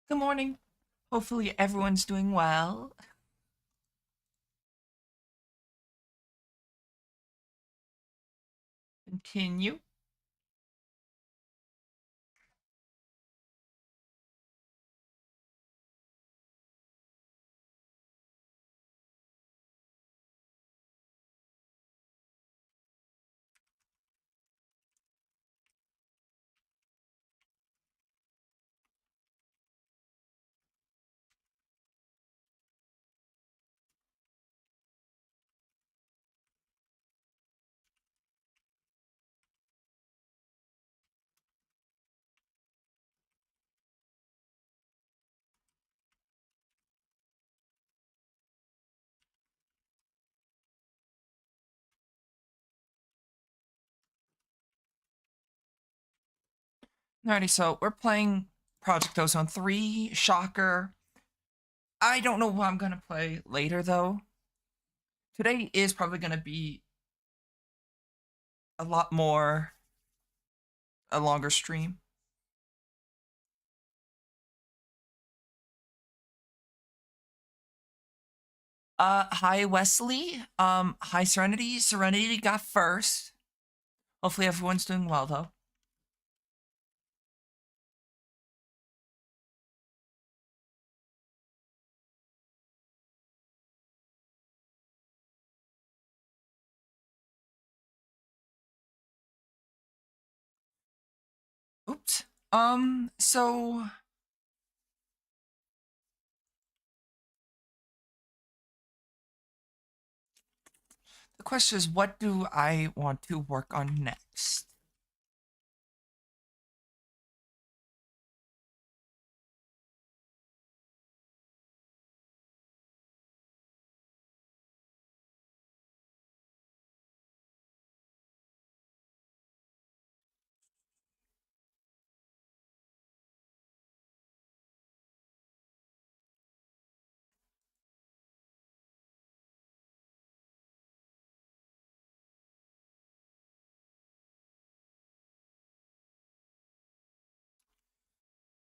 Good morning. Hopefully everyone's doing well. Continue. Alrighty, so we're playing Project Ozone 3, Shocker. I don't know what I'm gonna play later though. Today is probably gonna be a lot more a longer stream. Hi Wesley. Hi Serenity. Serenity got first. Hopefully everyone's doing well though. Oops. So the question is, what do I want to work on next?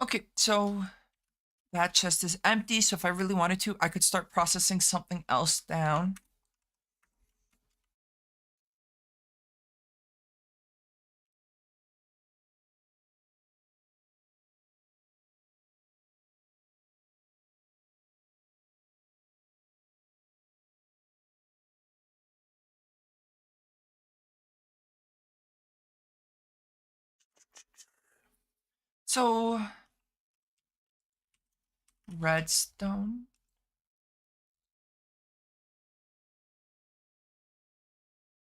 Okay, so that chest is empty, so if I really wanted to, I could start processing something else down. So, redstone.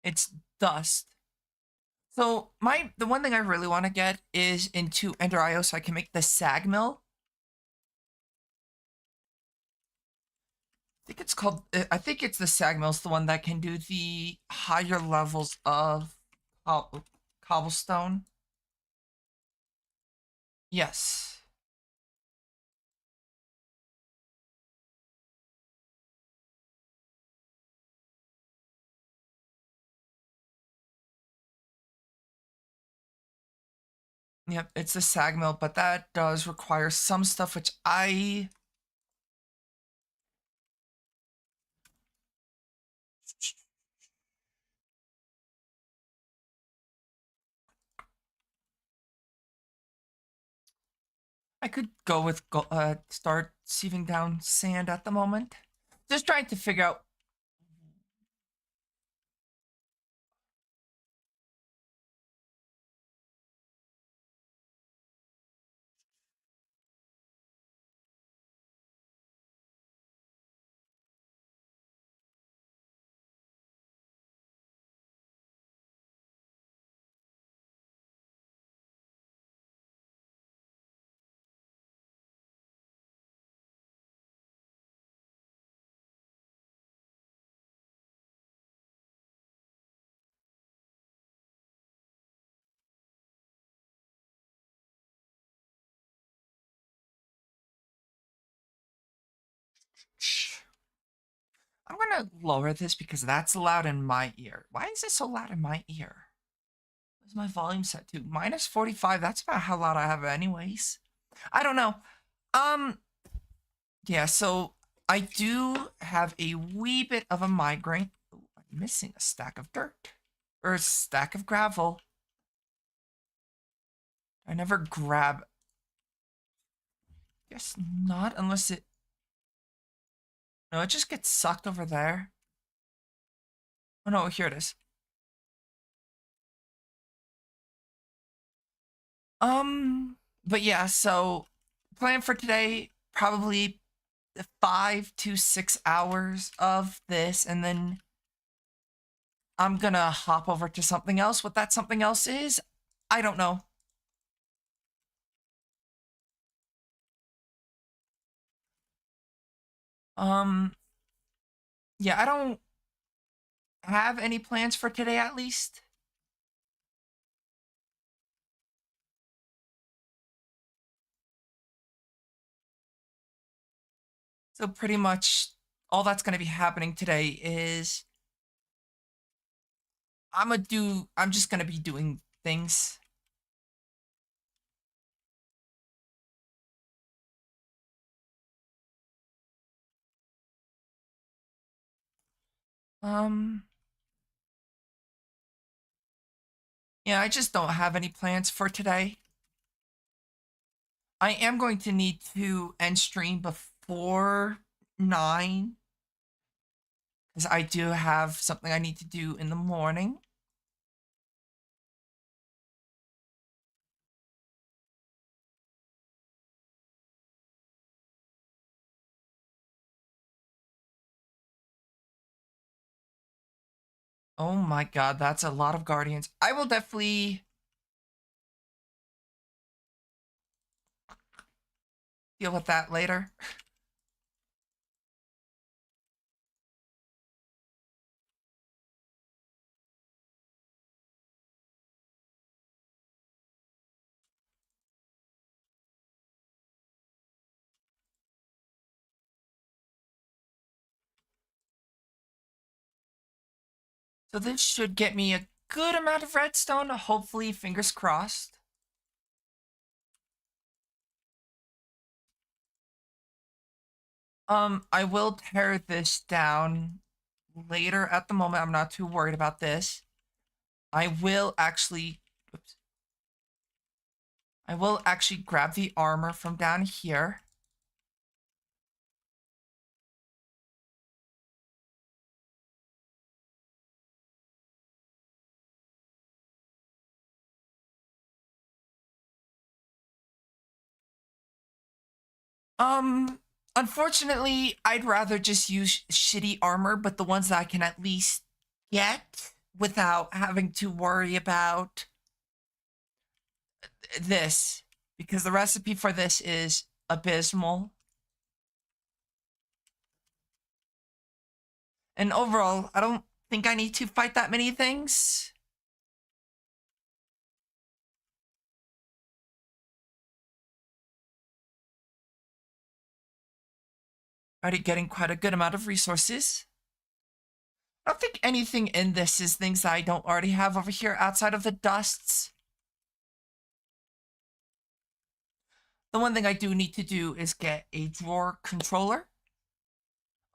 It's dust. So the one thing I really want to get is into Ender IO so I can make the sag mill. I think it's called. I think it's the sag mill. It's the one that can do the higher levels of cobblestone. Yes. Yep, it's the sag mill, but that does require some stuff which I could go with start sieving down sand at the moment. Just trying to figure out. I'm gonna lower this because that's loud in my ear. Why is it so loud in my ear? What's my volume set to? Minus 45. That's about how loud I have it anyways. I don't know. Um, yeah, so I do have a wee bit of a migraine. Ooh, I'm missing a stack of dirt. Or a stack of gravel. I never grab. Guess not, unless it. No, it just gets sucked over there. Oh no, here it is. But yeah, so plan for today, probably 5 to 6 hours of this, and then I'm gonna hop over to something else. What that something else is, I don't know. Um, yeah, I don't have any plans for today at least. So pretty much all that's gonna be happening today is I'm just gonna be doing things. Um, yeah, I just don't have any plans for today. I am going to need to end stream before 9 because I do have something I need to do in the morning. Oh my god, that's a lot of guardians. I will definitely deal with that later. So this should get me a good amount of redstone, hopefully, fingers crossed. I will tear this down later. At the moment, I'm not too worried about this. I will actually, oops, I will actually grab the armor from down here. Um, Unfortunately, I'd rather just use shitty armor, but the ones that I can at least get without having to worry about this, because the recipe for this is abysmal. And overall, I don't think I need to fight that many things. Already getting quite a good amount of resources. I don't think anything in this is things that I don't already have over here outside of the dusts. The one thing I do need to do is get a drawer controller.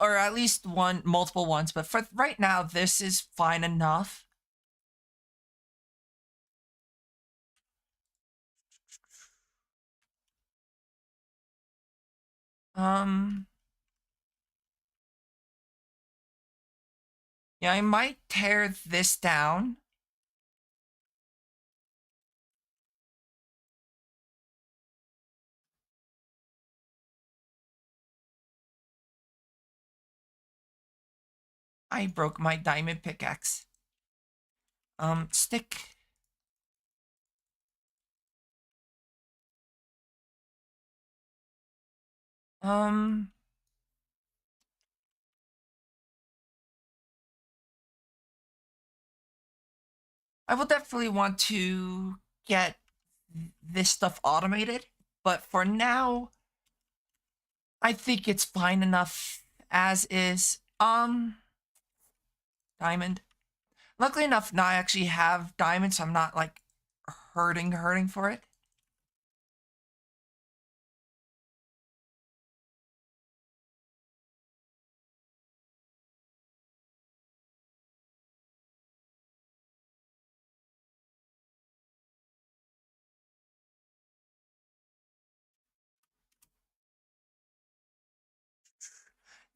Or at least one, multiple ones. But for right now, this is fine enough. Um, yeah, I might tear this down. I broke my diamond pickaxe. Stick. Um, I will definitely want to get this stuff automated, but for now, I think it's fine enough as is. Diamond. Luckily enough, now I actually have diamond, so I'm not like hurting for it.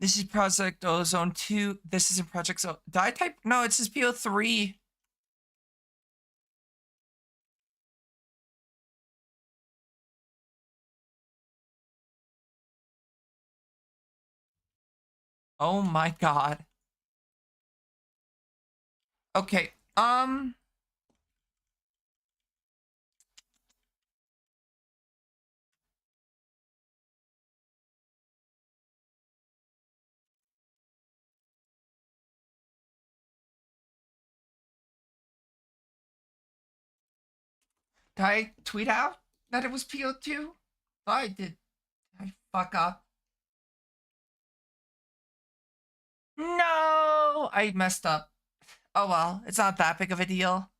This is Project Ozone 2. This is in Project Zone. Did I type? No, it says PO3. Oh my god. Okay. Did I tweet out that it was PO2? I did. I fuck up. No, I messed up. Oh well, it's not that big of a deal.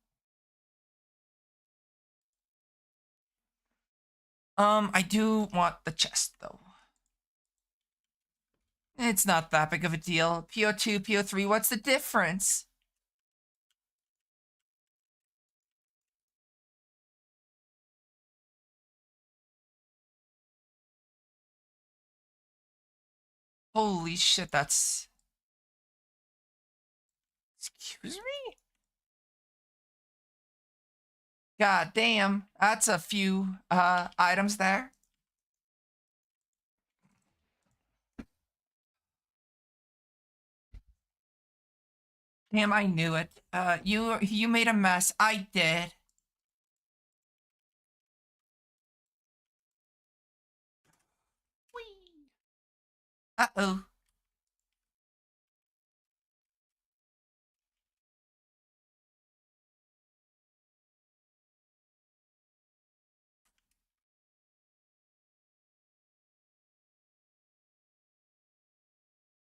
I do want the chest though. It's not that big of a deal. PO2, PO3, what's the difference? Holy shit, that's... Excuse me? God damn, that's a few items there. Damn, I knew it. You made a mess. I did. Whee. Uh-oh.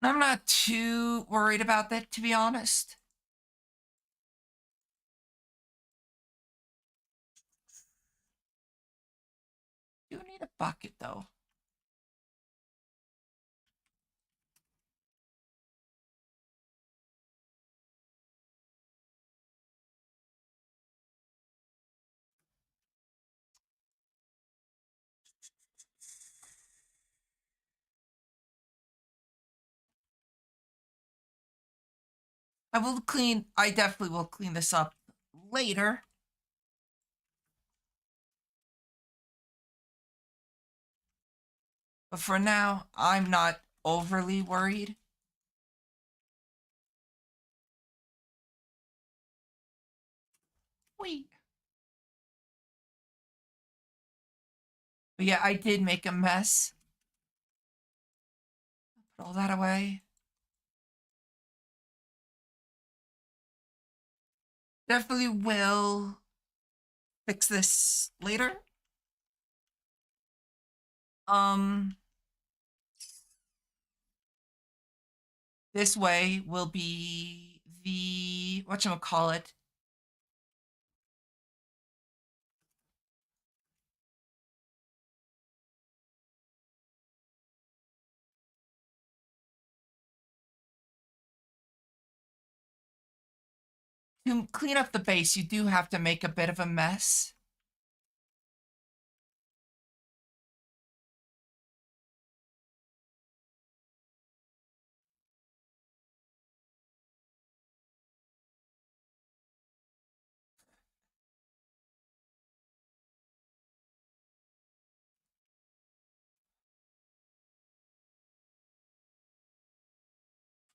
I'm not too worried about that, to be honest. You need a bucket, though. I definitely will clean this up later. But for now, I'm not overly worried. Wait. But yeah, I did make a mess. Put all that away. Definitely will fix this later. This way will be the whatchamacallit. To clean up the base, you do have to make a bit of a mess.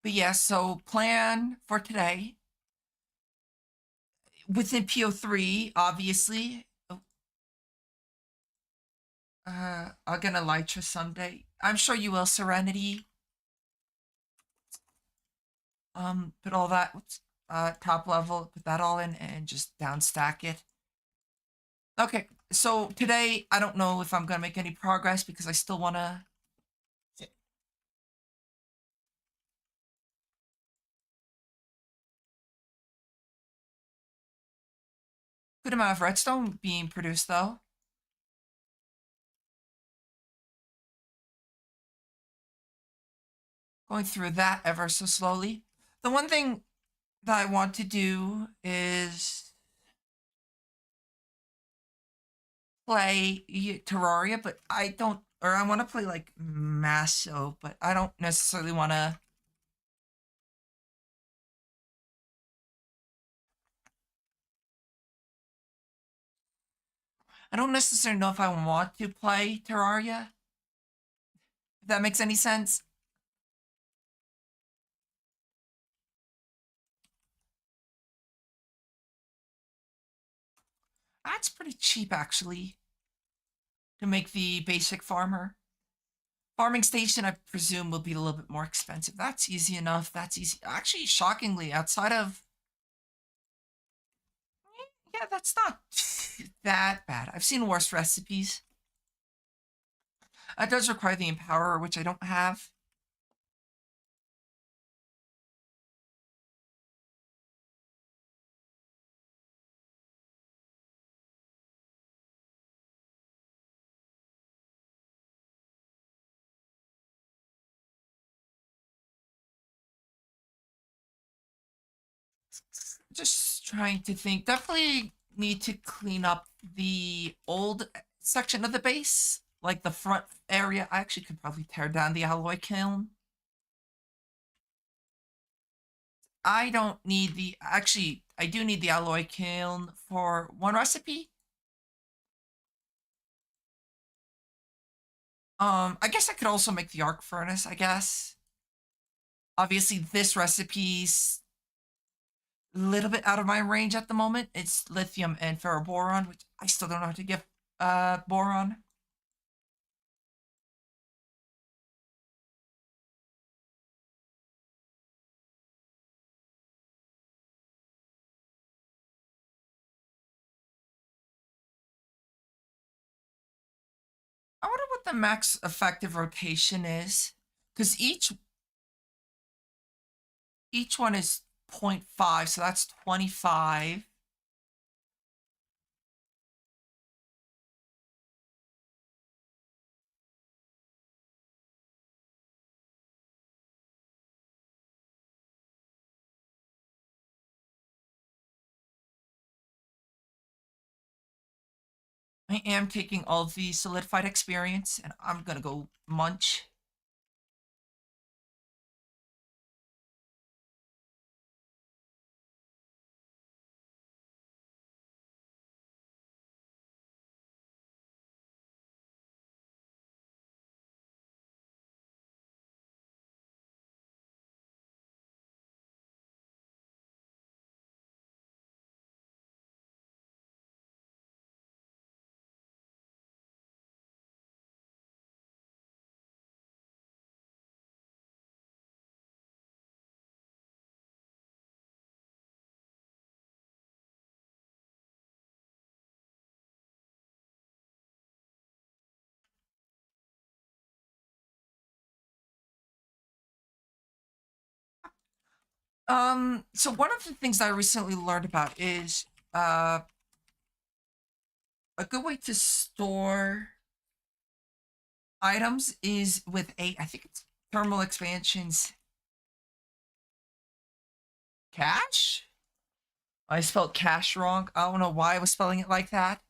But yeah, so plan for today. Within PO3, obviously. Oh, I'll get Elytra someday. I'm sure you will, Serenity. Put all that top level, put that all in and just down stack it. Okay, so today I don't know if I'm gonna make any progress because I still wanna good amount of redstone being produced though. Going through that ever so slowly. The one thing that I want to do is play Terraria, but I don't or I want to play like Masso, but I don't necessarily want to. I don't necessarily know if I want to play Terraria. If that makes any sense. That's pretty cheap actually to make the basic farmer. Farming station, I presume, will be a little bit more expensive. That's easy enough. That's easy. Actually, shockingly, outside of yeah, that's not that bad. I've seen worse recipes. It does require the Empower, which I don't have. Just trying to think. Definitely need to clean up the old section of the base, like the front area. I actually could probably tear down the alloy kiln. I don't need the actually. I do need the alloy kiln for one recipe. I guess I could also make the arc furnace. I guess. Obviously, this recipe's a little bit out of my range at the moment. It's lithium and ferroboron, which I still don't know how to get boron. I wonder what the max effective rotation is, because each one is zero point 0.5, so that's 25. I am taking all the solidified experience, and I'm gonna go munch. So one of the things I recently learned about is a good way to store items is with I think it's thermal expansions cache. I spelled cache wrong. I don't know why I was spelling it like that.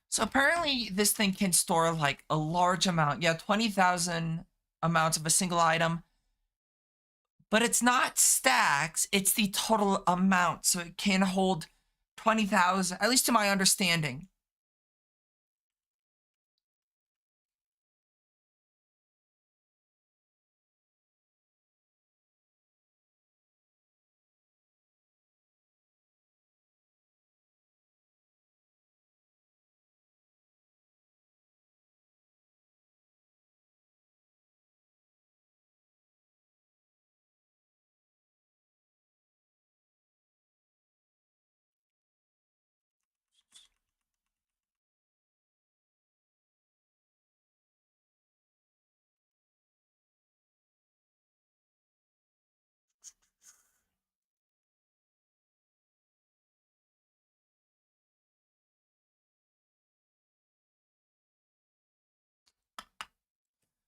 So apparently this thing can store like a large amount. Yeah, 20,000 amounts of a single item, but it's not stacks, it's the total amount. So it can hold 20,000, at least to my understanding.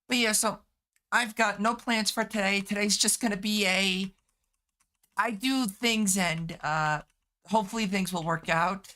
But yeah, so I've got no plans for today. Today's just gonna be I do things and hopefully things will work out.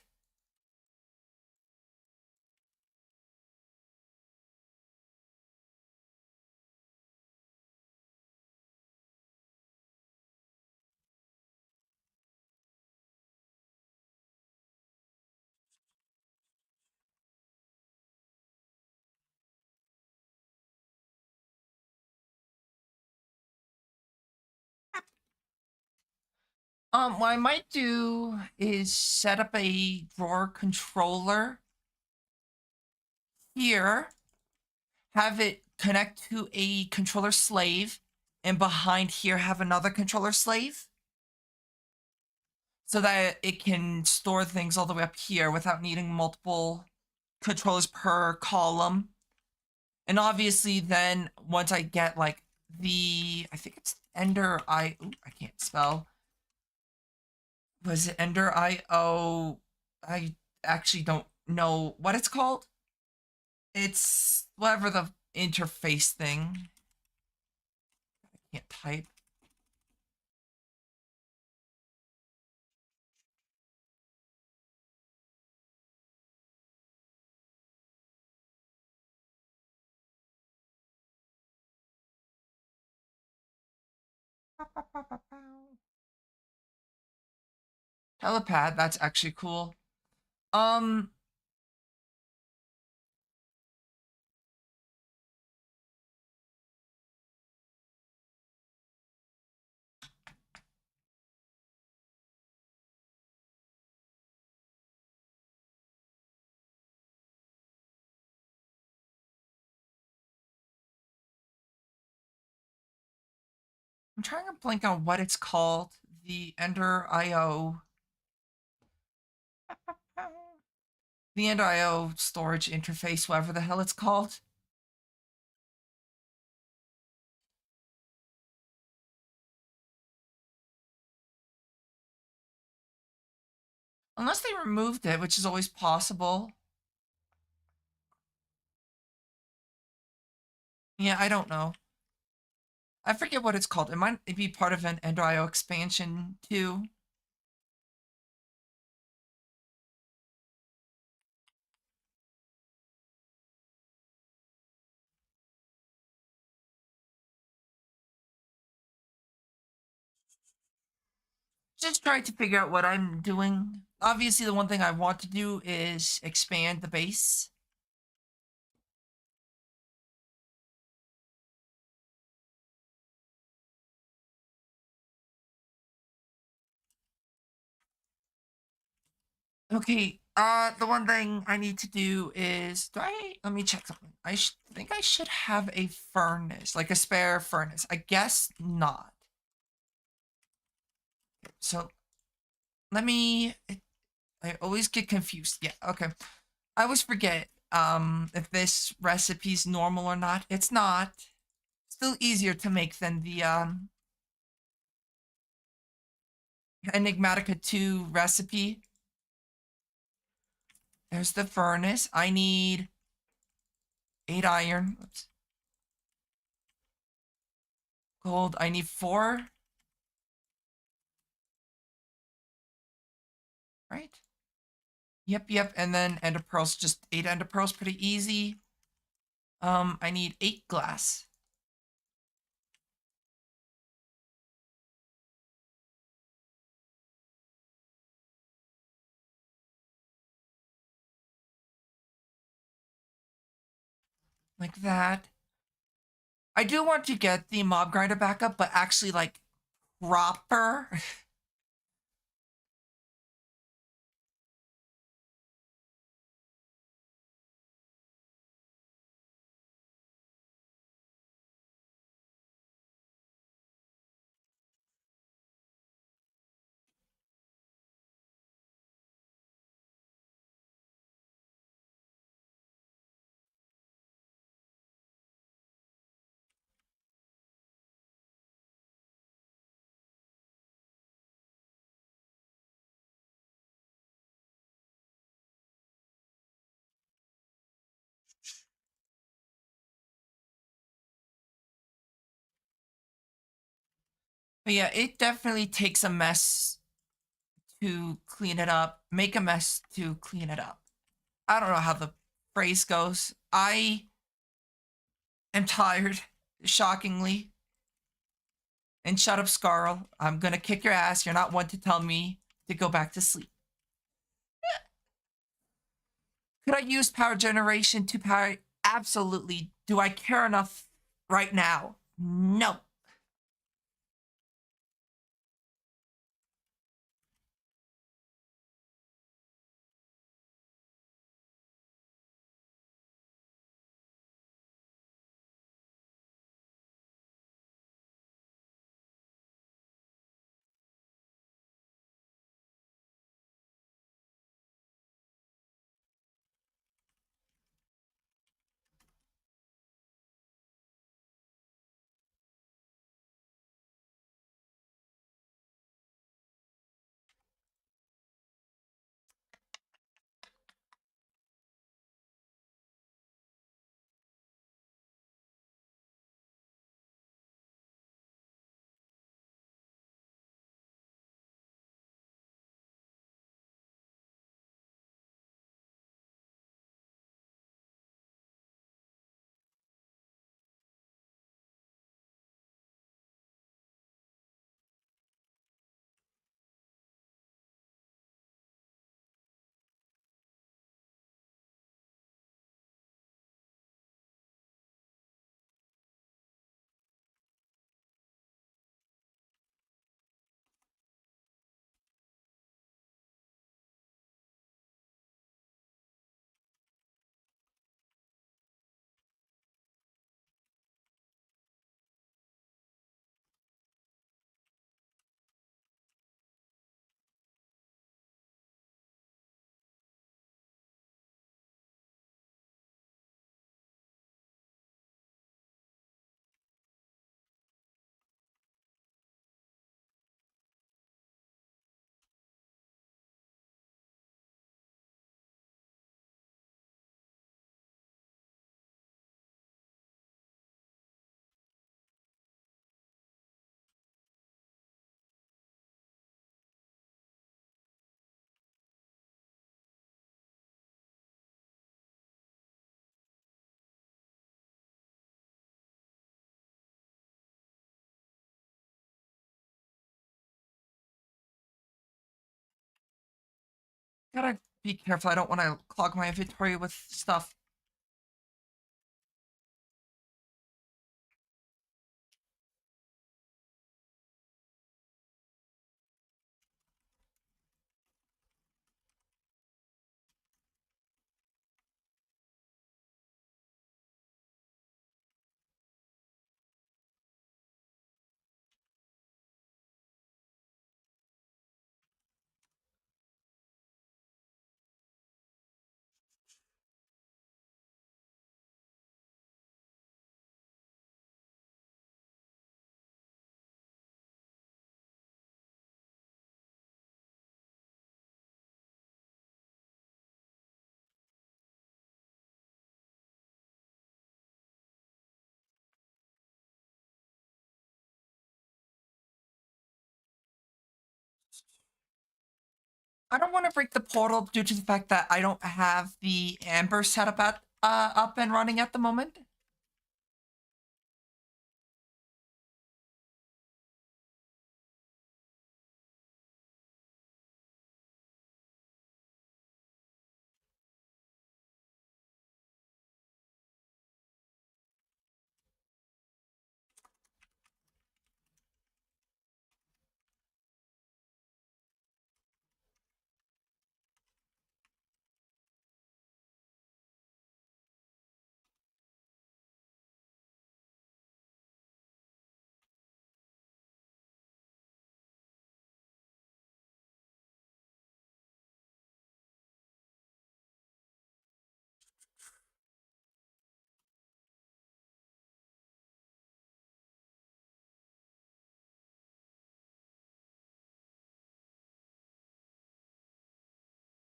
What I might do is set up a drawer controller here, have it connect to a controller slave, and behind here have another controller slave so that it can store things all the way up here without needing multiple controllers per column. And obviously then once I get like I think it's I can't spell. Was it Ender IO? I actually don't know what it's called. It's whatever the interface thing. I can't type. Telepad, that's actually cool. Um, I'm trying to blank on what it's called. The Ender IO. The Ender IO storage interface, whatever the hell it's called. Unless they removed it, which is always possible. Yeah, I don't know. I forget what it's called. It might be part of an Ender IO expansion too. Just trying to figure out what I'm doing. Obviously, the one thing I want to do is expand the base. Okay, the one thing I need to do is, let me check something. Think I should have a furnace, like a spare furnace. I guess not. So, I always get confused. Yeah, okay. I always forget, if this recipe's normal or not. It's not. Still easier to make than the, Enigmatica 2 recipe. There's the furnace. I need 8 iron. Oops. Gold. I need 4. Right? Yep. And then ender pearls. Just 8 ender pearls. Pretty easy. I need 8 glass. Like that. I do want to get the mob grinder back up, but actually like proper. But yeah, it definitely takes a mess to clean it up, make a mess to clean it up. I don't know how the phrase goes. I am tired, shockingly. And shut up, Scarl. I'm gonna kick your ass. You're not one to tell me to go back to sleep. Could I use power generation to power? Absolutely. Do I care enough right now? No. Gotta be careful. I don't want to clog my inventory with stuff. I don't want to break the portal due to the fact that I don't have the amber setup at up and running at the moment.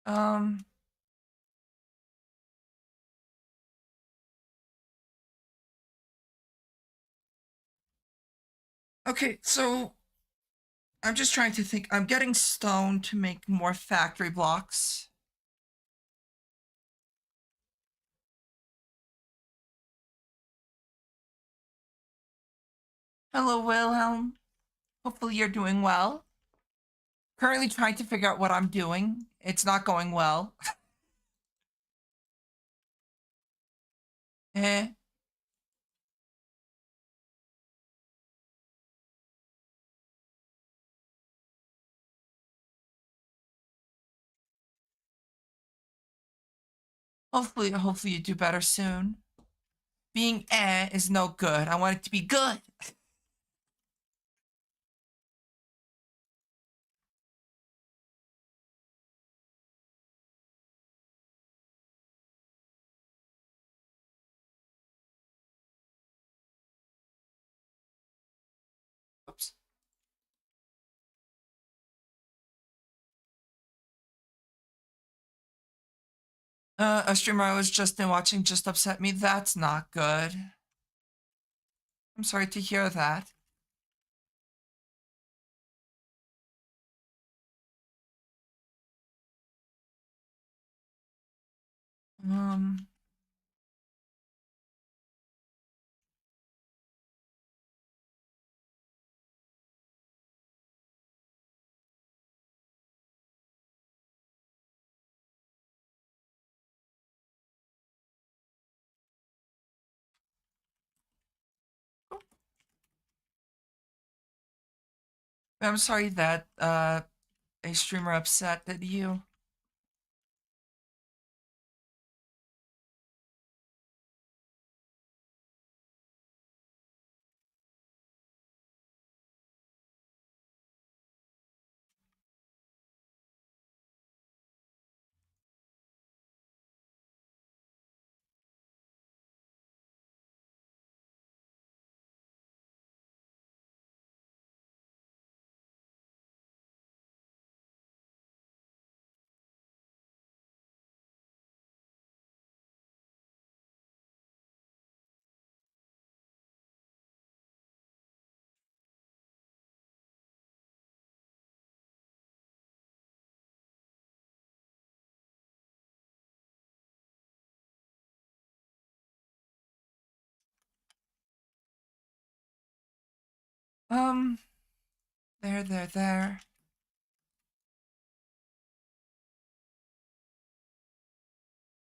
Um. Okay, so I'm just trying to think. I'm getting stone to make more factory blocks. Hello, Wilhelm. Hopefully you're doing well. Currently trying to figure out what I'm doing. It's not going well. eh. Hopefully you do better soon. Being is no good. I want it to be good. Oops. A streamer I was just in watching just upset me. That's not good. I'm sorry to hear that. Um, I'm sorry that a streamer upset you. Um, there.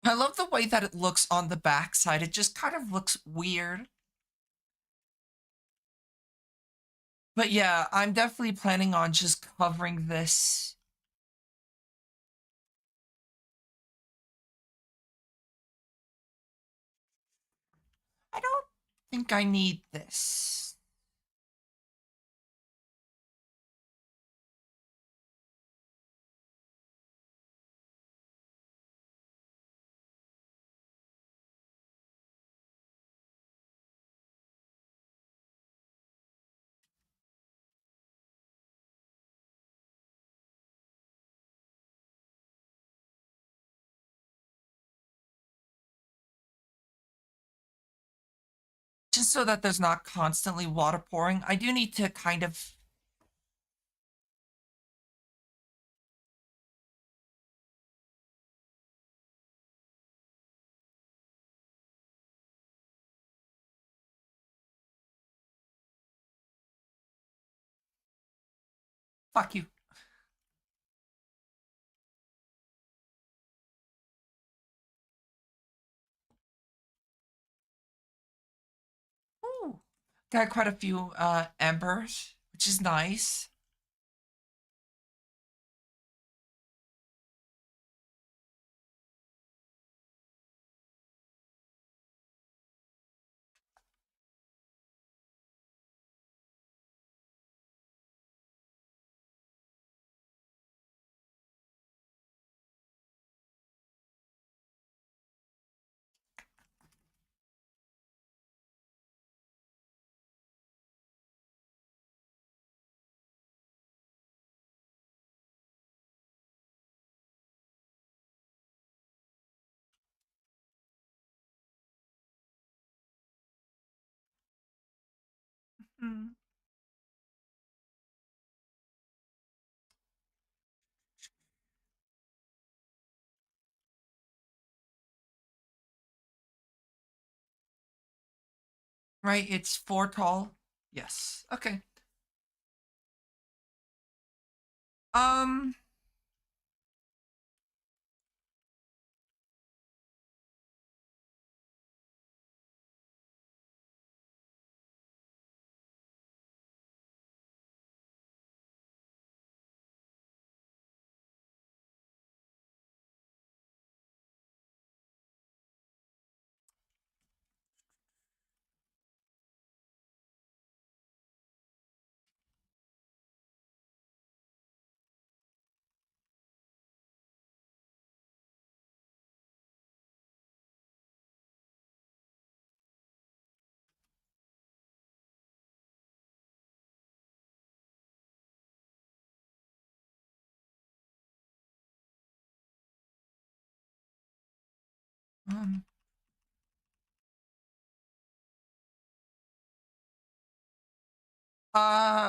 I love the way that it looks on the backside. It just kind of looks weird. But yeah, I'm definitely planning on just covering this. I don't think I need this. Just so that there's not constantly water pouring. I do need to kind of... Fuck you. Ooh. Got quite a few embers, which is nice. Hmm. Right, it's 4 tall. Yes. Okay. Um. um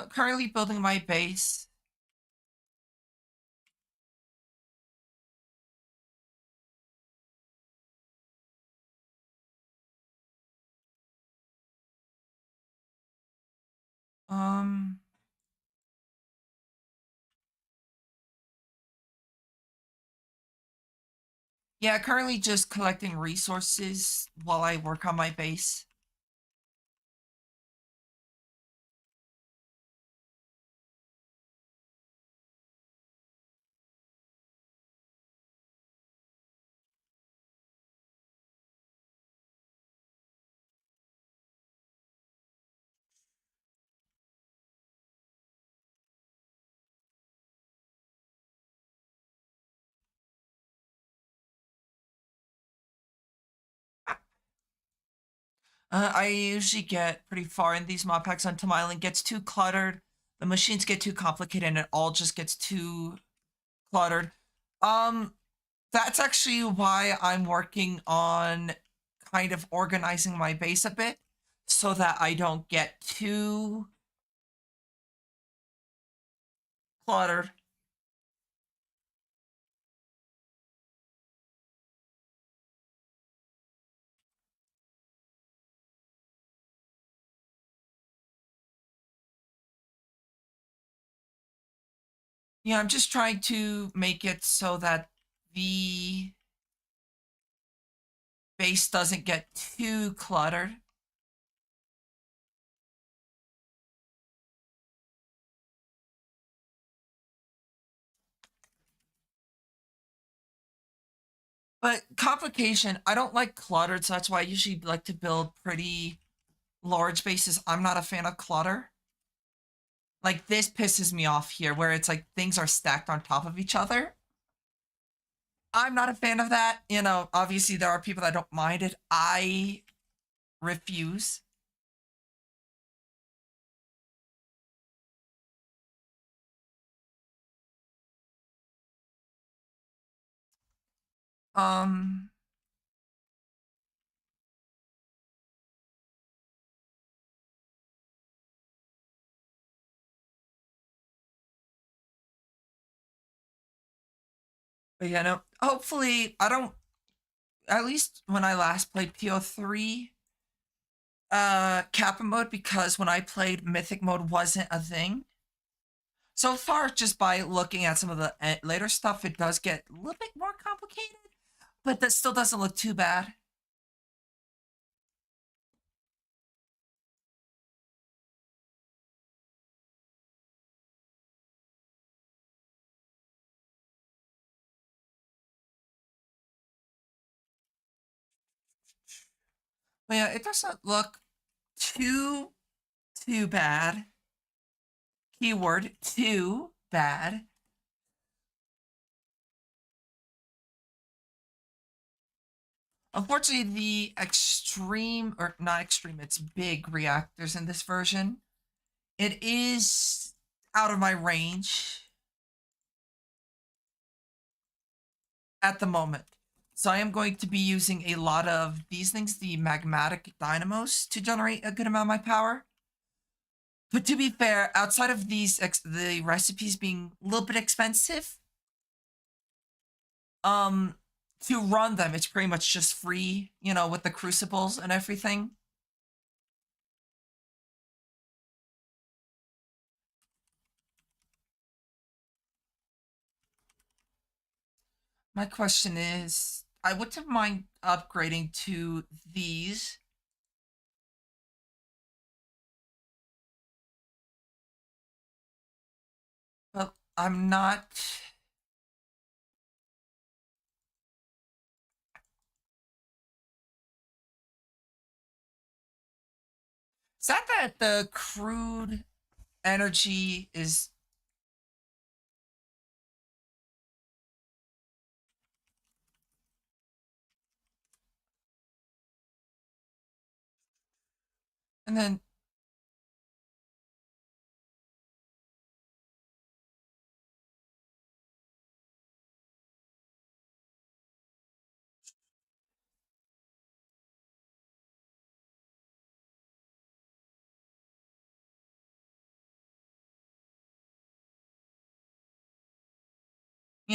Currently building my base. Um. Yeah, currently just collecting resources while I work on my base. I usually get pretty far in these mod packs until my island gets too cluttered. The machines get too complicated and it all just gets too cluttered. Um, that's actually why I'm working on kind of organizing my base a bit so that I don't get too cluttered. Yeah, I'm just trying to make it so that the base doesn't get too cluttered. But complication, I don't like cluttered, so that's why I usually like to build pretty large bases. I'm not a fan of clutter. Like this pisses me off here, where it's like things are stacked on top of each other. I'm not a fan of that. You know, obviously there are people that don't mind it. I refuse. Um, but yeah, no. Hopefully, I don't. At least when I last played PO3, Kappa mode, because when I played Mythic mode wasn't a thing. So far, just by looking at some of the later stuff, it does get a little bit more complicated, but that still doesn't look too bad. But yeah, it doesn't look too bad. Keyword too bad. Unfortunately, the extreme, or not extreme, it's big reactors in this version. It is out of my range at the moment. So I am going to be using a lot of these things, the magmatic dynamos, to generate a good amount of my power. But to be fair, outside of the recipes being a little bit expensive, um, to run them, it's pretty much just free, you know, with the crucibles and everything. My question is, I wouldn't mind upgrading to these, but I'm not. Is that the crude energy is? And then,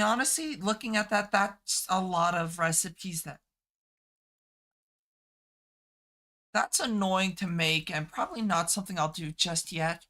honestly, looking at that, that's a lot of recipes. That's annoying to make, and probably not something I'll do just yet.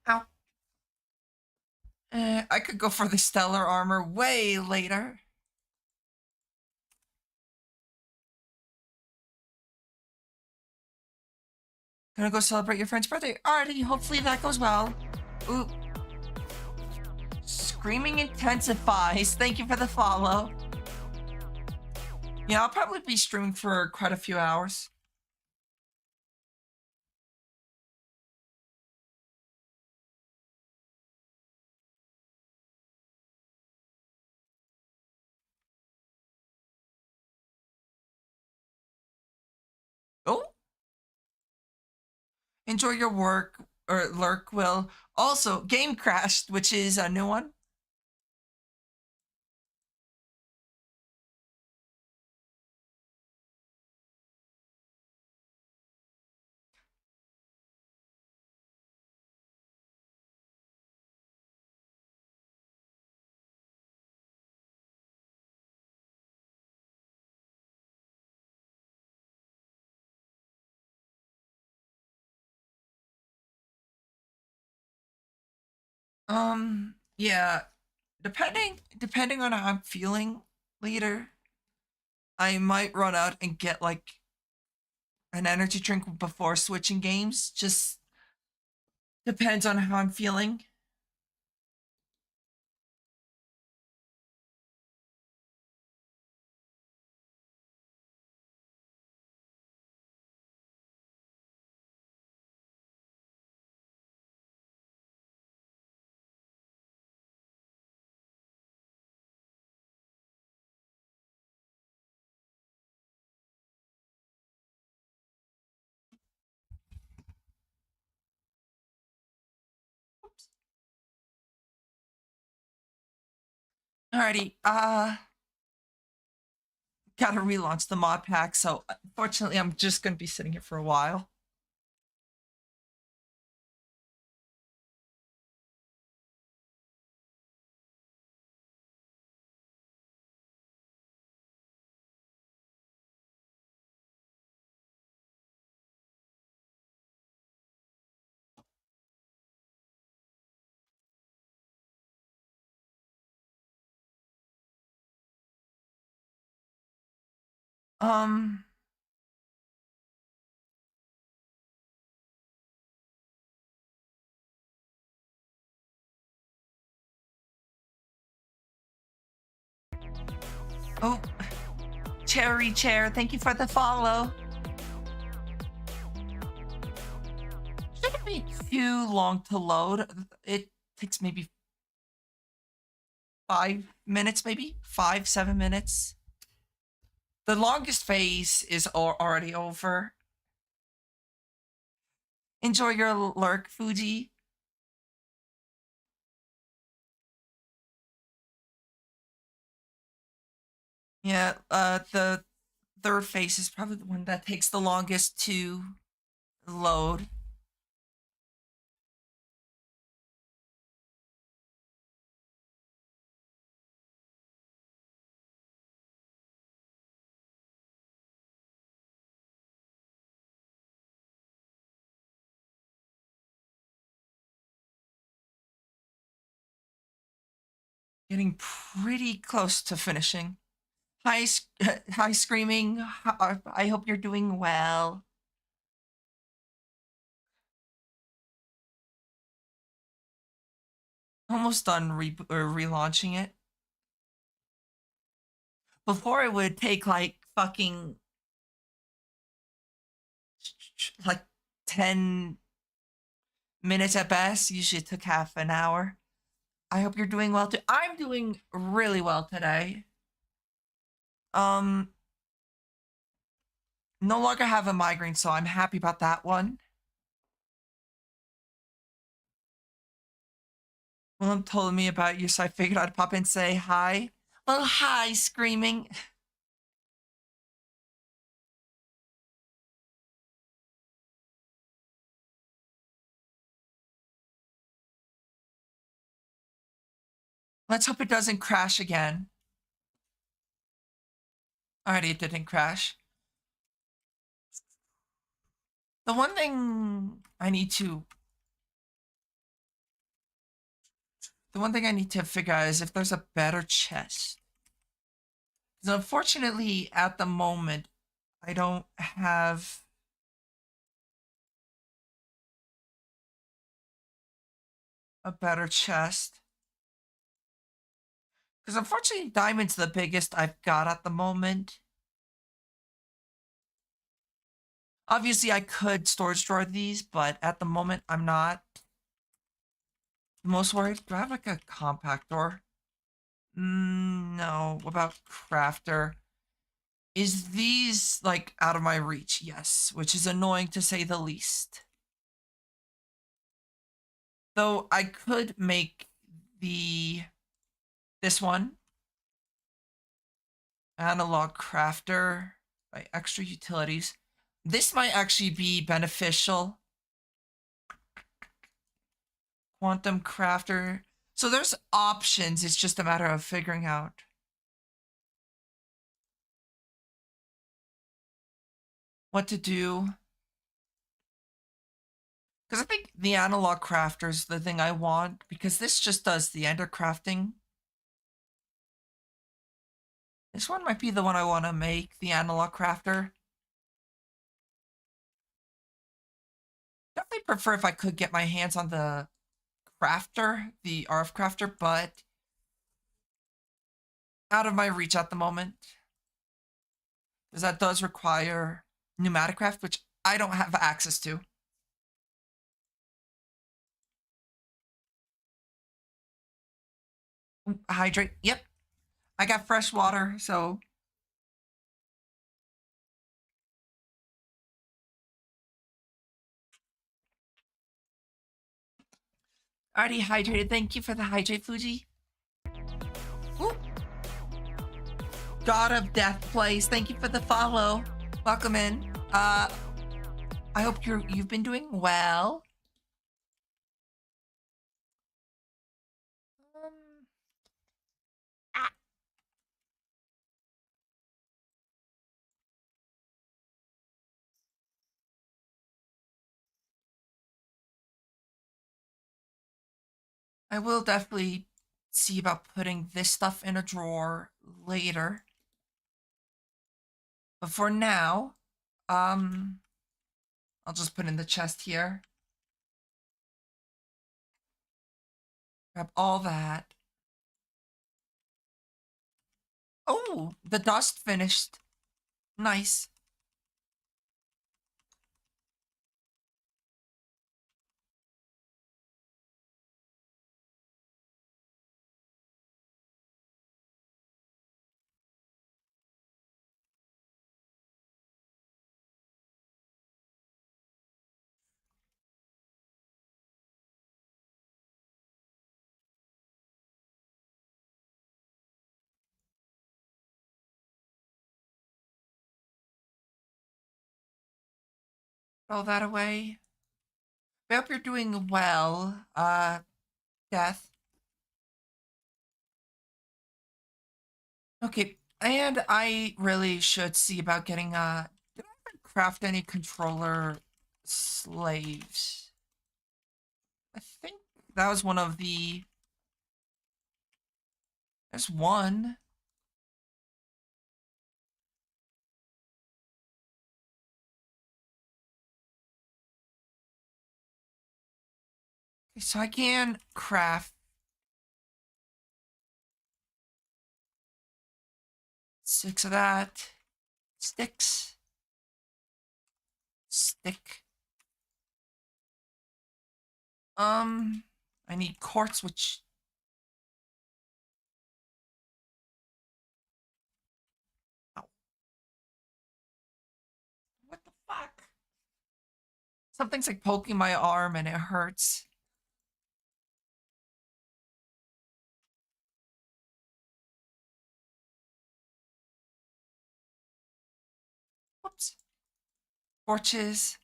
Ow. I could go for the stellar armor way later. Gonna go celebrate your friend's birthday. Alrighty, hopefully that goes well. Ooh, screaming intensifies. Thank you for the follow. Yeah, I'll probably be streaming for quite a few hours. Oh, enjoy your work or lurk will. Also, game crashed, which is a new one. Yeah, depending on how I'm feeling later, I might run out and get like an energy drink before switching games. Just depends on how I'm feeling. Alrighty, gotta relaunch the mod pack, so unfortunately I'm just gonna be sitting here for a while. Um, Oh, Cherry Chair, thank you for the follow. Shouldn't be too long to load. It takes maybe 5 minutes, maybe 5, 7 minutes. The longest phase is already over. Enjoy your lurk, Fuji. Yeah, the third phase is probably the one that takes the longest to load. Getting pretty close to finishing. Hi, hi, Screaming. I hope you're doing well. Almost done relaunching it. Before it would take like fucking like 10 minutes at best. Usually it took half an hour. I hope you're doing well too. I'm doing really well today. Um, no longer have a migraine, so I'm happy about that one. Willem told me about you, so I figured I'd pop in and say hi. Well, hi, Screaming. Let's hope it doesn't crash again. Alrighty, it didn't crash. The one thing I need to figure out is if there's a better chest. Because unfortunately, at the moment, I don't have a better chest. Because unfortunately, diamond's the biggest I've got at the moment. Obviously, I could storage drawer these, but at the moment, I'm not most worried. Do I have like a compact door? No. What about crafter? Is these like out of my reach? Yes, which is annoying to say the least. Though I could make this one analog crafter by extra utilities. This might actually be beneficial. Quantum crafter. So there's options. It's just a matter of figuring out what to do. Because I think the analog crafter is the thing I want, because this just does the ender crafting. This one might be the one I want to make, the analog crafter. Definitely prefer if I could get my hands on the crafter, the RF crafter, but out of my reach at the moment. Because that does require pneumatic craft, which I don't have access to. Hydrate. Yep. I got fresh water, so. Already hydrated. Thank you for the hydrate, Fuji. Ooh. God of Death plays. Thank you for the follow. Welcome in. I hope you've been doing well. Ah. I will definitely see about putting this stuff in a drawer later. But for now, I'll just put in the chest here. Grab all that. Oh, the dust finished. Nice. Throw that away. I hope you're doing well, Death. Okay, and I really should see about getting, did I ever craft any controller slaves? I think that was one of the, there's one. Okay, so I can craft 6 of that. Sticks. Stick. I need quartz, which, oh, what the fuck? Something's like poking my arm and it hurts. Whoops. Torches.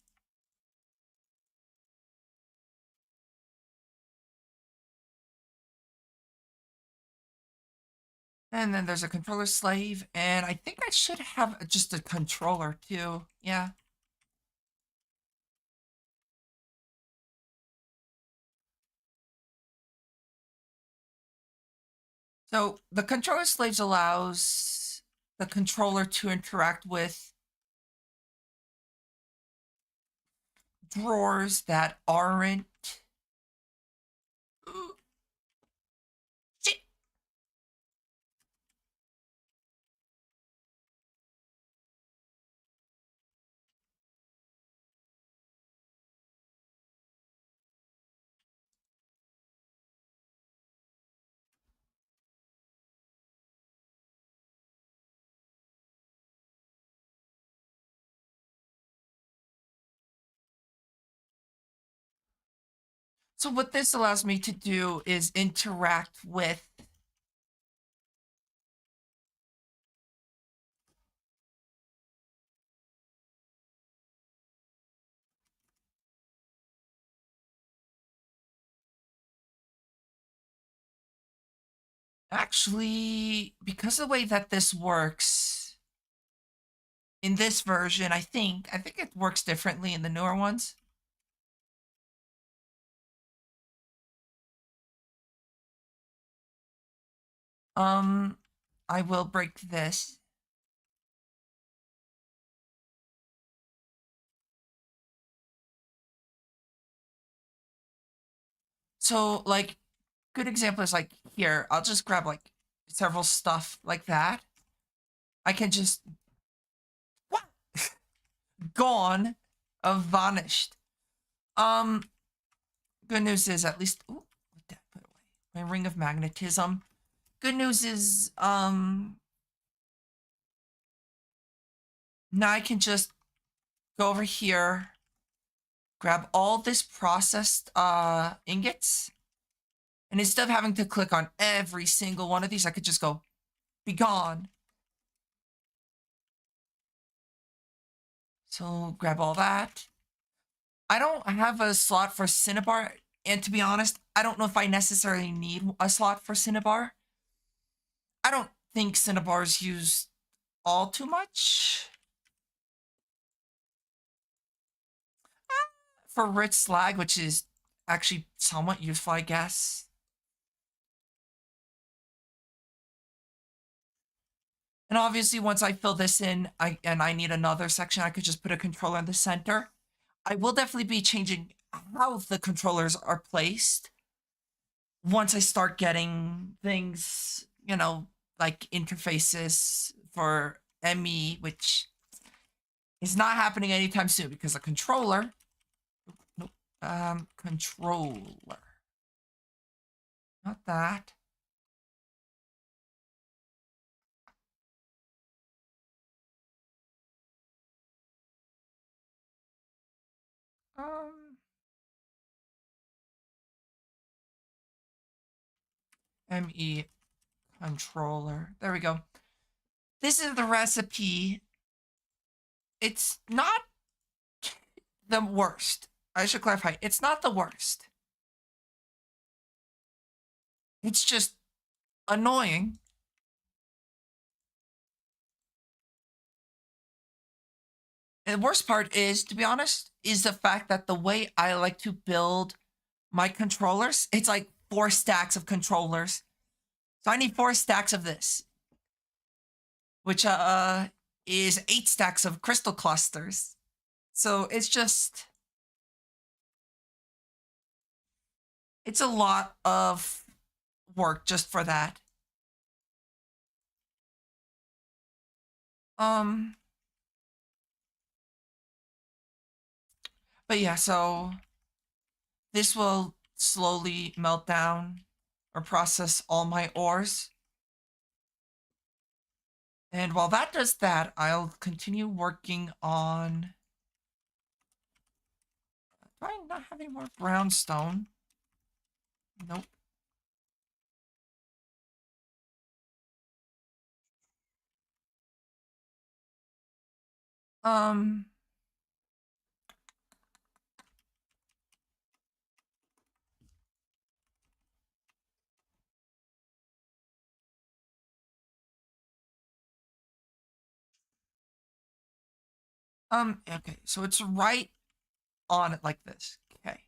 And then there's a controller slave, and I think I should have just a controller too. Yeah. So the controller slaves allows the controller to interact with drawers that aren't. Shit. So what this allows me to do is interact with actually because of the way that this works in this version, I think it works differently in the newer ones. Um, I will break this. So like good example is like here, I'll just grab like several stuff like that. I can just what gone, vanished. Um, good news is at least ooh, what did I put away? My ring of magnetism. Good news is now I can just go over here, grab all this processed ingots, and instead of having to click on every single one of these, I could just go be gone. So grab all that. I don't have a slot for Cinnabar, and to be honest, I don't know if I necessarily need a slot for Cinnabar. I don't think Cinnabar's used all too much. For rich slag, which is actually somewhat useful, I guess. And obviously, once I fill this in, and I need another section, I could just put a controller in the center. I will definitely be changing how the controllers are placed once I start getting things, like interfaces for ME, which is not happening anytime soon because the controller. Nope. Controller. Not that. Um, ME controller. There we go. This is the recipe. It's not the worst. I should clarify. It's not the worst. It's just annoying. And the worst part is, to be honest, is the fact that the way I like to build my controllers, it's like 4 stacks of controllers. So I need 4 stacks of this, which is 8 stacks of crystal clusters. So it's a lot of work just for that. Um, but yeah, so this will slowly melt down or process all my ores. And while that does that, I'll continue working on. Do I not have any more brownstone? Nope. Um, okay, so it's right on it like this. Okay.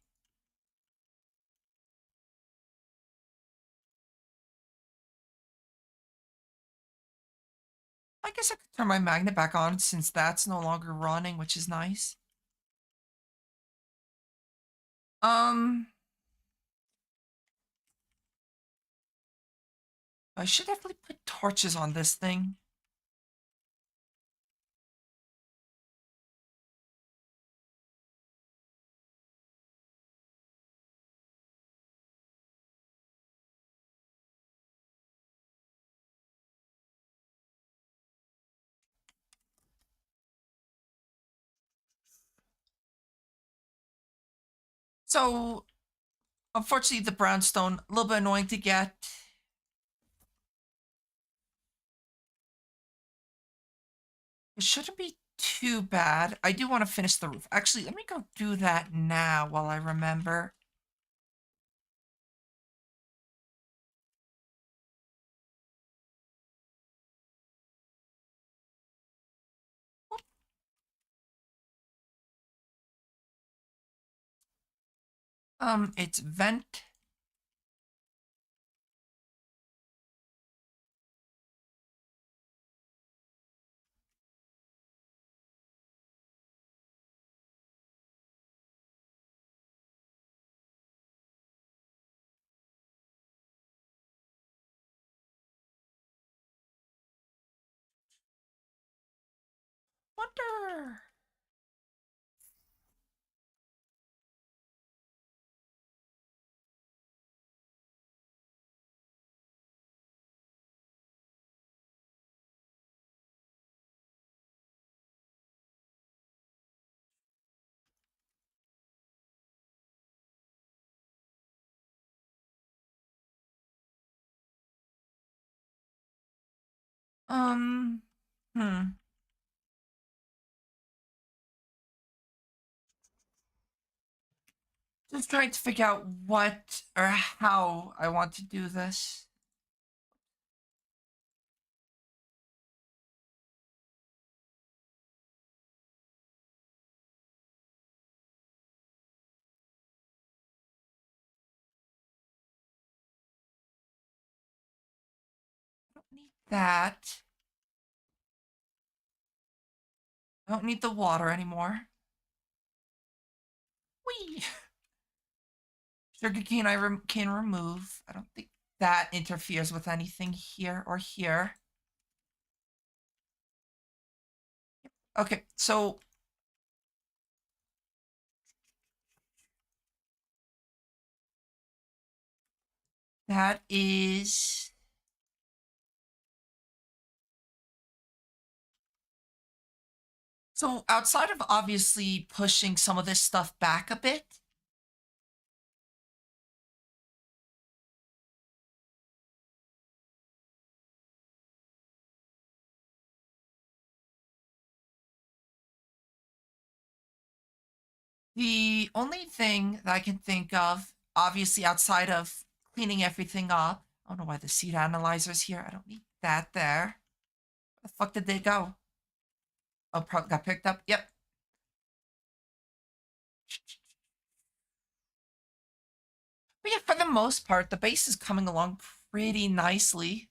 I guess I could turn my magnet back on since that's no longer running, which is nice. Um, I should definitely put torches on this thing. So, unfortunately, the brownstone, a little bit annoying to get. It shouldn't be too bad. I do want to finish the roof. Actually, let me go do that now while I remember. It's vent. Wonder. Um, hmm. Just trying to figure out what or how I want to do this. I don't need that. I don't need the water anymore. Whee! Sugar cane can remove. I don't think that interferes with anything here or here. Okay, so that is... So outside of obviously pushing some of this stuff back a bit, the only thing that I can think of, obviously outside of cleaning everything up, I don't know why the seed analyzer's here. I don't need that there. Where the fuck did they go? Oh, probably got picked up. Yep. But yeah, for the most part, the base is coming along pretty nicely.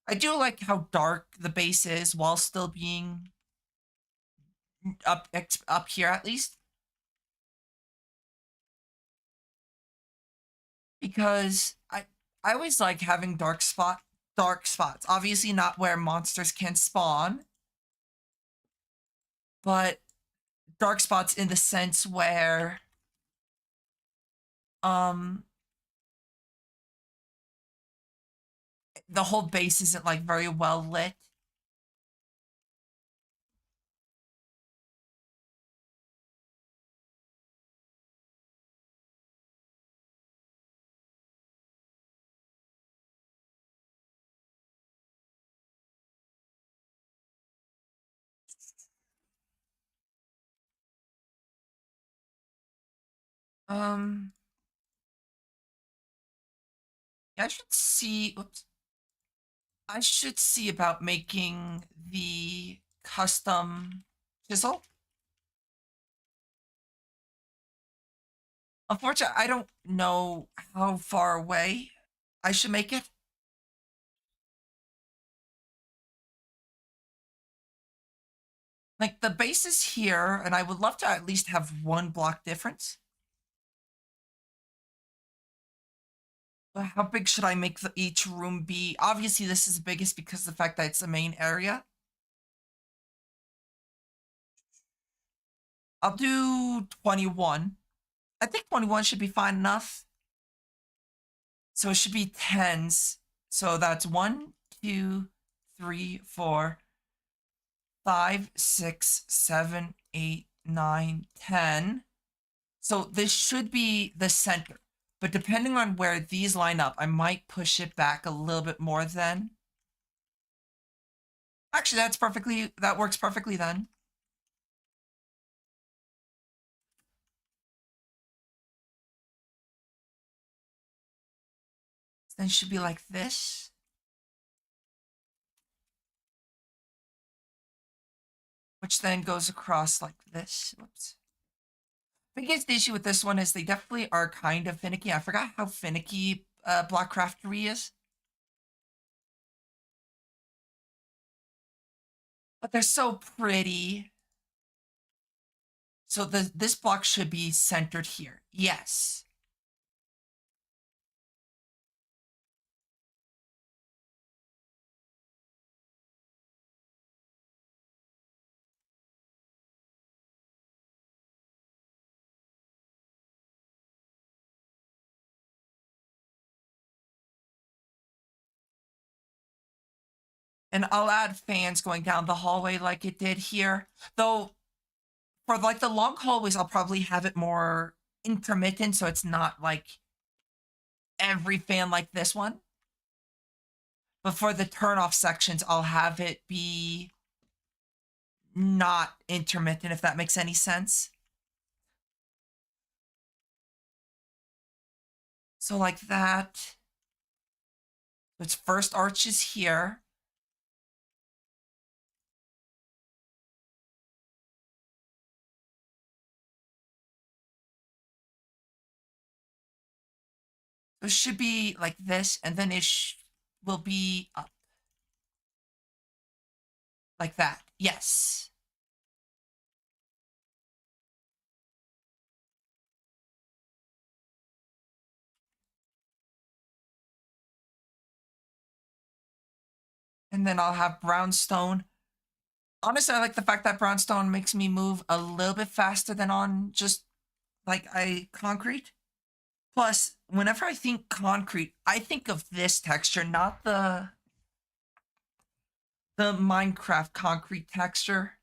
I do like how dark the base is while still being up here at least. Because I always like having dark spots. Obviously not where monsters can spawn, but dark spots in the sense where um the whole base isn't like very well lit. Um I should see oops. I should see about making the custom chisel. Unfortunately, I don't know how far away I should make it. Like the base is here, and I would love to at least have one block difference. But how big should I make each room be? Obviously, this is the biggest because of the fact that it's the main area. I'll do 21. I think 21 should be fine enough. So it should be tens. So that's 1, 2, 3, 4, 5, 6, 7, 8, 9, 10. So this should be the center. But depending on where these line up, I might push it back a little bit more then. Actually, that works perfectly then. Then it should be like this. Which then goes across like this. Whoops. Biggest issue with this one is they definitely are kind of finicky. I forgot how finicky Block Craftery is. But they're so pretty. So this block should be centered here. Yes. And I'll add fans going down the hallway like it did here. Though for like the long hallways, I'll probably have it more intermittent so it's not like every fan like this one. But for the turn-off sections, I'll have it be not intermittent, if that makes any sense. So like that. Its first arch is here. So it should be like this, and then it will be up. Like that. Yes. And then I'll have brownstone. Honestly, I like the fact that brownstone makes me move a little bit faster than on just like concrete. Plus, whenever I think concrete, I think of this texture, not the Minecraft concrete texture.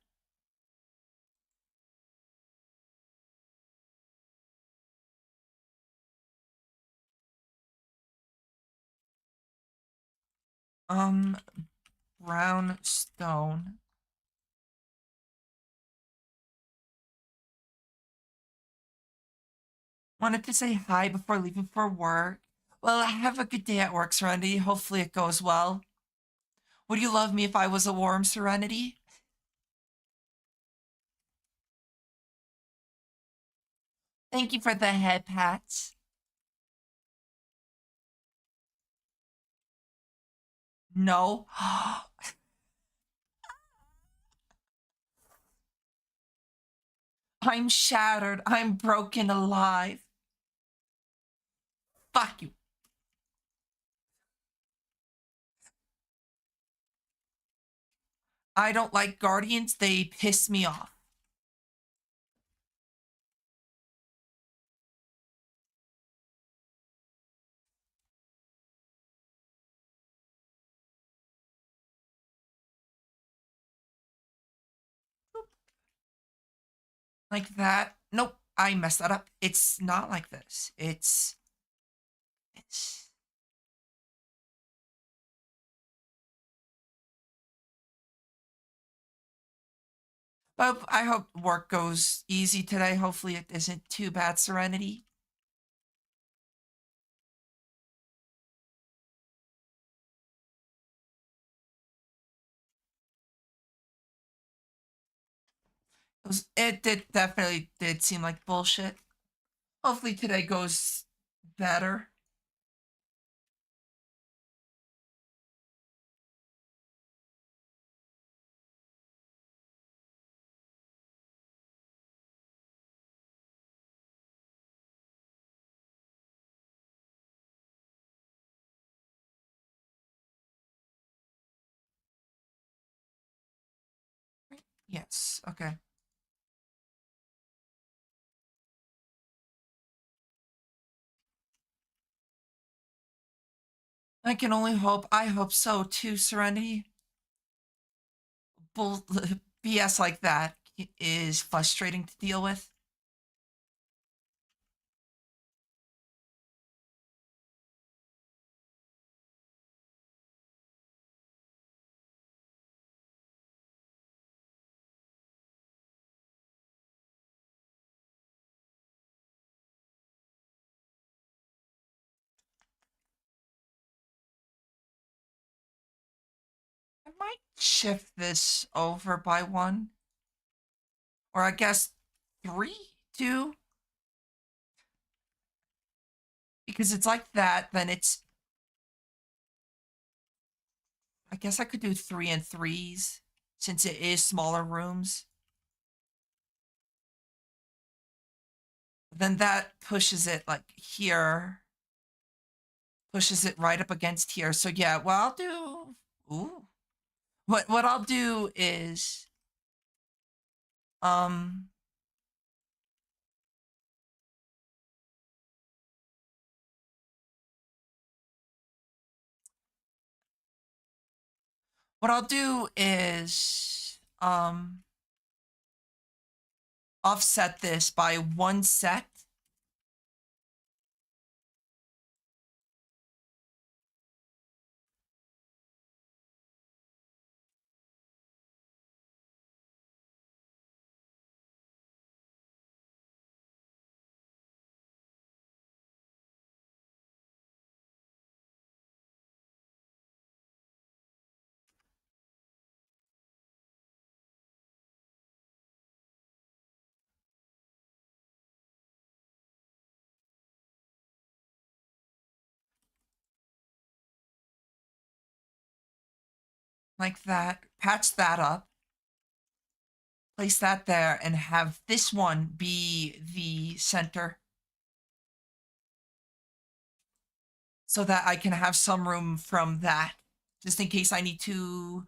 Brownstone. Wanted to say hi before leaving for work. Well, have a good day at work, Serenity. Hopefully it goes well. Would you love me if I was a warm Serenity? Thank you for the head pats. No. I'm shattered. I'm broken alive. Fuck you. I don't like guardians. They piss me off. Like that. Nope. I messed that up. It's not like this. It's But I hope work goes easy today. Hopefully it isn't too bad, Serenity. It did definitely did seem like bullshit. Hopefully today goes better. Yes, okay. I can only hope. I hope so too, Serenity. Bull BS like that is frustrating to deal with. I might shift this over by one. Or I guess 3, 2. Because it's like that, then it's I guess I could do 3 and 3s since it is smaller rooms. Then that pushes it like here. Pushes it right up against here. So yeah, what I'll do. Ooh. What I'll do is um what I'll do is offset this by 1 set. Like that. Patch that up. Place that there and have this one be the center. So that I can have some room from that just in case I need to.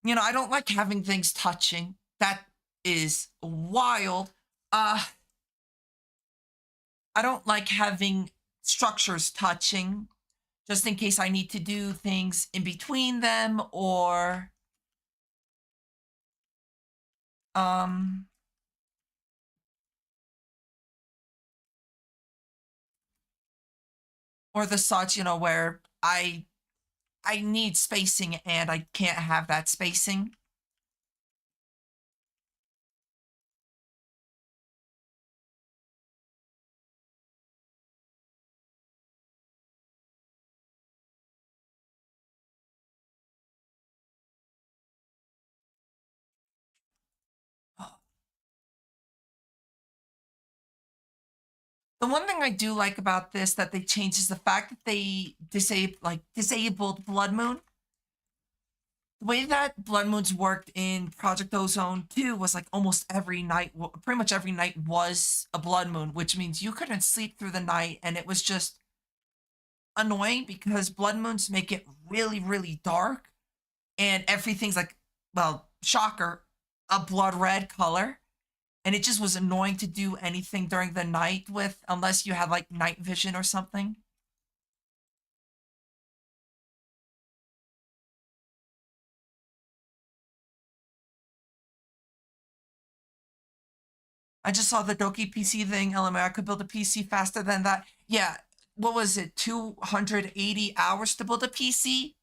I don't like having things touching. That is wild. I don't like having structures touching, just in case I need to do things in between them, um or the such, where I need spacing and I can't have that spacing. The one thing I do like about this that they changed is the fact that they disabled Blood Moon. The way that Blood Moons worked in Project Ozone 2 was like almost every night, pretty much every night was a Blood Moon, which means you couldn't sleep through the night, and it was just annoying because Blood Moons make it really, really dark, and everything's like, well, shocker, a blood red color. And it just was annoying to do anything during the night with, unless you had like night vision or something. I just saw the Doki PC thing. LMA, I could build a PC faster than that. Yeah, what was it? 280 hours to build a PC?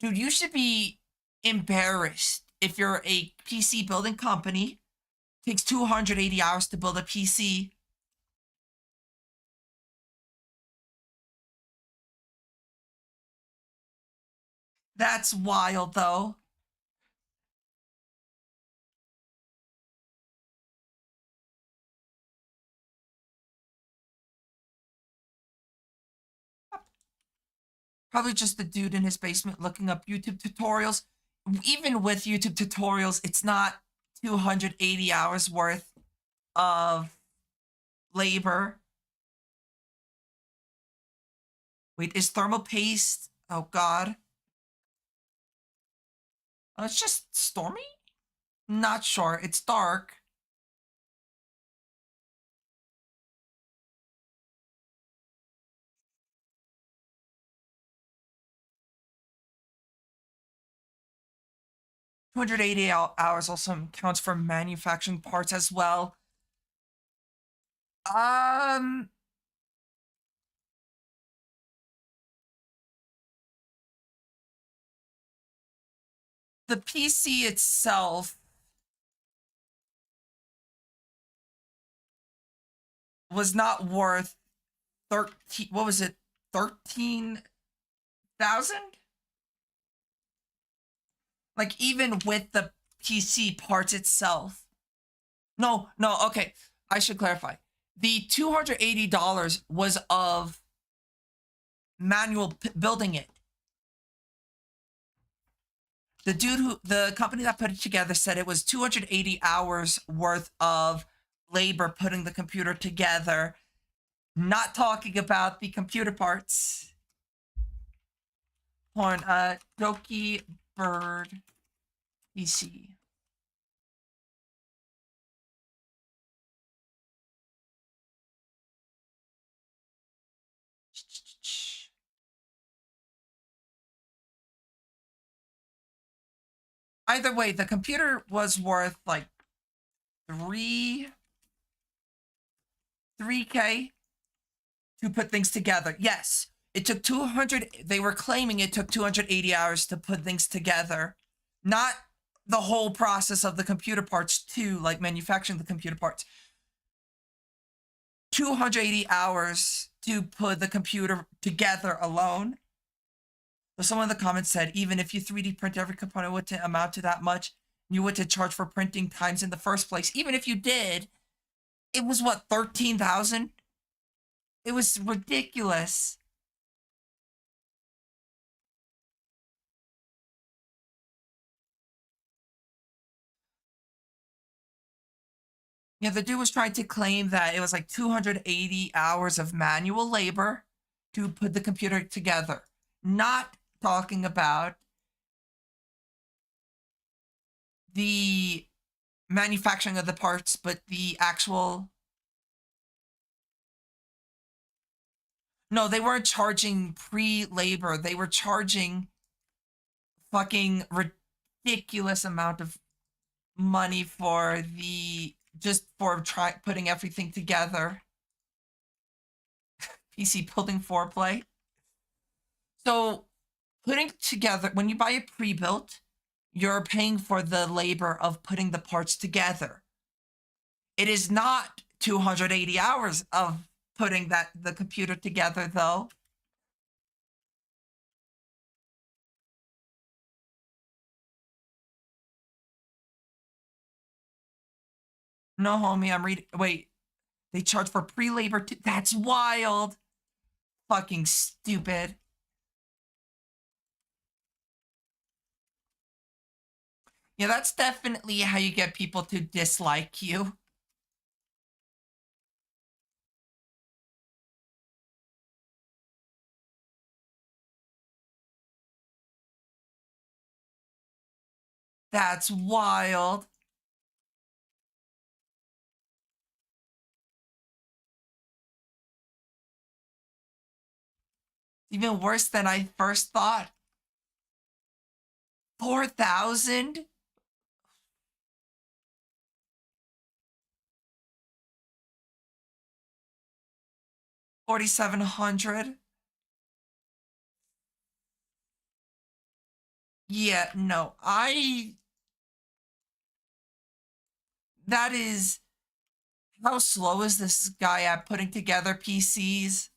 Dude, you should be embarrassed if you're a PC building company. Takes 280 hours to build a PC. That's wild, though. Probably just the dude in his basement looking up YouTube tutorials. Even with YouTube tutorials, it's not 280 hours worth of labor. Wait, is thermal paste? Oh, God. It's just stormy? Not sure. It's dark. $280 also counts for manufacturing parts as well. Um, the PC itself was not worth 13. What was it? 13,000? Like, even with the PC parts itself. No, okay. I should clarify. The $280 was of manual building it. The company that put it together said it was 280 hours worth of labor putting the computer together, not talking about the computer parts. Hold on, Doki Bird PC. Either way, the computer was worth like 3K to put things together. Yes, it took 200. They were claiming it took 280 hours to put things together, not the whole process of the computer parts too, like manufacturing the computer parts. 280 hours to put the computer together alone. So someone in the comments said, even if you 3D print every component, would to amount to that much, you would to charge for printing times in the first place. Even if you did, it was what, 13,000? It was ridiculous. Yeah, the dude was trying to claim that it was like 280 hours of manual labor to put the computer together, not talking about the manufacturing of the parts, but the actual. No, they weren't charging pre-labor. They were charging fucking ridiculous amount of money for the just for putting everything together. PC building foreplay. So putting together when you buy a pre-built, you're paying for the labor of putting the parts together. It is not 280 hours of putting the computer together though. No, homie, I'm reading. Wait, they charge for pre-labor too. That's wild. Fucking stupid. Yeah, that's definitely how you get people to dislike you. That's wild. Even worse than I first thought. 4,000? 4,700? Yeah, no. That is. How slow is this guy at putting together PCs?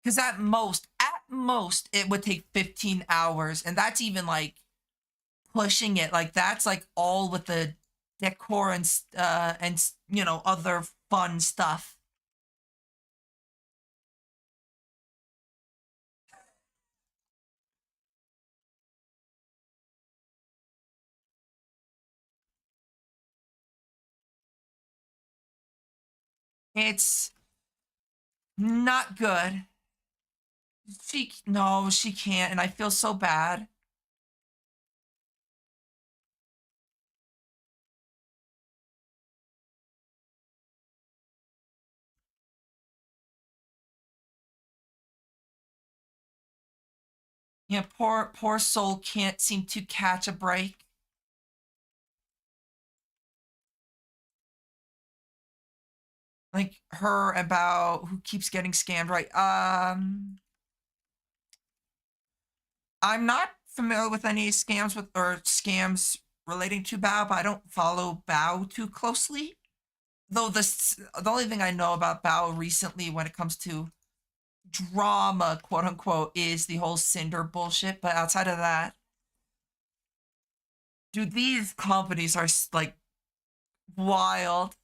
Because at most, it would take 15 hours. And that's even like pushing it. Like, that's like all with the decor and other fun stuff. It's not good. No, she can't. And I feel so bad. Yeah, poor soul can't seem to catch a break. Like her about who keeps getting scammed, right? I'm not familiar with any scams relating to Bao, but I don't follow Bao too closely. Though the only thing I know about Bao recently when it comes to drama, quote unquote, is the whole Cinder bullshit. But outside of that, dude, these companies are like wild.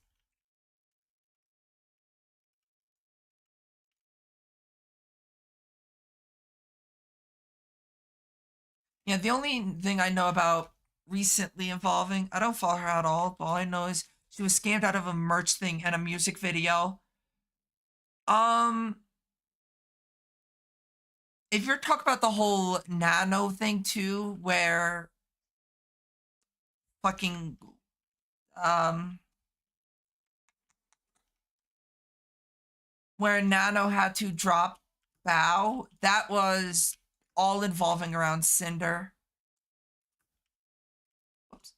Yeah, the only thing I know about recently involving, I don't follow her at all. All I know is she was scammed out of a merch thing and a music video. Um, if you're talking about the whole nano thing too, fucking um where Nano had to drop Bow, that was all involving around Cinder. Oops.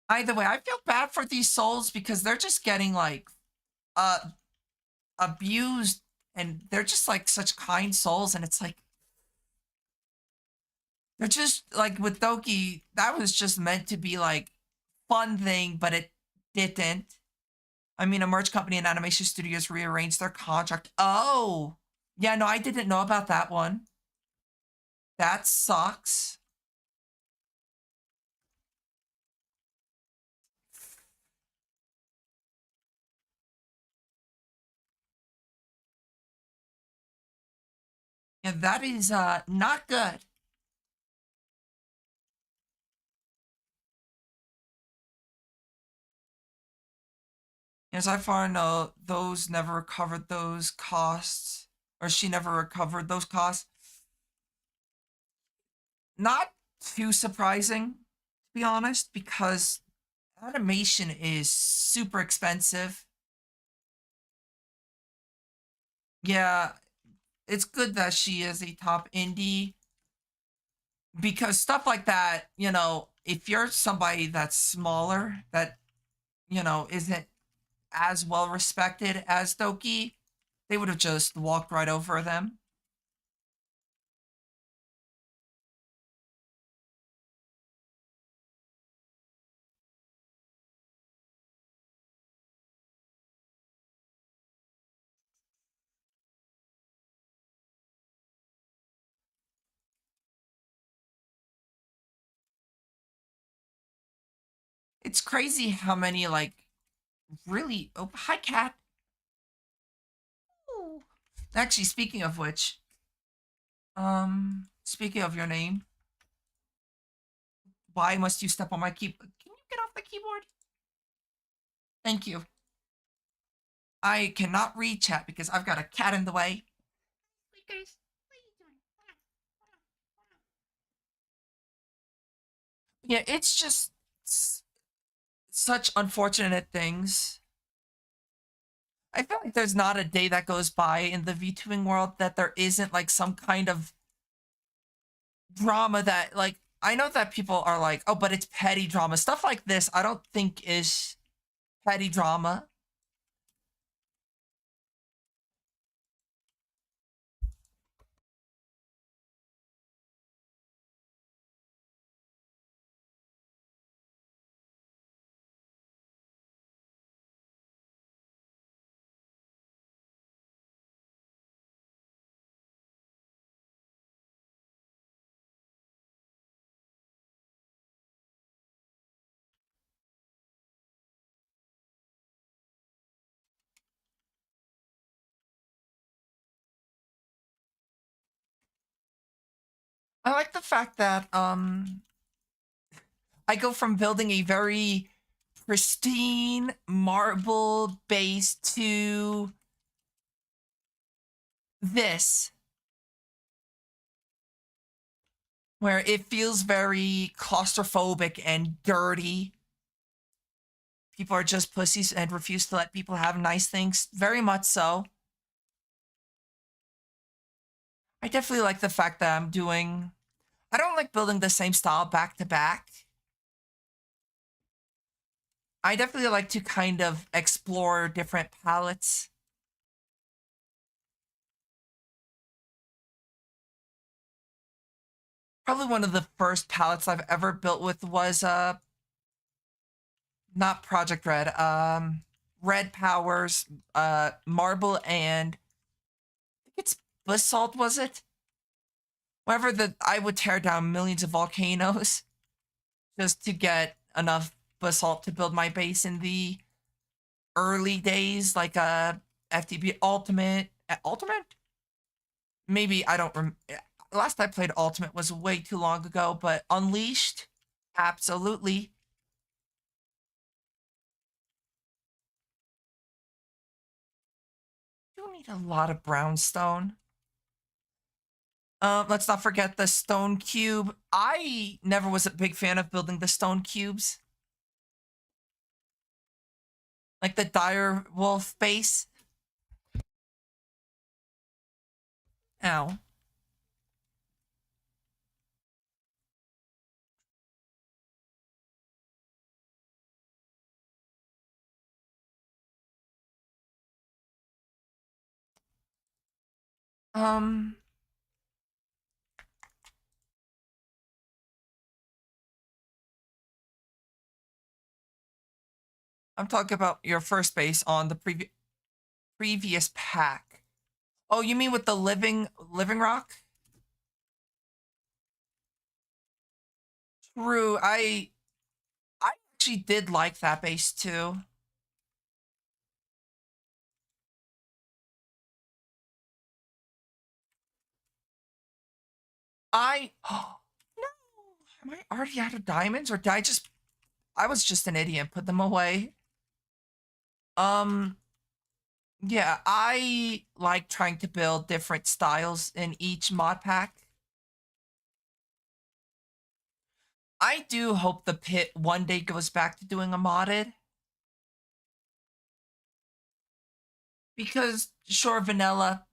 Either way, I feel bad for these souls because they're just getting like uh abused and they're just like such kind souls and it's like they're just like with Doki, that was just meant to be like fun thing, but it didn't. I mean, a merch company and animation studios rearranged their contract. Oh, yeah, no, I didn't know about that one. That sucks. Yeah, that is not good. As I far know, those never recovered those costs, or she never recovered those costs. Not too surprising, to be honest, because animation is super expensive. Yeah, it's good that she is a top indie because stuff like that, if you're somebody that's smaller, that, isn't as well respected as Doki, they would have just walked right over them. It's crazy how many, like, really. Oh, hi, cat. Ooh. Actually, speaking of which, speaking of your name, why must you step on my keyboard? Can you get off the keyboard? Thank you. I cannot read chat because I've got a cat in the way. Yeah, it's just such unfortunate things. I feel like there's not a day that goes by in the VTubing world that there isn't like some kind of drama that, like, I know that people are like, oh, but it's petty drama. Stuff like this, I don't think is petty drama. I like the fact that I go from building a very pristine marble base to this, where it feels very claustrophobic and dirty. People are just pussies and refuse to let people have nice things. Very much so. I definitely like the fact that I don't like building the same style back to back. I definitely like to kind of explore different palettes. Probably one of the first palettes I've ever built with was not Project Red, Red Powers, Marble, and I think it's Basalt, was it? Whenever that I would tear down millions of volcanoes just to get enough basalt to build my base in the early days, like FTB Ultimate. Ultimate? Maybe I don't last I played Ultimate was way too long ago, but Unleashed, absolutely. You need a lot of brownstone. Let's not forget the stone cube. I never was a big fan of building the stone cubes. Like the dire wolf base. Ow. Um, I'm talking about your first base on the previous pack. Oh, you mean with the living rock? True. I actually did like that base too. I oh no. Am I already out of diamonds or did I was just an idiot and put them away? Um, yeah, I like trying to build different styles in each mod pack. I do hope the pit one day goes back to doing a modded. Because sure, vanilla,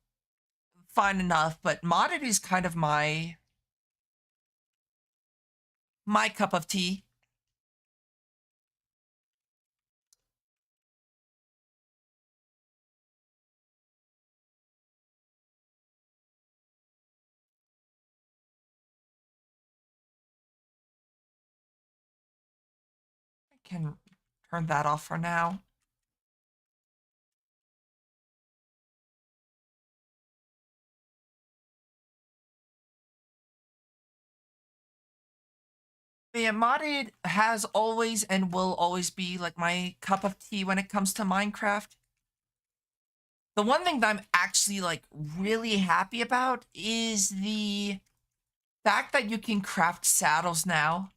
fine enough, but modded is kind of my cup of tea. I can turn that off for now. But yeah, modded has always and will always be like my cup of tea when it comes to Minecraft. The one thing that I'm actually like really happy about is the fact that you can craft saddles now.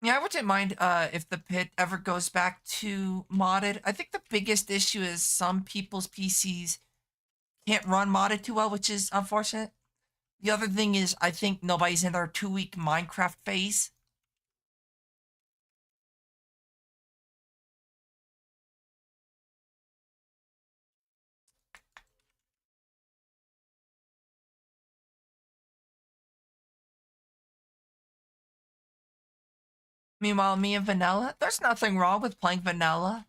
Yeah, I wouldn't mind if the pit ever goes back to modded. I think the biggest issue is some people's PCs can't run modded too well, which is unfortunate. The other thing is I think nobody's in their 2 week Minecraft phase. Meanwhile, me and Vanilla, there's nothing wrong with playing Vanilla.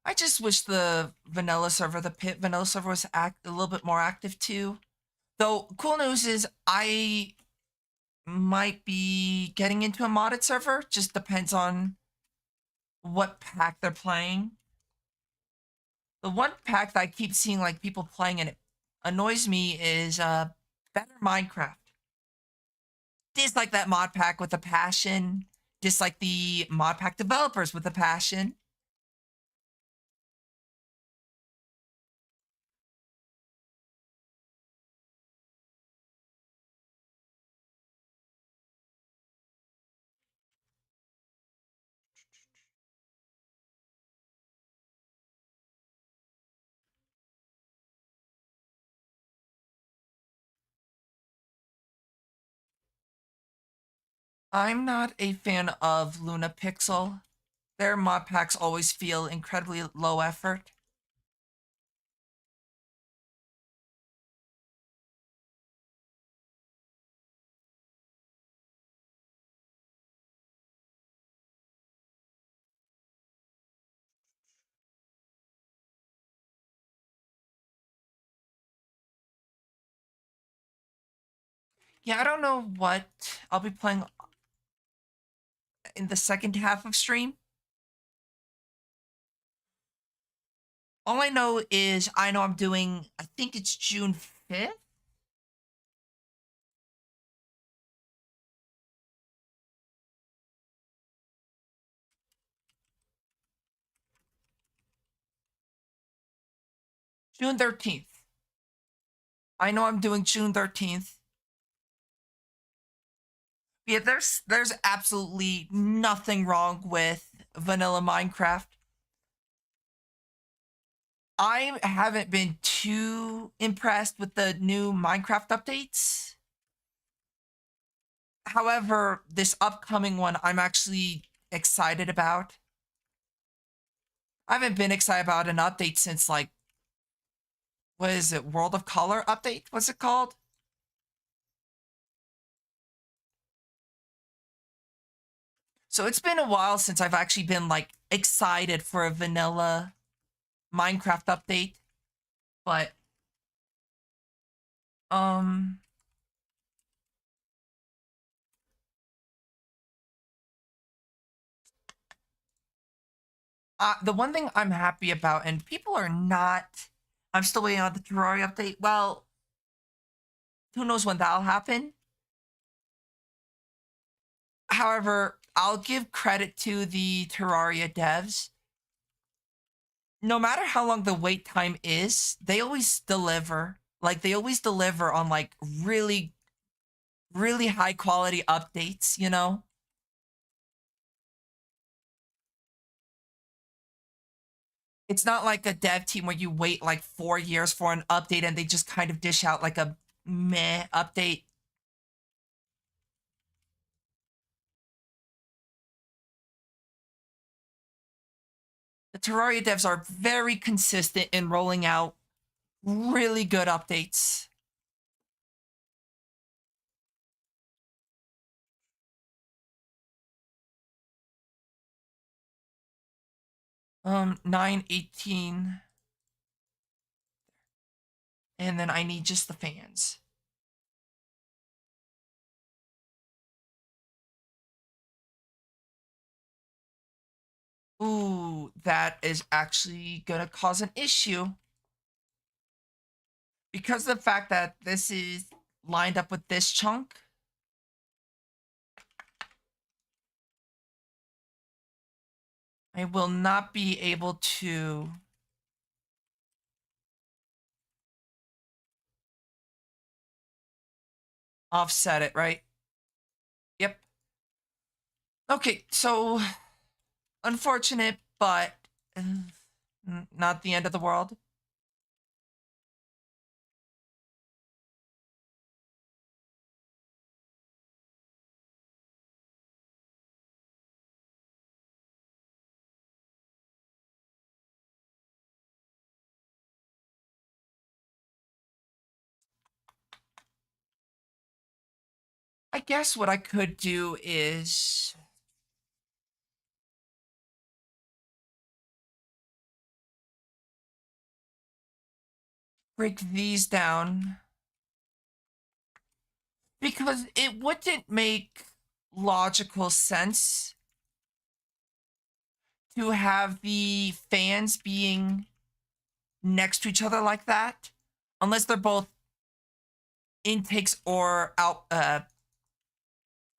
I just wish the vanilla server, the pit vanilla server, was a little bit more active too. Though, cool news is I might be getting into a modded server. Just depends on what pack they're playing. The one pack that I keep seeing like people playing and it annoys me is Better Minecraft. Dislike that mod pack with a passion. Dislike the mod pack developers with a passion. I'm not a fan of Luna Pixel. Their mod packs always feel incredibly low effort. Yeah, I don't know what I'll be playing in the second half of stream. All I know is I know I'm doing, I think it's June 5th. June 13th. I know I'm doing June 13th. Yeah, there's absolutely nothing wrong with vanilla Minecraft. I haven't been too impressed with the new Minecraft updates. However, this upcoming one I'm actually excited about. I haven't been excited about an update since like what is it? World of Color update? What's it called? So it's been a while since I've actually been like excited for a vanilla Minecraft update. But um The one thing I'm happy about, and people are not, I'm still waiting on the Terraria update. Well, who knows when that'll happen. However, I'll give credit to the Terraria devs. No matter how long the wait time is, they always deliver. Like, they always deliver on, like, really, really high quality updates, you know? It's not like a dev team where you wait like 4 years for an update and they just kind of dish out like a meh update. The Terraria devs are very consistent in rolling out really good updates. Nine, 18. And then I need just the fans. Ooh, that is actually gonna cause an issue. Because of the fact that this is lined up with this chunk, I will not be able to offset it, right? Yep. Okay, so unfortunate, but not the end of the world. I guess what I could do is break these down because it wouldn't make logical sense to have the fans being next to each other like that unless they're both intakes or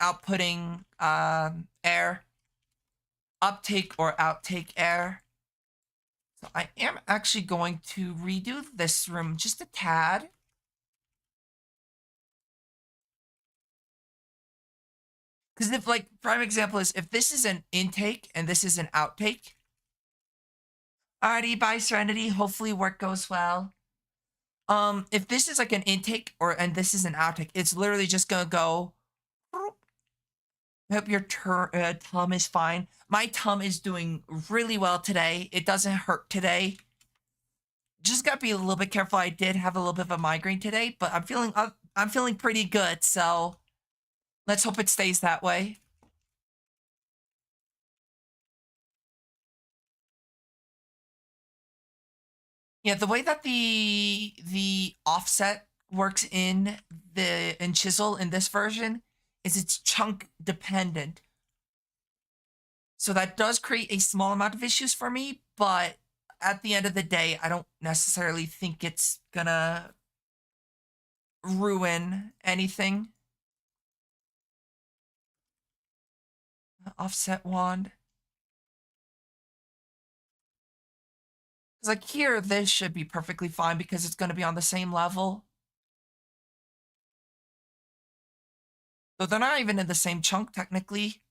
outputting air, uptake or outtake air. So I am actually going to redo this room just a tad. Because if, like, prime example is if this is an intake and this is an outtake. Alrighty, bye Serenity. Hopefully work goes well. If this is like an intake and this is an outtake, it's literally just gonna go. I hope your tum is fine. My tum is doing really well today. It doesn't hurt today. Just gotta be a little bit careful. I did have a little bit of a migraine today, but I'm feeling pretty good. So let's hope it stays that way. Yeah, the way that the offset works in chisel in this version is it's chunk dependent. So that does create a small amount of issues for me, but at the end of the day, I don't necessarily think it's gonna ruin anything. Offset wand. Because like here, this should be perfectly fine because it's gonna be on the same level. So they're not even in the same chunk technically.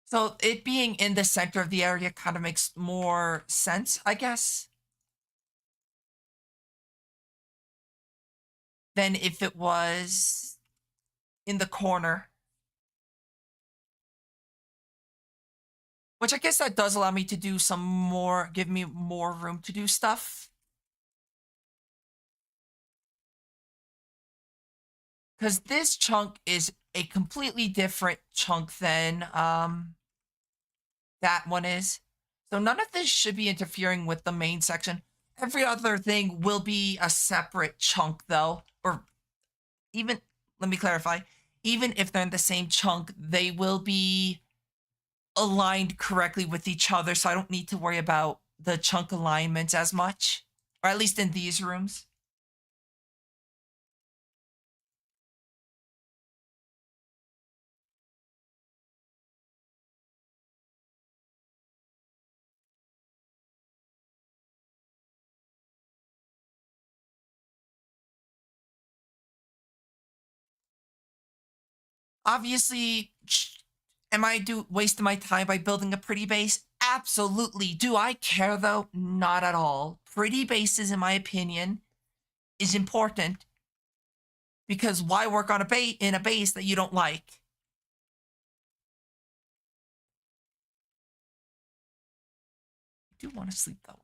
So it being in the center of the area kind of makes more sense, I guess, than if it was in the corner. Which I guess that does allow me to do some more, give me more room to do stuff. Because this chunk is a completely different chunk than that one is. So none of this should be interfering with the main section. Every other thing will be a separate chunk though, even, let me clarify, even if they're in the same chunk, they will be aligned correctly with each other, so I don't need to worry about the chunk alignments as much, or at least in these rooms. Obviously, am I wasting my time by building a pretty base? Absolutely. Do I care though? Not at all. Pretty bases, in my opinion, is important because why work on a base that you don't like? I do want to sleep though.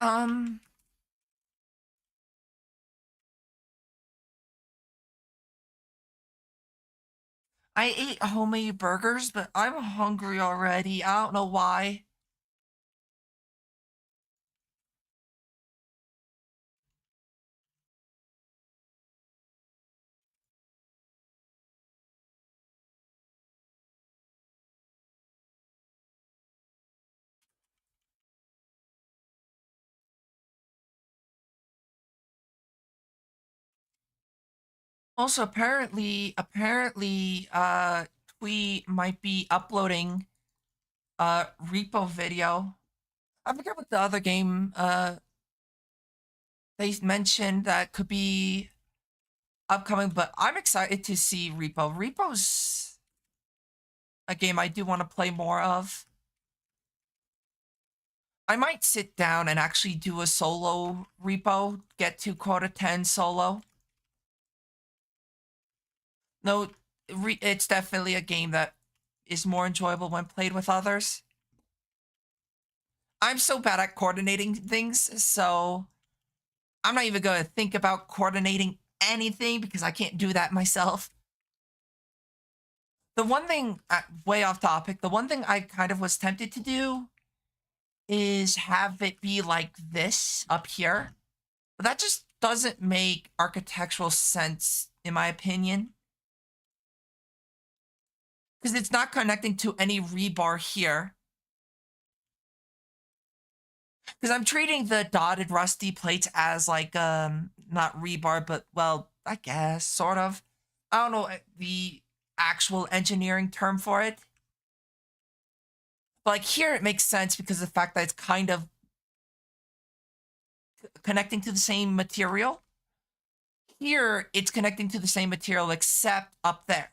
Um, I ate homemade burgers, but I'm hungry already. I don't know why. Also, apparently, we might be uploading repo video. I forget what the other game they mentioned that could be upcoming, but I'm excited to see Repo. Repo's a game I do want to play more of. I might sit down and actually do a solo Repo, get to quota 10 solo. No, it's definitely a game that is more enjoyable when played with others. I'm so bad at coordinating things, so I'm not even going to think about coordinating anything because I can't do that myself. The one thing, way off topic, the one thing I kind of was tempted to do is have it be like this up here. But that just doesn't make architectural sense, in my opinion. Because it's not connecting to any rebar here. Because I'm treating the dotted rusty plates as like, not rebar, but, well, I guess, sort of. I don't know the actual engineering term for it. But like here it makes sense because of the fact that it's kind of connecting to the same material. Here it's connecting to the same material except up there.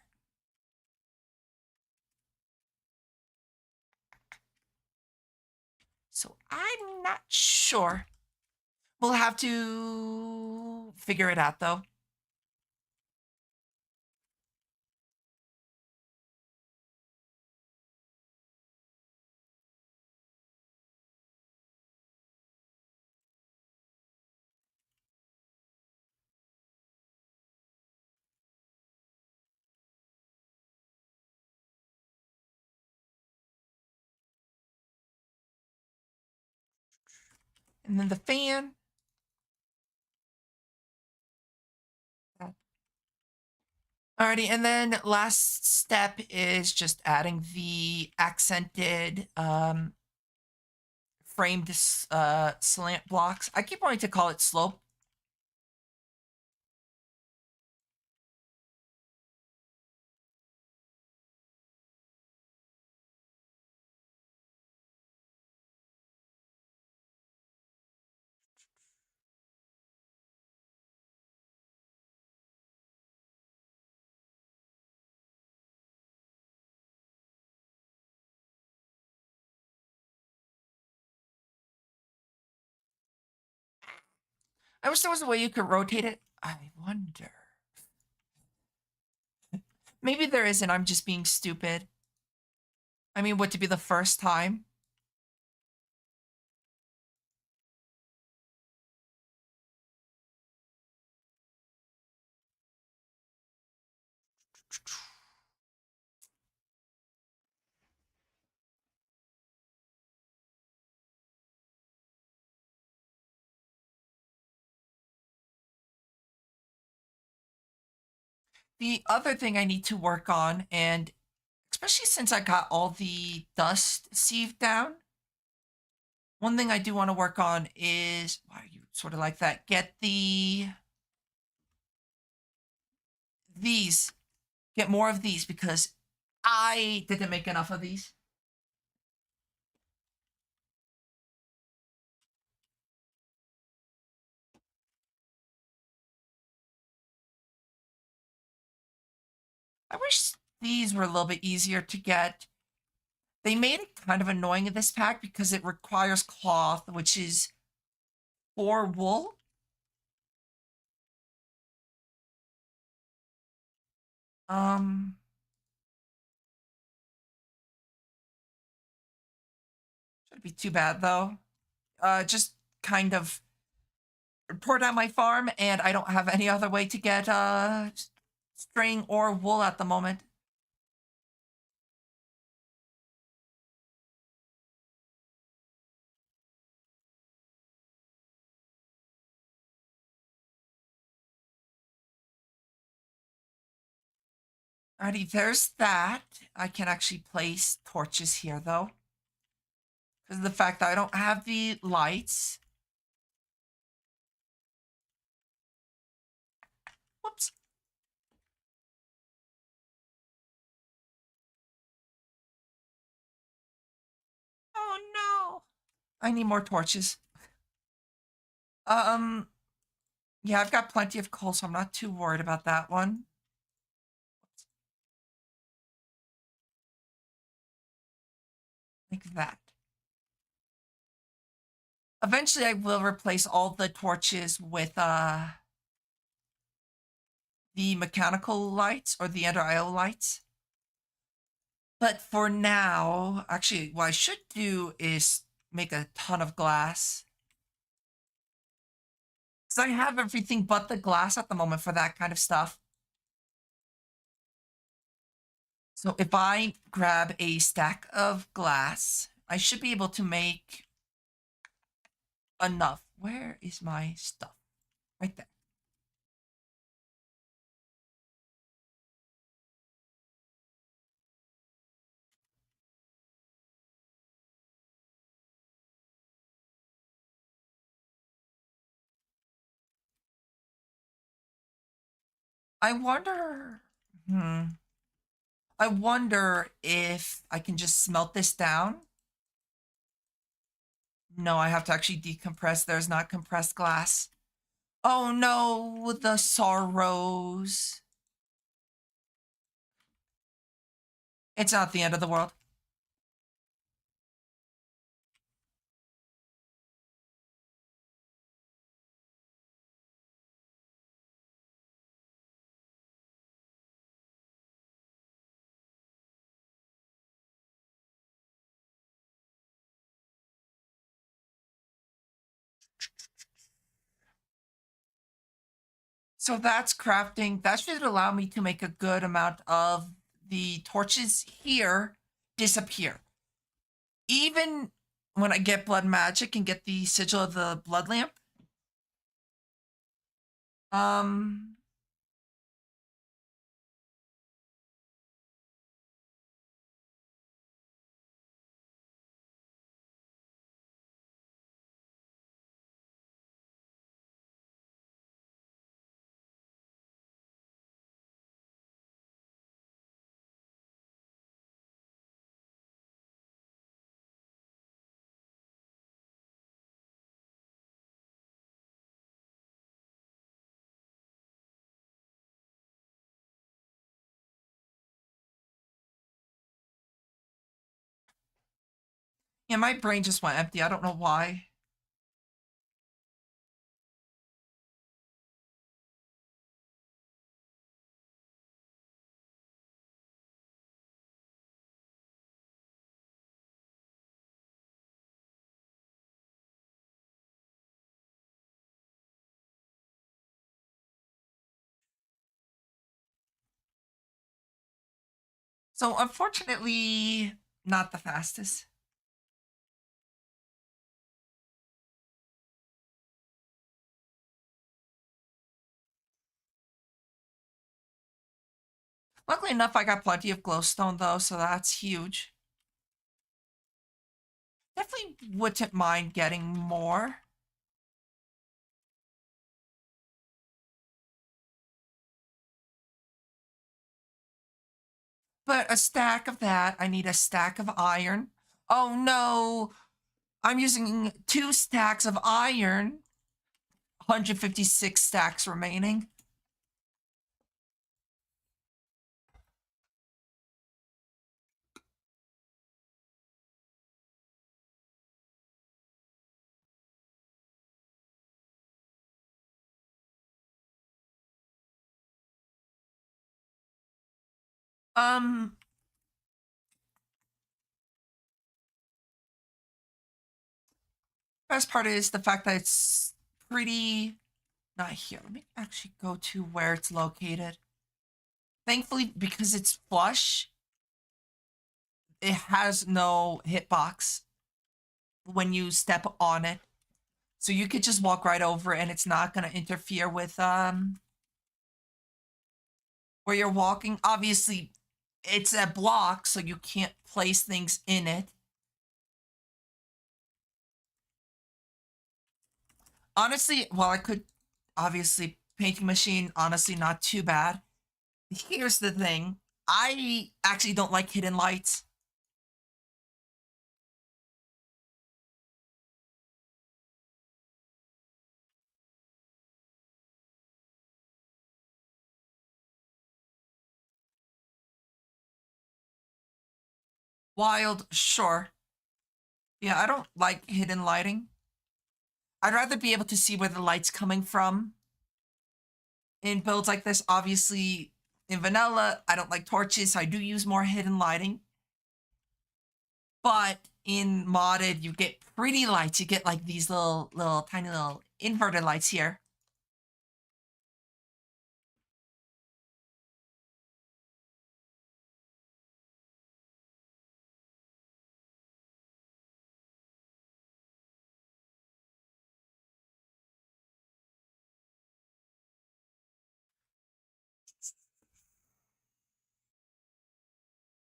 So I'm not sure. We'll have to figure it out though. And then the fan. Alrighty, and then last step is just adding the accented framed slant blocks. I keep wanting to call it slope. I wish there was a way you could rotate it. I wonder. Maybe there isn't. I'm just being stupid. I mean, would it be the first time? The other thing I need to work on, and especially since I got all the dust sieved down, one thing I do want to work on is why are you sort of like that? Get these, get more of these because I didn't make enough of these. I wish these were a little bit easier to get. They made it kind of annoying in this pack because it requires cloth, which is for wool. Um, shouldn't be too bad though. Just kind of poured out my farm, and I don't have any other way to get string or wool at the moment. Alrighty, there's that. I can actually place torches here though, because of the fact that I don't have the lights. Whoops. Oh no. I need more torches. Um, yeah, I've got plenty of coal, so I'm not too worried about that one. Like that. Eventually, I will replace all the torches with the mechanical lights or the Ender IO lights. But for now, actually, what I should do is make a ton of glass. Because I have everything but the glass at the moment for that kind of stuff. So if I grab a stack of glass, I should be able to make enough. Where is my stuff? Right there. I wonder. I wonder if I can just smelt this down. No, I have to actually decompress. There's not compressed glass. Oh no, the sorrows. It's not the end of the world. So that's crafting. That should allow me to make a good amount of the torches here disappear. Even when I get blood magic and get the sigil of the blood lamp. Um, yeah, my brain just went empty. I don't know why. So unfortunately, not the fastest. Luckily enough, I got plenty of glowstone though, so that's huge. Definitely wouldn't mind getting more. But a stack of that, I need a stack of iron. Oh no, I'm using 2 stacks of iron. 156 stacks remaining. Um, Best part is the fact that it's pretty not here. Let me actually go to where it's located. Thankfully, because it's flush, it has no hitbox when you step on it. So you could just walk right over it and it's not gonna interfere with where you're walking. Obviously, it's a block, so you can't place things in it. Honestly, well, I could obviously painting machine, honestly, not too bad. Here's the thing. I actually don't like hidden lights. Wild, sure. Yeah, I don't like hidden lighting. I'd rather be able to see where the light's coming from in builds like this. Obviously, in vanilla, I don't like torches, so I do use more hidden lighting. But in modded, you get pretty lights. You get like these little tiny little inverted lights here.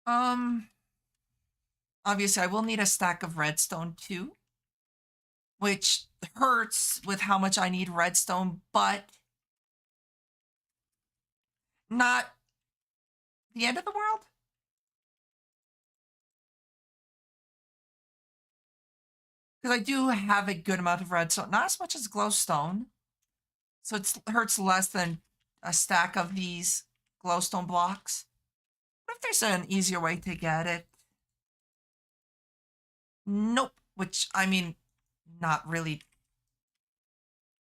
Um, Obviously, I will need a stack of redstone too, which hurts with how much I need redstone, but not the end of the world. Because I do have a good amount of redstone, not as much as glowstone, so it hurts less than a stack of these glowstone blocks. What if there's an easier way to get it? Nope. Which, I mean, not really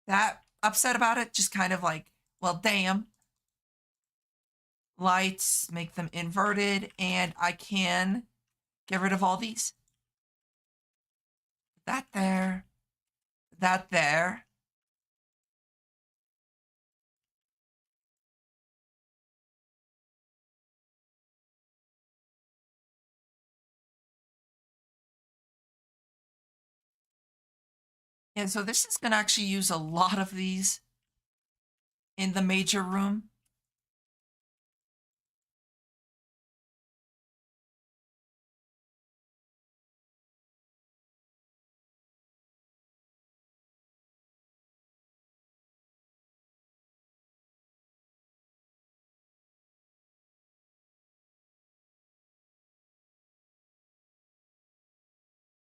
that upset about it. Just kind of like, well, damn. Lights, make them inverted, and I can get rid of all these. That there. That there. And so this is going to actually use a lot of these in the major room.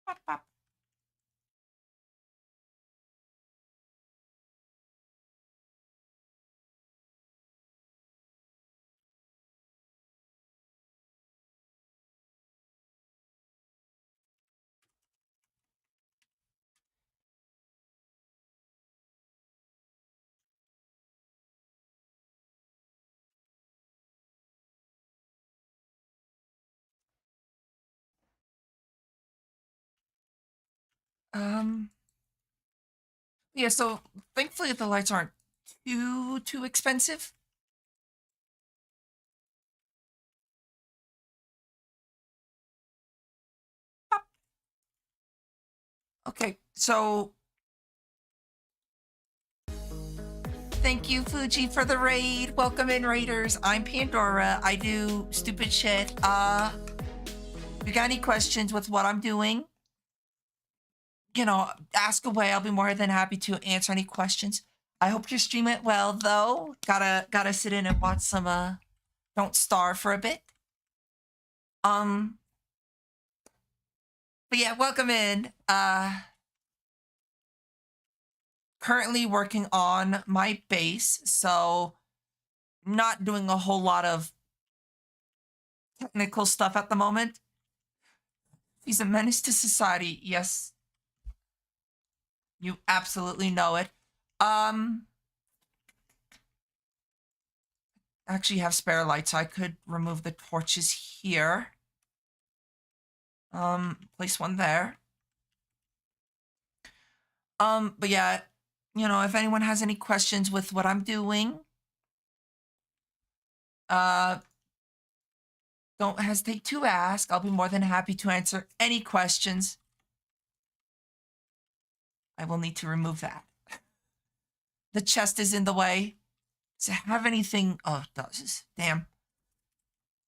Pop, pop. Um, yeah, so thankfully the lights aren't too expensive. Pop. Okay, so thank you, Fuji, for the raid. Welcome in, raiders. I'm Pandora. I do stupid shit. If you got any questions with what I'm doing, ask away. I'll be more than happy to answer any questions. I hope your stream went well, though. Gotta sit in and watch some Don't Starve for a bit. But yeah, welcome in. Currently working on my base, so not doing a whole lot of technical stuff at the moment. He's a menace to society. Yes. You absolutely know it. Actually have spare lights, so I could remove the torches here. Place one there. But yeah, if anyone has any questions with what I'm doing, don't hesitate to ask. I'll be more than happy to answer any questions. I will need to remove that. The chest is in the way. Does it have anything? Oh, it does. Damn.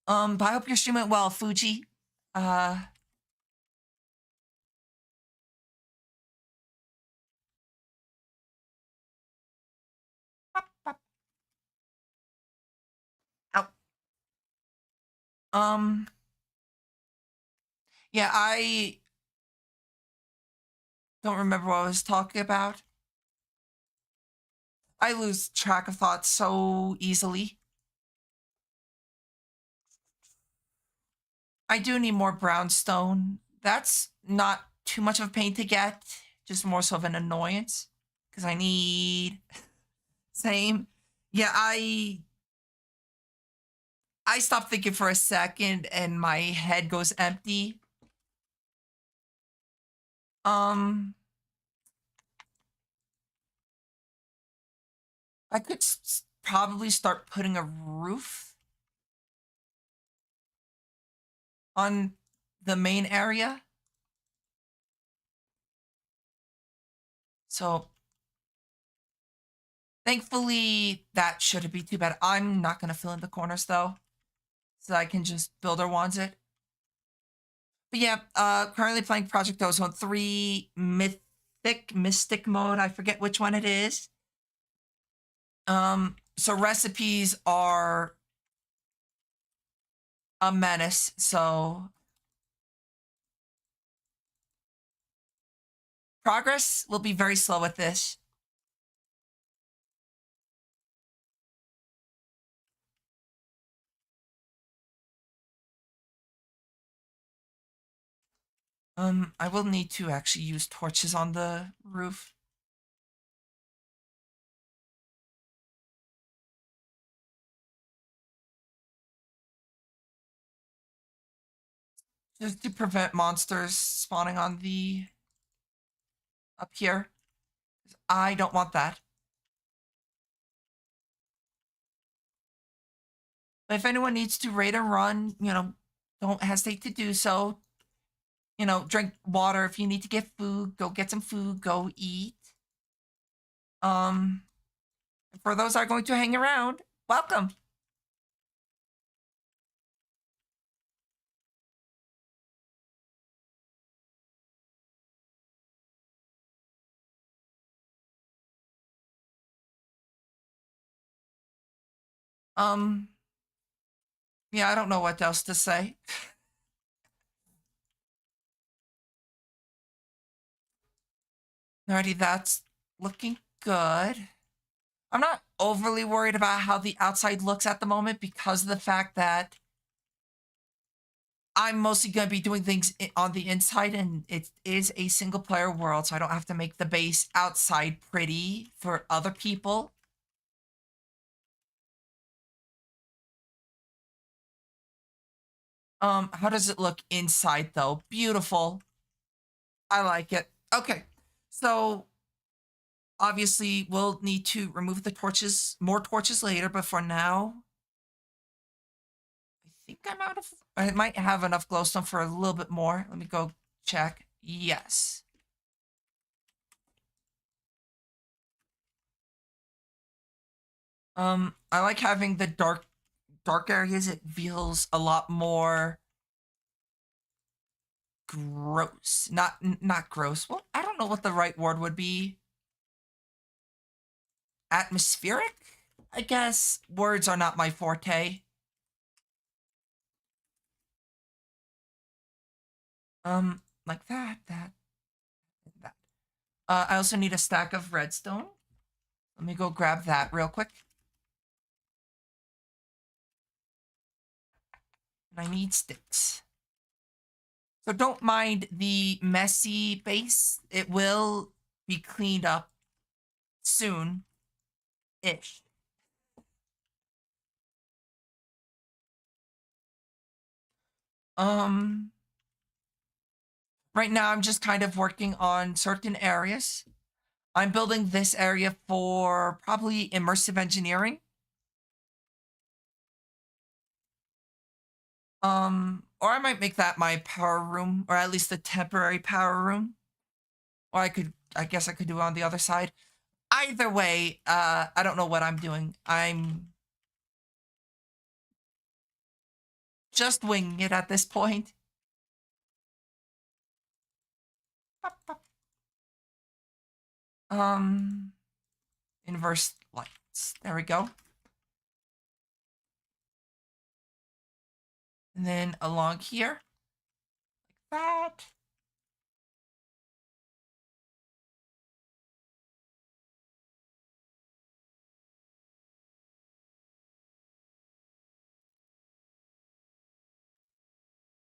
But I hope your stream went well, Fuji. Ow. Yeah, I don't remember what I was talking about. I lose track of thoughts so easily. I do need more brownstone. That's not too much of a pain to get, just more so of an annoyance. Because I need... Same. Yeah, I stop thinking for a second and my head goes empty. I could probably start putting a roof on the main area. So thankfully that shouldn't be too bad. I'm not gonna fill in the corners though, so I can just builder wands it. But yeah, currently playing Project Ozone 3 Mystic mode. I forget which one it is. So recipes are a menace, so progress will be very slow with this. I will need to actually use torches on the roof. Just to prevent monsters spawning on the... up here. I don't want that. But if anyone needs to raid and run, don't hesitate to do so. Drink water. If you need to get food, go get some food, go eat. For those that are going to hang around, welcome. Yeah, I don't know what else to say. Alrighty, that's looking good. I'm not overly worried about how the outside looks at the moment because of the fact that I'm mostly going to be doing things on the inside, and it is a single player world, so I don't have to make the base outside pretty for other people. How does it look inside though? Beautiful. I like it. Okay, so obviously we'll need to remove the torches, more torches later, but for now, I think I'm out of... I might have enough glowstone for a little bit more. Let me go check. Yes. I like having the dark areas. It feels a lot more gross. Not gross. Well, I don't know what the right word would be. Atmospheric? I guess words are not my forte. Like that. I also need a stack of redstone. Let me go grab that real quick. And I need sticks. So don't mind the messy base. It will be cleaned up soon-ish. Um, right now I'm just kind of working on certain areas. I'm building this area for probably immersive engineering. Or I might make that my power room, or at least the temporary power room. Or I guess I could do it on the other side. Either way, I don't know what I'm doing. I'm just winging it at this point. Um, inverse lights. There we go. And then along here, like that.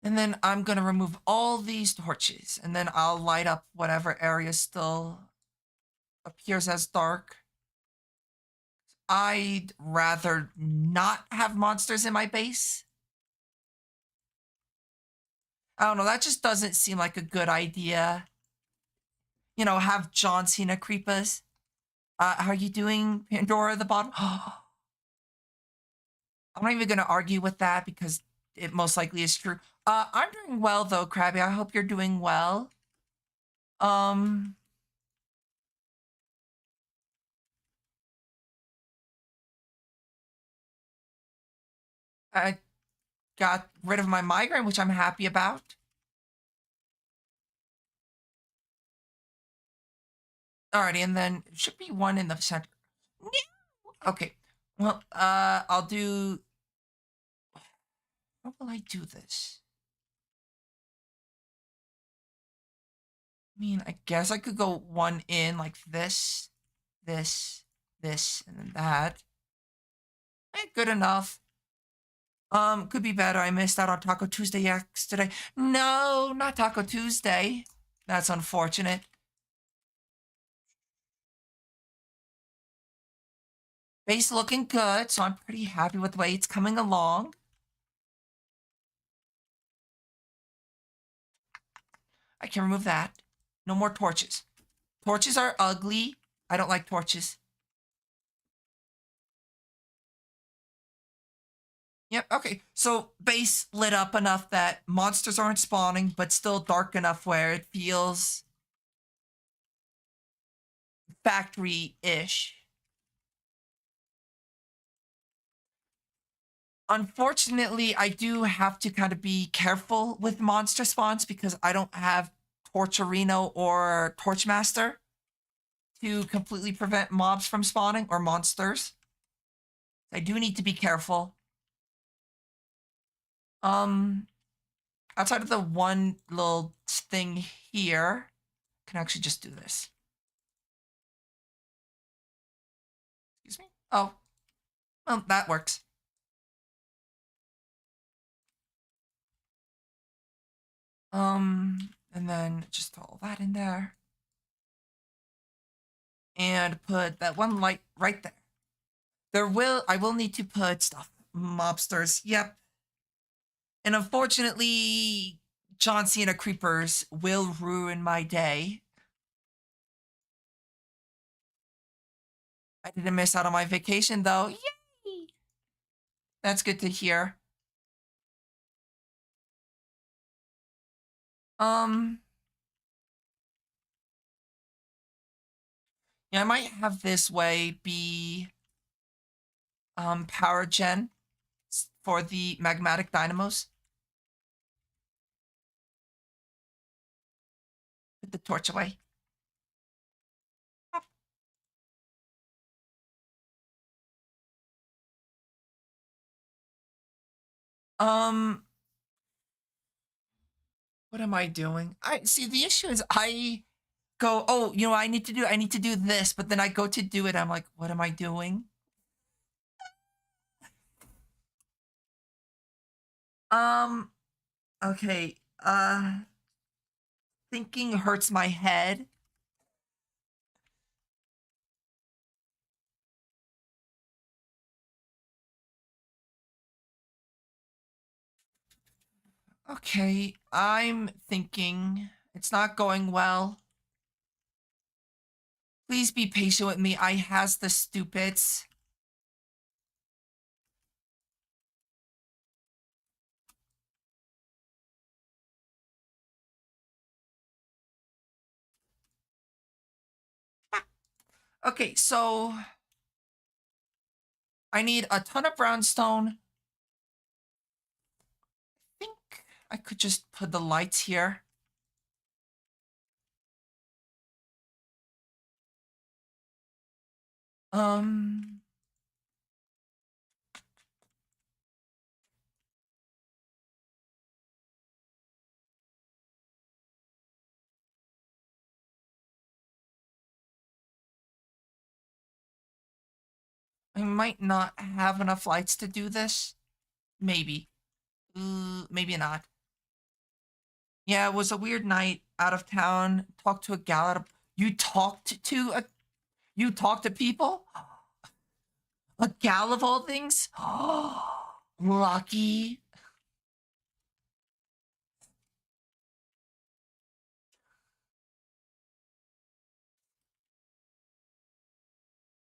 And then I'm gonna remove all these torches, and then I'll light up whatever area still appears as dark. I'd rather not have monsters in my base. I don't know, that just doesn't seem like a good idea. You know, have John Cena creep us. How are you doing, Pandora at the bottom? I'm not even gonna argue with that because it most likely is true. I'm doing well though, Krabby. I hope you're doing well. Um, I got rid of my migraine, which I'm happy about. Alrighty, and then it should be one in the center. Okay. Well, I'll do. How will I do this? I mean, I guess I could go one in like this, this, and then that. Good enough. Could be better. I missed out on Taco Tuesday yesterday. No, not Taco Tuesday. That's unfortunate. Base looking good, so I'm pretty happy with the way it's coming along. I can remove that. No more torches. Torches are ugly. I don't like torches. Yep, okay. So base lit up enough that monsters aren't spawning, but still dark enough where it feels factory-ish. Unfortunately, I do have to kind of be careful with monster spawns because I don't have Torturino or Torchmaster to completely prevent mobs from spawning or monsters. I do need to be careful. Um, outside of the one little thing here, I can actually just do this. Excuse me? Oh, well, that works. And then just all that in there. And put that one light right there. I will need to put stuff. Mobsters, yep. And unfortunately, John Cena creepers will ruin my day. I didn't miss out on my vacation though. Yay! That's good to hear. Um, yeah, I might have this way be power gen for the magmatic dynamos. Put the torch away. Um, what am I doing? I see the issue is I go, oh, you know, I need to do this, but then I go to do it. I'm like, what am I doing? Um, okay. Thinking hurts my head. Okay, I'm thinking it's not going well. Please be patient with me. I has the stupids. Okay, so I need a ton of brownstone. I think I could just put the lights here. Um, I might not have enough lights to do this. Maybe. Maybe not. Yeah, it was a weird night out of town. Talked to a gal at a, you talked to a you talked to people? A gal of all things? Lucky.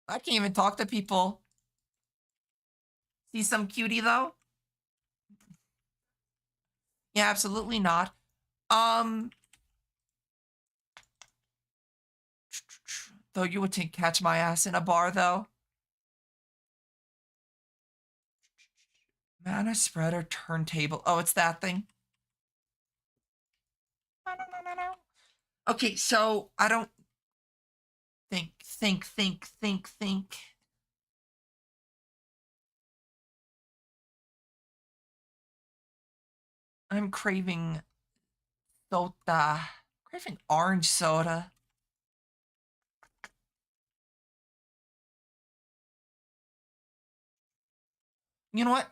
I can't even talk to people. See some cutie though? Yeah, absolutely not. Um, though you would think catch my ass in a bar though. Mana spreader turntable. Oh, it's that thing. No, no, no, no, no. Okay, so I don't think. I'm craving soda. Craving orange soda. You know what?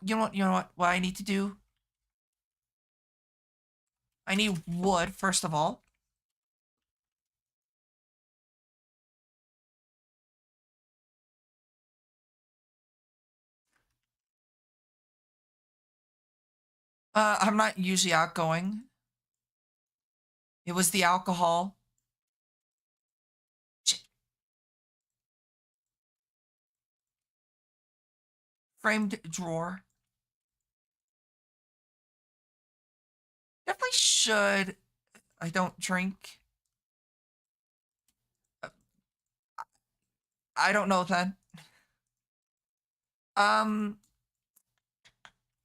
What I need to do? I need wood, first of all. I'm not usually outgoing. It was the alcohol. Framed drawer. Definitely should. I don't drink. Uh, I don't know then. Um,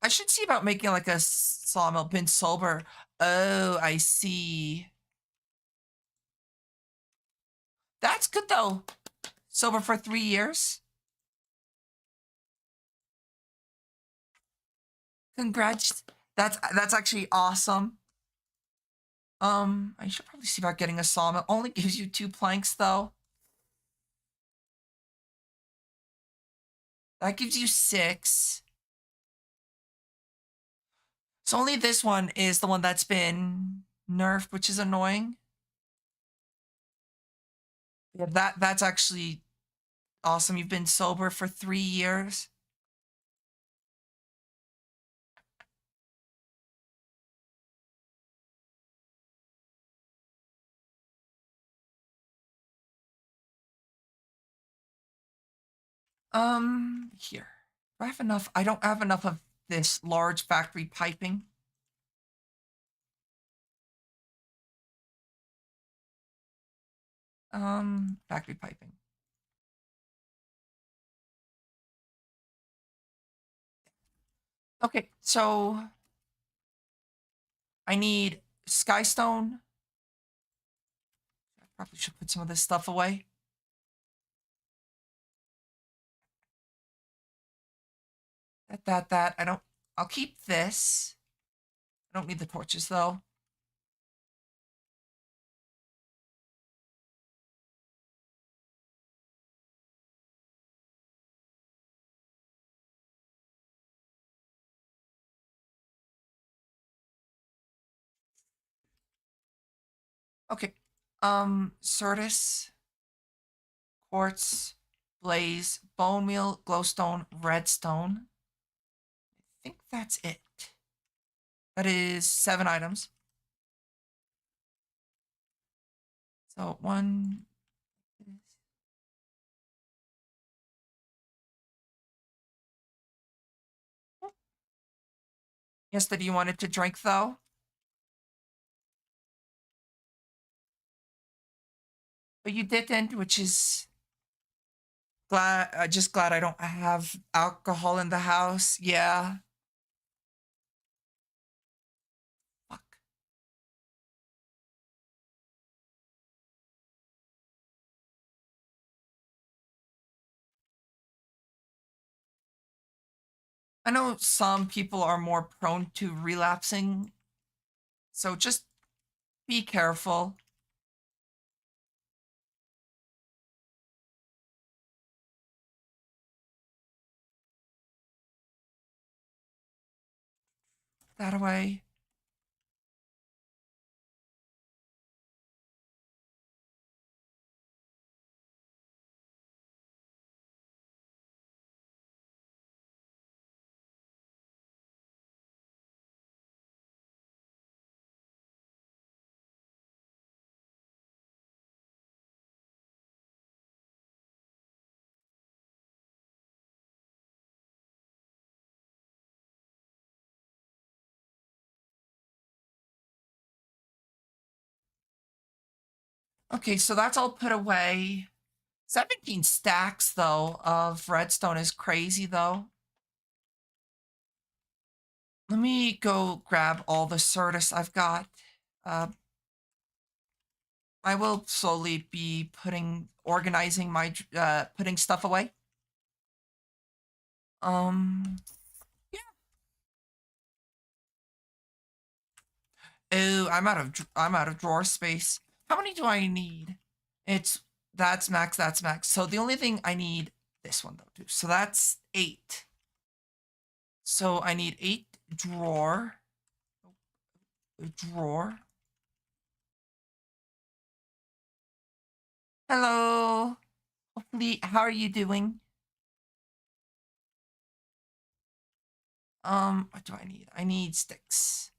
I should see about making like a sawmill bin sober. Oh, I see. That's good though. Sober for 3 years. Congrats. That's actually awesome. I should probably see about getting a sawmill. Only gives you 2 planks though. That gives you 6. So only this one is the one that's been nerfed, which is annoying. Yeah, that's actually awesome. You've been sober for 3 years. Here. Do I have enough? I don't have enough of this large factory piping. Factory piping. Okay, so I need Skystone. I probably should put some of this stuff away. That. I don't. I'll keep this. I don't need the torches though. Okay. Certus, quartz, blaze, bone meal, glowstone, redstone. I think that's it. That is 7 items. So one. Yes, that you wanted to drink though. But you didn't, which is glad. Just glad I don't have alcohol in the house. Yeah. Fuck. I know some people are more prone to relapsing, so just be careful. That away. Okay, so that's all put away. 17 stacks though of redstone is crazy though. Let me go grab all the Certus I've got. Uh, I will slowly be organizing my, putting stuff away. Yeah. Oh, I'm out of drawer space. How many do I need? It's that's max. That's max. So the only thing I need this one though too. So that's 8. So I need 8 drawer. Drawer. Hello. Hopefully, how are you doing? What do I need? I need sticks.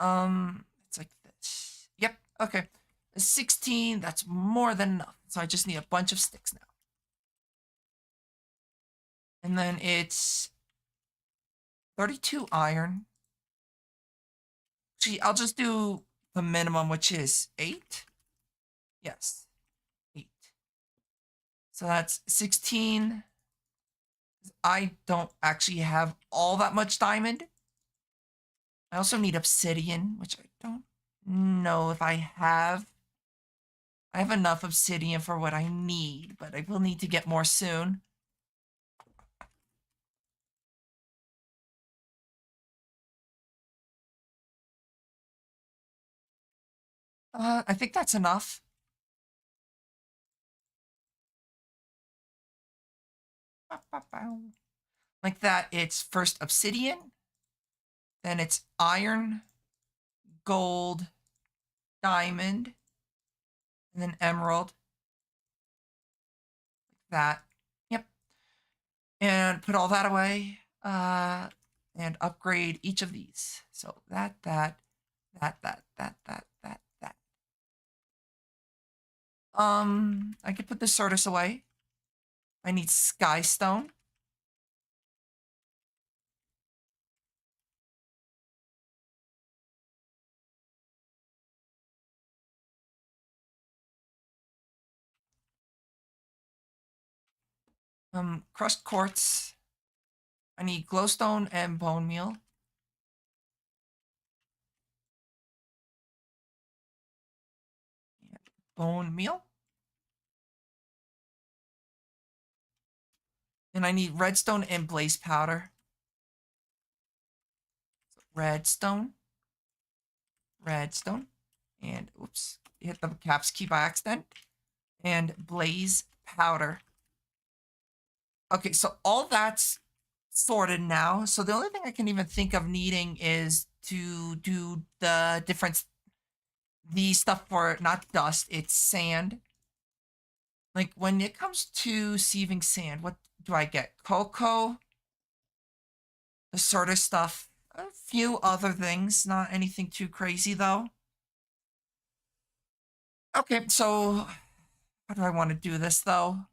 It's like this. Yep. Okay. 16. That's more than enough. So I just need a bunch of sticks now. And then it's 32 iron. Gee, I'll just do the minimum, which is 8. Yes, 8. So that's 16. I don't actually have all that much diamond. I also need obsidian, which I don't know if I have. I have enough obsidian for what I need, but I will need to get more soon. I think that's enough. Like that, it's first obsidian, then it's iron, gold, diamond, and then emerald. Like that. Yep. And put all that away. And upgrade each of these. So that. I could put the Certus away. I need Skystone. Crushed quartz. I need glowstone and bone meal. Bone meal. And I need redstone and blaze powder. Redstone. Redstone. And oops, hit the caps key by accident. And blaze powder. Okay, so all that's sorted now. So the only thing I can even think of needing is to do the difference, the stuff for not dust, it's sand. Like when it comes to sieving sand, what do I get? Cocoa, the sort of stuff, a few other things, not anything too crazy though. Okay, so how do I want to do this though?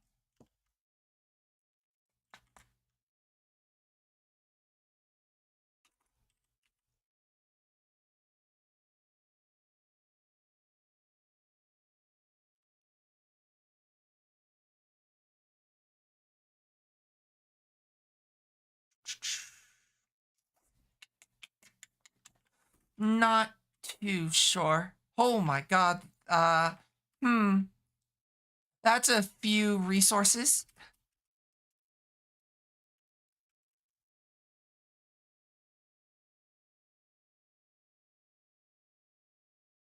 Not too sure. Oh my god. Hmm. That's a few resources.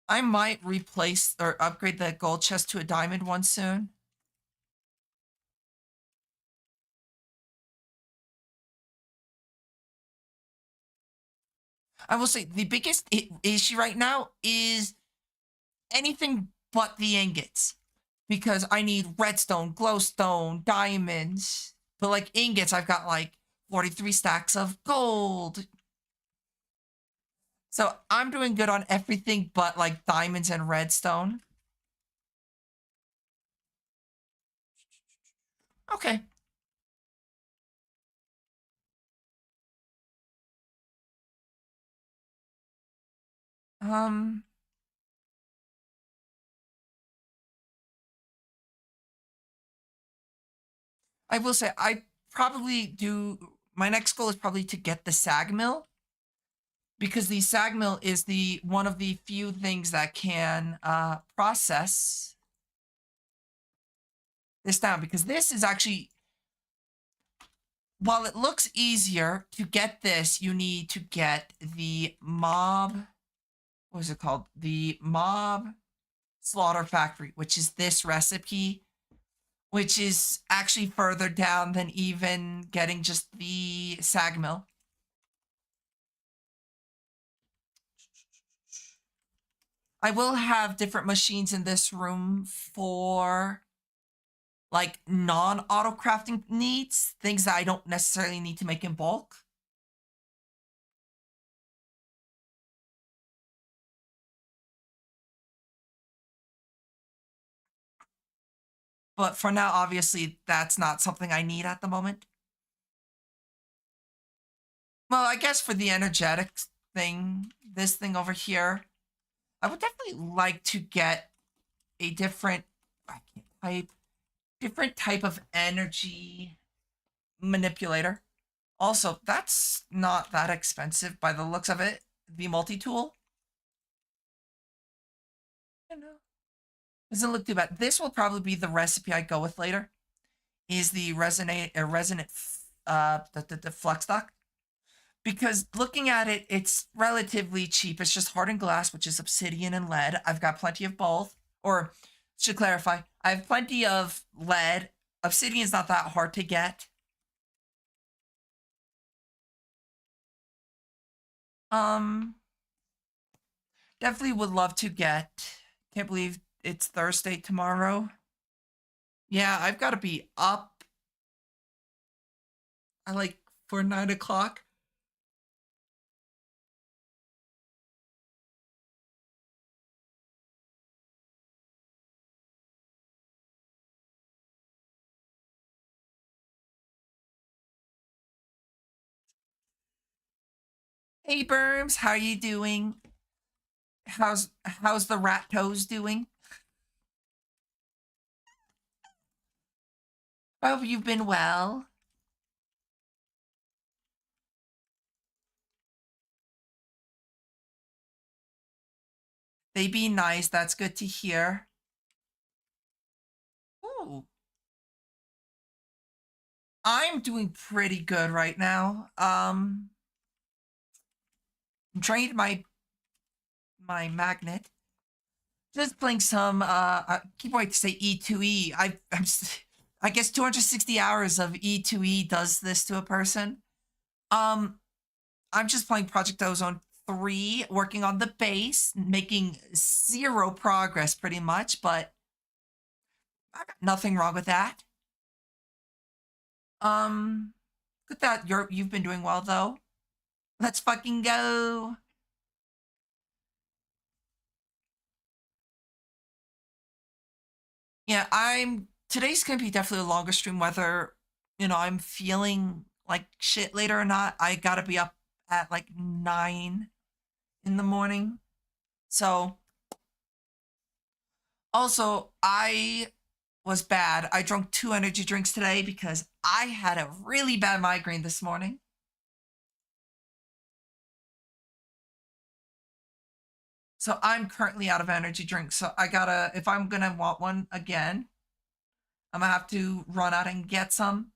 I might replace or upgrade the gold chest to a diamond one soon. I will say the biggest issue right now is anything but the ingots. Because I need redstone, glowstone, diamonds. But like ingots, I've got like 43 stacks of gold. So I'm doing good on everything but like diamonds and redstone. Okay. Um, I will say I probably do. My next goal is probably to get the sag mill because the sag mill is the one of the few things that can process this down. Because this is actually, while it looks easier to get this, you need to get the mob. What is it called? The mob slaughter factory, which is this recipe, which is actually further down than even getting just the sag mill. I will have different machines in this room for like non-auto crafting needs, things that I don't necessarily need to make in bulk. But for now, obviously, that's not something I need at the moment. Well, I guess for the energetics thing, this thing over here, I would definitely like to get a different, I can't type, different type of energy manipulator. Also, that's not that expensive by the looks of it. The multi-tool. I know. Doesn't look too bad. This will probably be the recipe I go with later. Is the resonant the flux stock. Because looking at it, it's relatively cheap. It's just hardened glass, which is obsidian and lead. I've got plenty of both. Or, should clarify, I have plenty of lead. Obsidian's not that hard to get. Um, Definitely would love to get. Can't believe it's Thursday tomorrow. Yeah, I've got to be up. I like for 9 o'clock. Hey Berms, how you doing? How's the rat toes doing? I hope you've been well. They be nice. That's good to hear. Ooh, I'm doing pretty good right now. Drained my magnet. Just playing some. I keep wanting to say E2E. I guess 260 hours of E2E does this to a person. Um, I'm just playing Project Ozone 3, working on the base, making zero progress pretty much, but I got nothing wrong with that. Um, good that you've been doing well though. Let's fucking go. Yeah, I'm today's gonna be definitely a longer stream, whether I'm feeling like shit later or not. I gotta be up at like 9 in the morning. So also I was bad. I drank 2 energy drinks today because I had a really bad migraine this morning. So I'm currently out of energy drinks. So I gotta, if I'm gonna want one again, I'm gonna have to run out and get some.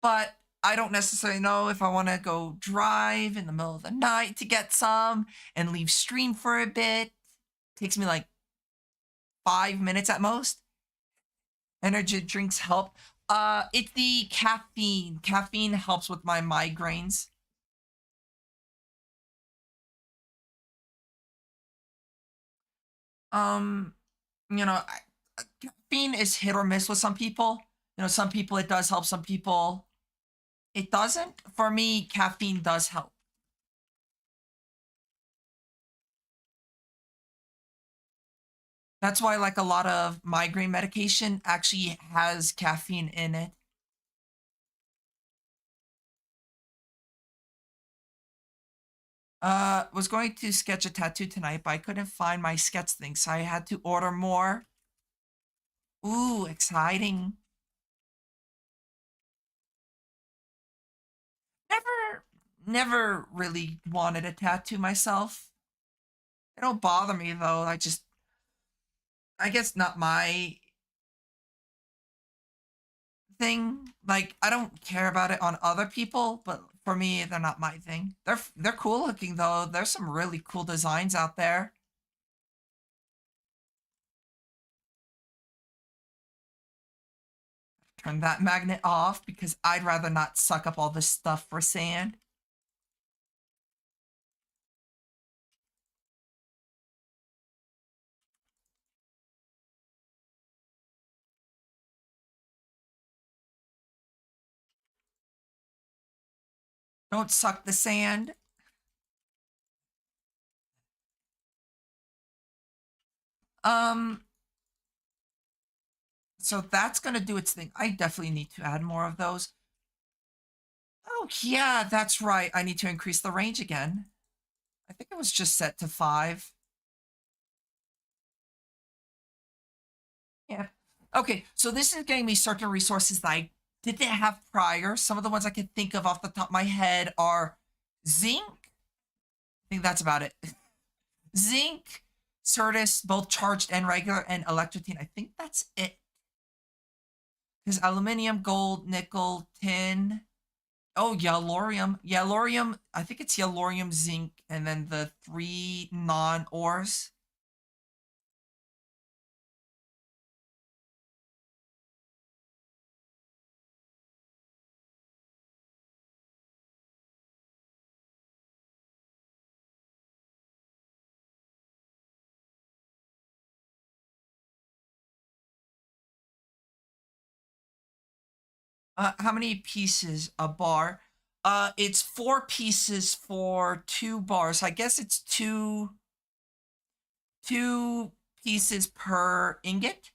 But I don't necessarily know if I want to go drive in the middle of the night to get some and leave stream for a bit. Takes me like 5 minutes at most. Energy drinks help. It's the caffeine. Caffeine helps with my migraines. Um, caffeine is hit or miss with some people. Some people it does help, some people it doesn't. For me, caffeine does help. That's why like a lot of migraine medication actually has caffeine in it. Was going to sketch a tattoo tonight, but I couldn't find my sketch thing, so I had to order more. Ooh, exciting. Never really wanted a tattoo myself. They don't bother me though. I guess not my thing. Like I don't care about it on other people, but for me, they're not my thing. They're cool looking though. There's some really cool designs out there. Turn that magnet off because I'd rather not suck up all this stuff for sand. Don't suck the sand. Um, so that's gonna do its thing. I definitely need to add more of those. Oh yeah, that's right. I need to increase the range again. I think it was just set to 5. Yeah. Okay, so this is getting me certain resources that I didn't have prior. Some of the ones I can think of off the top of my head are zinc. I think that's about it. Zinc, Certus, both charged and regular, and electrotine. I think that's it. Because aluminium, gold, nickel, tin. Oh, yellorium. Yellorium, I think it's yellorium, zinc, and then the 3 non-ores. How many pieces a bar? It's 4 pieces for 2 bars. I guess it's two pieces per ingot.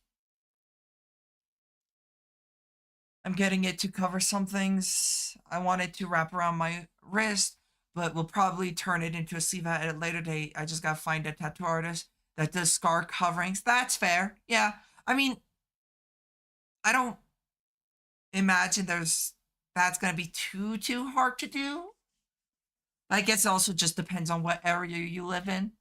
I'm getting it to cover some things. I want it to wrap around my wrist, but we'll probably turn it into a sleeve at a later date. I just gotta find a tattoo artist that does scar coverings. That's fair. Yeah. I mean, I don't imagine that's gonna be too hard to do. I guess it also just depends on what area you live in.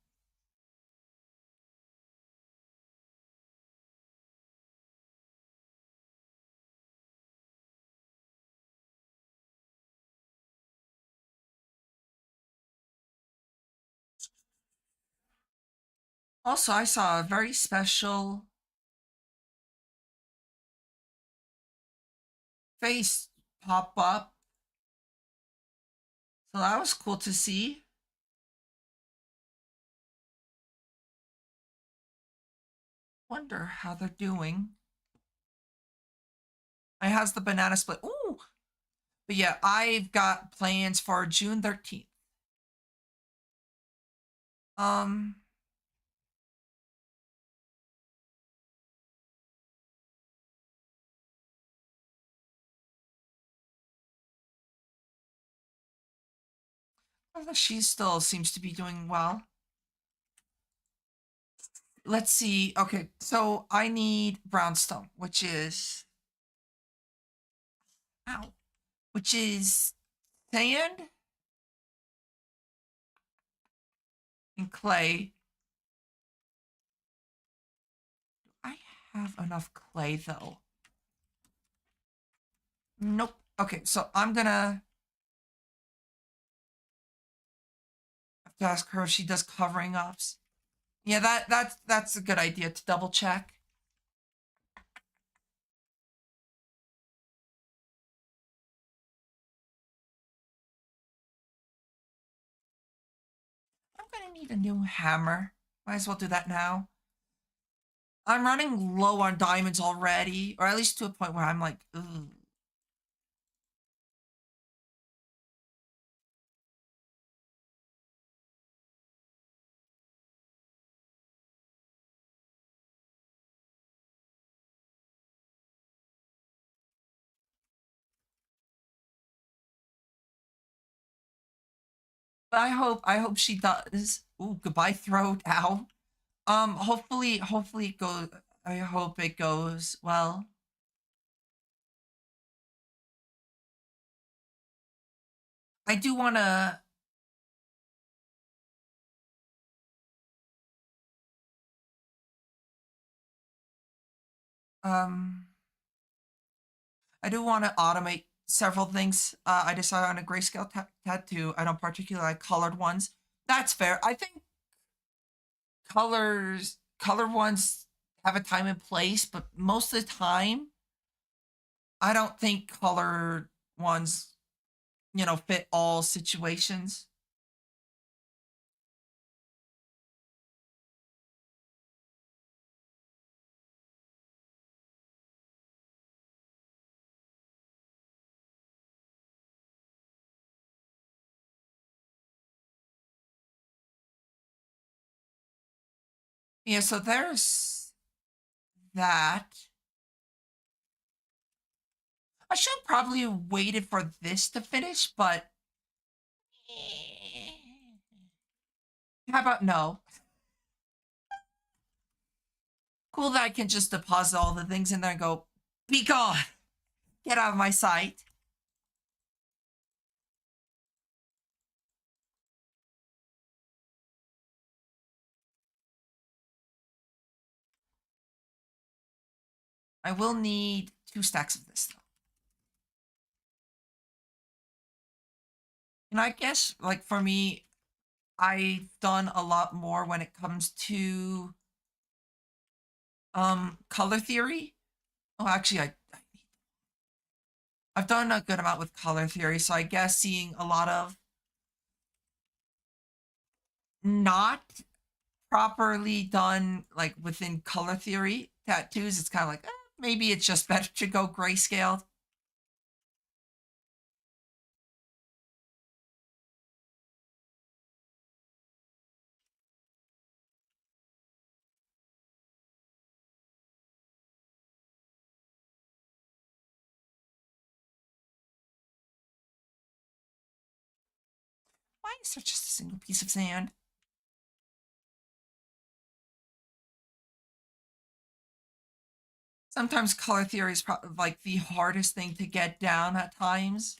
Also, I saw a very special face pop up. So that was cool to see. Wonder how they're doing. I has the banana split. Ooh. But yeah, I've got plans for June 13th. Um, she still seems to be doing well. Let's see. Okay, so I need brownstone, which is ow, which is sand and clay. I have enough clay though. Nope. Okay, so I'm gonna have to ask her if she does covering ups. Yeah, that's a good idea to double check. I'm gonna need a new hammer. Might as well do that now. I'm running low on diamonds already, or at least to a point where I'm like, ugh. But I hope she does. Ooh, goodbye throat. Ow. Hopefully it goes. I hope it goes well. I do wanna. Um, I do want to automate several things. I decided on a grayscale tattoo. I don't particularly like colored ones. That's fair. I think colored ones have a time and place, but most of the time, I don't think colored ones, fit all situations. Yeah, so there's that. I should probably have waited for this to finish, but how about no? Cool that I can just deposit all the things in there and go, be gone, get out of my sight. I will need 2 stacks of this though. And I guess, like, for me, I've done a lot more when it comes to color theory. Oh, actually, I've done a good amount with color theory, so I guess seeing a lot of not properly done, like, within color theory tattoos, it's kind of like, maybe it's just better to go grayscaled. Why is there just a single piece of sand? Sometimes color theory is like the hardest thing to get down at times.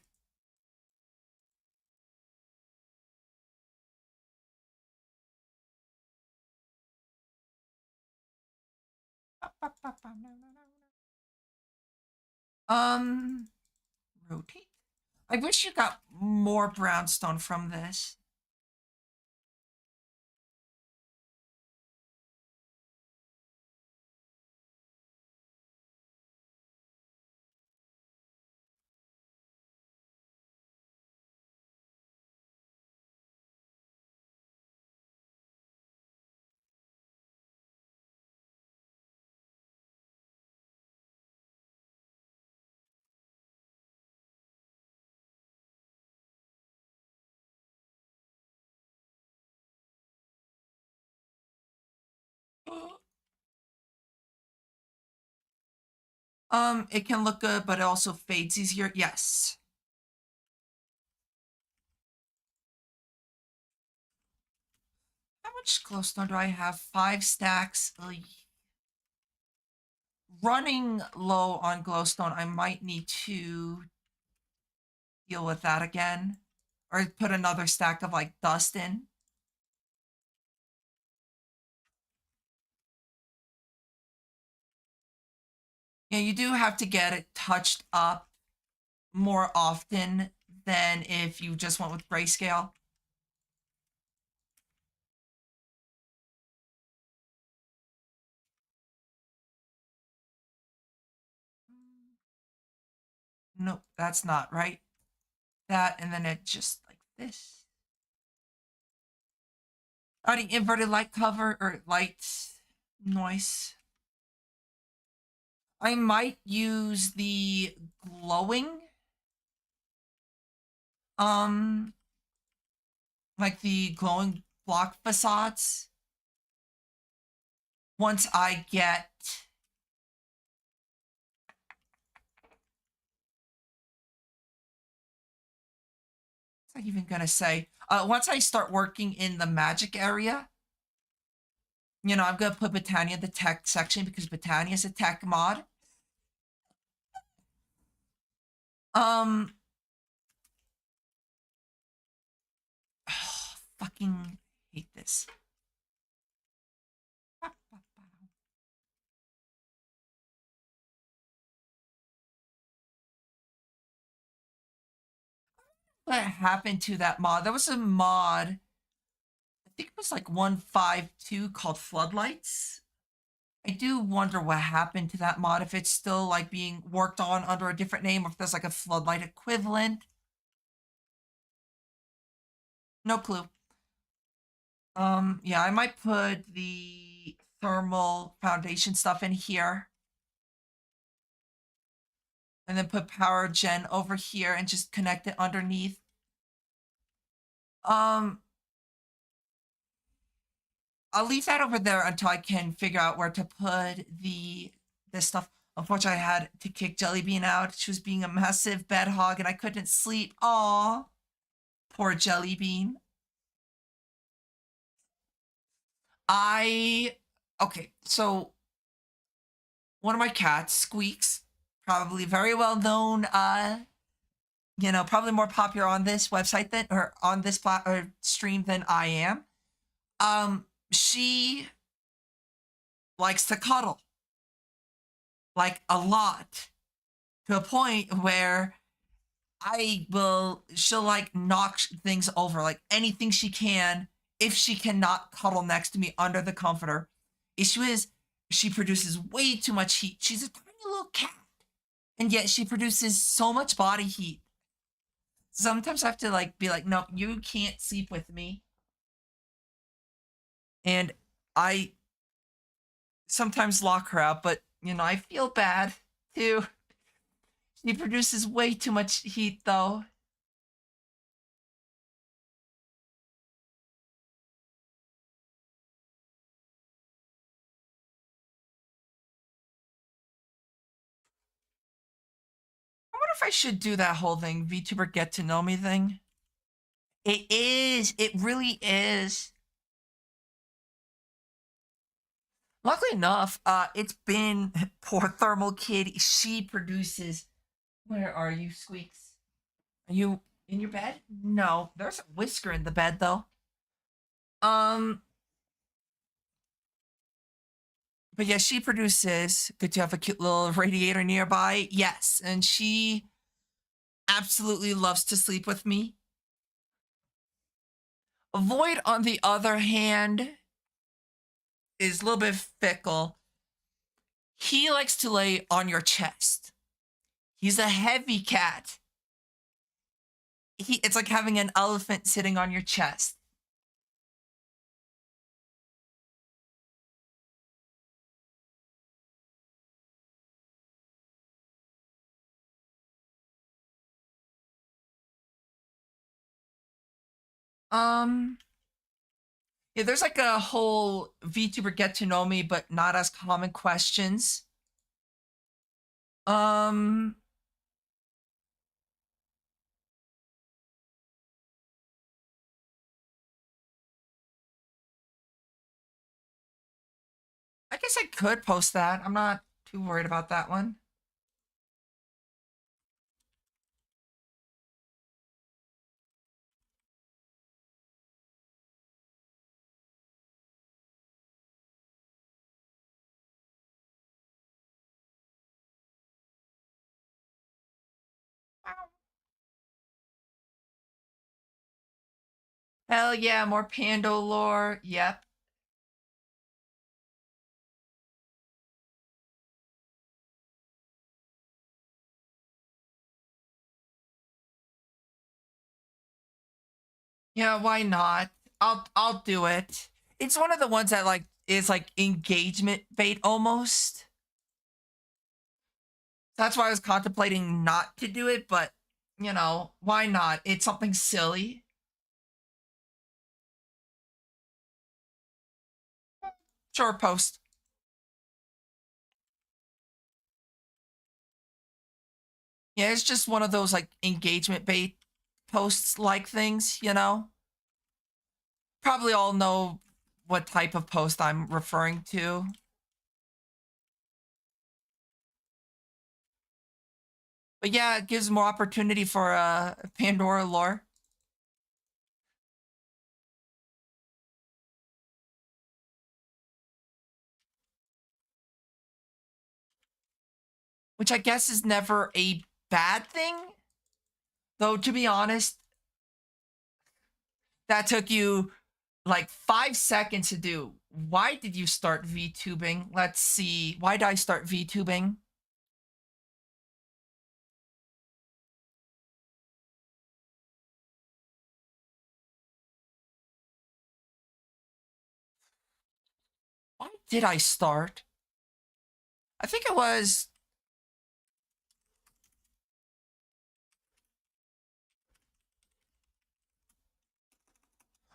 Um, rotate. I wish you got more brownstone from this. It can look good, but it also fades easier. Yes. How much glowstone do I have? 5 stacks. Ugh. Running low on glowstone, I might need to deal with that again. Or put another stack of like dust in. Yeah, you do have to get it touched up more often than if you just went with grayscale. Nope, that's not right. That, and then it just like this. Already inverted light cover or light noise. I might use the glowing. Like the glowing block facades. Once I get what's I even gonna say? Once I start working in the magic area, you know, I'm gonna put Botania in the tech section because Botania is a tech mod. Um, fucking hate this. What happened to that mod? There was a mod, I think it was like 152 called Floodlights. I do wonder what happened to that mod, if it's still like being worked on under a different name, or if there's like a Floodlight equivalent. No clue. Yeah, I might put the thermal foundation stuff in here. And then put power gen over here and just connect it underneath. Um, I'll leave that over there until I can figure out where to put this stuff. Unfortunately, I had to kick Jellybean out. She was being a massive bed hog and I couldn't sleep. Aw, poor Jellybean. Okay, so one of my cats, Squeaks, probably very well known, you know, probably more popular on this website than, or on this or stream than I am. She likes to cuddle, like a lot, to a point where she'll like knock things over, like anything she can, if she cannot cuddle next to me under the comforter. Issue is, she produces way too much heat. She's a tiny little cat, and yet she produces so much body heat. Sometimes I have to like be like, no, you can't sleep with me. And I sometimes lock her out, but you know, I feel bad too. She produces way too much heat though. I wonder if I should do that whole thing, VTuber get to know me thing. It is. It really is. Luckily enough, it's been poor thermal kid. She produces. Where are you, Squeaks? Are you in your bed? No, there's a whisker in the bed though. Um, but yeah, she produces. Good to have a cute little radiator nearby. Yes, and she absolutely loves to sleep with me. Void, on the other hand, is a little bit fickle. He likes to lay on your chest. He's a heavy cat. It's like having an elephant sitting on your chest. Um, yeah, there's like a whole VTuber get to know me, but not as common questions. Um, I guess I could post that. I'm not too worried about that one. Hell yeah, more Pando lore. Yep. Yeah, why not? I'll do it. It's one of the ones that like is like engagement bait almost. That's why I was contemplating not to do it, but why not? It's something silly. Sure, post. Yeah, it's just one of those like engagement bait posts like things. Probably all know what type of post I'm referring to. But yeah, it gives more opportunity for Pandora lore, which I guess is never a bad thing. Though to be honest, that took you like 5 seconds to do. Why did you start VTubing? Let's see. Why did I start VTubing? Why did I start? I think it was.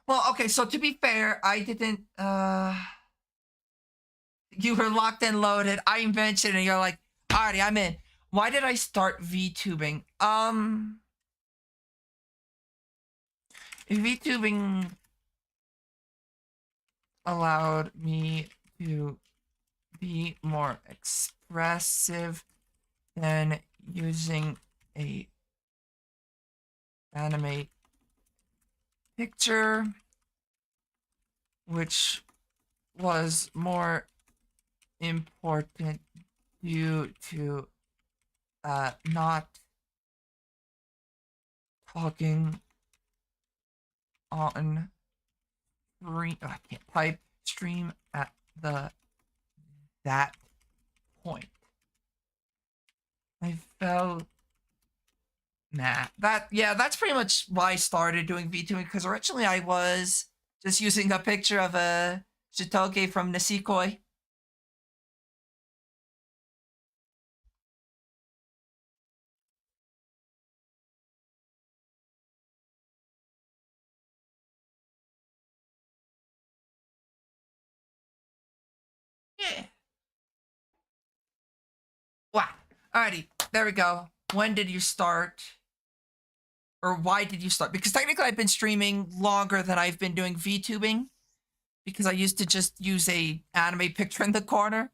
Well, okay, so to be fair, I didn't you were locked and loaded. I mentioned and you're like, alrighty, I'm in. Why did I start VTubing? VTubing allowed me to be more expressive than using a animate picture, which was more important due to not talking on stream. I can't type stream at that point. I felt that's pretty much why I started doing VTubing, because originally I was just using a picture of a Shitoge from Nisekoi. Yeah. Wow. Alrighty, there we go. When did you start? Or why did you start? Because technically I've been streaming longer than I've been doing VTubing. because I used to just use a anime picture in the corner.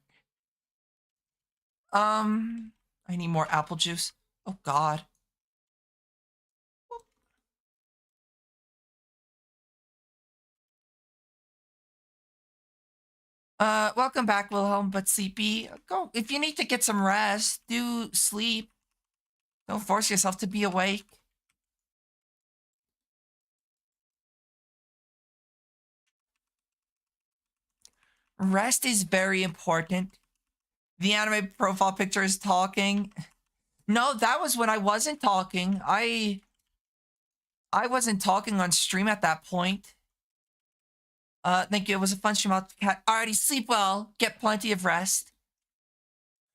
I need more apple juice. Oh God. Welcome back, Wilhelm, but sleepy. Go if you need to get some rest, do sleep. Don't force yourself to be awake. Rest is very important. The anime profile picture is talking. No, that was when I wasn't talking. I wasn't talking on stream at that point. Thank you. It was a fun stream. Alrighty, sleep well. Get plenty of rest.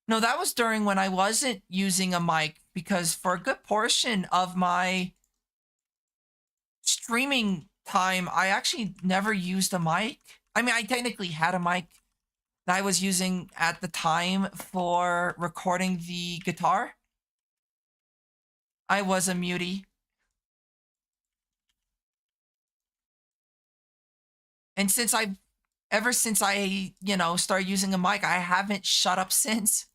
No, that was during when I wasn't using a mic because for a good portion of my streaming time, I actually never used a mic. I mean, I technically had a mic that I was using at the time for recording the guitar. I was a mutie. And ever since I, started using a mic, I haven't shut up since.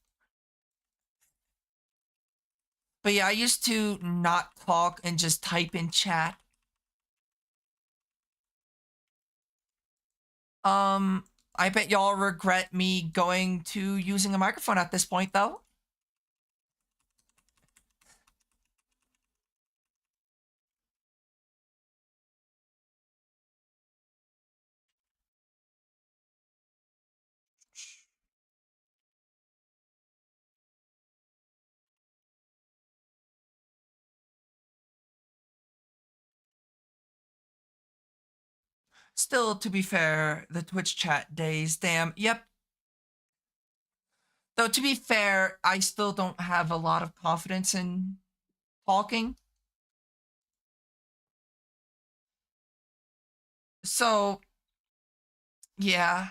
But yeah, I used to not talk and just type in chat. I bet y'all regret me going to using a microphone at this point, though. Still, to be fair, the Twitch chat days, damn, yep. Though, to be fair, I still don't have a lot of confidence in talking. So, yeah.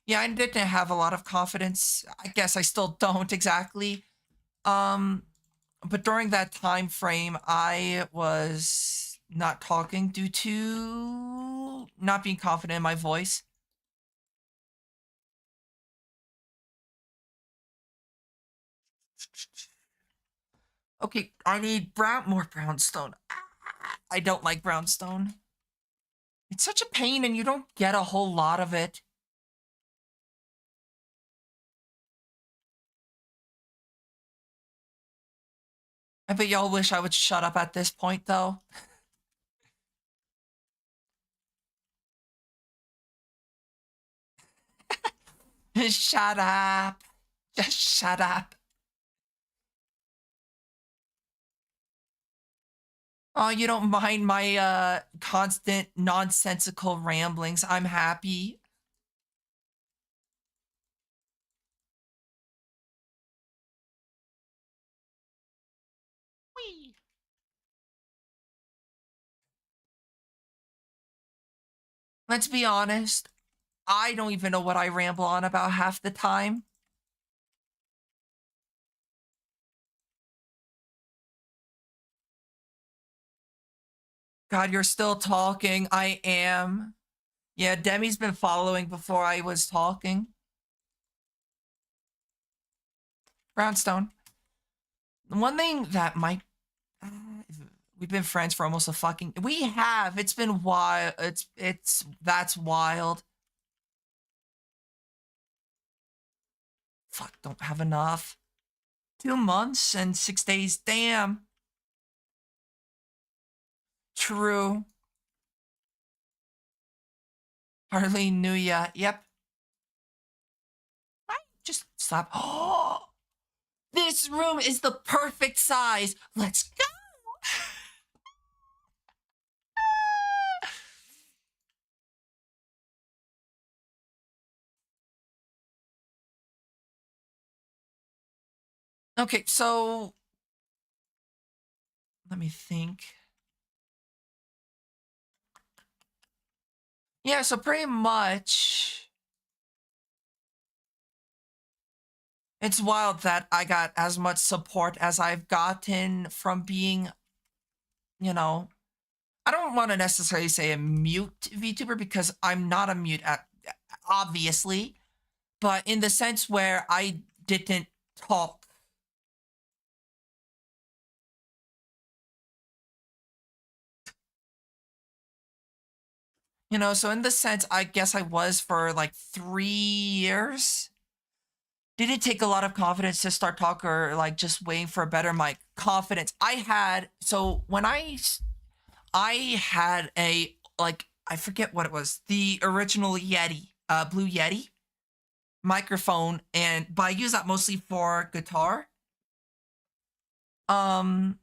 Yeah, I didn't have a lot of confidence. I guess I still don't exactly. But during that time frame, I was not talking due to not being confident in my voice. Okay, I need more brownstone. I don't like brownstone. It's such a pain and you don't get a whole lot of it. I bet y'all wish I would shut up at this point, though. Shut up. Just shut up. Oh, you don't mind my constant nonsensical ramblings. I'm happy. Whee! Let's be honest. I don't even know what I ramble on about half the time. God, you're still talking. I am. Yeah, Demi's been following before I was talking. Brownstone. One thing that might we've been friends for almost a fucking we have. It's been wild. It's that's wild. Fuck, don't have enough. 2 months and 6 days. Damn. True. Hardly knew ya. Yep. I just stop. Oh, this room is the perfect size. Let's go. Okay, so let me think. Yeah, so pretty much It's wild that I got as much support as I've gotten from being, you know, I don't want to necessarily say a mute VTuber because I'm not a mute at obviously, but in the sense where I didn't talk. So in the sense, I guess I was for like 3 years. Did it take a lot of confidence to start talking or like just waiting for a better mic? Confidence. I had, so when I had a, like, I forget what it was, the original Yeti, Blue Yeti microphone, but I use that mostly for guitar. Um,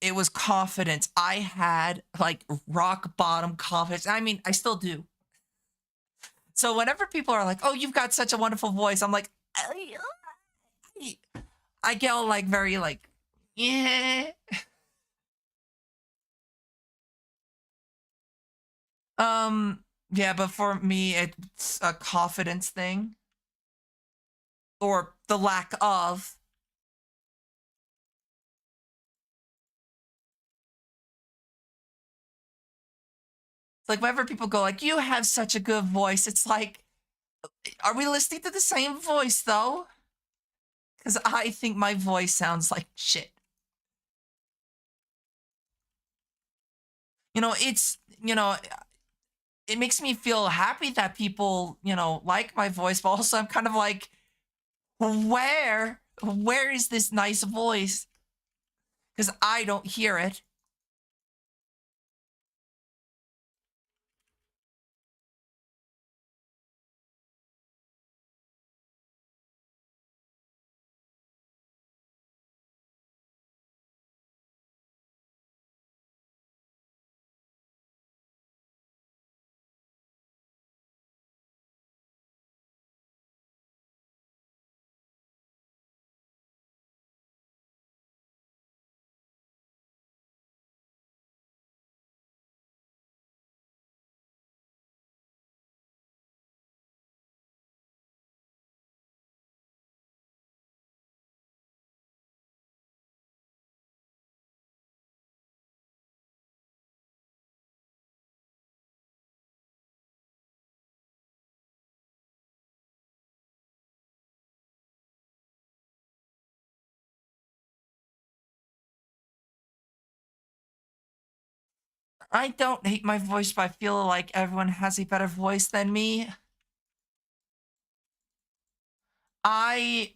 it was confidence. I had like rock bottom confidence. I mean, I still do. So whenever people are like, "Oh, you've got such a wonderful voice," I'm like, I get all like very like, yeah. Yeah, but for me, it's a confidence thing or the lack of. Like whenever people go like, "You have such a good voice," it's like, are we listening to the same voice though? Because I think my voice sounds like shit. It's it makes me feel happy that people like my voice, but also I'm kind of like, where is this nice voice? Because I don't hear it. I don't hate my voice, but I feel like everyone has a better voice than me. I,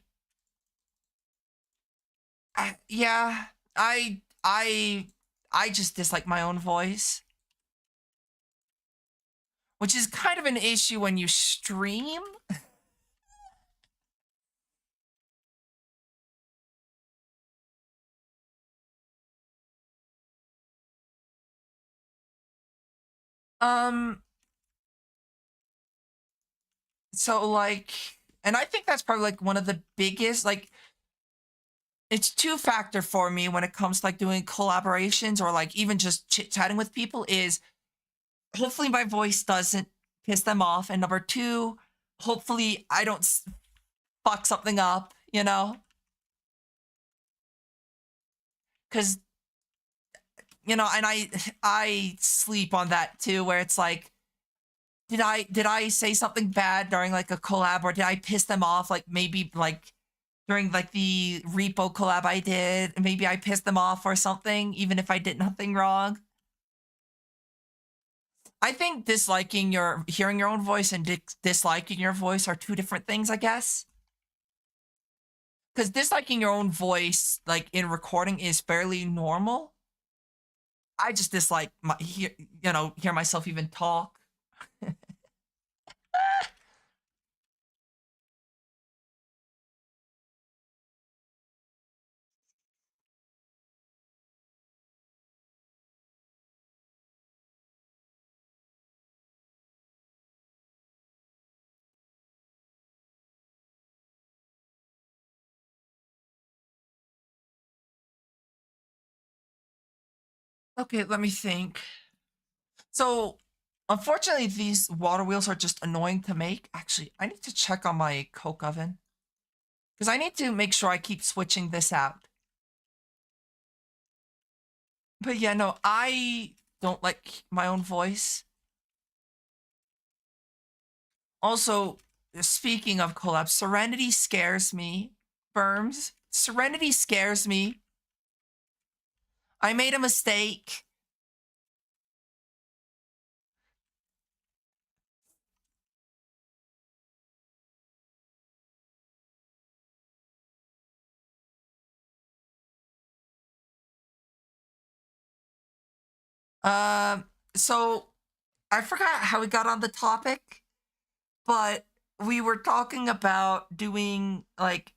yeah, I just dislike my own voice, which is kind of an issue when you stream. Um, so like, and I think that's probably like one of the biggest, like, it's two factor for me when it comes to like doing collaborations or like even just chit chatting with people is hopefully my voice doesn't piss them off, and number two, hopefully I don't fuck something up, because and I sleep on that too, where it's like, did I say something bad during like a collab, or did I piss them off? Like maybe like during like the repo collab I did, maybe I pissed them off or something, even if I did nothing wrong. I think hearing your own voice and disliking your voice are two different things, I guess. Because disliking your own voice, like in recording, is fairly normal. I just dislike hear myself even talk. Okay, let me think. So, unfortunately, these water wheels are just annoying to make. Actually, I need to check on my Coke oven. Because I need to make sure I keep switching this out. But yeah, no, I don't like my own voice. Also, speaking of collabs, Serenity scares me. Firms, Serenity scares me. I made a mistake. Um, so I forgot how we got on the topic, but we were talking about doing like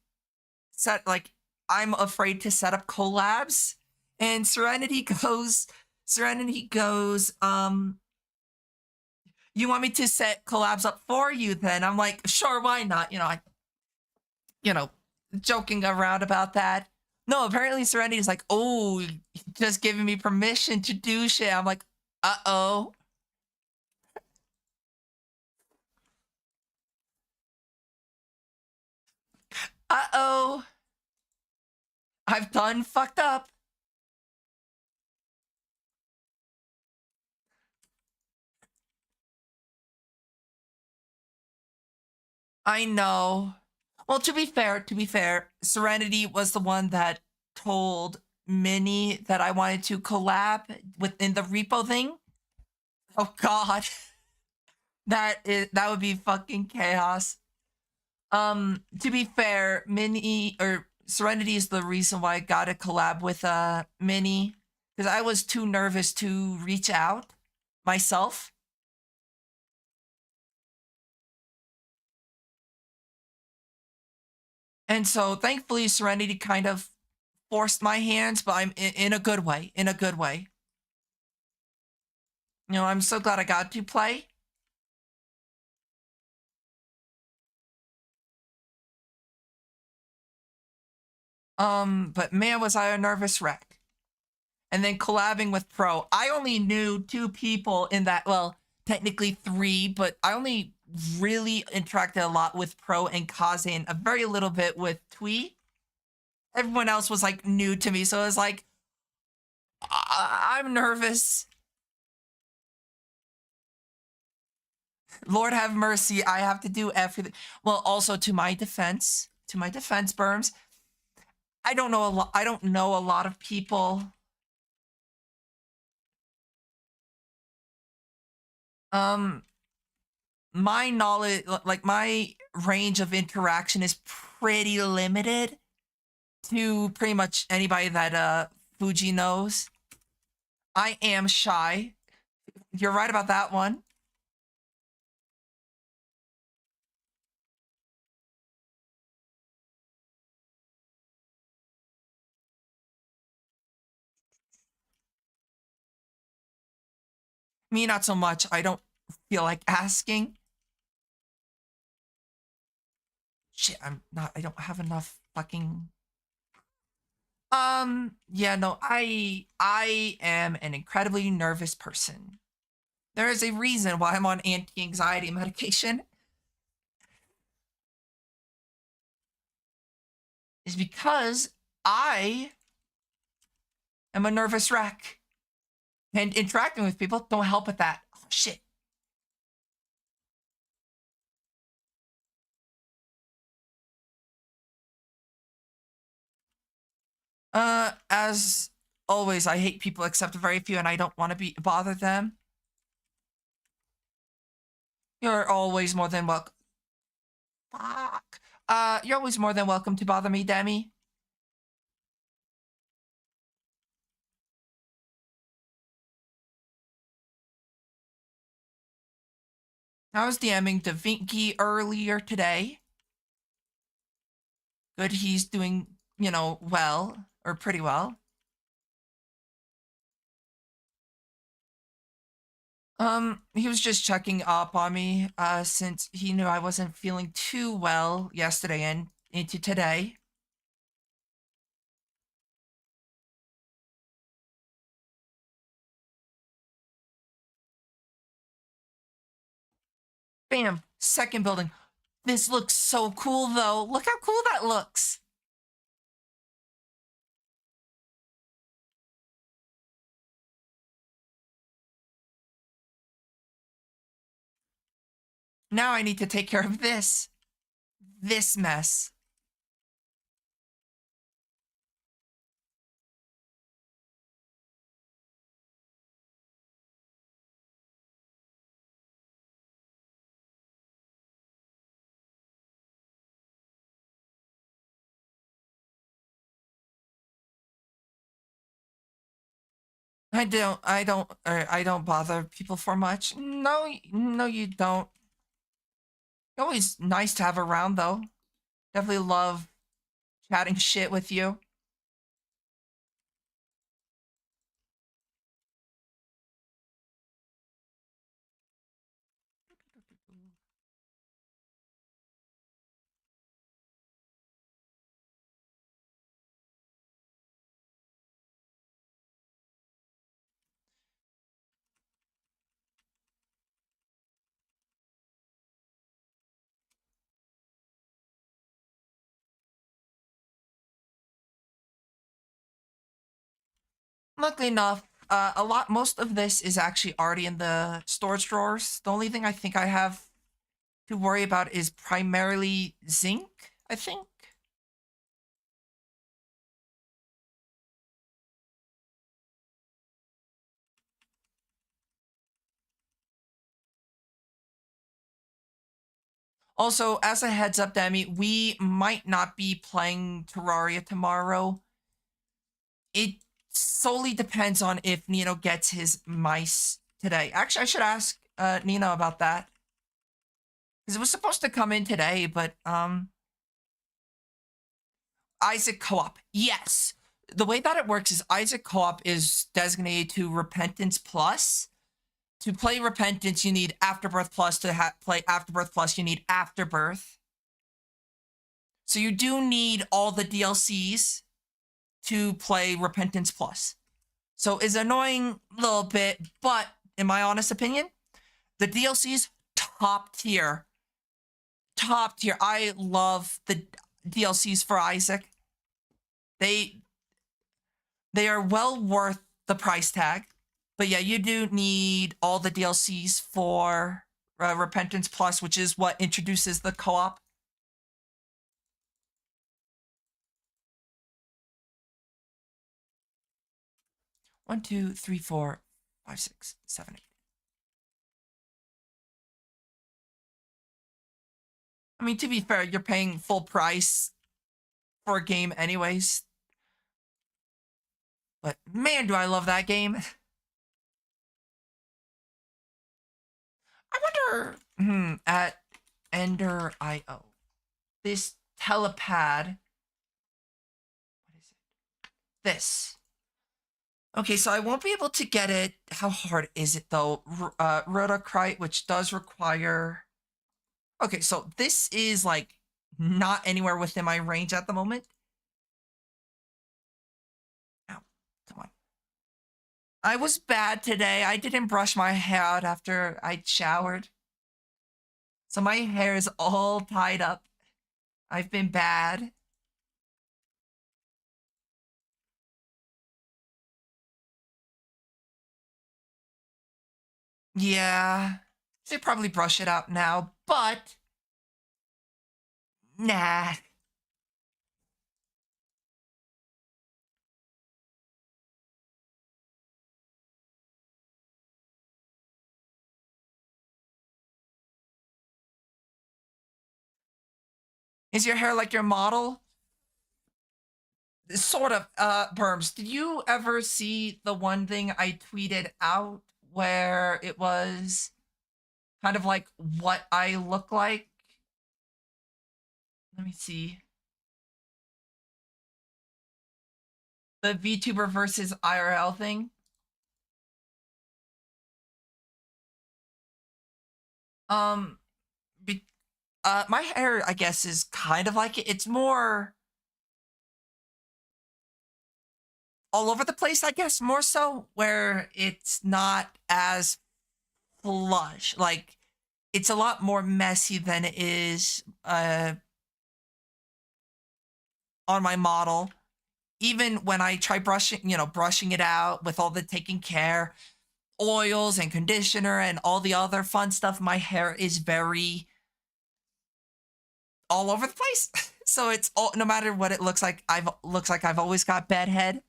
I'm afraid to set up collabs, and Serenity goes, you want me to set collabs up for you then? I'm like, sure, why not? You know, joking around about that. No, apparently Serenity is like, oh, just giving me permission to do shit. I'm like, uh-oh. Uh-oh. I've done fucked up. I know. Well, to be fair, Serenity was the one that told Minnie that I wanted to collab within the repo thing. Oh god. That would be fucking chaos. To be fair, Minnie or Serenity is the reason why I got a collab with Minnie. Because I was too nervous to reach out myself. And so thankfully Serenity kind of forced my hands, but I'm in a good way. In a good way. I'm so glad I got to play. But man, was I a nervous wreck. And then collabing with Pro. I only knew 2 people in that, well, technically 3, but I only really interacted a lot with Pro and Kaze and a very little bit with Twee. Everyone else was like new to me, so it was like, I'm nervous. Lord have mercy, I have to do everything. Well, also to my defense, Berms, I don't know a lot. I don't know a lot of people. Um, my knowledge, like my range of interaction, is pretty limited to pretty much anybody that Fuji knows. I am shy. You're right about that one. Me, not so much. I don't feel like asking. Shit, I don't have enough fucking. Yeah, no, I am an incredibly nervous person. There is a reason why I'm on anti-anxiety medication. Is because I am a nervous wreck. And interacting with people don't help with that. Oh, shit. As always, I hate people except very few, and I don't want to bother them. You're always more than welcome. Fuck. You're always more than welcome to bother me, Demi. I was DMing DaVinci earlier today. Good, he's doing, well, or pretty well. He was just checking up on me, since he knew I wasn't feeling too well yesterday and into today. Bam! Second building. This looks so cool, though. Look how cool that looks. Now I need to take care of this. This mess. I don't bother people for much. No, no, you don't. Always nice to have around, though. Definitely love chatting shit with you. Luckily enough, most of this is actually already in the storage drawers. The only thing I think I have to worry about is primarily zinc, I think. Also, as a heads up, Demi, we might not be playing Terraria tomorrow. It solely depends on if Nino gets his mice today. Actually, I should ask Nino about that. Because it was supposed to come in today, but Isaac Co-op. Yes. The way that it works is Isaac Co-op is designated to Repentance Plus. To play Repentance, you need Afterbirth Plus. To play Afterbirth Plus, you need Afterbirth. So you do need all the DLCs to play Repentance Plus. So it's annoying a little bit, but in my honest opinion, the DLCs top tier. Top tier. I love the DLCs for Isaac. They are well worth the price tag. But yeah, you do need all the DLCs for Repentance Plus, which is what introduces the co-op. One, two, three, four, five, six, seven, eight. I mean, to be fair, you're paying full price for a game anyways. But man, do I love that game. I wonder, at Ender IO, this telepad, what is it? This. Okay, so I won't be able to get it. How hard is it though? Rotocryte, which does require. Okay, so this is like not anywhere within my range at the moment. Ow, come on. I was bad today. I didn't brush my hair out after I showered. So my hair is all tied up. I've been bad. Yeah. Should probably brush it out now, but nah. Is your hair like your model? Sort of. Berms, did you ever see the one thing I tweeted out where it was kind of like what I look like? Let me see. The VTuber versus IRL thing. Um, my hair, I guess, is kind of like it. It's more all over the place, I guess, more so, where it's not as flush. Like, it's a lot more messy than it is on my model. Even when I try brushing it out with all the taking care, oils and conditioner and all the other fun stuff, my hair is very all over the place. So it's all, no matter what it looks like I've always got bed head.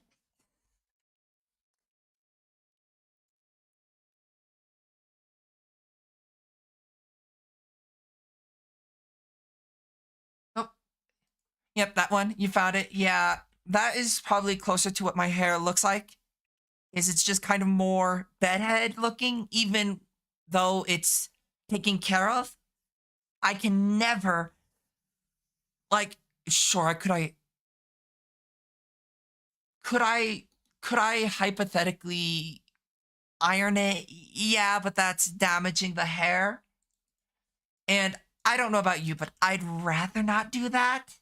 Oh, yep, that one. You found it. Yeah, that is probably closer to what my hair looks like. Is it's just kind of more bedhead looking, even though it's taken care of. I can never like. Sure, could I could I hypothetically iron it? Yeah, but that's damaging the hair. And I don't know about you, but I'd rather not do that.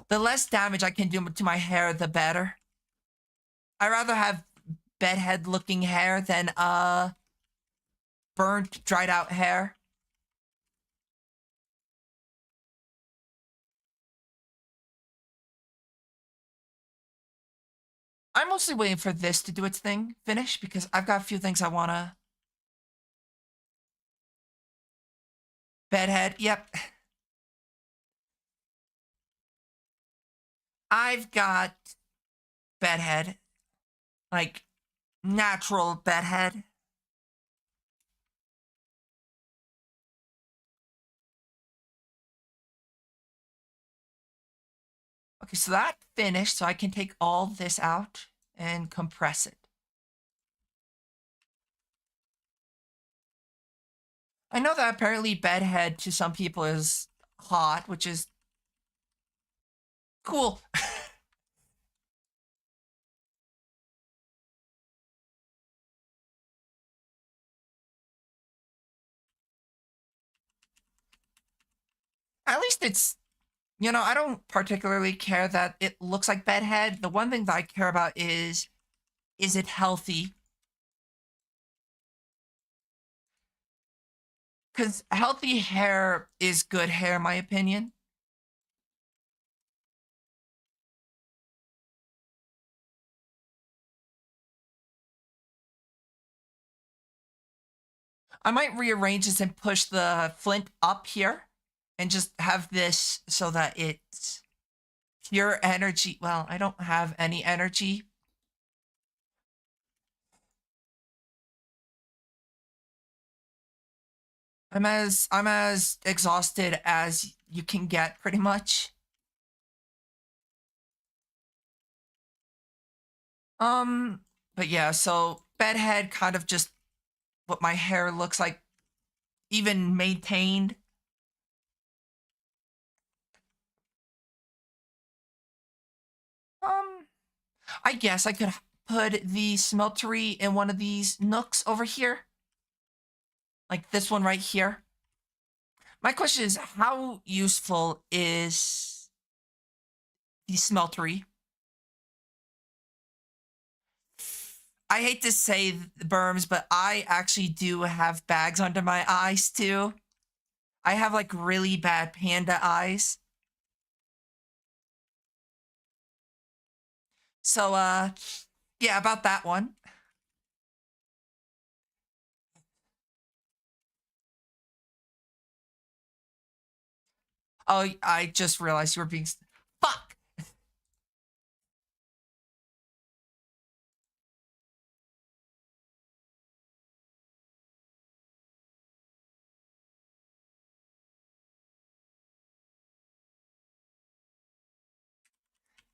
The less damage I can do to my hair, the better. I'd rather have bedhead looking hair than burnt, dried out hair. I'm mostly waiting for this to do its thing, finish, because I've got a few things I wanna. Bedhead, yep. I've got bedhead, like natural bedhead. Okay, so that finished, so I can take all this out and compress it. I know that apparently bedhead to some people is hot, which is cool. At least it's, I don't particularly care that it looks like bedhead. The one thing that I care about is it healthy? Because healthy hair is good hair, in my opinion. I might rearrange this and push the flint up here and just have this so that it's pure energy. Well, I don't have any energy. I'm as exhausted as you can get, pretty much. Um, but yeah, so bedhead kind of just what my hair looks like, even maintained. Um, I guess I could put the smeltery in one of these nooks over here, like this one right here. My question is, how useful is the smeltery? I hate to say the berms, but I actually do have bags under my eyes too. I have like really bad panda eyes. So yeah, about that one. Oh, I just realized you were being fuck.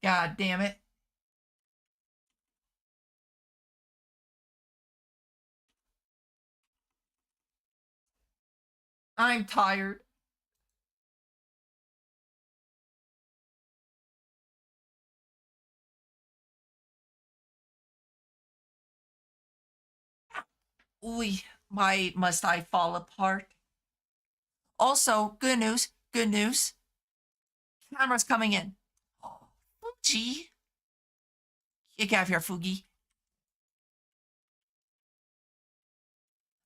God damn it. I'm tired. Ooh, why must I fall apart? Also, good news, good news. Camera's coming in. Oh, Fuji. Get out of here, Fugi.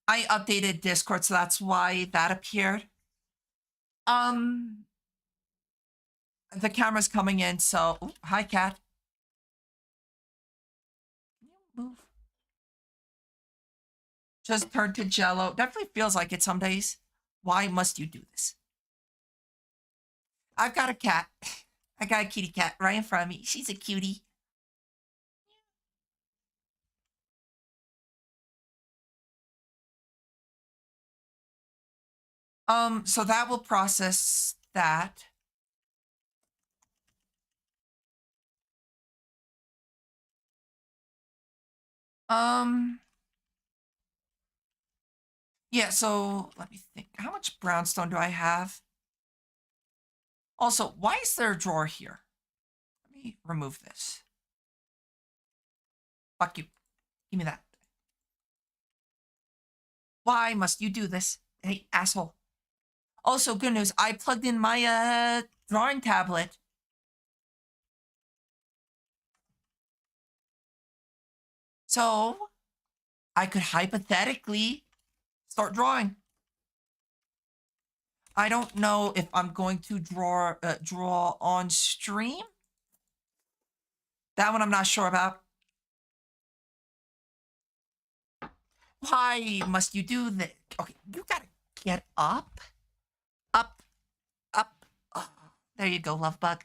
I updated Discord, so that's why that appeared. Um, the camera's coming in, so ooh, hi, cat. Can you move? Just turned to jello. Definitely feels like it some days. Why must you do this? I've got a cat. I got a kitty cat right in front of me. She's a cutie. So that will process that. Um, yeah, so let me think. How much brownstone do I have? Also, why is there a drawer here? Let me remove this. Fuck you. Give me that. Why must you do this? Hey, asshole. Also, good news. I plugged in my drawing tablet. So I could hypothetically start drawing. I don't know if I'm going to draw on stream. That one I'm not sure about. Why must you do this? Okay, you gotta get up. Up. Up. Oh, there you go, love bug.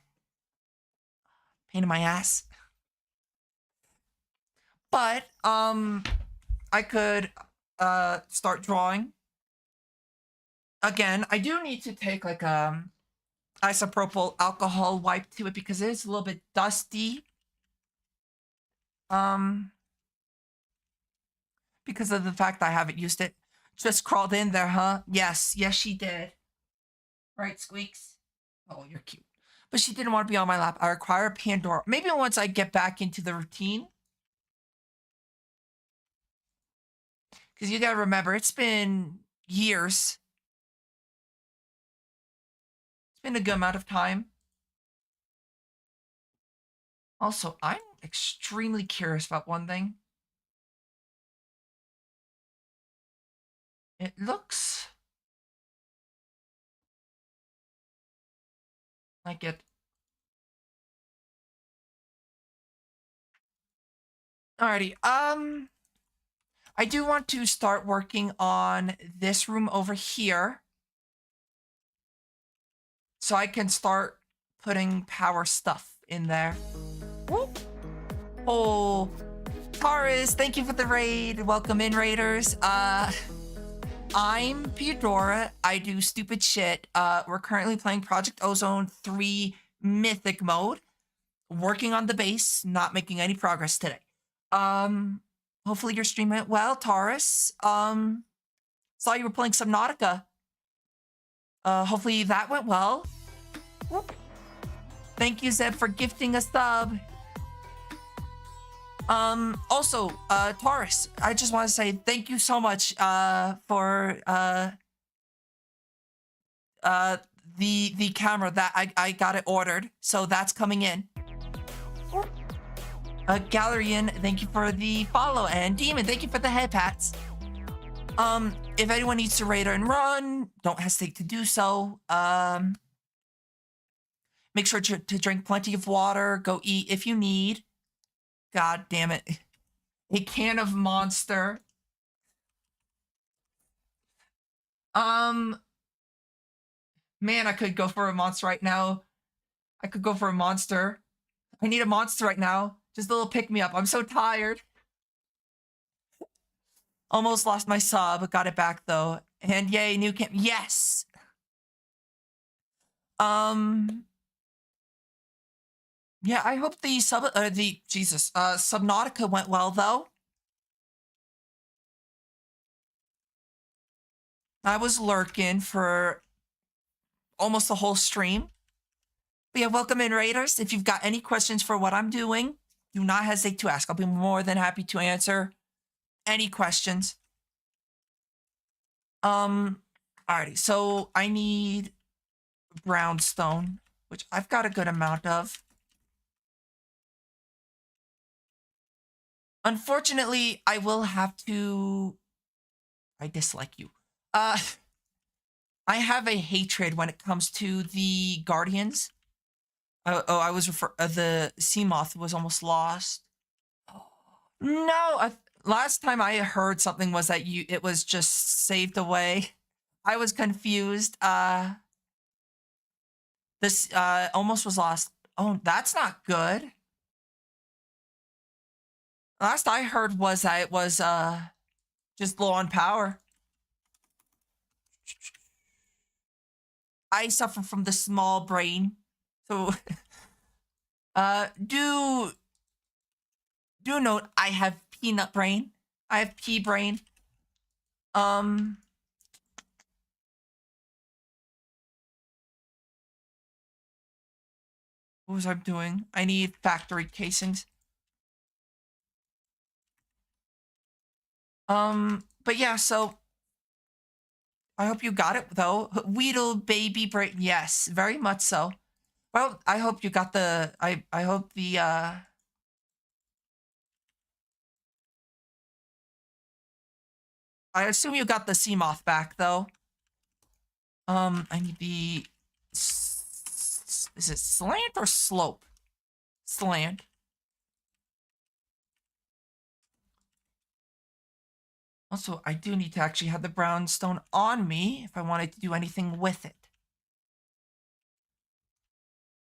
Pain in my ass. But, I could, start drawing. Again, I do need to take, like, isopropyl alcohol wipe to it because it is a little bit dusty. Um, because of the fact I haven't used it. Just crawled in there, huh? Yes, yes, she did. Right, Squeaks? Oh, you're cute. But she didn't want to be on my lap. I require Pandora. Maybe once I get back into the routine. Because you gotta remember, it's been years. It's been a good amount of time. Also, I'm extremely curious about one thing. It looks like it. Alrighty, I do want to start working on this room over here. So I can start putting power stuff in there. Whoop. Oh, Taurus, thank you for the raid. Welcome in, raiders. I'm Pandora. I do stupid shit. We're currently playing Project Ozone 3 Mythic mode. Working on the base, not making any progress today. Hopefully your stream went well, Taurus. Saw you were playing Subnautica. Hopefully that went well. Whoop. Thank you, Zeb, for gifting a sub. Also, Taurus, I just want to say thank you so much, for, the camera that I got it ordered. So that's coming in. Galerian, thank you for the follow. And Demon, thank you for the head pats. If anyone needs to raid and run, don't hesitate to do so. Make sure to drink plenty of water. Go eat if you need. God damn it. A can of Monster. Man, I could go for a Monster right now. I could go for a Monster. I need a Monster right now. Just a little pick-me-up. I'm so tired. Almost lost my sub. Got it back, though. And yay, new camp. Yes! Yeah, I hope the Subnautica went well, though. I was lurking for almost the whole stream. But yeah, welcome in, raiders. If you've got any questions for what I'm doing, do not hesitate to ask. I'll be more than happy to answer any questions. Alrighty, so I need brownstone, which I've got a good amount of. Unfortunately, I will have to I dislike you. I have a hatred when it comes to the Guardians. I was the Seamoth was almost lost. No, last time I heard something was that it was just saved away. I was confused. This almost was lost. Oh, that's not good. Last I heard was that it was just low on power. I suffer from the small brain. So do note I have peanut brain. I have pea brain. What was I doing? I need factory casings. But yeah, so I hope you got it though. Weedle baby brain. Yes, very much so. Well, I hope you got the I hope the I assume you got the Seamoth back though. I need the is it slant or slope? Slant. Also, I do need to actually have the brownstone on me if I wanted to do anything with it.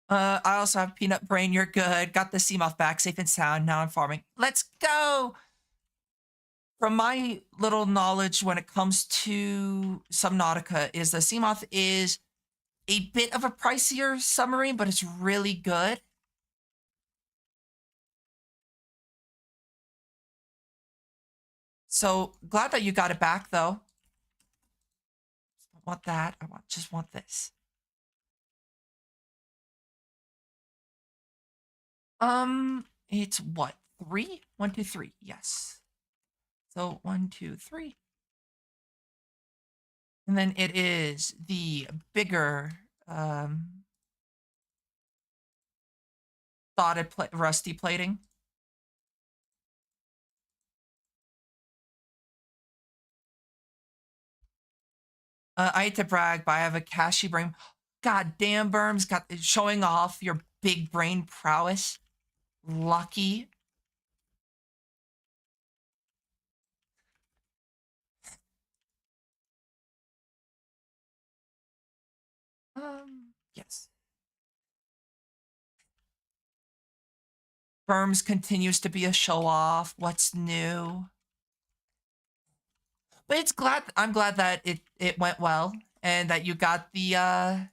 I also have peanut brain. You're good. Got the Seamoth back, safe and sound. Now I'm farming. Let's go. From my little knowledge when it comes to Subnautica, is the Seamoth is a bit of a pricier submarine, but it's really good. So glad that you got it back, though. Don't want that. I just want this. It's what? 3? 1, 2, 3. Yes. So 1, 2, 3. And then it is the bigger dotted rusty plating. I hate to brag, but I have a cashy brain. God damn, Berms, got showing off your big brain prowess. Lucky. Yes. Berms continues to be a show off. What's new? But I'm glad that it went well and that you got the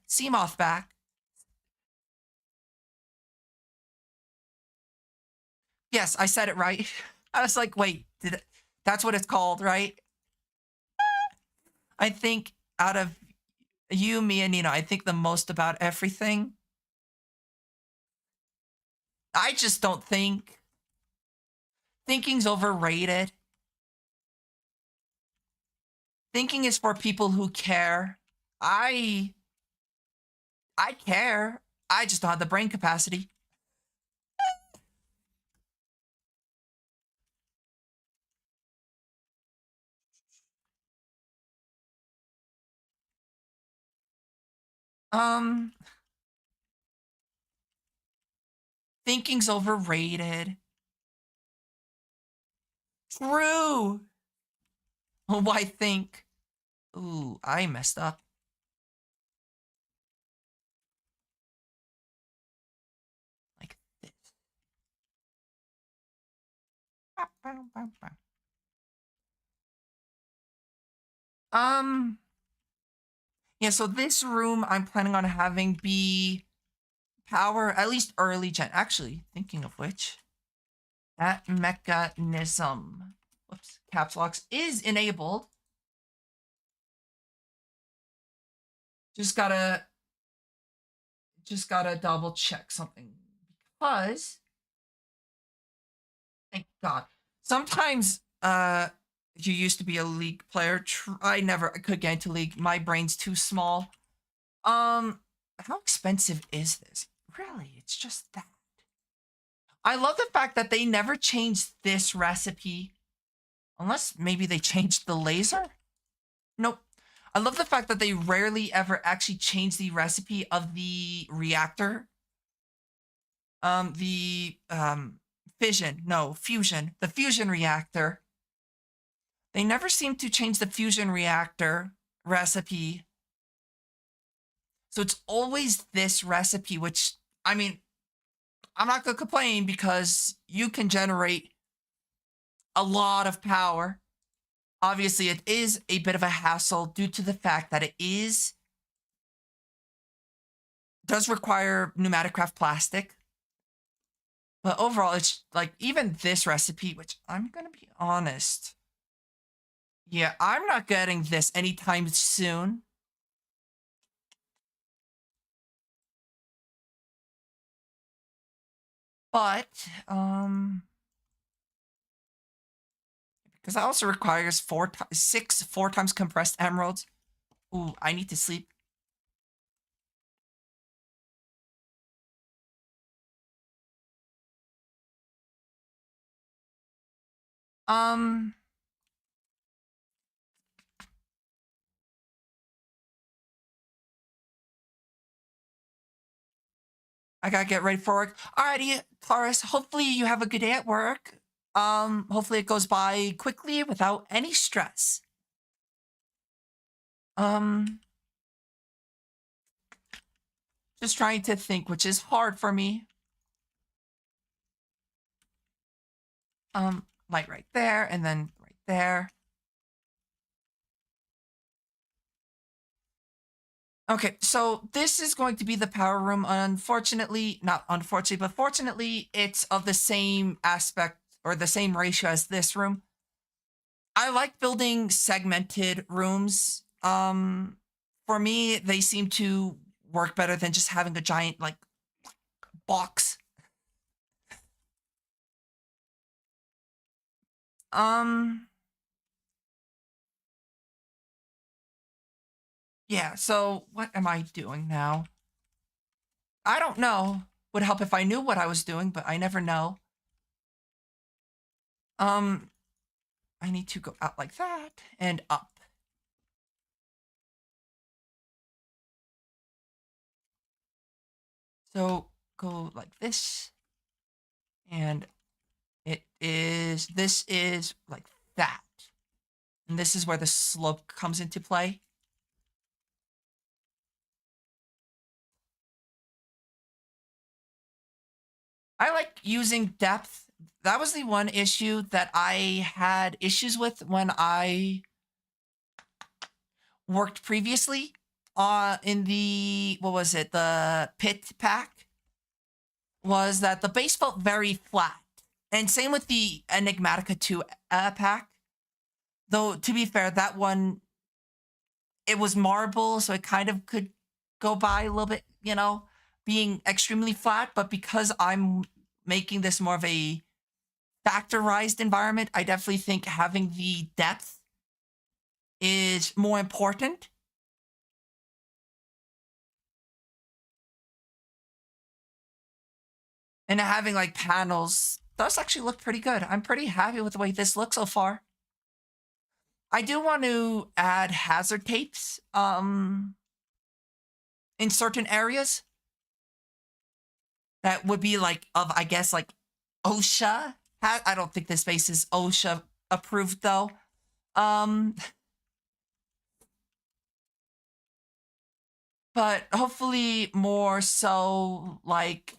Seamoth back. Yes, I said it right. I was like, wait, that's what it's called, right? I think out of you, me, and Nina, I think the most about everything. I just don't think thinking's overrated. Thinking is for people who care. I care. I just don't have the brain capacity. Thinking's overrated. True. Why think? Ooh, I messed up. Like this. Yeah, so this room I'm planning on having be power, at least early gen. Actually, thinking of which, that mechanism, whoops, caps locks is enabled. Just gotta double check something because, thank God, sometimes you used to be a League player. I could get into League. My brain's too small. How expensive is this? Really, it's just that. I love the fact that they never changed this recipe. Unless maybe they changed the laser? Nope. I love the fact that they rarely ever actually change the recipe of the reactor. The fission, no, fusion. The fusion reactor. They never seem to change the fusion reactor recipe. So it's always this recipe, which, I mean, I'm not going to complain because you can generate a lot of power. Obviously, it is a bit of a hassle due to the fact that it does require pneumatic craft plastic. But overall, it's like even this recipe, which I'm going to be honest. Yeah, I'm not getting this anytime soon. But, because that also requires 4 times compressed emeralds. Ooh, I need to sleep. Um, I gotta get ready for work. Alrighty, Taurus, hopefully you have a good day at work. Hopefully it goes by quickly without any stress. Um, just trying to think, which is hard for me. Light right there, and then right there. Okay, so this is going to be the power room. Unfortunately, not unfortunately, but fortunately, it's of the same aspect or the same ratio as this room. I like building segmented rooms. For me, they seem to work better than just having a giant like box. Um, yeah, so what am I doing now? I don't know. Would help if I knew what I was doing, but I never know. Um, I need to go out like that and up. So go like this, and this is like that. And this is where the slope comes into play. I like using depth. That was the one issue that I had issues with when I worked previously in the, what was it, the pit pack, was that the base felt very flat. And same with the Enigmatica 2 pack. Though, to be fair, that one, it was marble, so it kind of could go by a little bit, being extremely flat. But because I'm making this more of a factorized environment, I definitely think having the depth is more important. And having like panels does actually look pretty good. I'm pretty happy with the way this looks so far. I do want to add hazard tapes in certain areas that would be like of, I guess, like OSHA. I don't think this space is OSHA approved though. But hopefully more so like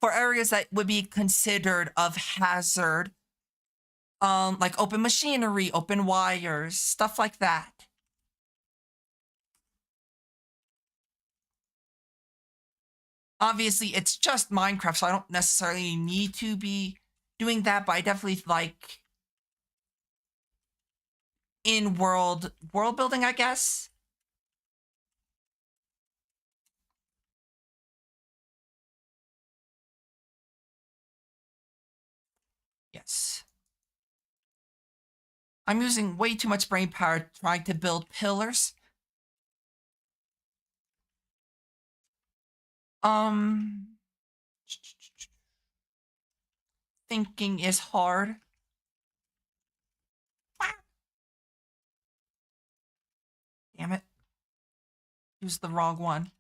for areas that would be considered of hazard, like open machinery, open wires, stuff like that. Obviously, it's just Minecraft, so I don't necessarily need to be doing that, but I definitely like in world building, I guess. Yes. I'm using way too much brain power trying to build pillars. Um thinking is hard. Damn it. Use the wrong one.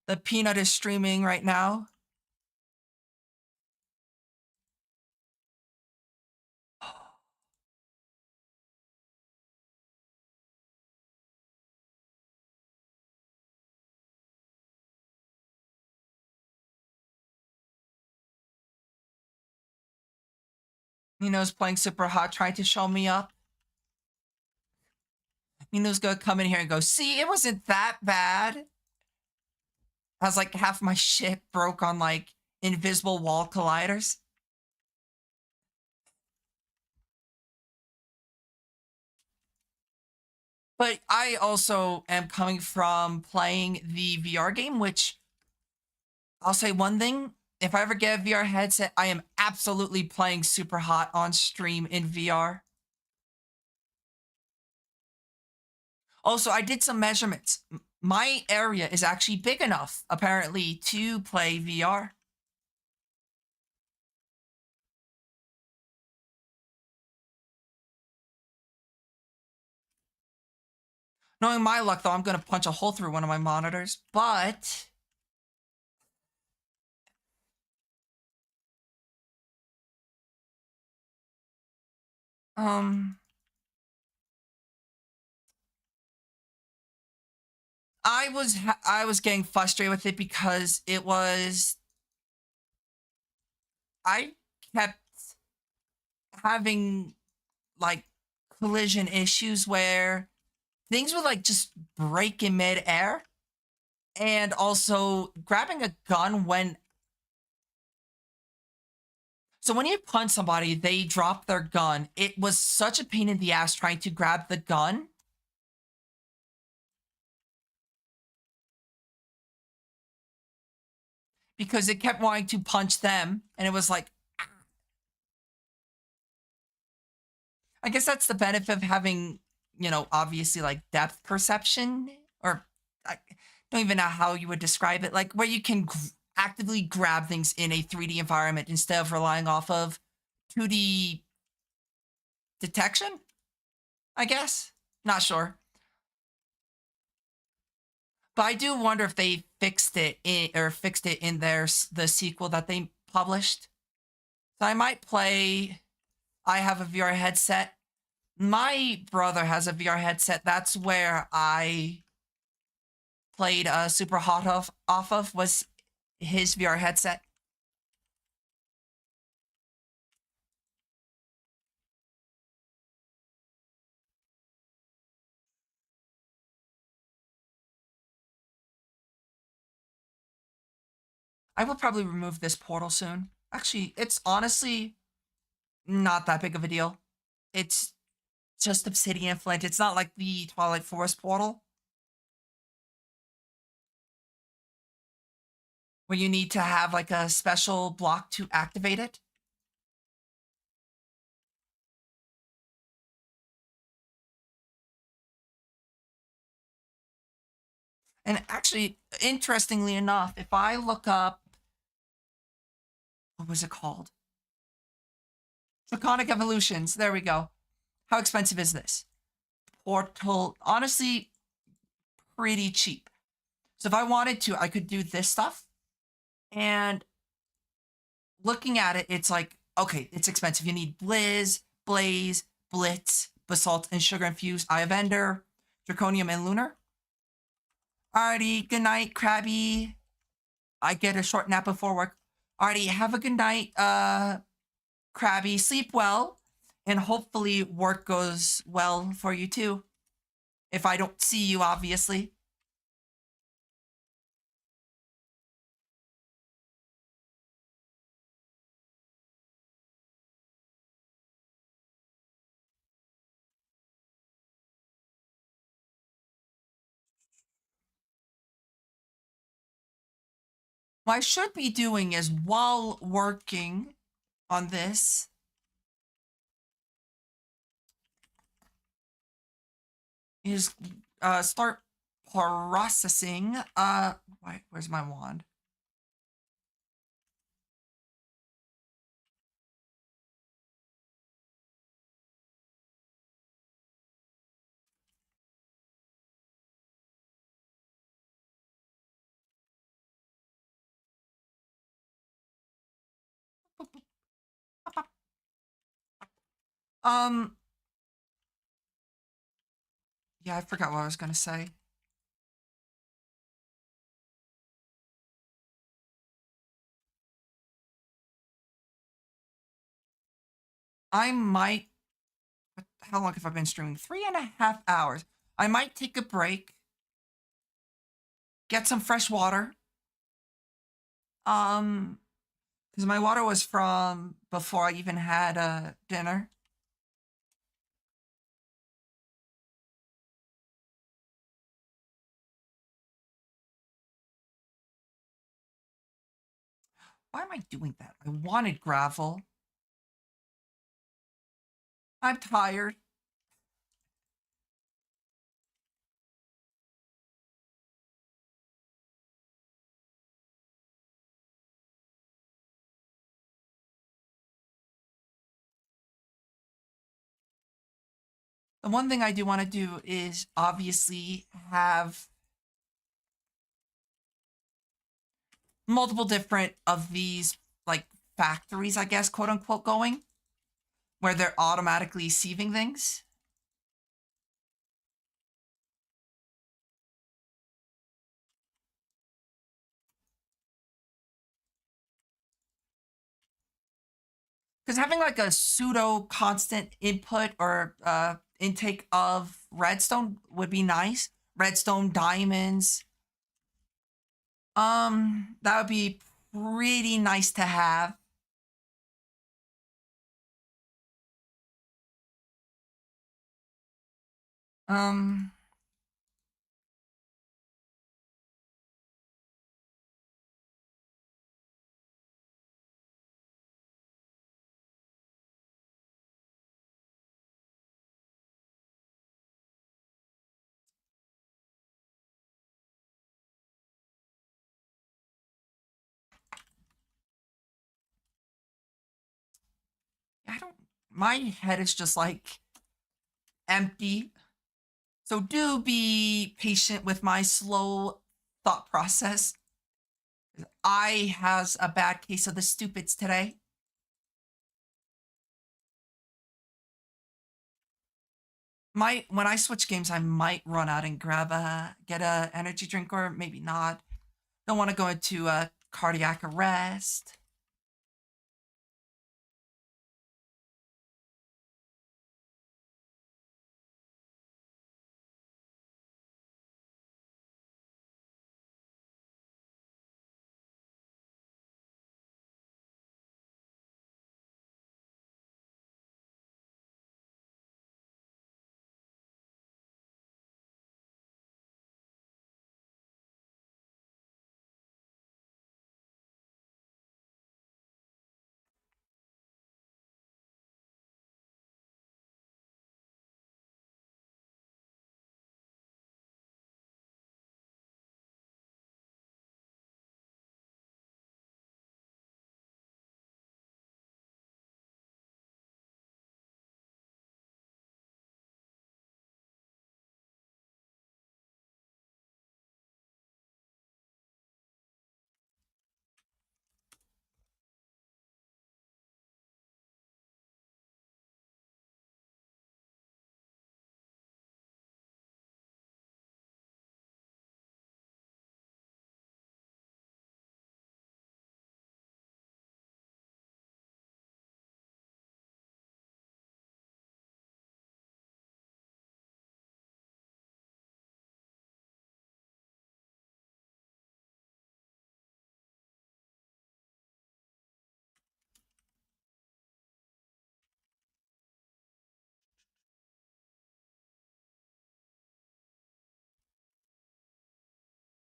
The peanut is streaming right now. Nino's playing super hot, trying to show me up. Nino's gonna come in here and go, see, it wasn't that bad. I was like, half my shit broke on like invisible wall colliders. But I also am coming from playing the VR game, which I'll say one thing. If I ever get a VR headset, I am absolutely playing super hot on stream in VR. Also, I did some measurements. My area is actually big enough, apparently, to play VR. Knowing my luck, though, I'm going to punch a hole through one of my monitors, but... I was getting frustrated with it because it was... I kept having, like, collision issues where things would, like, just break in midair. And also, grabbing a gun when... So when you punch somebody, they drop their gun. It was such a pain in the ass trying to grab the gun. Because it kept wanting to punch them. And it was like... I guess that's the benefit of having, you know, obviously, like, depth perception. Or, I don't even know how you would describe it. Like, where you can actively grab things in a 3D environment instead of relying off of 2D detection, I guess. Not sure. But I do wonder if they fixed it in the sequel that they published. So I might play. I have a VR headset. My brother has a VR headset. That's where I played Super Hot off of, was his VR headset. I will probably remove this portal soon. Actually, it's honestly not that big of a deal. It's just obsidian flint. It's not like the Twilight Forest portal, where you need to have like a special block to activate it. And actually, interestingly enough, if I look up, what was it called? Draconic Evolutions. There we go. How expensive is this? Portal, honestly, pretty cheap. So if I wanted to, I could do this stuff. And looking at it, it's like, okay, it's expensive. You need Blizz, Blaze, Blitz, Basalt, and Sugar Infused Eye of Ender, Draconium, and Lunar. Alrighty, good night, Krabby. I get a short nap before work. Alrighty, have a good night, Krabby. Sleep well, and hopefully work goes well for you too. If I don't see you, obviously. What I should be doing is, while working on this, is start processing. Where's my wand? Um, yeah, I forgot what I was gonna say. I might. How long have I been streaming? 3.5 hours. I might take a break, get some fresh water. Um, because my water was from before I even had dinner. Why am I doing that? I wanted gravel. I'm tired. The one thing I do want to do is obviously have multiple different of these like factories, I guess, quote unquote, going where they're automatically sieving things. Because having like a pseudo constant input or intake of redstone would be nice. Redstone, diamonds. That would be pretty nice to have. Um, I don't. My head is just like empty. So do be patient with my slow thought process. I has a bad case of the stupids today. Might when I switch games, I might run out and get a energy drink or maybe not. Don't want to go into a cardiac arrest.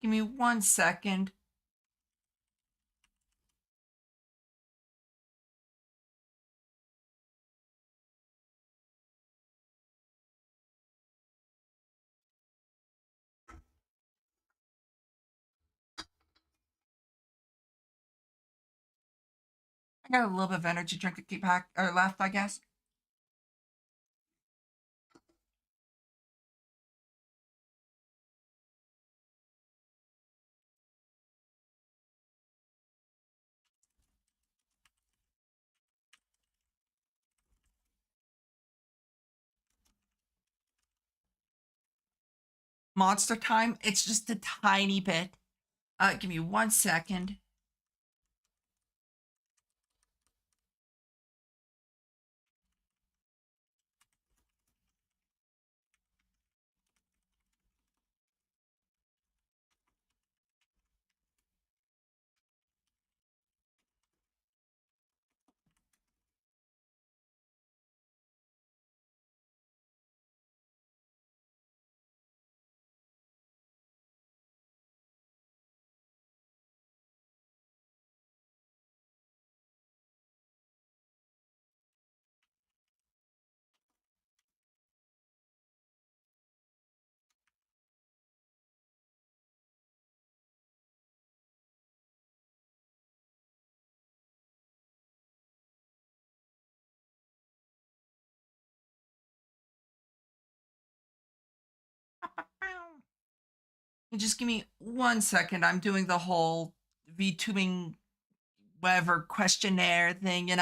Give me 1 second. I got a little bit of energy drink to keep back or left, I guess. monster time. It's just a tiny bit. Give me 1 second. You just give me 1 second. I'm doing the whole VTubing whatever questionnaire thing.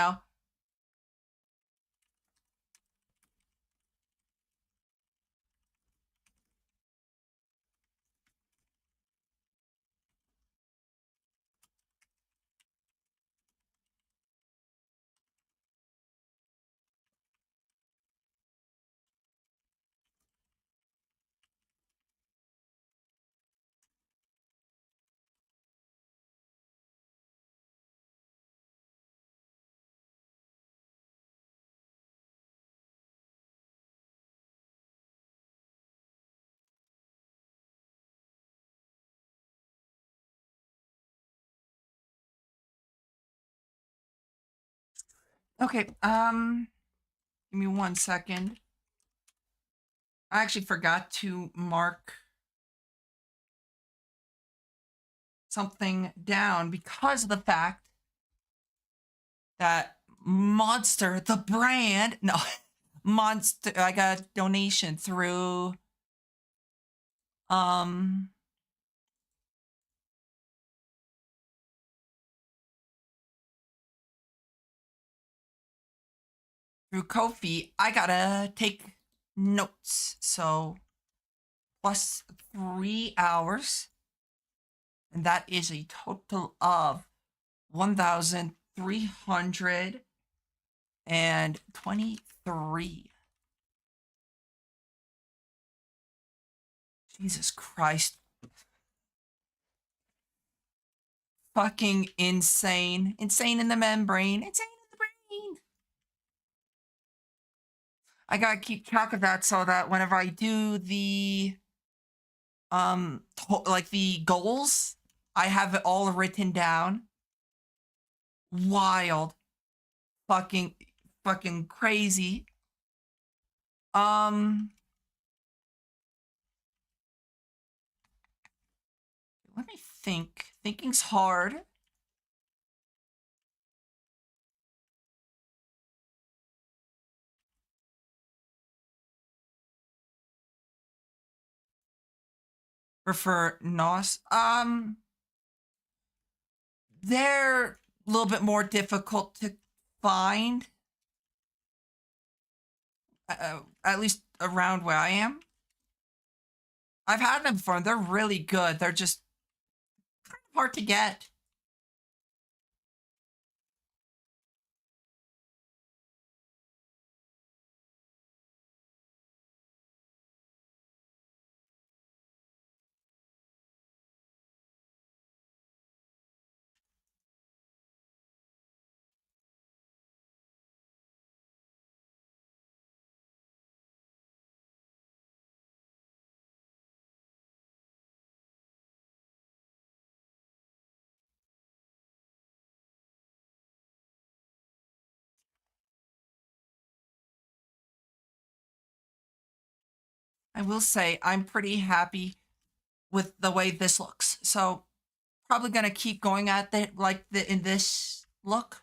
Okay, give me 1 second. I actually forgot to mark something down because of the fact that Monster, the brand, no, Monster, I got a donation um, through Kofi. I gotta take notes. So plus 3 hours. And that is a total of 1,323. Jesus Christ. Fucking insane. Insane in the membrane. Insane in the brain. I gotta keep track of that so that whenever I do the like the goals, I have it all written down. Wild. Fucking crazy. Let me think. Thinking's hard. Prefer NOS. They're a little bit more difficult to find. At least around where I am. I've had them before, and they're really good. They're just kind of hard to get. I will say I'm pretty happy with the way this looks. So probably gonna keep going at it like in this look.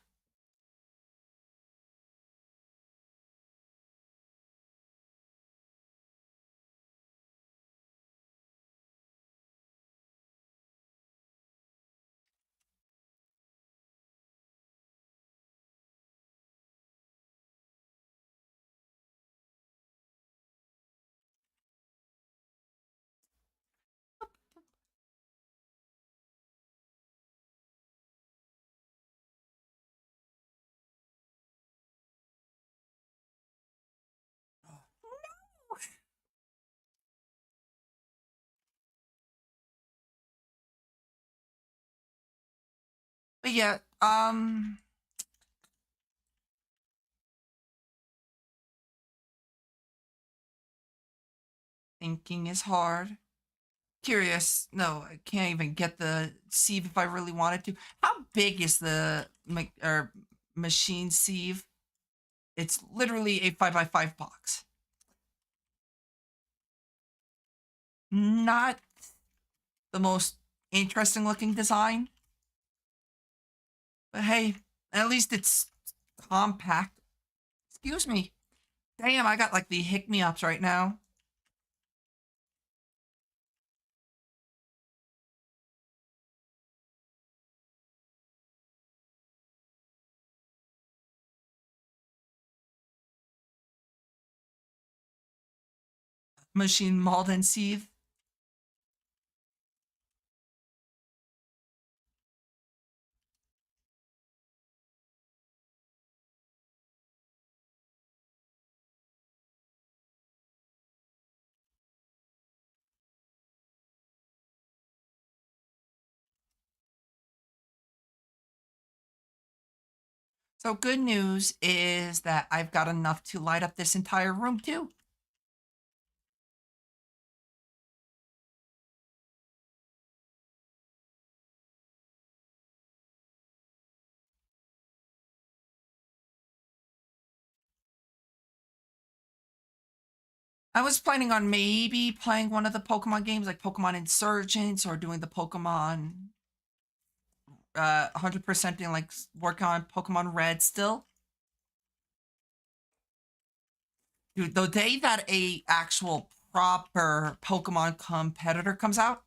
But yeah, thinking is hard. Curious. No, I can't even get the sieve if I really wanted to. How big is the machine sieve? It's literally a 5x5 box. Not the most interesting looking design, but hey, at least it's compact. Excuse me. Damn, I got like the hick me ups right now. Machine mold and sieve. So good news is that I've got enough to light up this entire room too. I was planning on maybe playing one of the Pokemon games like Pokemon Insurgents or doing the Pokemon 100% in like working on Pokemon Red still. Dude, the day that a actual proper Pokemon competitor comes out,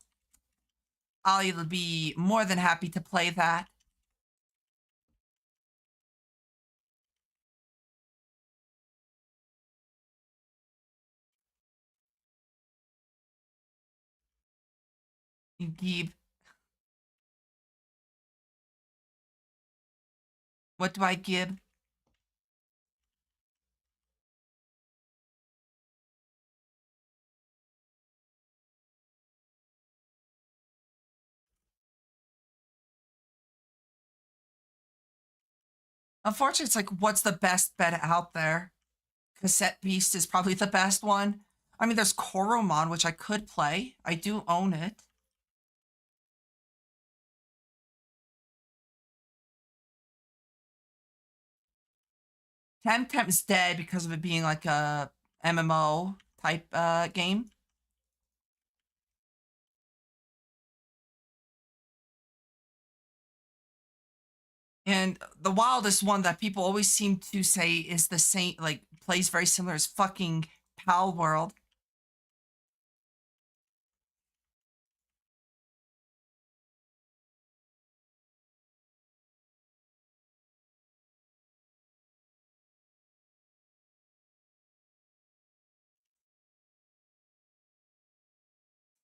I'll either be more than happy to play that. Gib, what do I give? Unfortunately, it's like, what's the best bet out there? Cassette Beast is probably the best one. I mean, there's Koromon, which I could play. I do own it. Temtem's dead because of it being like a MMO type game. And the wildest one that people always seem to say is the same, like plays very similar as fucking Pal World.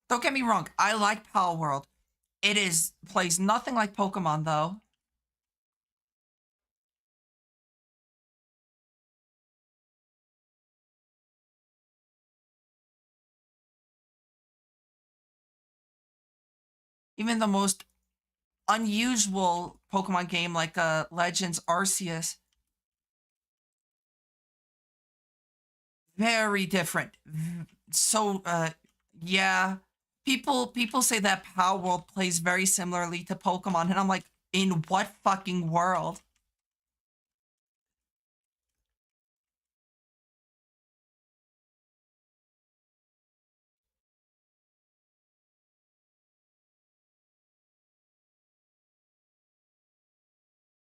Don't get me wrong, I like Pal World. It is plays nothing like Pokemon though. Even the most unusual Pokemon game like Legends Arceus, very different. So yeah, people say that Power World plays very similarly to Pokemon, and I'm like, in what fucking world?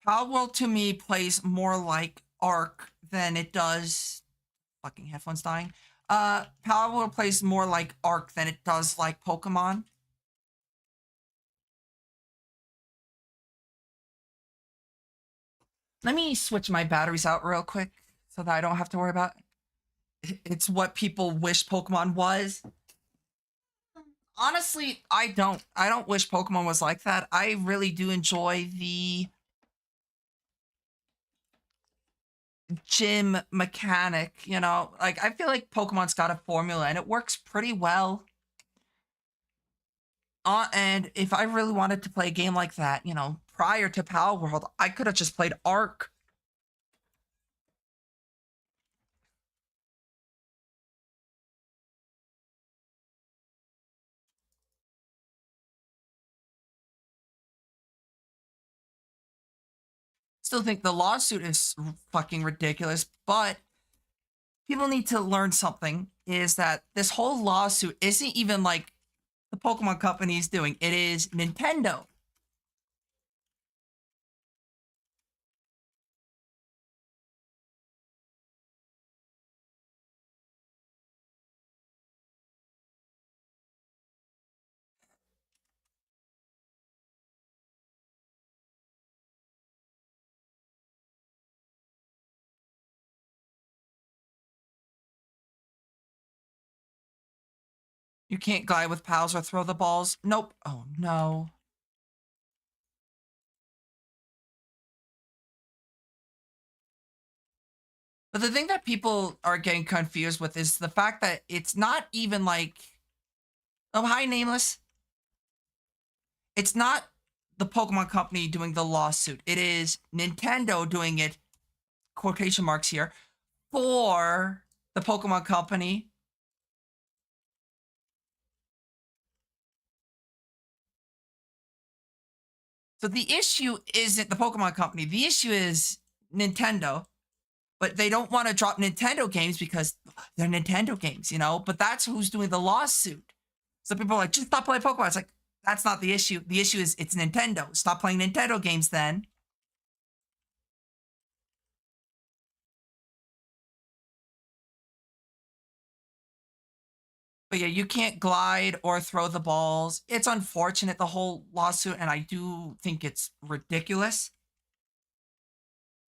Power World to me plays more like Arc than it does. Fucking headphones dying. Power World plays more like Arc than it does like Pokemon. Let me switch my batteries out real quick so that I don't have to worry about it's what people wish Pokemon was. Honestly, I don't wish Pokemon was like that. I really do enjoy the gym mechanic, Like I feel like Pokemon's got a formula and it works pretty well. And if I really wanted to play a game like that, prior to Power World, I could have just played Arc. Still think the lawsuit is fucking ridiculous, but people need to learn something is that this whole lawsuit isn't even like the Pokemon Company is doing. It is Nintendo. You can't glide with pals or throw the balls. Nope. Oh no. But the thing that people are getting confused with is the fact that it's not even like, oh, hi, Nameless. It's not the Pokemon Company doing the lawsuit. It is Nintendo doing it, quotation marks here, for the Pokemon Company. So the issue isn't the Pokemon Company. The issue is Nintendo. But they don't want to drop Nintendo games because they're Nintendo games, you know? But that's who's doing the lawsuit. So people are like, just stop playing Pokemon. It's like, that's not the issue. The issue is it's Nintendo. Stop playing Nintendo games then. But yeah, you can't glide or throw the balls. It's unfortunate, the whole lawsuit, and I do think it's ridiculous.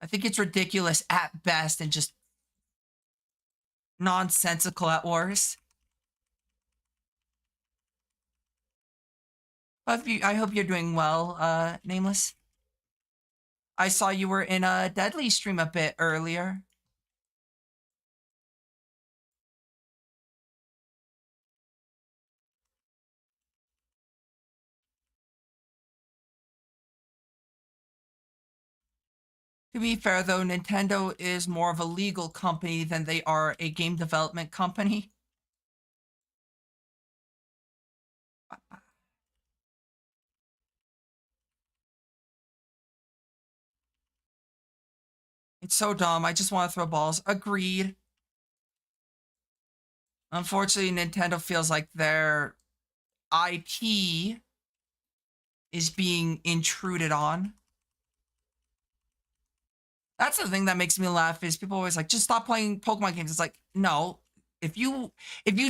I think it's ridiculous at best and just nonsensical at worst. I hope you're doing well, Nameless. I saw you were in a Deadly stream a bit earlier. To be fair, though, Nintendo is more of a legal company than they are a game development company. It's so dumb. I just want to throw balls. Agreed. Unfortunately, Nintendo feels like their IP is being intruded on. That's the thing that makes me laugh is people always like, just stop playing Pokemon games. It's like, no. If you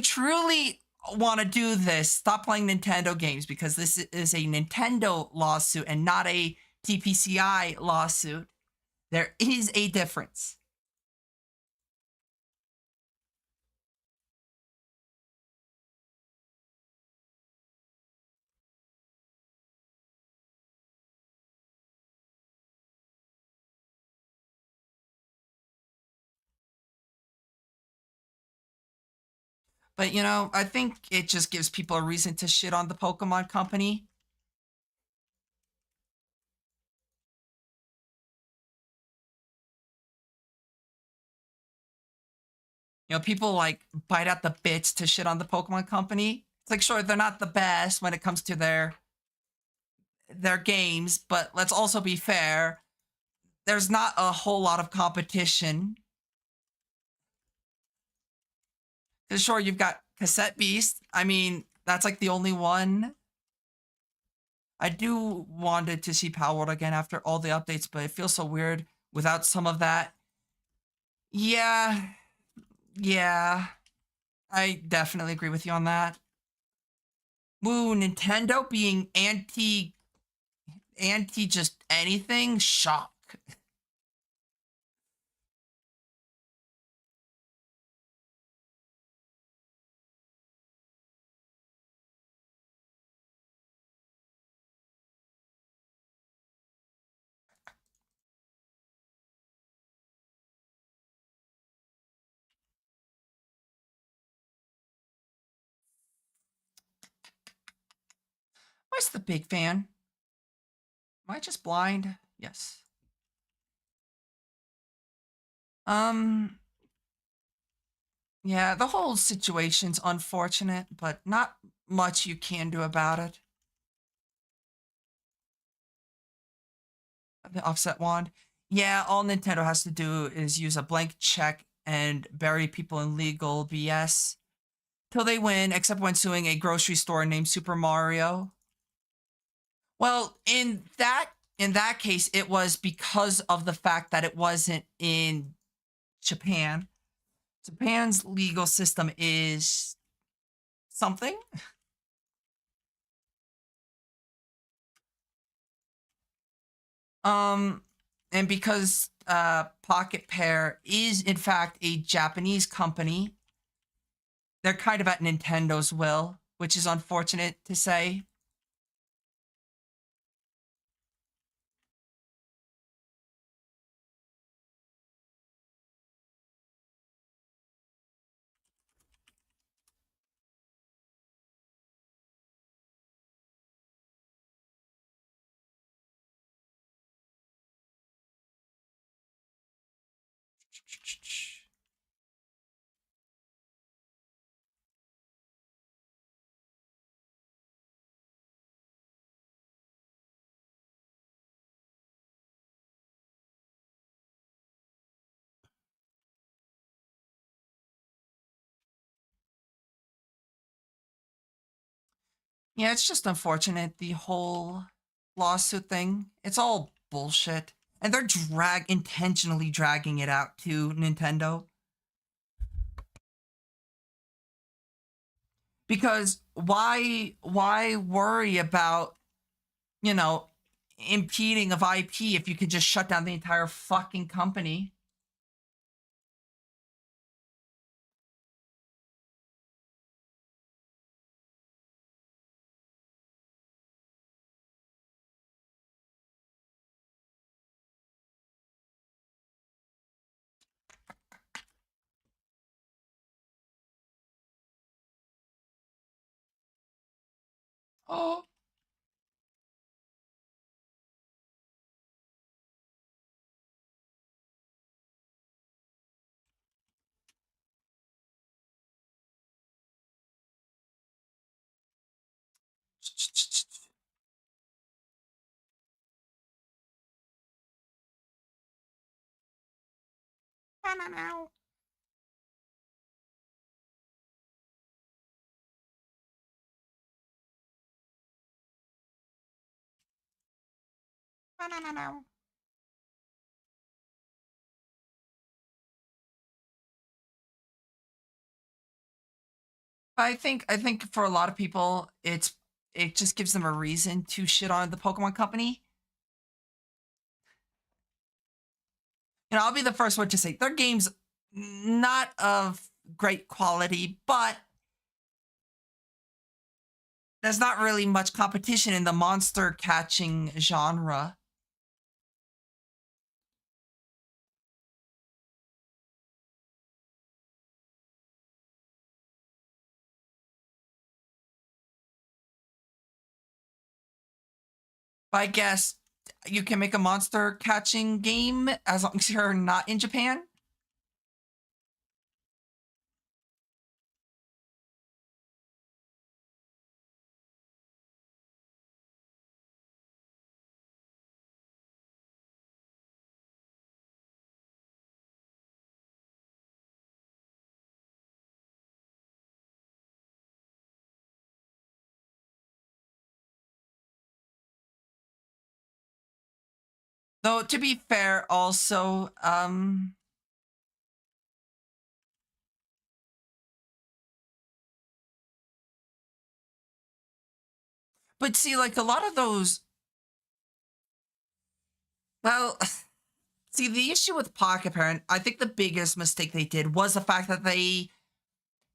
truly want to do this, stop playing Nintendo games because this is a Nintendo lawsuit and not a TPCI lawsuit. There is a difference. But you know, I think it just gives people a reason to shit on the Pokemon Company. You know, people like bite at the bits to shit on the Pokemon Company. It's like, sure, they're not the best when it comes to their games, but let's also be fair. There's not a whole lot of competition. Cause sure, you've got Cassette Beast. I mean, that's like the only one. I do wanted to see Power World again after all the updates, but it feels so weird without some of that. Yeah, yeah. I definitely agree with you on that. Woo, Nintendo being anti just anything, shock. Where's the big fan? Am I just blind? Yes. Um, yeah, the whole situation's unfortunate, but not much you can do about it. The offset wand. Yeah, all Nintendo has to do is use a blank check and bury people in legal BS till they win, except when suing a grocery store named Super Mario. Well, in that case, it was because of the fact that it wasn't in Japan. Japan's legal system is something. Um, and because Pocket Pair is in fact a Japanese company, they're kind of at Nintendo's will, which is unfortunate to say. Yeah, it's just unfortunate the whole lawsuit thing. It's all bullshit. And they're intentionally dragging it out to Nintendo. Because why worry about, you know, impeding of IP if you could just shut down the entire fucking company? Oh, I think for a lot of people, it just gives them a reason to shit on the Pokemon Company. I'll be the first one to say their game's not of great quality, but there's not really much competition in the monster catching genre. But I guess you can make a monster catching game as long as you're not in Japan. Though to be fair, also, but see, like a lot of those, well, see, the issue with Pocket Parent, I think the biggest mistake they did was the fact that they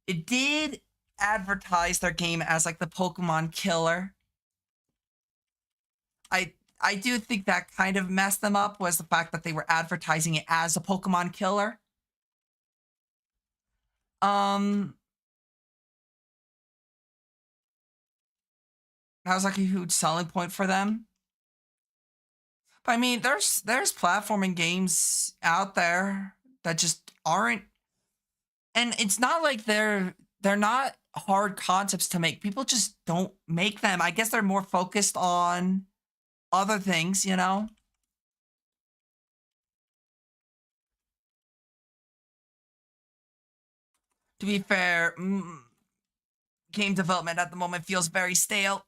it did advertise their game as like the Pokemon killer. I do think that kind of messed them up was the fact that they were advertising it as a Pokemon killer. Um, that was like a huge selling point for them. I mean, there's platforming games out there that just aren't, and it's not like they're not hard concepts to make. People just don't make them. I guess they're more focused on other things, you know? To be fair, game development at the moment feels very stale.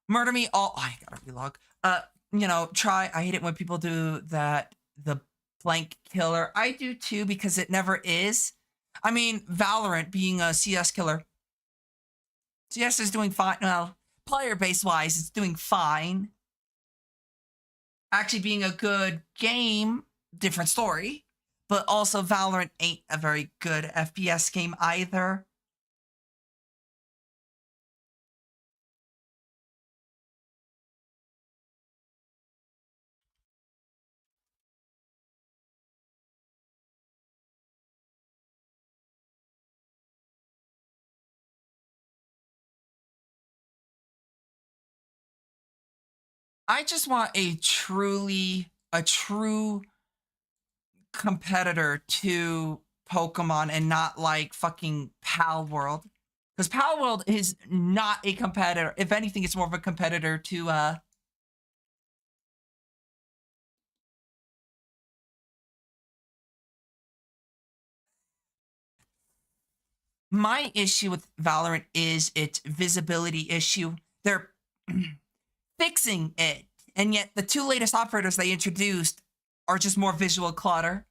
Murder me all. Oh, I gotta relog. You know, try. I hate it when people do that. The blank killer. I do too because it never is. I mean, Valorant being a CS killer. CS is doing fine. Well, player base wise, it's doing fine. Actually, being a good game, different story. But also, Valorant ain't a very good FPS game either. I just want a true competitor to Pokemon and not like fucking Pal World. Because Pal World is not a competitor. If anything, it's more of a competitor to my issue with Valorant is its visibility issue. They're fixing it. And yet the two latest operators they introduced are just more visual clutter.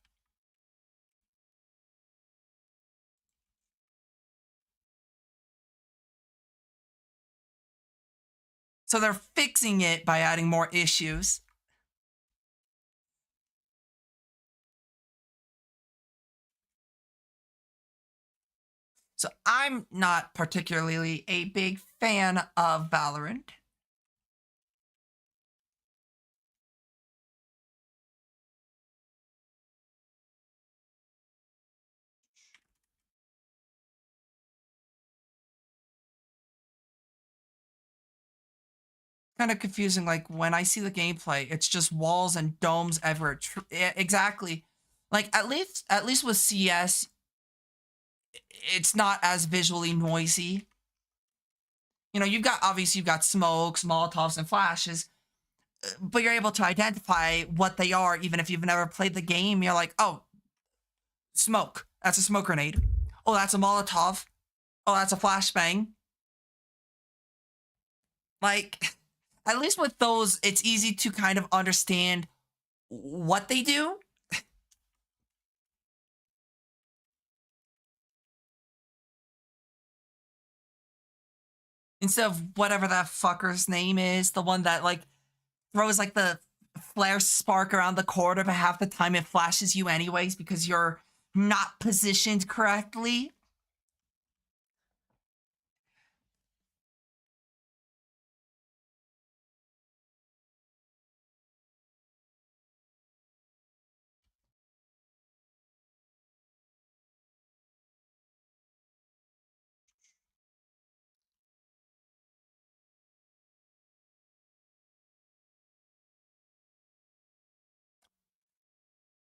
So they're fixing it by adding more issues. So I'm not particularly a big fan of Valorant. Kind of confusing. Like when I see the gameplay, it's just walls and domes everywhere. Yeah, exactly. Like at least with CS, it's not as visually noisy. You know, you've got smokes, molotovs, and flashes, but you're able to identify what they are even if you've never played the game. You're like, oh, smoke. That's a smoke grenade. Oh, that's a molotov. Oh, that's a flashbang. Like, at least with those, it's easy to kind of understand what they do instead of whatever that fucker's name is, the one that like throws like the flare spark around the corner, but half the time it flashes you anyways because you're not positioned correctly.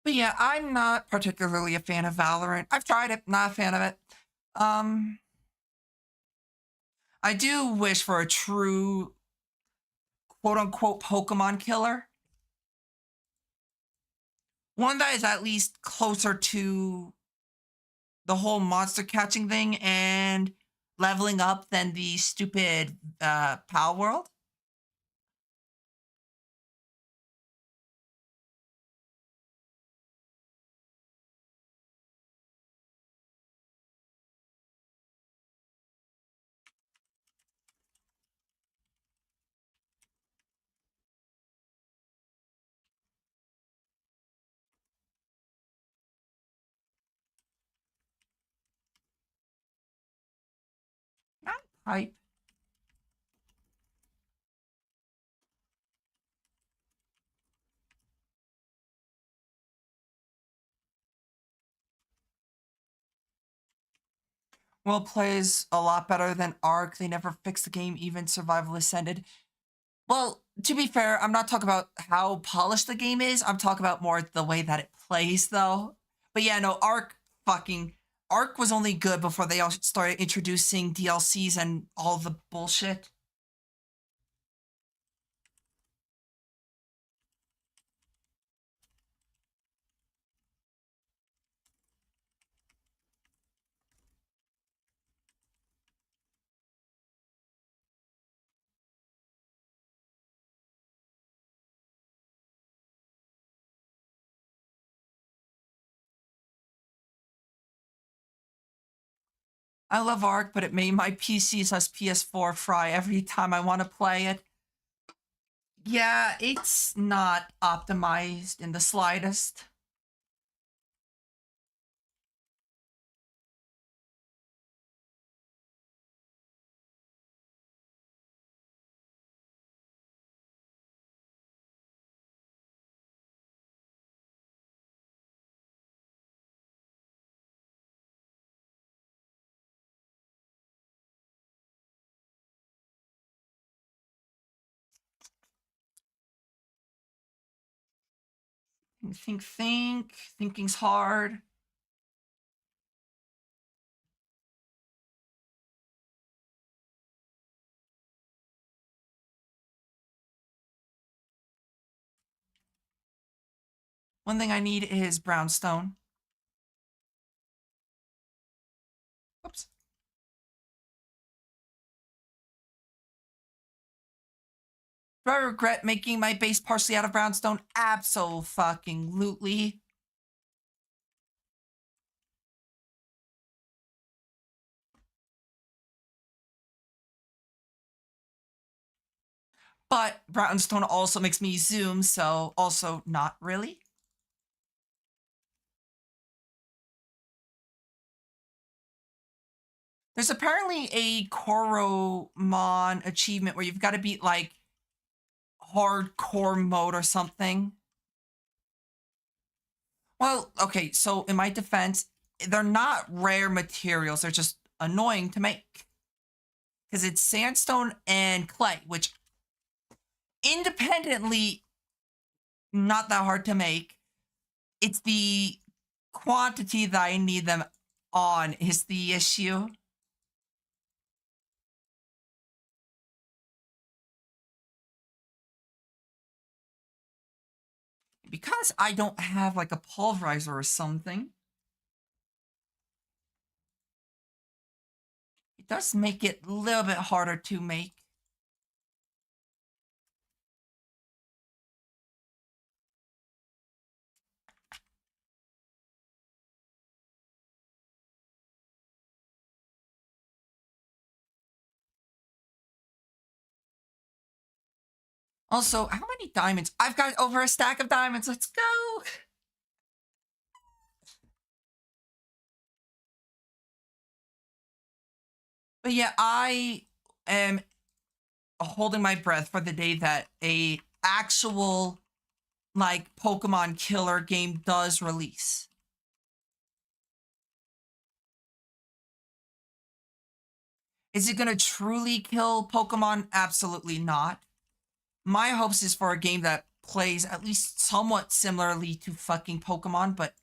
But yeah, I'm not particularly a fan of Valorant. I've tried it, not a fan of it. Um, I do wish for a true quote unquote Pokemon killer. One that is at least closer to the whole monster catching thing and leveling up than the stupid Pal World. Not hype. Will plays a lot better than Arc. They never fixed the game, even Survival Ascended. Well, to be fair, I'm not talking about how polished the game is. I'm talking about more the way that it plays, though. But yeah, no, Arc was only good before they all started introducing DLCs and all the bullshit. I love Arc, but it made my PC says PS4 fry every time I want to play it. Yeah, it's not optimized in the slightest. Think. Thinking's hard. One thing I need is brownstone. Oops. Do I regret making my base partially out of brownstone? Absolutely. But brownstone also makes me zoom, so also not really. There's apparently a Koromon achievement where you've got to beat like hardcore mode or something. Well, okay, so in my defense, they're not rare materials, they're just annoying to make. Because it's sandstone and clay, which independently not that hard to make. It's the quantity that I need them on is the issue. Because I don't have like a pulverizer or something, it does make it a little bit harder to make. Also, how many diamonds? I've got over a stack of diamonds. Let's go. But yeah, I am holding my breath for the day that a actual like Pokemon killer game does release. Is it going to truly kill Pokemon? Absolutely not. My hopes is for a game that plays at least somewhat similarly to fucking Pokemon, but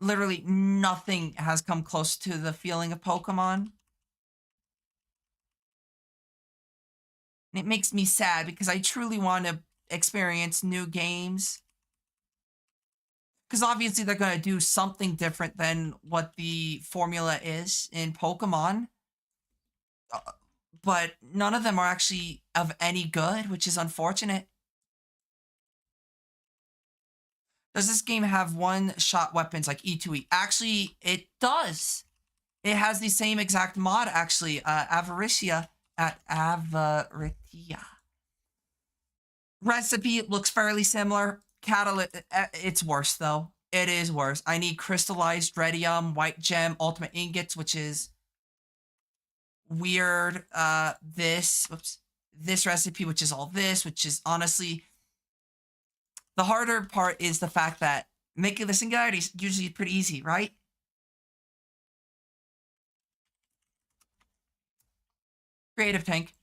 literally nothing has come close to the feeling of Pokemon. And it makes me sad because I truly want to experience new games. Because obviously they're going to do something different than what the formula is in Pokemon. But none of them are actually of any good, which is unfortunate. Does this game have one-shot weapons like E2E? Actually, it does. It has the same exact mod, actually, Avaricia at Avaritia. Recipe looks fairly similar. Catalyst, it's worse, though. It is worse. I need crystallized radium, white gem, ultimate ingots, which is weird. This recipe, which is all this, which is honestly the harder part is the fact that making the singularity is usually pretty easy, right? Creative tank.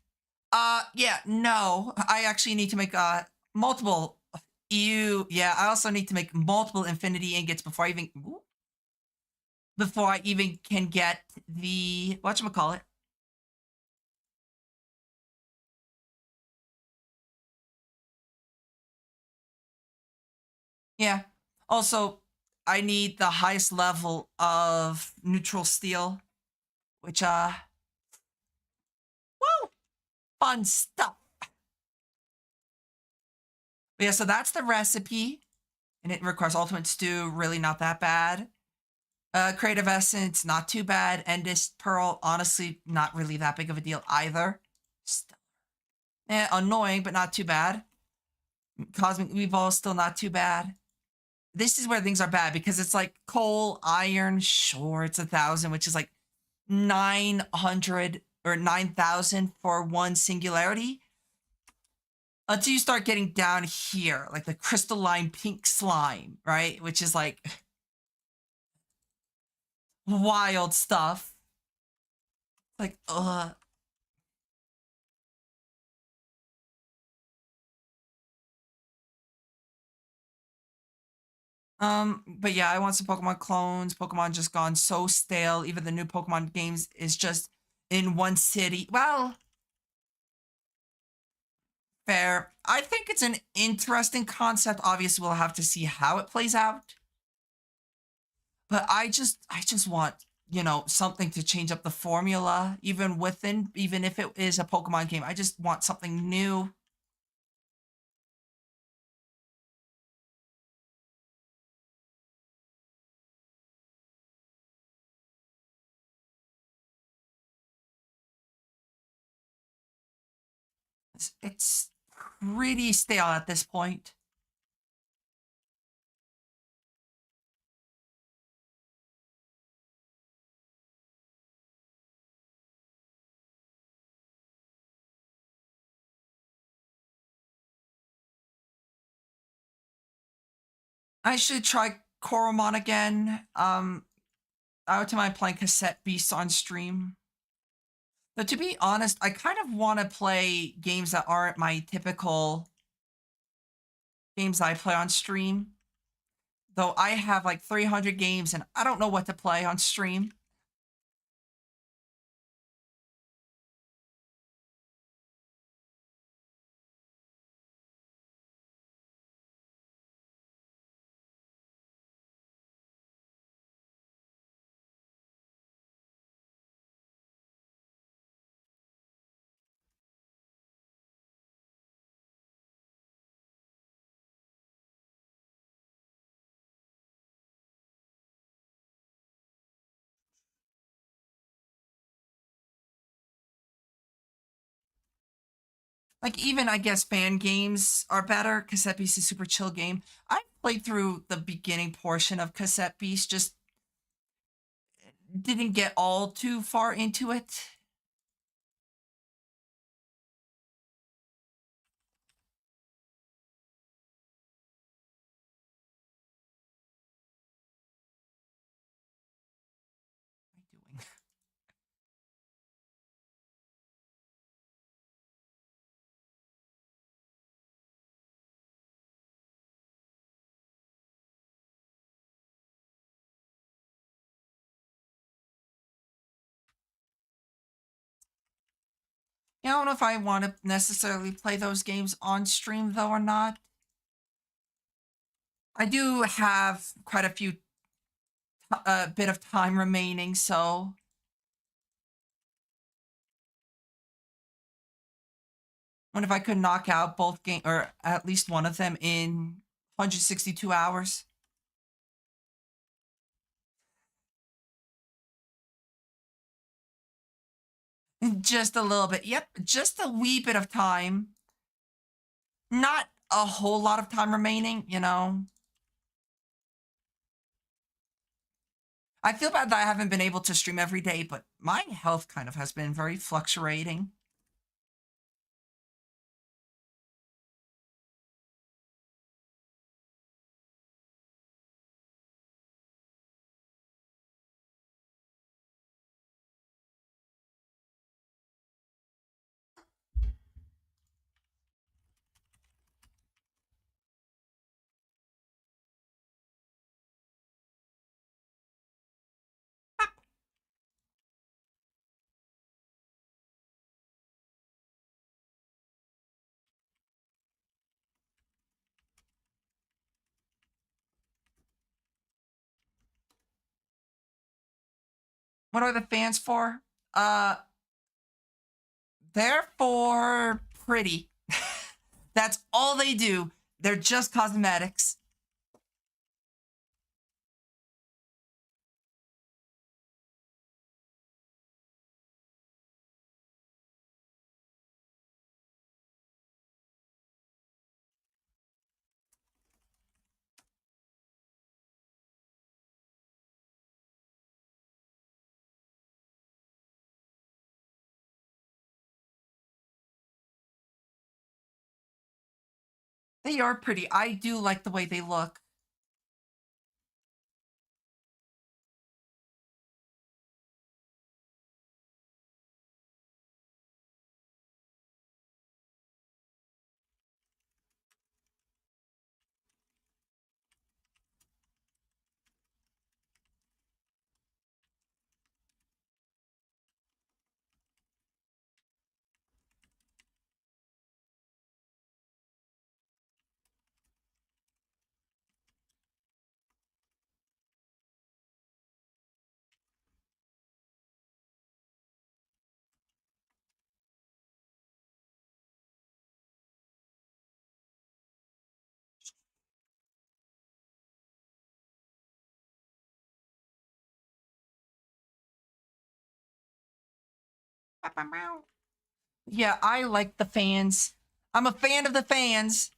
Yeah, no. I actually need to make multiple. Yeah, I also need to make multiple infinity ingots before I even can get the whatchamacallit. Yeah. Also, I need the highest level of neutral steel, which woo, fun stuff. But yeah, so that's the recipe, and it requires ultimate stew. Really not that bad. Creative essence, not too bad. Endist pearl, honestly, not really that big of a deal either. Still, annoying, but not too bad. Cosmic Weevil, still not too bad. This is where things are bad because it's like coal, iron, sure, it's 1,000, which is like 900 or 9,000 for one singularity. Until you start getting down here, like the crystalline pink slime, right? Which is like wild stuff. Like, ugh. But yeah, I want some Pokemon clones. Pokemon just gone so stale. Even the new Pokemon games is just in one city. Well, fair. I think it's an interesting concept. Obviously, we'll have to see how it plays out. But I just want, something to change up the formula, even if it is a Pokemon game. I just want something new. It's pretty stale at this point. I should try Koromon again. I would mind playing Cassette Beasts on stream. But to be honest, I kind of want to play games that aren't my typical games I play on stream. Though I have like 300 games and I don't know what to play on stream. Like even I guess fan games are better. Cassette Beast is a super chill game. I played through the beginning portion of Cassette Beast, just didn't get all too far into it. What am I doing? I don't know if I want to necessarily play those games on stream though or not. I do have quite a few bit of time remaining, so what if I could knock out both game or at least one of them in 162 hours? Just a little bit. Yep, just a wee bit of time. Not a whole lot of time remaining. I feel bad that I haven't been able to stream every day, but my health kind of has been very fluctuating. What are the fans for? Uh, they're for pretty. That's all they do. They're just cosmetics. They are pretty. I do like the way they look. Yeah, I like the fans. I'm a fan of the fans.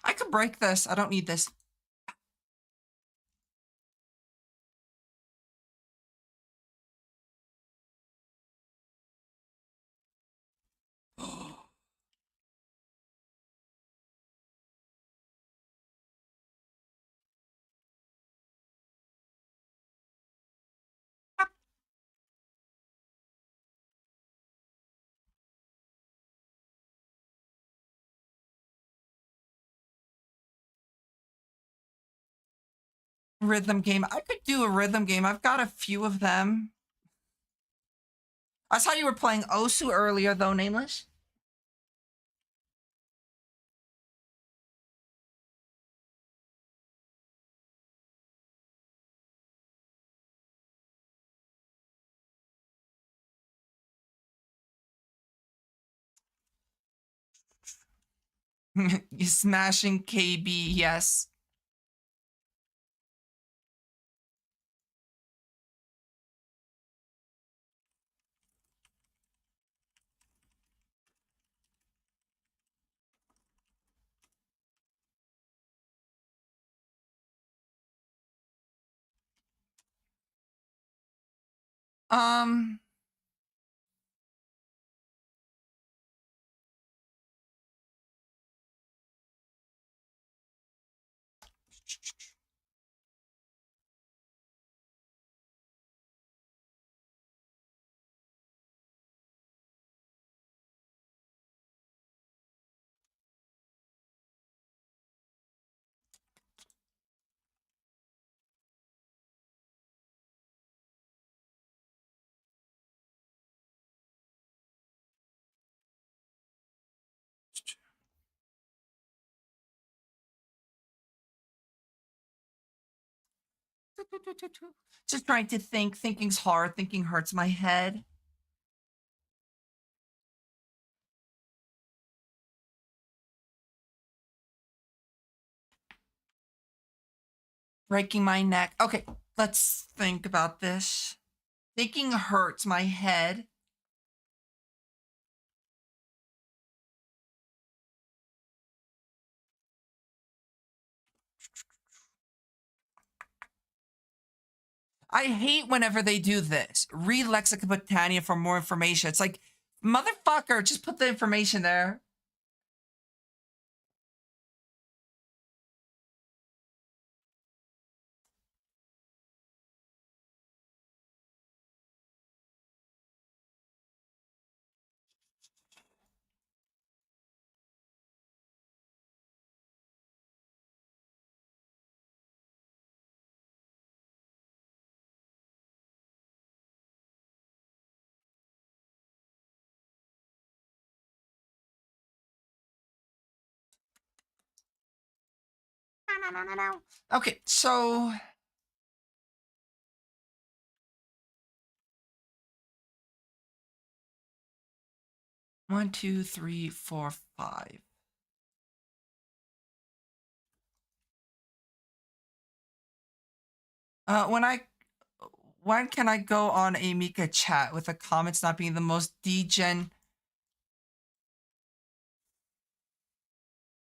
I could break this. I don't need this. Rhythm game. I could do a rhythm game. I've got a few of them. I saw you were playing Osu earlier, though, Nameless. You smashing KB, yes. Um, just trying to think. Thinking's hard. Thinking hurts my head. breaking my neck. Okay, let's think about this. Thinking hurts my head. I hate whenever they do this. Read Lexica Britannia for more information. It's like, motherfucker, just put the information there. No. Okay, so 1, 2, 3, 4, 5. When can I go on a Mika chat with the comments not being the most degen?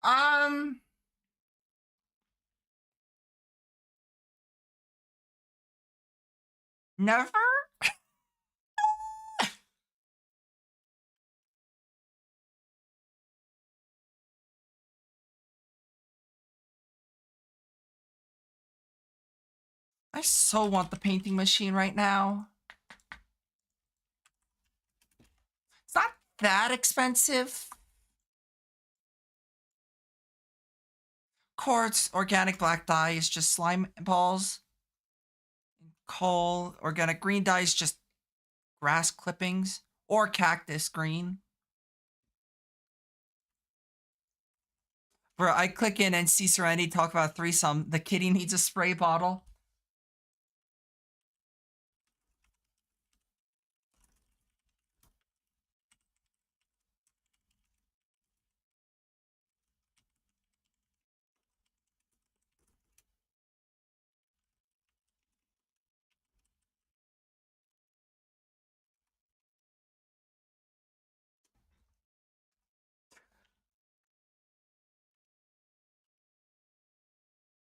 Um, Never? I so want the painting machine right now. It's not that expensive. Quartz, organic black dye is just slime balls. Coal, organic green dye is just grass clippings or cactus green. Bro, I click in and see Serenity talk about a threesome. The kitty needs a spray bottle.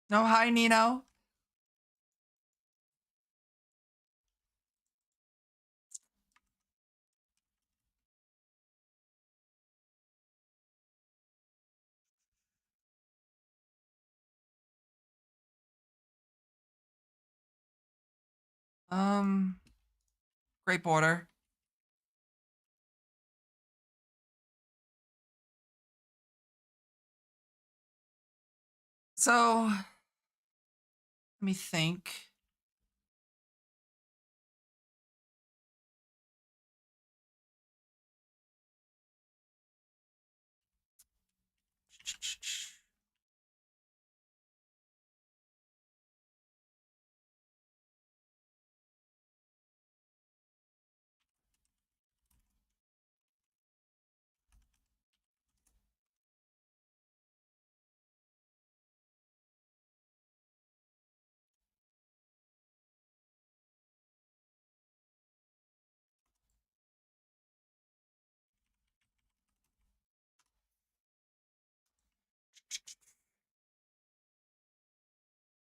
No, hi, Nino. Great border. So, let me think.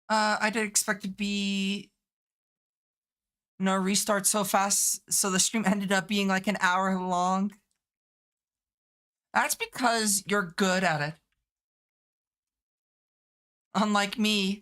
I didn't expect to be restart so fast, so the stream ended up being like an hour long. That's because you're good at it. Unlike me.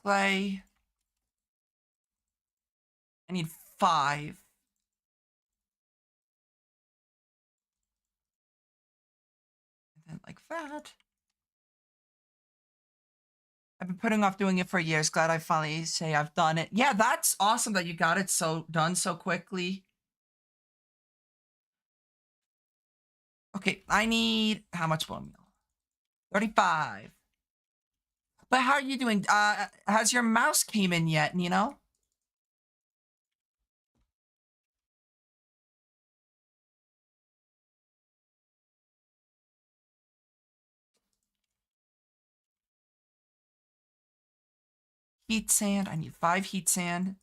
Clay. I need 5. And then like that. I've been putting off doing it for years. Glad I finally say I've done it. Yeah, that's awesome that you got it so done so quickly. Okay, I need how much bone meal? 35. But how are you doing? Has your mouse came in yet, Nino? Heat sand. I need 5 heat sand.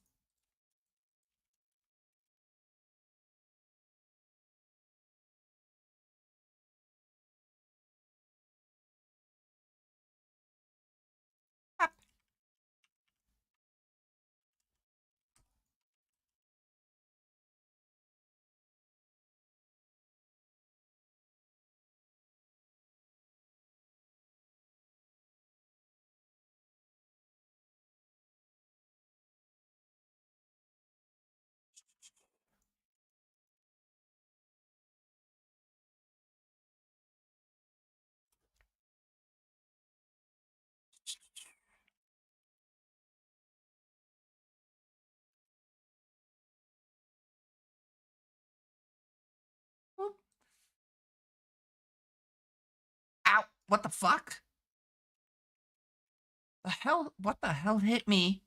Yep. Ow! What the fuck? The hell? What the hell hit me?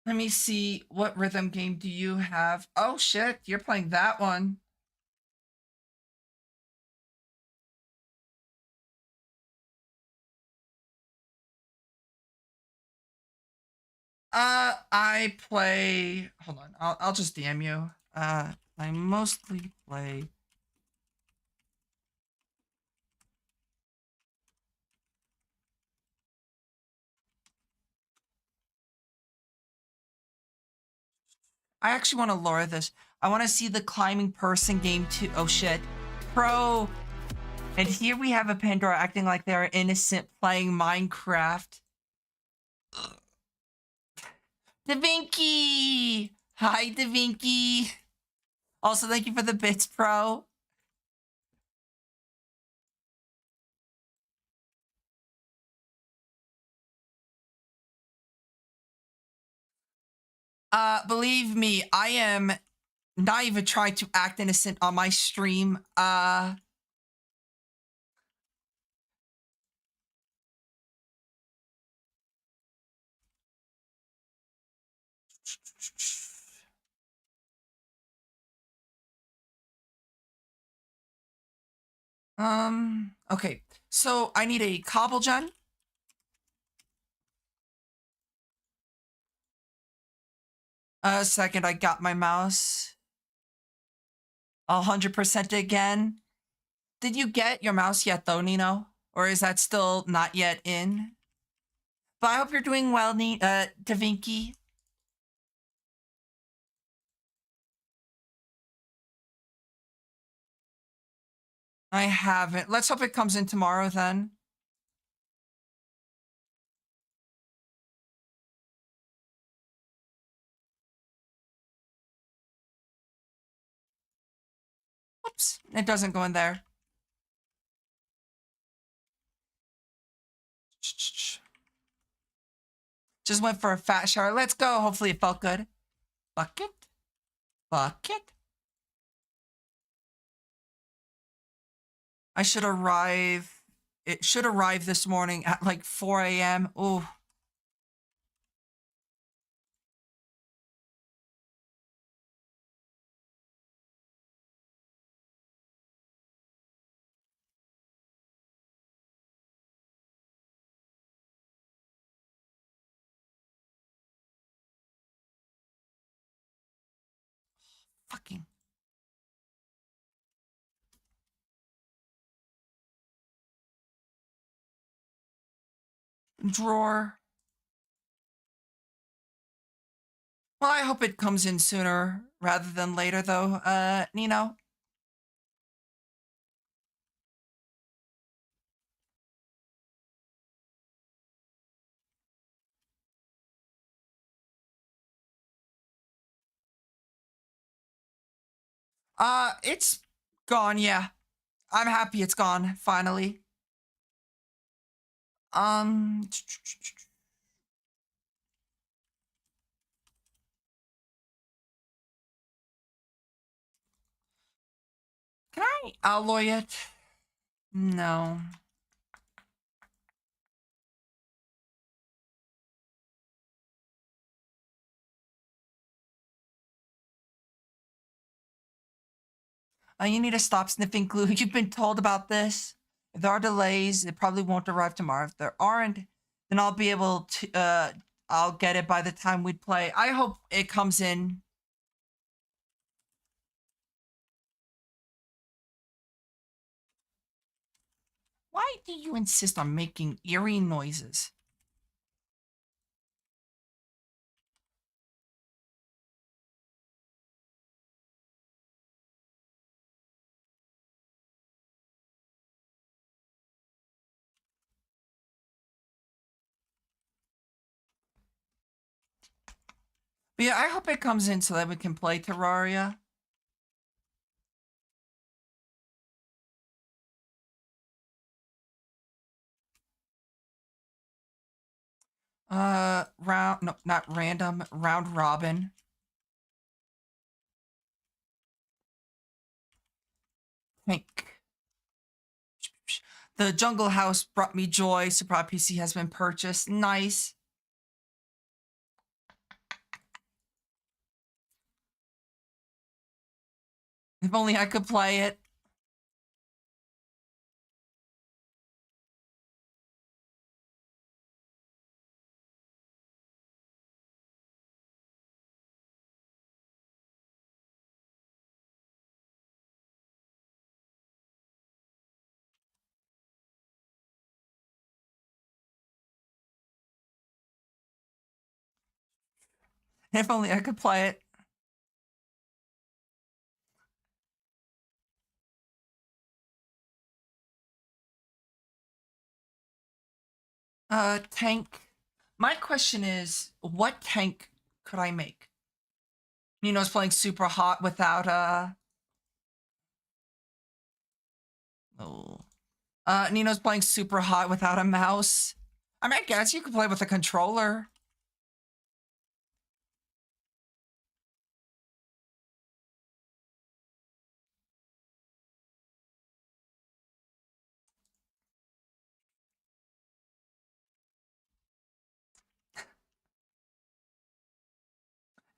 Let me see. What rhythm game do you have? Oh shit! You're playing that one. I play. Hold on. I'll just DM you. I mostly play. I actually want to lure this. I want to see the climbing person game too. Oh shit. Pro. And here we have a Pandora acting like they're innocent playing Minecraft. Da Vinci! Hi, Da Vinci. Also, thank you for the bits, Pro. Believe me, I am not even trying to act innocent on my stream. Okay. So I need a cobble gen. A second, I got my mouse. 100% again. Did you get your mouse yet, though, Nino? Or is that still not yet in? But I hope you're doing well, Da Vinci. I haven't. Let's hope it comes in tomorrow then. Oops, it doesn't go in there. Just went for a fat shower. Let's go. Hopefully it felt good. Bucket. Bucket. I should arrive. It should arrive this morning at like 4 a.m. Oh, fucking drawer. Well, I hope it comes in sooner rather than later, though, Nino. It's gone, yeah. I'm happy it's gone, finally. Um, can I alloy it? No. You need to stop sniffing glue. You've been told about this. If there are delays, it probably won't arrive tomorrow. If there aren't, then I'll be able to, I'll get it by the time we play. I hope it comes in. Why do you insist on making eerie noises? But yeah, I hope it comes in so that we can play Terraria. No, not random, round robin. Pink. The jungle house brought me joy. Surprise PC has been purchased. Nice. If only I could play it. If only I could play it. Tank. My question is, what tank could I make? Nino's playing super hot without oh. Nino's playing super hot without a mouse. I mean, I guess you could play with a controller.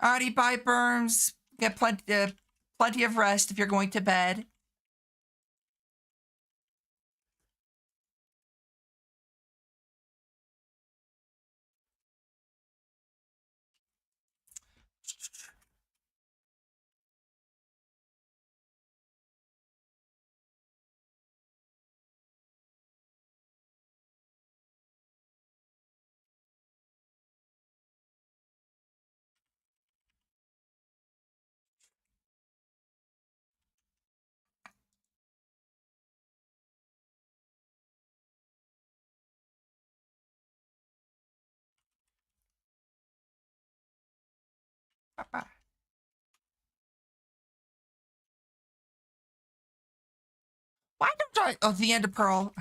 Alrighty, bye, Berms. Get plenty of rest if you're going to bed. Bye-bye. Why don't I? Oh, the end of Pearl.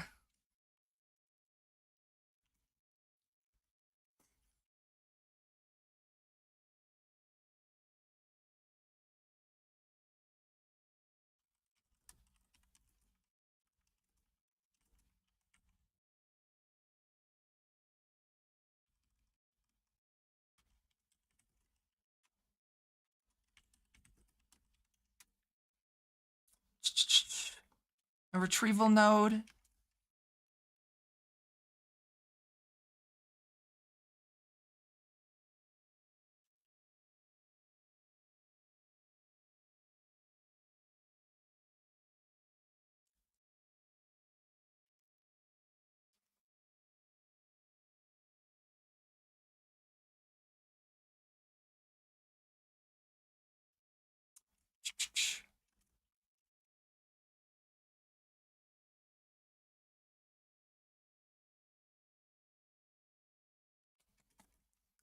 A retrieval node.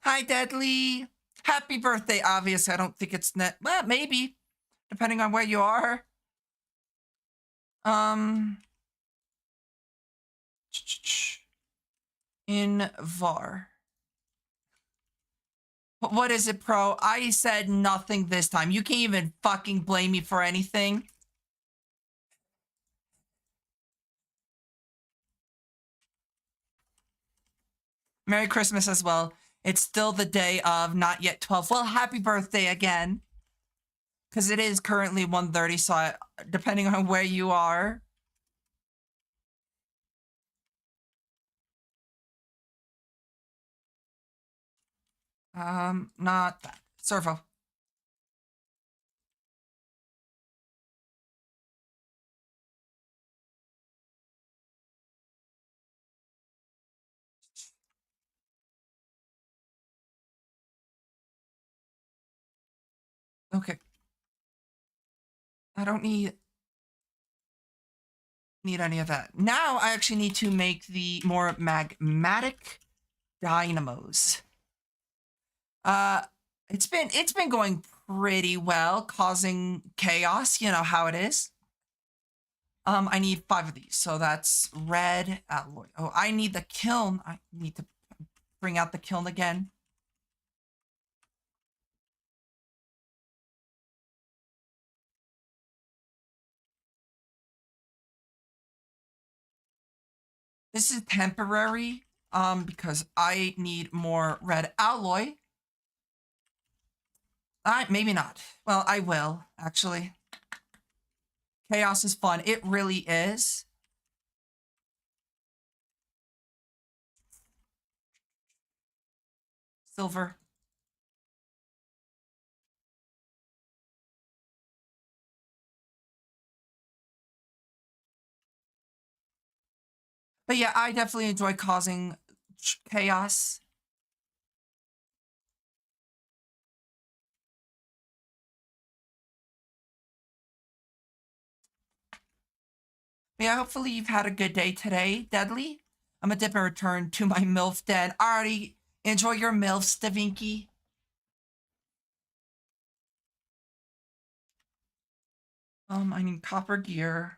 Hi, Deadly. Happy birthday. Obviously, I don't think it's net. Well, maybe. depending on where you are. In VAR. What is it, Pro? I said nothing this time. You can't even fucking blame me for anything. Merry Christmas as well. It's still the day of not yet 12. Well, happy birthday again. Because it is currently 1:30, so depending on where you are. Not that. Servo. Okay. I don't need any of that. Now I actually need to make the more magmatic dynamos. It's been going pretty well, causing chaos, you know how it is. I need 5 of these, so that's red alloy. Oh, I need the kiln. I need to bring out the kiln again. This is temporary, because I need more red alloy. Maybe not. Well, I will, actually. Chaos is fun. It really is. Silver. But yeah, I definitely enjoy causing chaos. But yeah, hopefully you've had a good day today, Deadly. I'm gonna dip and return to my MILF den. Alrighty, enjoy your MILFs, Davinky. I need copper gear.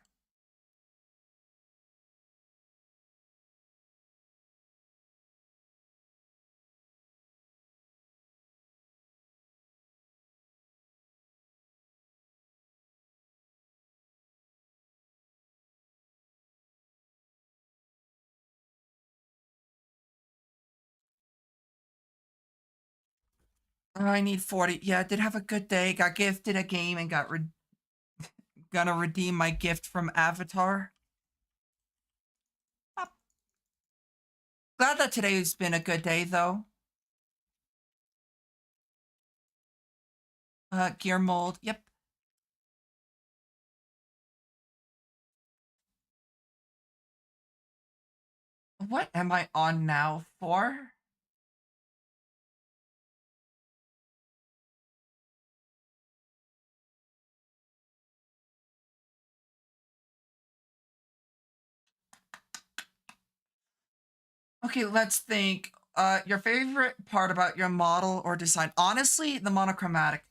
I need 40. Yeah, I did have a good day. Got gifted a game and gonna redeem my gift from Avatar. Glad that today's been a good day, though. Gear mold. Yep. What am I on now for? Okay, let's think. Your favorite part about your model or design? Honestly, the monochromatic.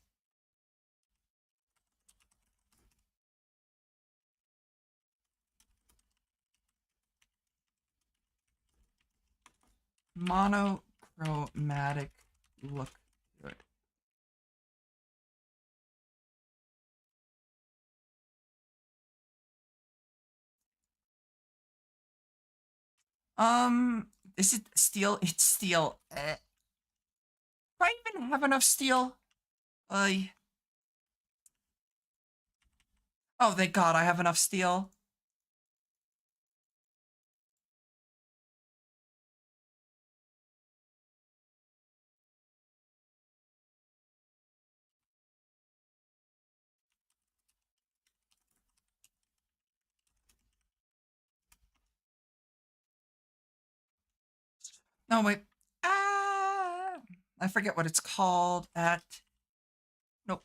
Monochromatic look good. Um, is it steel? It's steel. Do I even have enough steel? Oh, thank God, I have enough steel. No, wait. I forget what it's called at. Nope.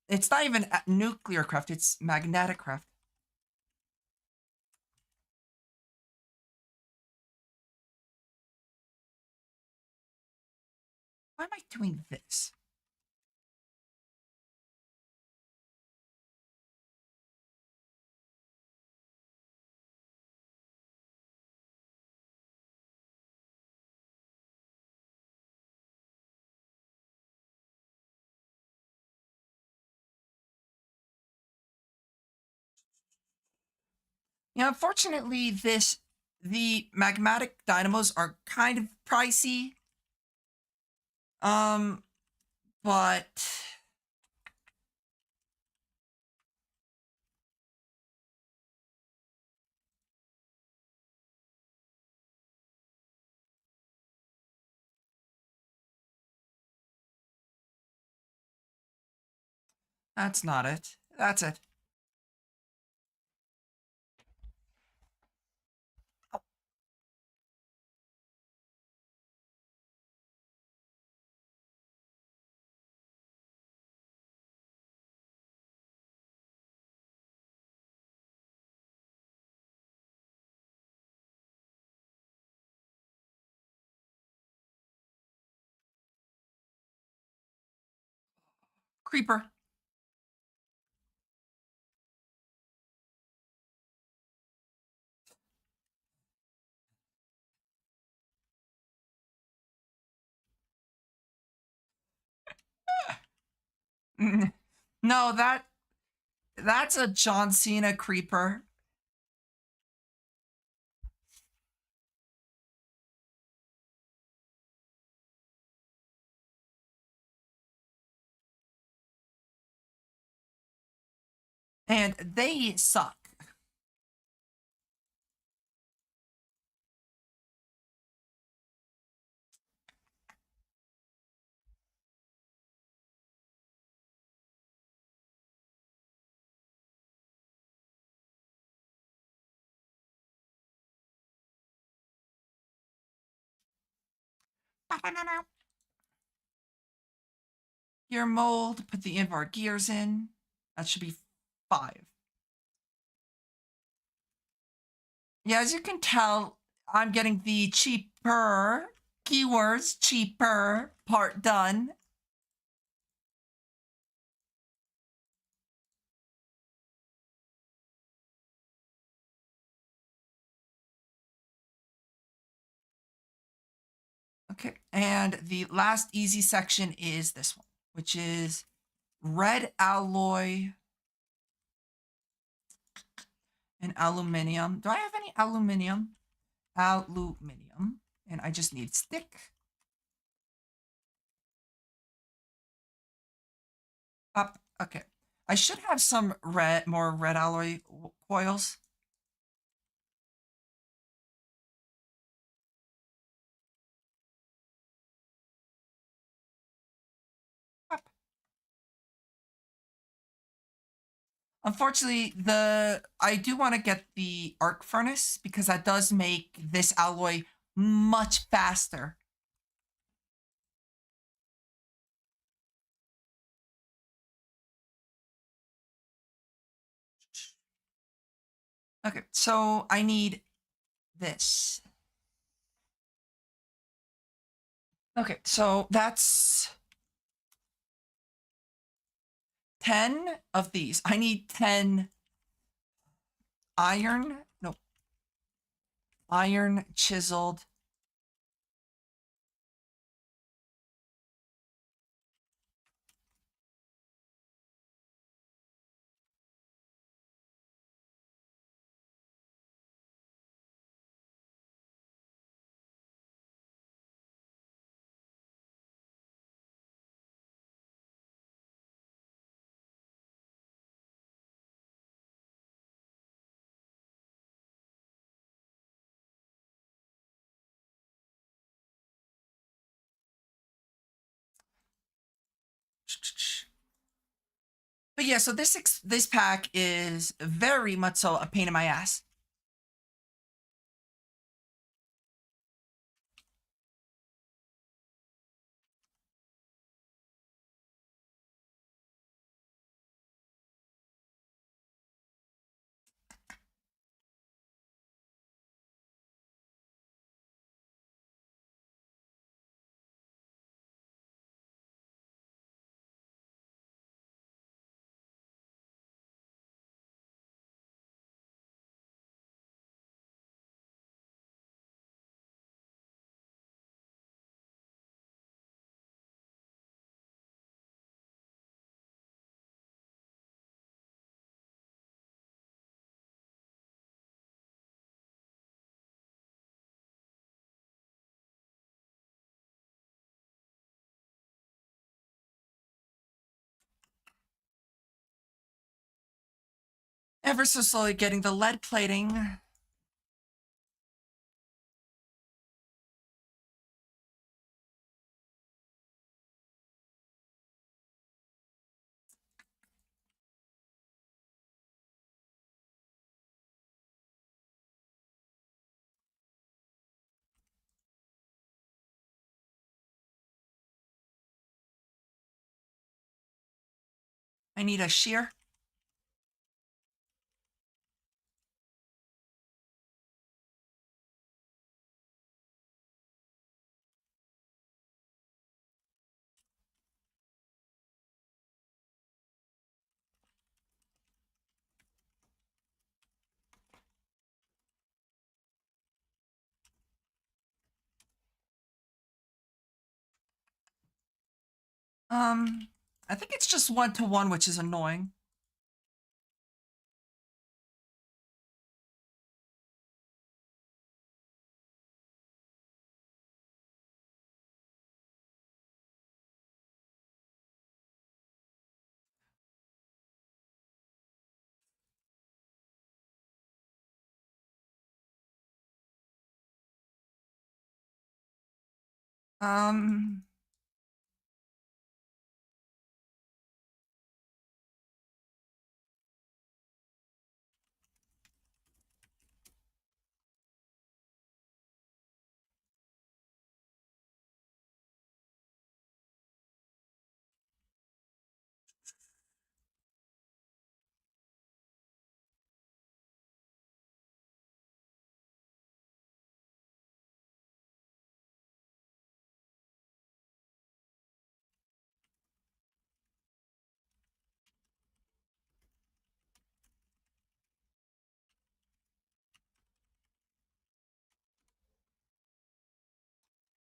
It's not even at nuclear craft, it's magnetic craft. Why am I doing this? Yeah, unfortunately, the magmatic dynamos are kind of pricey. Um, but that's not it. That's it. Creeper. No, that's a John Cena creeper. And they suck. Gear mold, put the invar gears in. That should be 5. Yeah, as you can tell, I'm getting the cheaper keywords, cheaper part done. Okay, and the last easy section is this one, which is red alloy and aluminium. Do I have any aluminium? Aluminium. And I just need stick. Up. Okay. I should have some more red alloy coils. Up. Unfortunately, I do want to get the arc furnace because that does make this alloy much faster. Okay, so I need this. Okay, so that's 10 of these. I need 10 iron. No, iron chiseled. But yeah, so this pack is very much so a pain in my ass. Ever so slowly getting the lead plating. I need a shear. I think it's just 1-to-1, which is annoying. Um,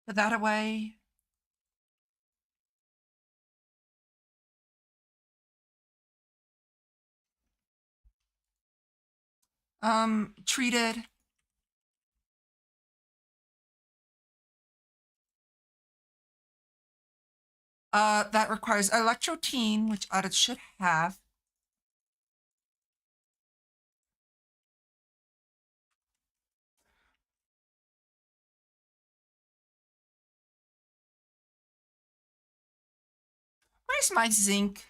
put that away. Treated. That requires electrotine, which audit should have. Where's my zinc?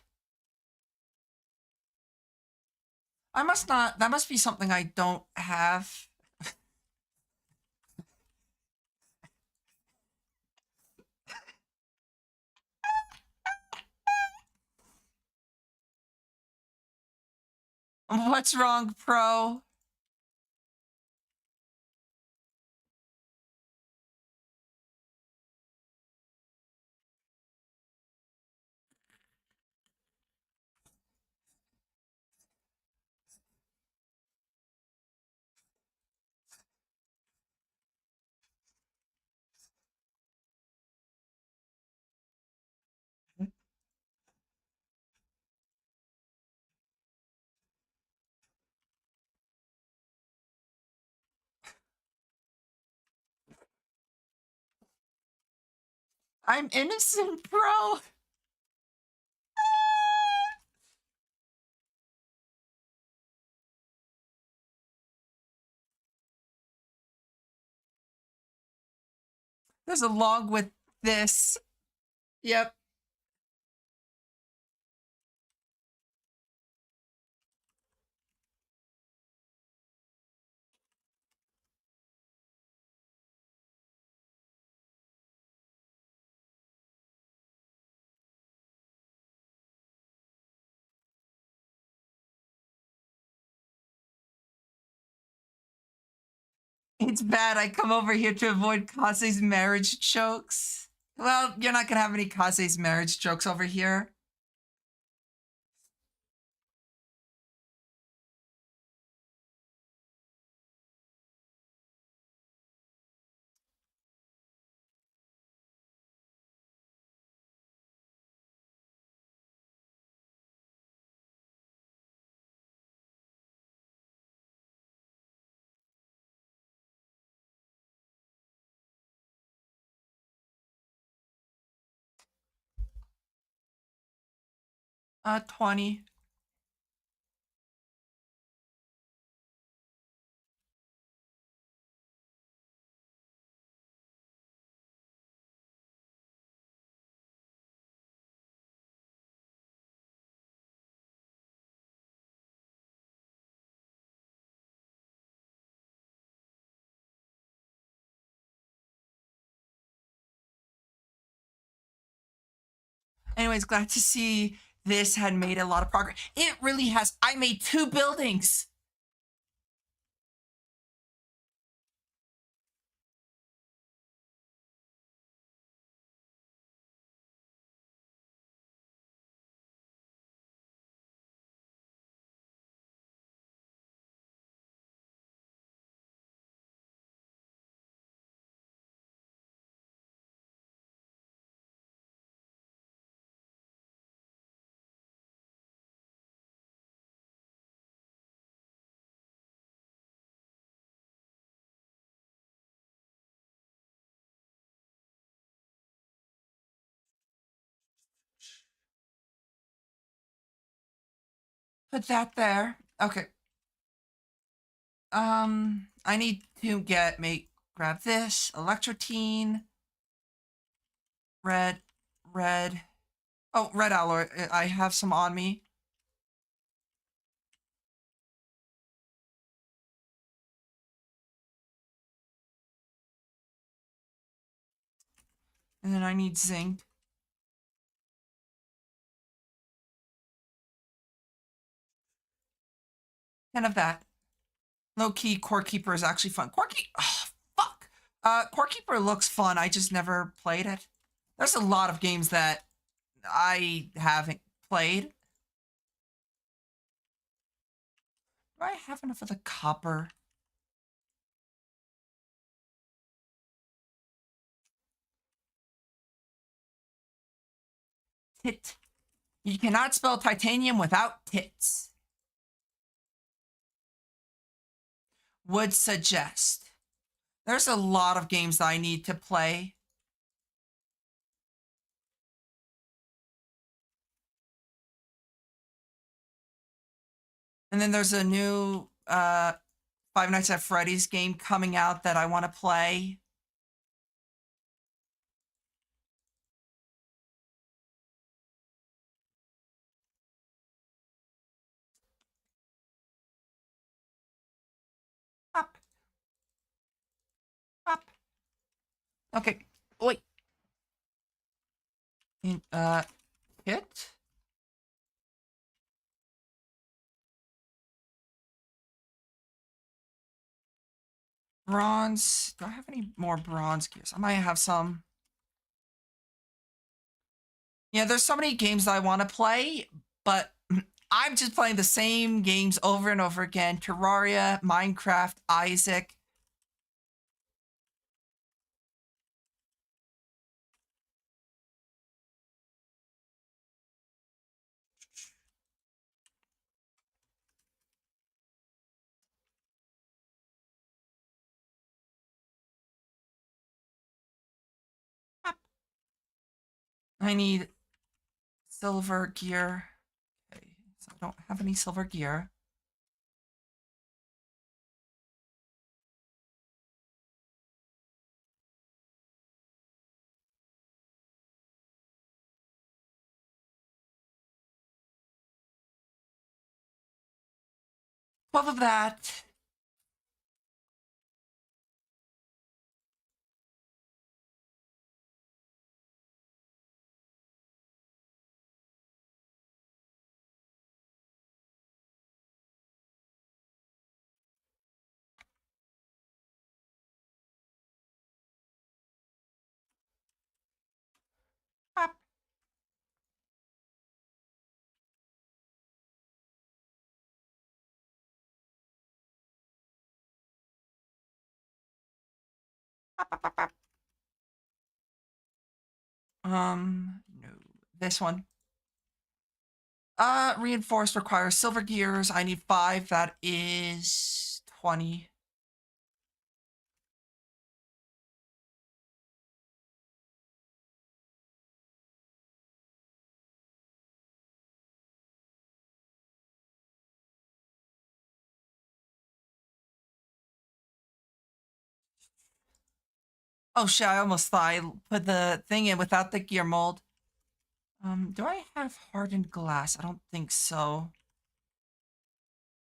I must not. That must be something I don't have. What's wrong, Pro? I'm innocent, Pro. There's a log with this. Yep. It's bad. I come over here to avoid Kase's marriage jokes. Well, you're not gonna have any Kase's marriage jokes over here. 20. Anyways, glad to see this had made a lot of progress. It really has. I made 2 buildings. Put that there. Okay. I need to grab this electrotine, red, red. Oh, red alloy. I have some on me. And then I need zinc. 10 of that. Low key, Core Keeper is actually fun. Oh, fuck. Core Keeper looks fun. I just never played it. There's a lot of games that I haven't played. Do I have enough of the copper? Tit. You cannot spell titanium without tits. Would suggest. There's a lot of games that I need to play. And then there's a new Five Nights at Freddy's game coming out that I want to play. Up. Up. Okay. Wait. Hit. Bronze. Do I have any more bronze gears? I might have some. Yeah, there's so many games that I want to play, but I'm just playing the same games over and over again. Terraria, Minecraft, Isaac. I need silver gear. Okay, so I don't have any silver gear. Twelve of that. Up. No, this one. Reinforced requires silver gears. I need 5. That is 20. Oh shit, I almost thought I put the thing in without the gear mold. Do I have hardened glass? I don't think so.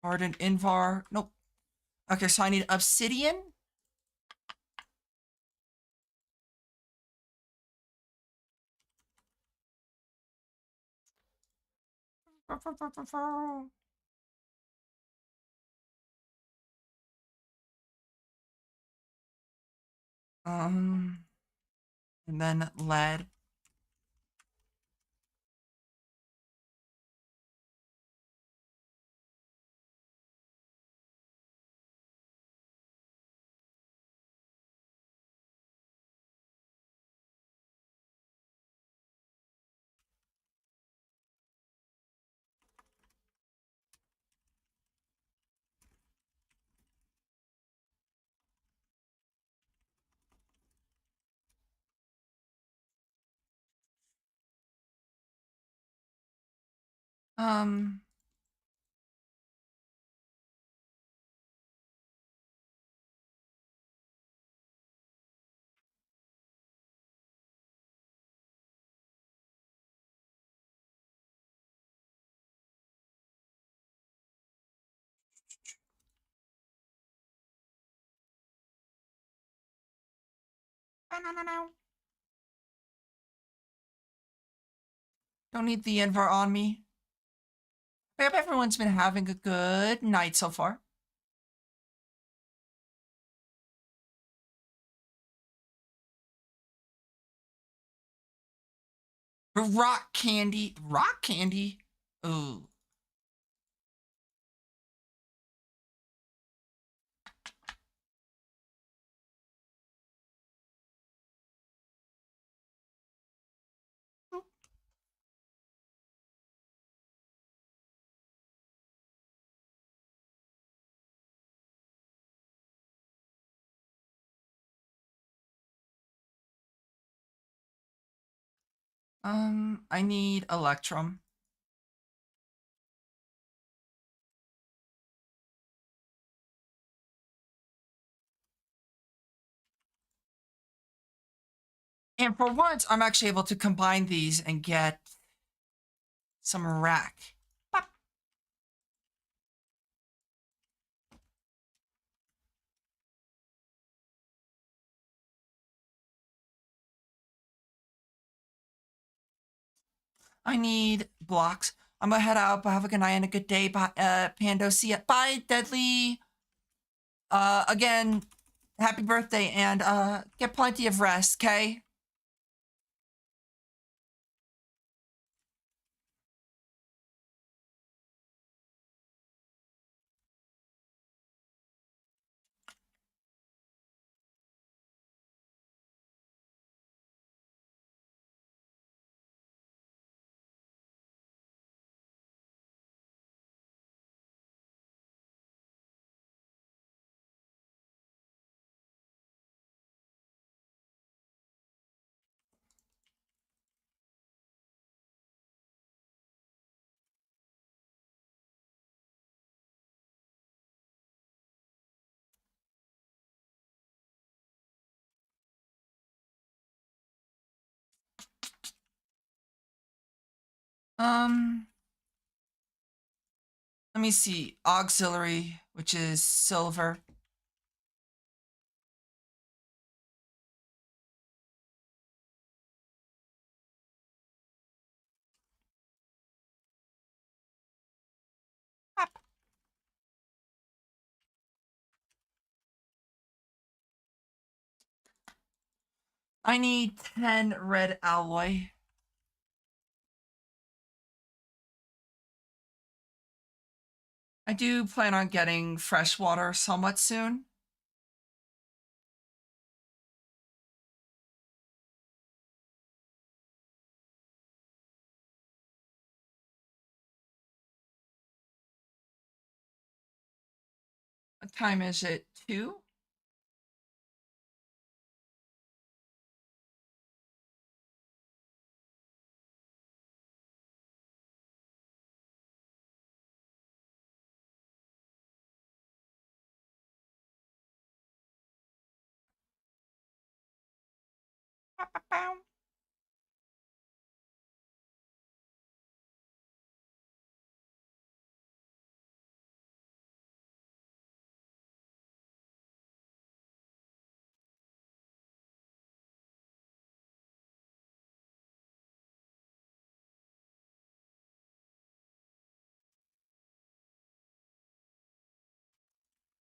Hardened invar. Nope. Okay, so I need obsidian. Um, and then lead. Um, don't need the invar on me. I hope everyone's been having a good night so far. Rock candy. Rock candy? Ooh. I need Electrum. And for once, I'm actually able to combine these and get some rack. Bop. I need blocks. I'm gonna head out, but have a good night and a good day. Bye, Pando. See ya. Bye, Deadly. Again, happy birthday and get plenty of rest, okay? Um, let me see. Auxiliary, which is silver. I need 10 red alloy. I do plan on getting fresh water somewhat soon. What time is it? 2?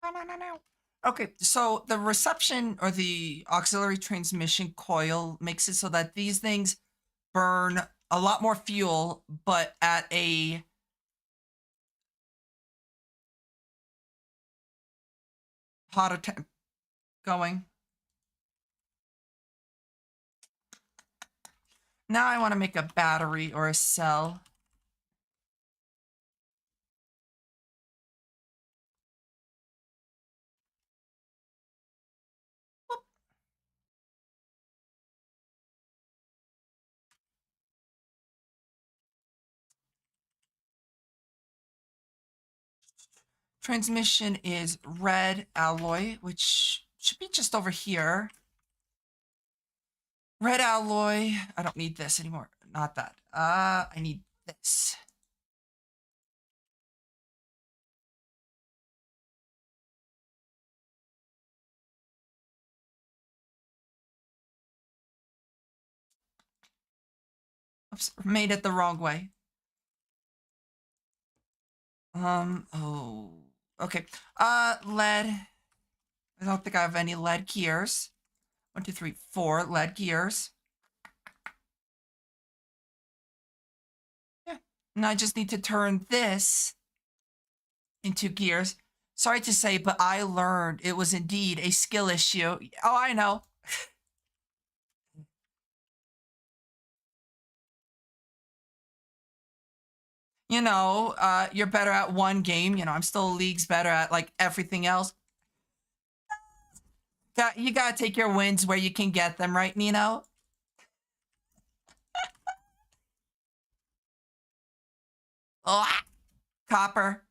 No. Okay, so the reception or the auxiliary transmission coil makes it so that these things burn a lot more fuel, but at a hotter temp going. Now I want to make a battery or a cell. Transmission is red alloy, which should be just over here. Red alloy. I don't need this anymore. Not that. I need this. Oops, made it the wrong way. Oh. Okay. Lead. I don't think I have any lead gears. 1, 2, 3, 4 lead gears. Yeah. And I just need to turn this into gears. Sorry to say, but I learned it was indeed a skill issue. Oh, I know. You're better at one game. I'm still leagues better at like everything else. You gotta take your wins where you can get them, right, Nino? Oh, copper.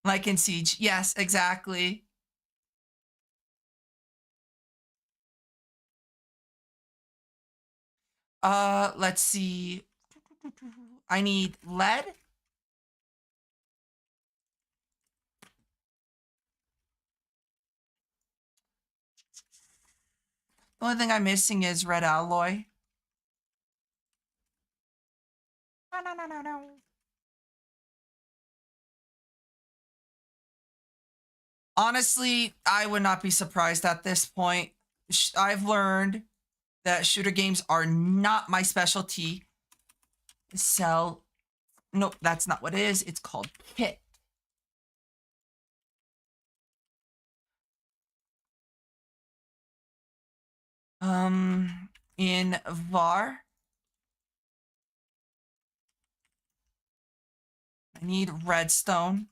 Like in Siege. Yes, exactly. Let's see. I need lead. The only thing I'm missing is red alloy. No. Honestly, I would not be surprised at this point. I've learned that shooter games are not my specialty. So, nope, that's not what it is. It's called kit. In VAR, I need redstone.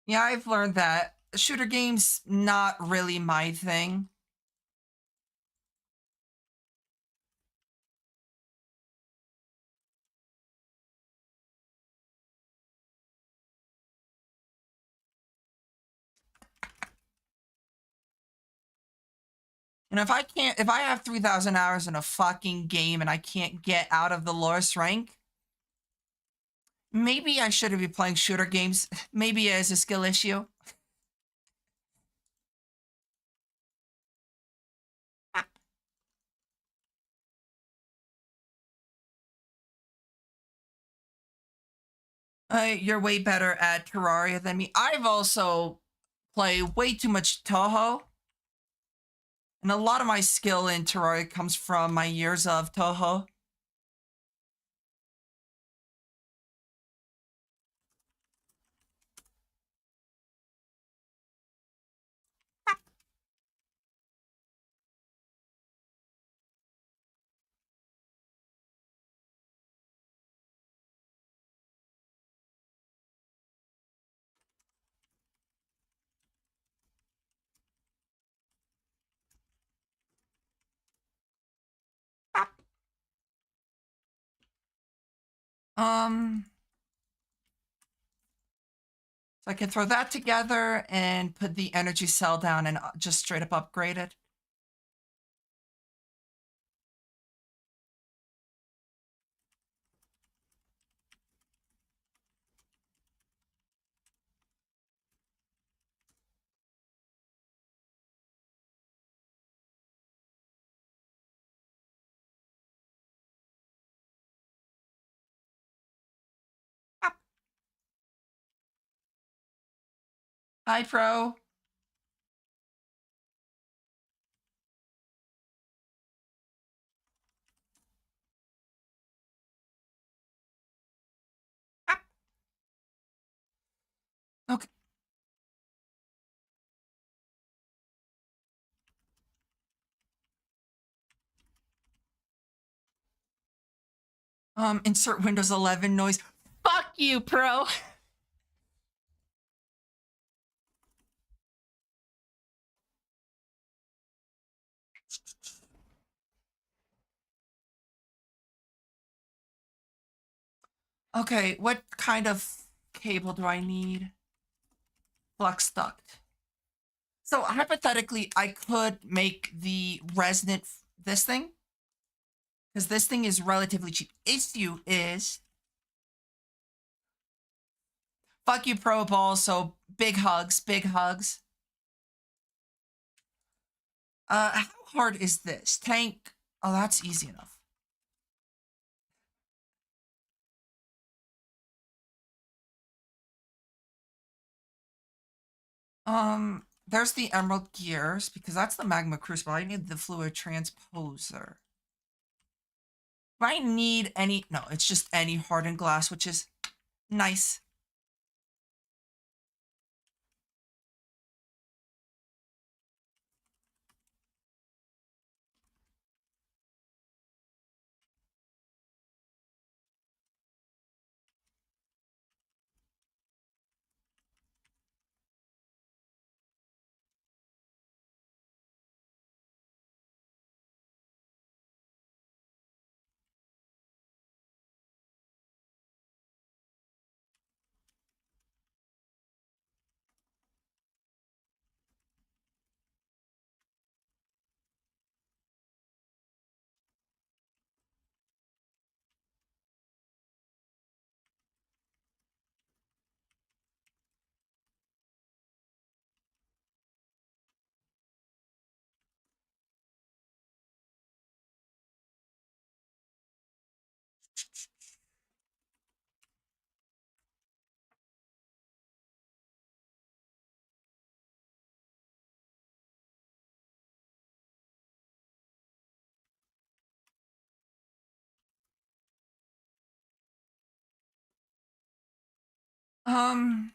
Yeah, I've learned that shooter games not really my thing. And if I have 3,000 hours in a fucking game and I can't get out of the lowest rank, maybe I shouldn't be playing shooter games. Maybe it is a skill issue. You're way better at Terraria than me. I've also played way too much Toho. And a lot of my skill in Terraria comes from my years of Toho. Um, so I can throw that together and put the energy cell down and just straight up upgrade it. Hi, Pro. Ah, okay. Insert Windows 11 noise. Fuck you, Pro. Okay, what kind of cable do I need? Flux duct. So hypothetically, I could make the resonant this thing because this thing is relatively cheap. Issue is fuck you, Pro Ball. So big hugs, big hugs. How hard is this tank? Oh, that's easy enough. There's the emerald gears because that's the magma crucible. I need the fluid transposer. Do I need any? No, it's just any hardened glass, which is nice. Um,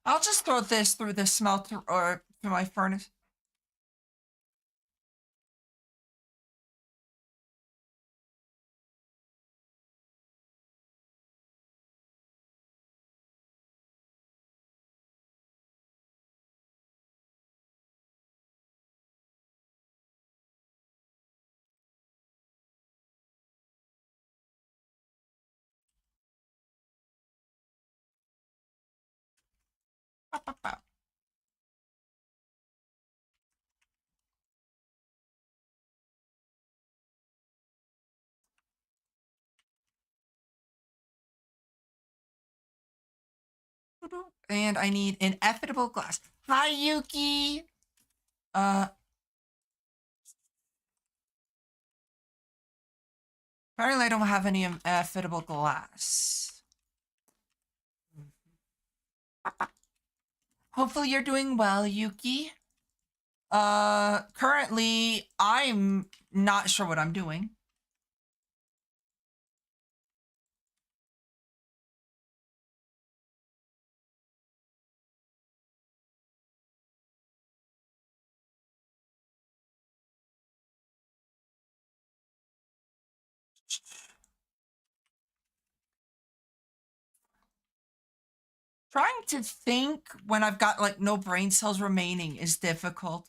I'll just throw this through the smelter or through my furnace. Pop, pop, pop. And I need inevitable glass. Hi, Yuki. Uh, Apparently I don't have any inevitable glass. Hopefully you're doing well, Yuki. Currently I'm not sure what I'm doing. Trying to think when I've got like no brain cells remaining is difficult.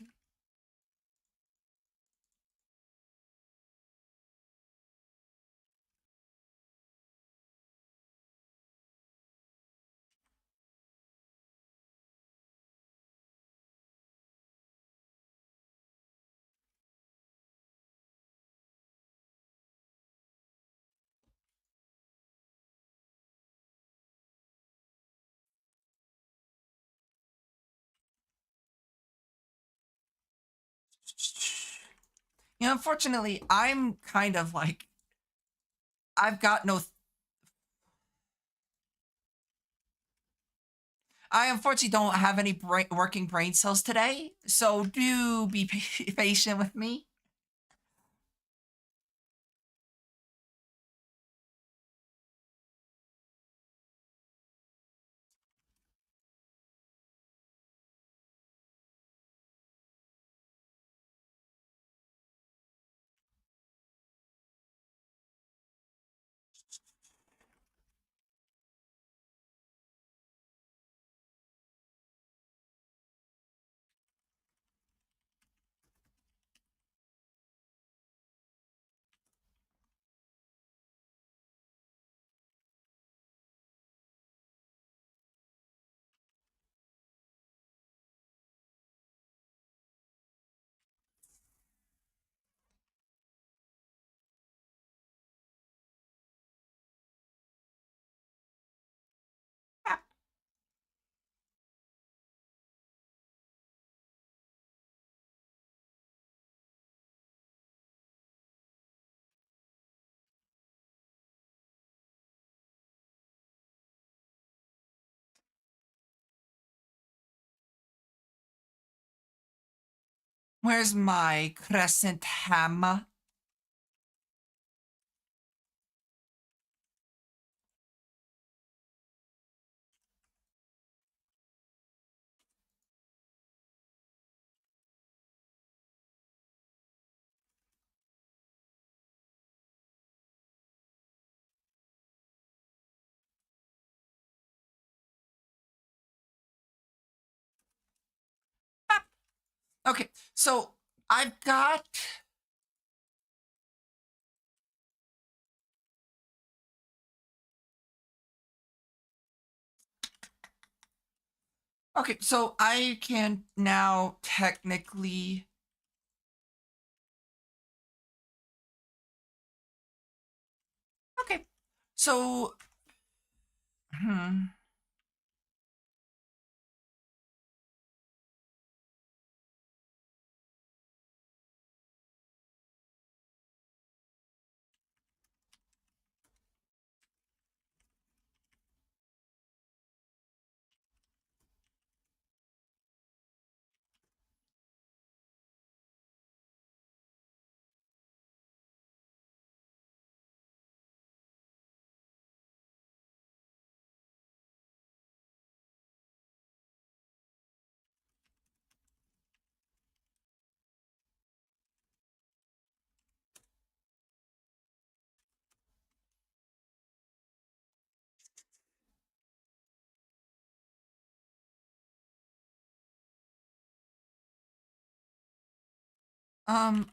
You know, unfortunately, I'm kind of like I've got no. I unfortunately don't have any working brain cells today, so do be patient with me. Where's my crescent hammer? Okay, so I've got. Okay, so I can now technically. Okay, so. Hmm.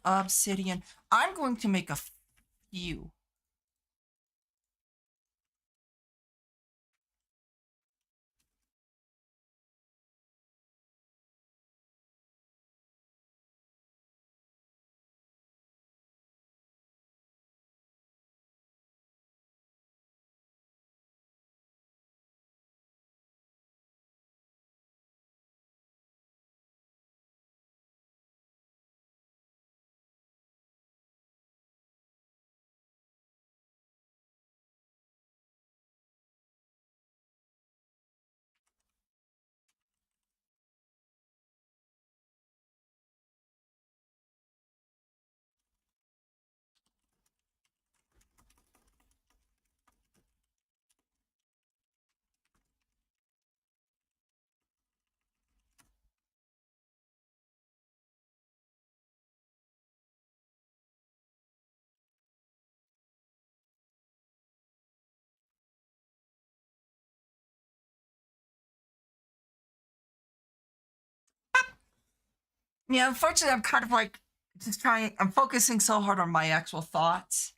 Obsidian. I'm going to make a few. Yeah, unfortunately, I'm kind of like just trying. I'm focusing so hard on my actual thoughts.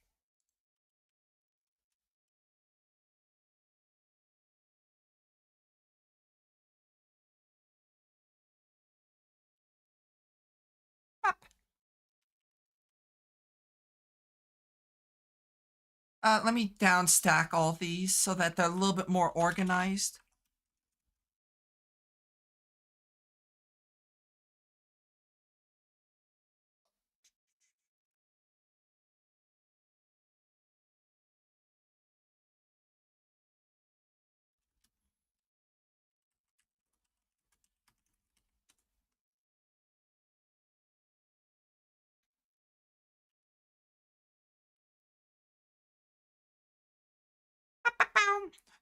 Let me down stack all these so that they're a little bit more organized.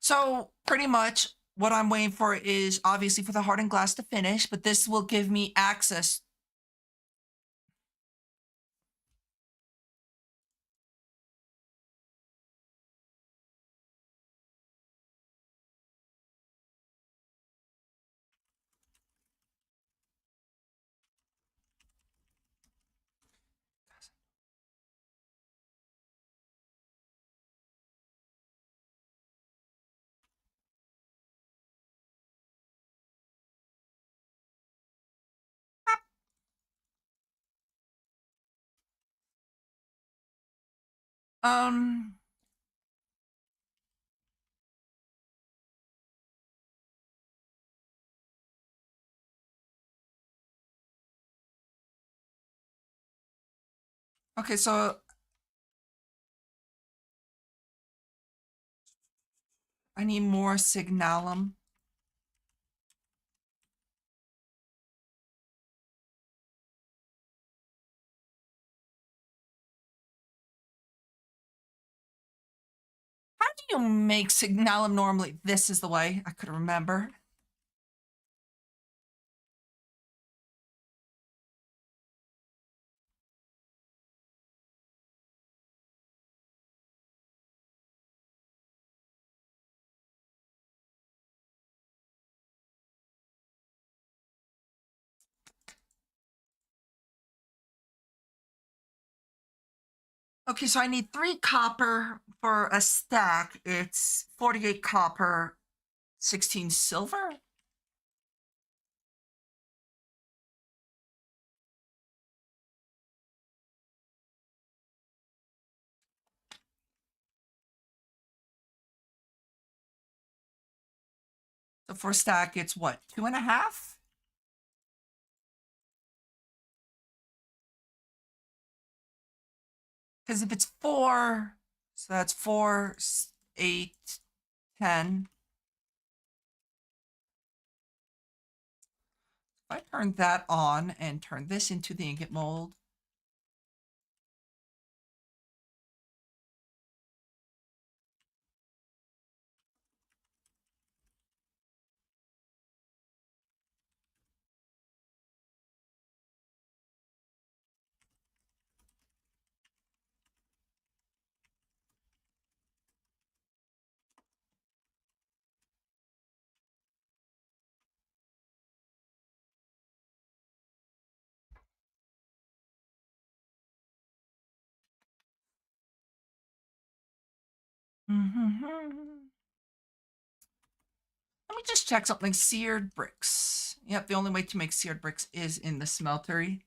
So pretty much what I'm waiting for is obviously for the hardened glass to finish, but this will give me access. Um, okay, so I need more signalum. How do you make signalum normally? This is the way I could remember. Okay, so I need 3 copper for a stack. It's 48 copper, 16 silver. So for a stack, it's what, 2.5? Because if it's 4, so that's 4, 8, 10. If I turn that on and turn this into the ingot mold, let me just check something. Seared bricks. Yep, the only way to make seared bricks is in the smeltery.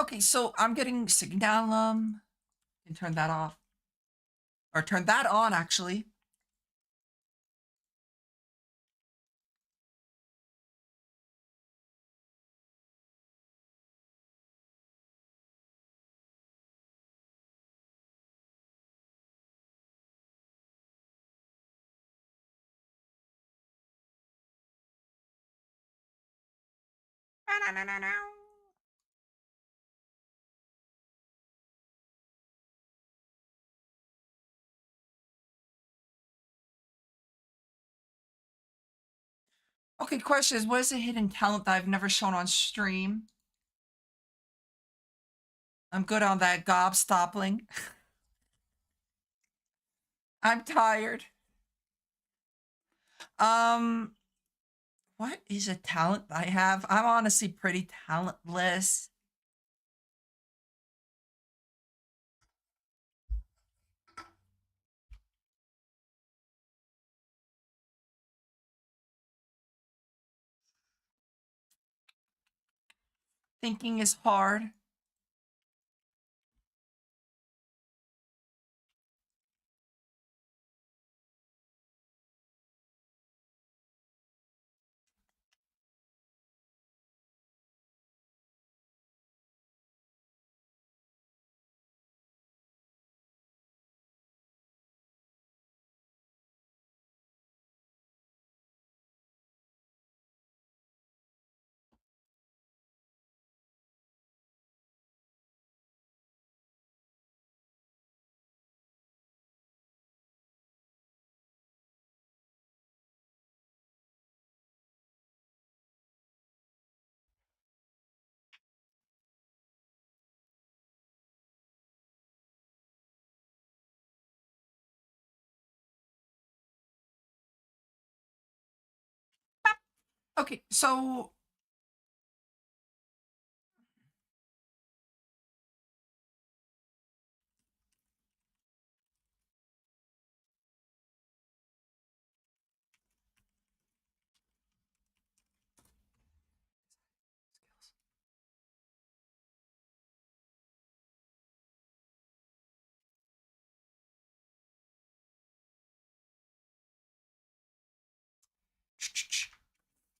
Okay, so I'm getting signalum. And turn that off. Or turn that on, actually. Okay, question is, what is a hidden talent that I've never shown on stream? I'm good on that gobstoppling. I'm tired. Um, what is a talent I have? I'm honestly pretty talentless. Thinking is hard. Okay, so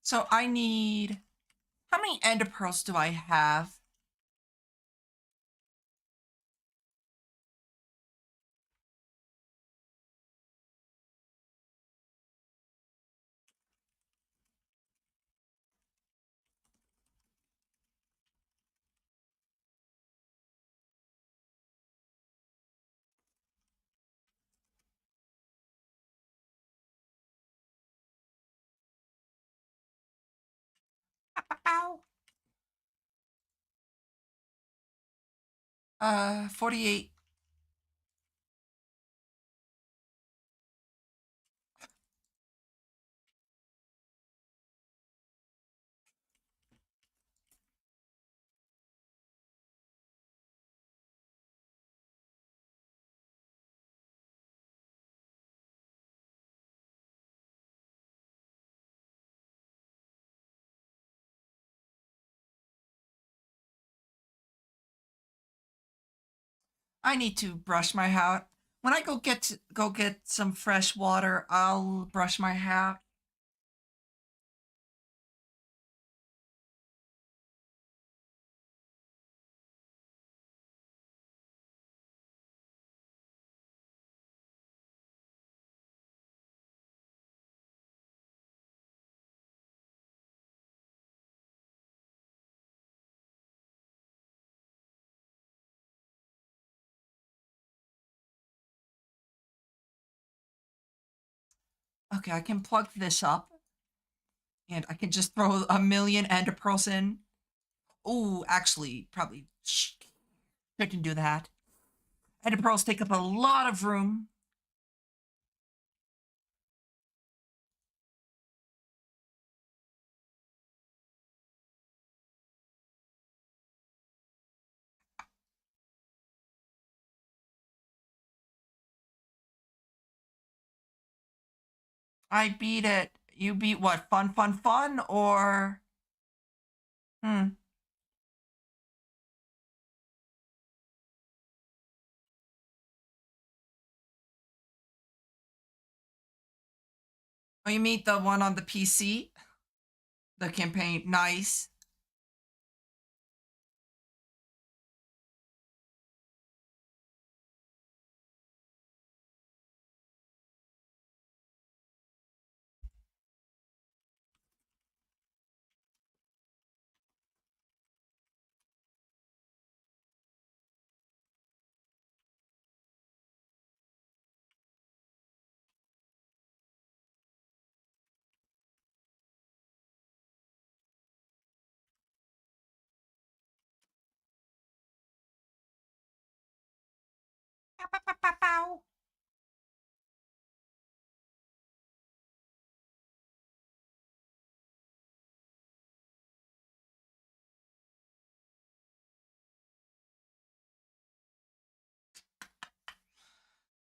so I need, how many ender pearls do I have? Ow. 48. I need to brush my hair. When I go get some fresh water, I'll brush my hair. Okay, I can plug this up, and I can just throw a million ender pearls in. Oh, actually, probably shouldn't do that. Ender pearls take up a lot of room. I beat it. You beat what? Fun, fun, fun, or hmm? Oh, you mean the one on the PC? The campaign. Nice. Pow, pow, pow, pow, pow.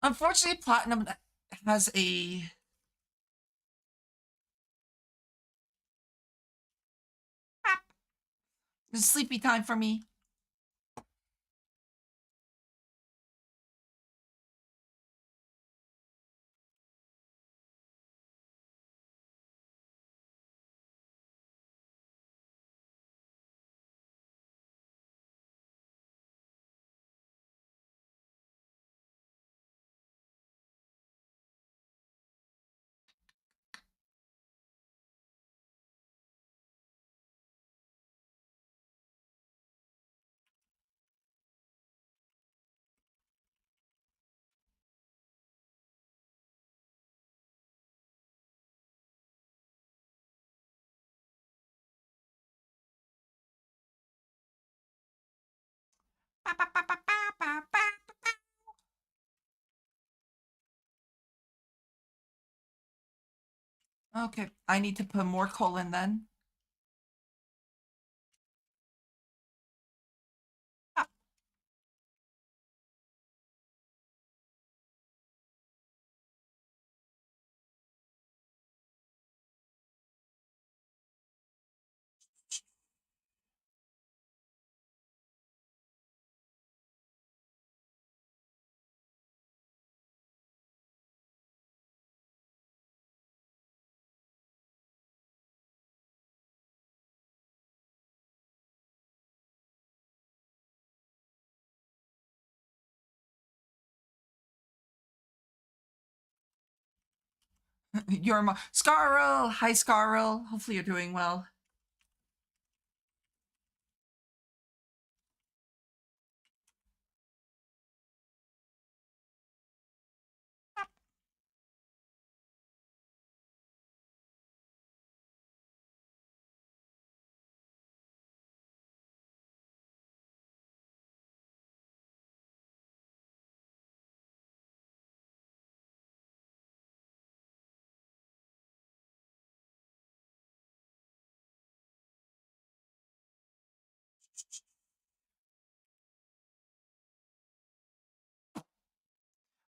Unfortunately, Platinum has a sleepy time for me. Pow, pow, pow, pow, pow, pow, pow. Okay, I need to put more coal in then. Ah, you're Scarl. Hi, Scarl. Hopefully you're doing well.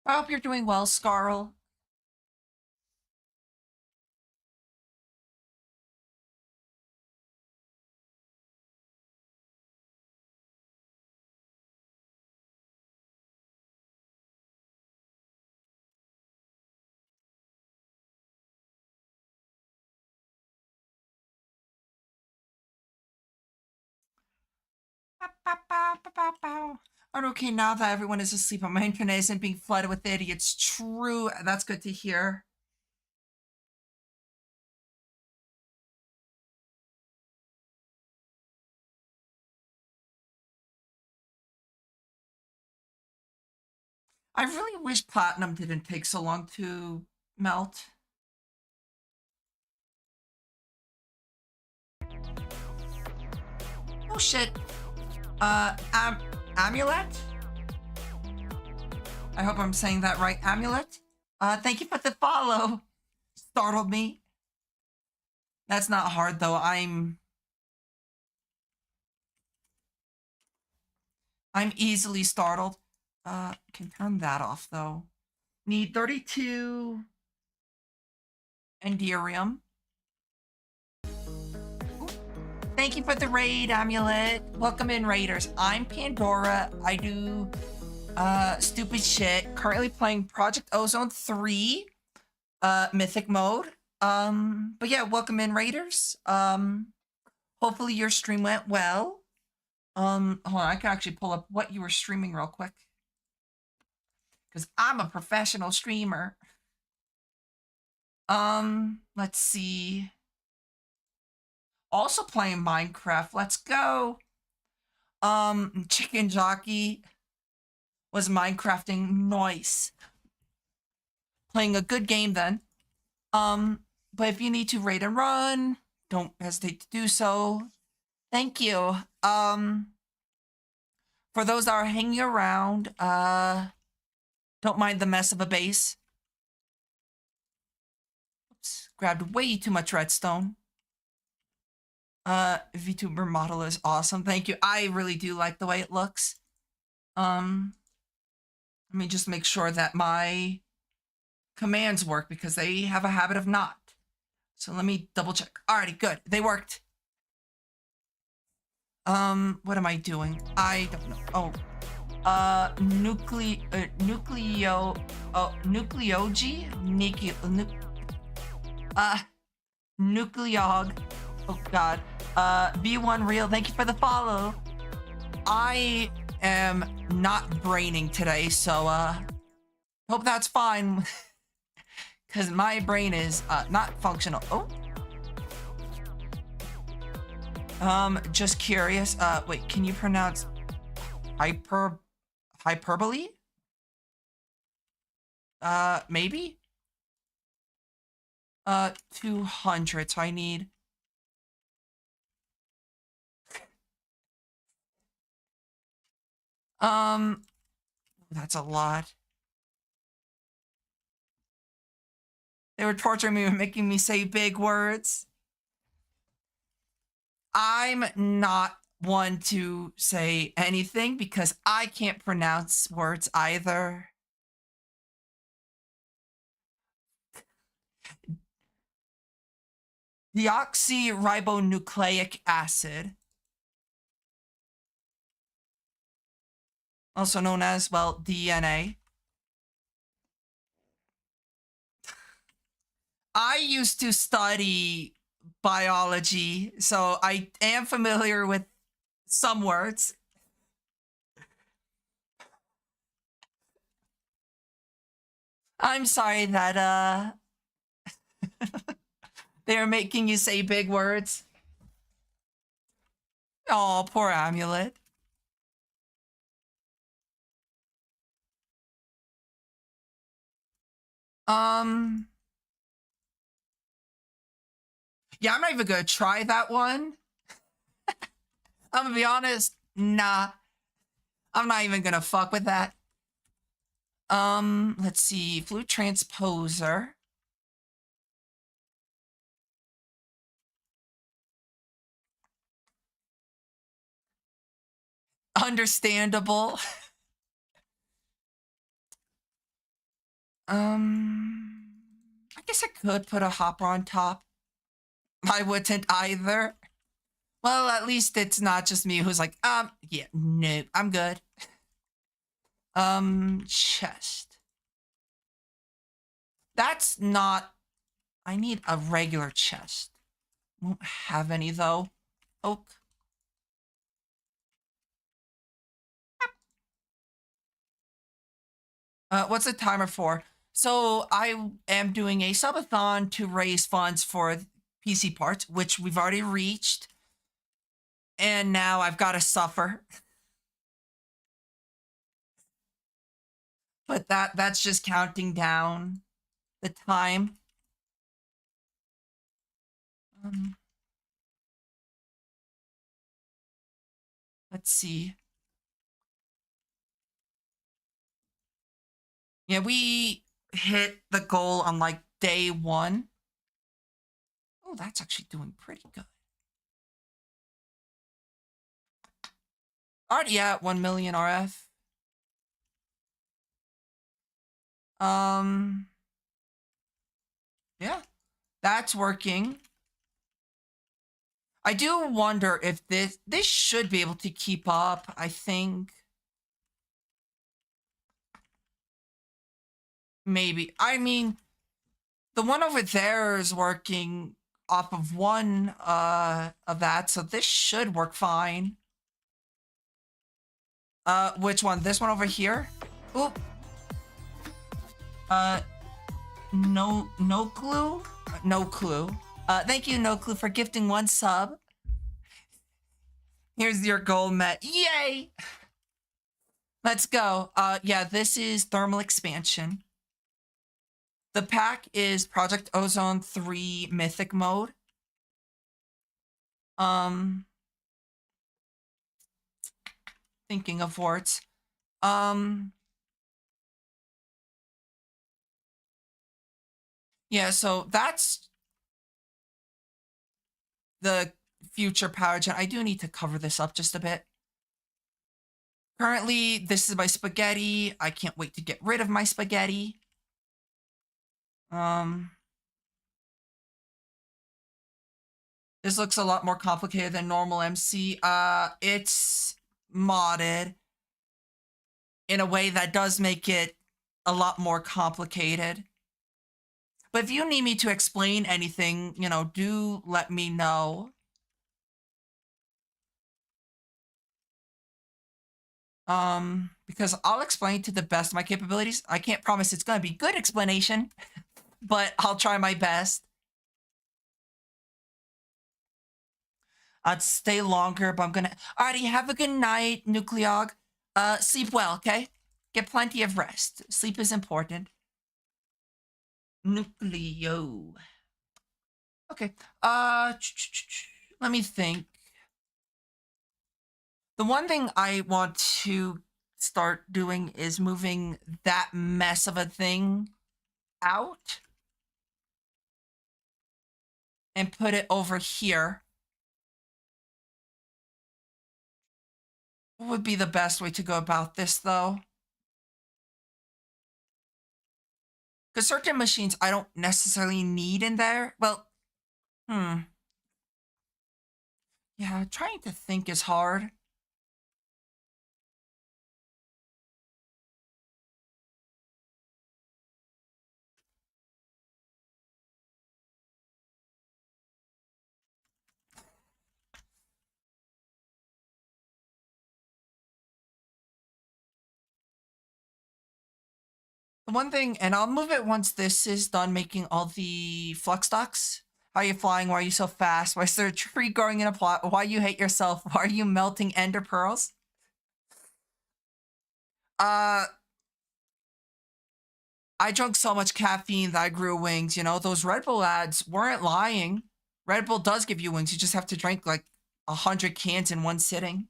I hope you're doing well, Scarl. Okay, now that everyone is asleep and my internet isn't being flooded with idiots, true. That's good to hear. I really wish platinum didn't take so long to melt. Oh shit. Amulet? I hope I'm saying that right. Amulet? Thank you for the follow. Startled me. That's not hard though. I'm easily startled. Can turn that off though. Need 32 Enderium. Thank you for the raid, Amulet. Welcome in, Raiders. I'm Pandora. I do stupid shit. Currently playing Project Ozone 3, Mythic mode. But yeah, welcome in, Raiders. Hopefully your stream went well. Hold on, I can actually pull up what you were streaming real quick. Because I'm a professional streamer. Let's see. Also playing Minecraft. Let's go. Chicken Jockey was Minecrafting. Nice. Playing a good game then. But if you need to raid and run, don't hesitate to do so. Thank you. For those that are hanging around, Don't mind the mess of a base. Oops, grabbed way too much redstone. VTuber model is awesome. Thank you. I really do like the way it looks. Let me just make sure that my commands work because they have a habit of not. So let me double check. Alrighty, good. They worked. What am I doing? I don't know. Oh, nucleog. Oh God. B1 Real, thank you for the follow. I am not braining today, so hope that's fine. Cause my brain is not functional. Oh. Just curious. Wait, can you pronounce hyperbole? Maybe? 200, so I need... That's a lot. They were torturing me and making me say big words. I'm not one to say anything because I can't pronounce words either. Deoxyribonucleic acid, also known as, well, DNA. I used to study biology, so I am familiar with some words. I'm sorry that they're making you say big words. Oh, poor Amulet. Yeah, I'm not even gonna try that one. I'm gonna be honest, nah. I'm not even gonna fuck with that. Let's see, flute transposer. Understandable. I guess I could put a hopper on top. I wouldn't either. Well, at least it's not just me who's like, yeah, nope, I'm good. Chest. That's not... I need a regular chest. Won't have any, though. Oak. What's the timer for? So I am doing a subathon to raise funds for PC parts, which we've already reached. And now I've got to suffer. But that's just counting down the time. Let's see. Yeah, we hit the goal on like day 1. Oh, that's actually doing pretty good. Already at 1 million RF. Yeah, that's working. I do wonder if this should be able to keep up, I think. Maybe. I mean, the one over there is working off of one of that, so this should work fine. Which one? This one over here? Oop. No clue? No clue. Thank you, No Clue, for gifting 1 sub. Here's your goal met. Yay! Let's go. Yeah, this is thermal expansion. The pack is Project Ozone 3 Mythic mode. Thinking of words. Yeah, so that's the future power gen. I do need to cover this up just a bit. Currently, this is my spaghetti. I can't wait to get rid of my spaghetti. This looks a lot more complicated than normal MC. It's modded in a way that does make it a lot more complicated. But if you need me to explain anything, you know, do let me know. Because I'll explain to the best of my capabilities. I can't promise it's gonna be good explanation, but I'll try my best. I'd stay longer, but I'm gonna. Alrighty, have a good night, Nucleog. Sleep well, okay? Get plenty of rest. Sleep is important. Nucleo. Okay. Let me think. The one thing I want to start doing is moving that mess of a thing out and put it over here. What would be the best way to go about this, though? Because certain machines I don't necessarily need in there. Well, yeah, trying to think is hard. The one thing, and I'll move it once this is done making all the flux stocks. How are you flying? Why are you so fast? Why is there a tree growing in a plot? Why you hate yourself? Why are you melting ender pearls? I drank so much caffeine that I grew wings. You know, those Red Bull ads weren't lying. Red Bull does give you wings. You just have to drink like 100 cans in one sitting.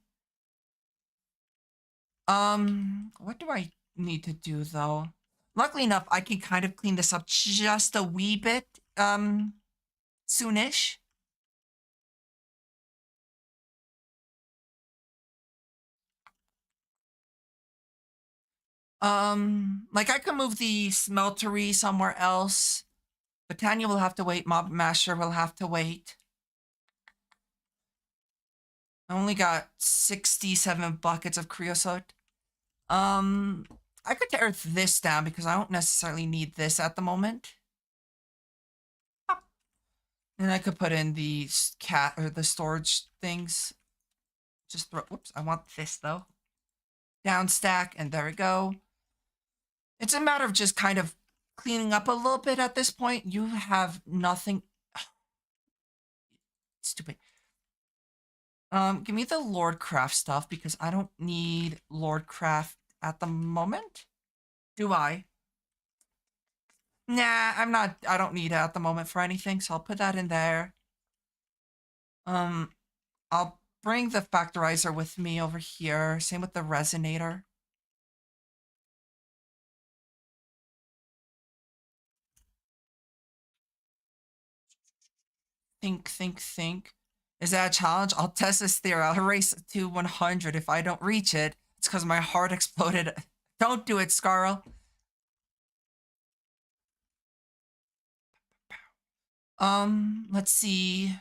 What do I need to do though? Luckily enough, I can kind of clean this up just a wee bit, soonish. Like I can move the smeltery somewhere else. But Tanya will have to wait. Mob Master will have to wait. I only got 67 buckets of creosote. I could tear this down because I don't necessarily need this at the moment. And I could put in the cat or the storage things. Just throw. Whoops! I want this though. Down stack, and there we go. It's a matter of just kind of cleaning up a little bit at this point. You have nothing. Stupid. Give me the Lordcraft stuff because I don't need Lordcraft at the moment. Do I? Nah, I'm not. I don't need it at the moment for anything, so I'll put that in there. I'll bring the factorizer with me over here. Same with the resonator. Think. Is that a challenge? I'll test this theory. I'll race to 100. If I don't reach it, it's because my heart exploded. Don't do it, Scarl. Let's see.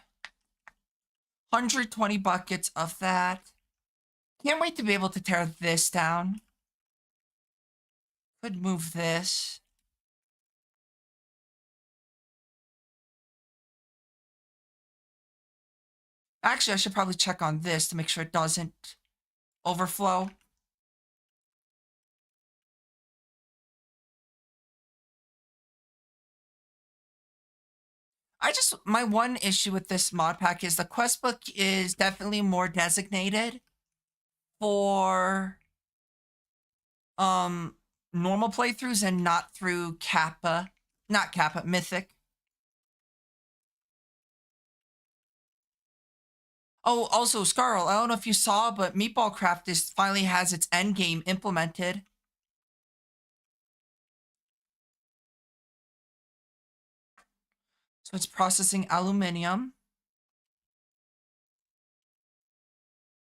120 buckets of that. Can't wait to be able to tear this down. Could move this. Actually, I should probably check on this to make sure it doesn't overflow. My one issue with this mod pack is the quest book is definitely more designated for normal playthroughs and not through Mythic. Oh, also Scarl, I don't know if you saw, but Meatball Craft finally has its end game implemented. So it's processing aluminium.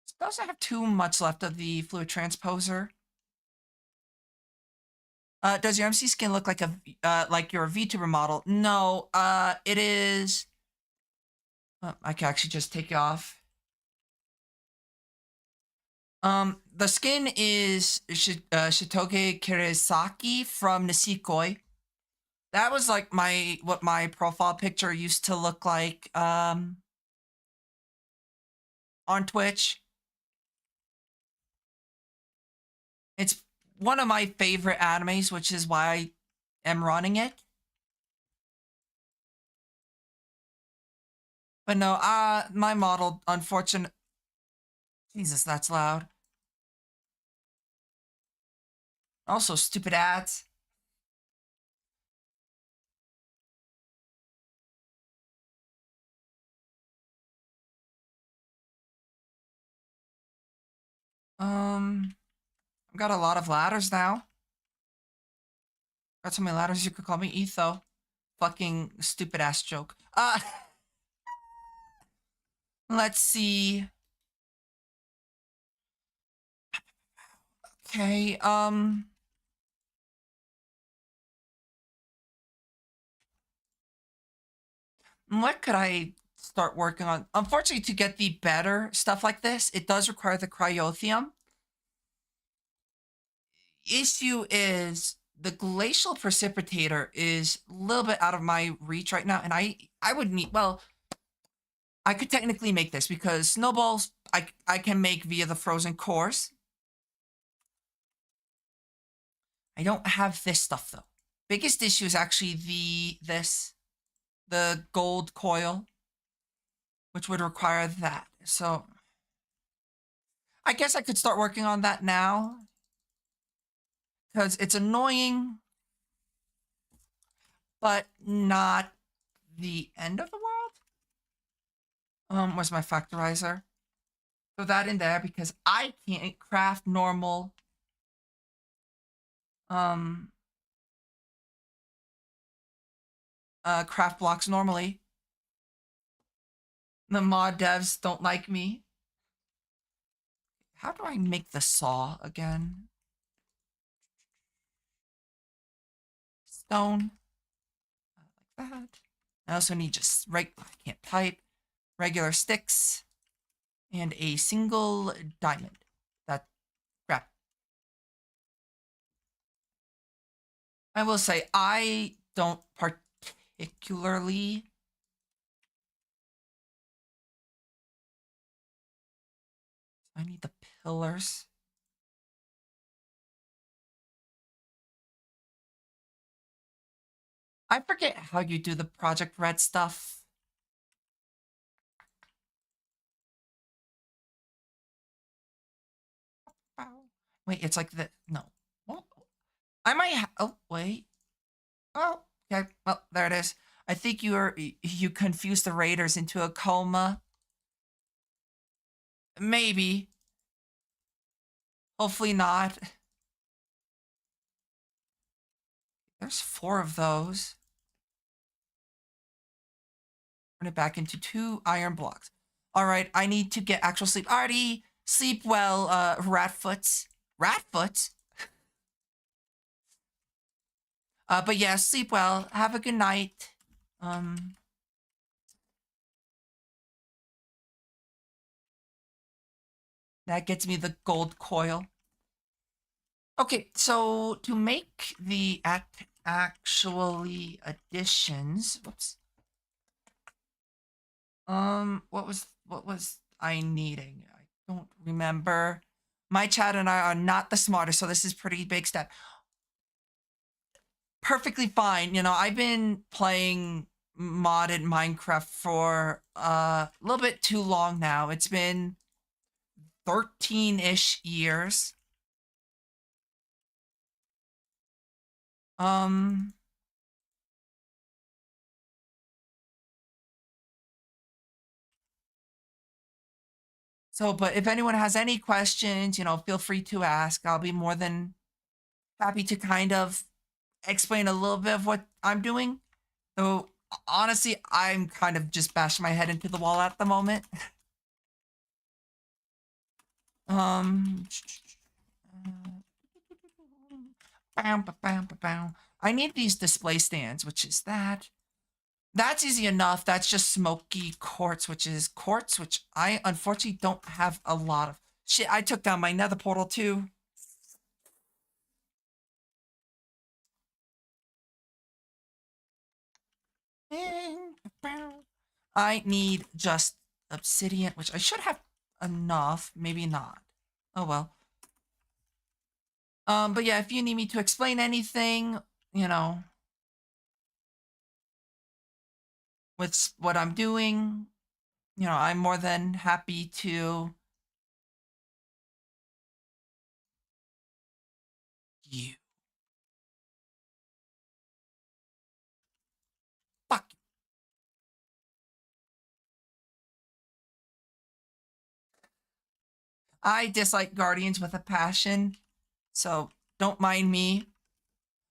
It doesn't have too much left of the fluid transposer. Does your MC skin look like a like your VTuber model? No. It is. I can actually just take it off. The skin is Shitoge Kirisaki from Nisekoi. That was like what my profile picture used to look like on Twitch. It's one of my favorite animes, which is why I am running it. But no, my model, unfortunate. Jesus, that's loud. Also, stupid ads. I've got a lot of ladders now. Got so many ladders you could call me Etho. Fucking stupid ass joke. Let's see. Okay, what could I start working on? Unfortunately, to get the better stuff like this, it does require the cryothium. Issue is the glacial precipitator is a little bit out of my reach right now, and I would need, well, I could technically make this because snowballs I can make via the frozen cores. I don't have this stuff though. Biggest issue is actually the gold coil, which would require that. So I guess I could start working on that now because it's annoying, but not the end of the world. Where's my factorizer? Throw that in there because I can't craft normal craft blocks normally. The mod devs don't like me. How do I make the saw again? Stone. Like that. I also need just I can't type. Regular sticks. And a single diamond. That crap. I will say I don't particularly I need the pillars. I forget how you do the Project Red stuff. Wait, it's like the no. Well, I might. Oh wait. Oh, okay. Well, there it is. I think you confused the Raiders into a coma. Maybe. Hopefully not. There's 4 of those. Turn it back into 2 iron blocks. All right, I need to get actual sleep. Already sleep well, Ratfoots. Ratfoots? But yeah, sleep well. Have a good night. That gets me the gold coil. Okay, so to make the actually additions, whoops. What was I needing? I don't remember. My chat and I are not the smartest, so this is pretty big step. Perfectly fine. You know, I've been playing modded Minecraft for a little bit too long now. It's been 13-ish years. So, but if anyone has any questions, you know, feel free to ask. I'll be more than happy to kind of explain a little bit of what I'm doing. So Honestly, I'm kind of just bashing my head into the wall at the moment. Um, I need these display stands, which is that. That's easy enough. That's just smoky quartz, which I unfortunately don't have a lot of. Shit, I took down my nether portal too. I need just obsidian, which I should have enough. Maybe not. Oh well. But yeah, if you need me to explain anything, you know, with what I'm doing, I'm more than happy to. You fuck. I dislike Guardians with a passion, so don't mind me.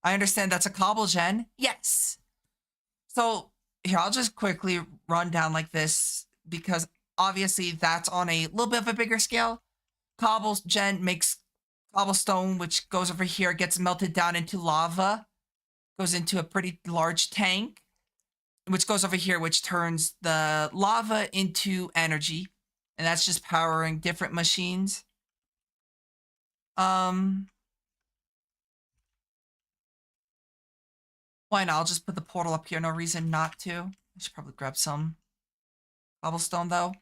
I understand that's a cobble gen. Yes. So here, I'll just quickly run down like this because obviously that's on a little bit of a bigger scale. Cobble gen makes cobblestone, which goes over here, gets melted down into lava, goes into a pretty large tank, which goes over here, which turns the lava into energy. And that's just powering different machines. Um, why not? I'll just put the portal up here. No reason not to. I should probably grab some cobblestone though.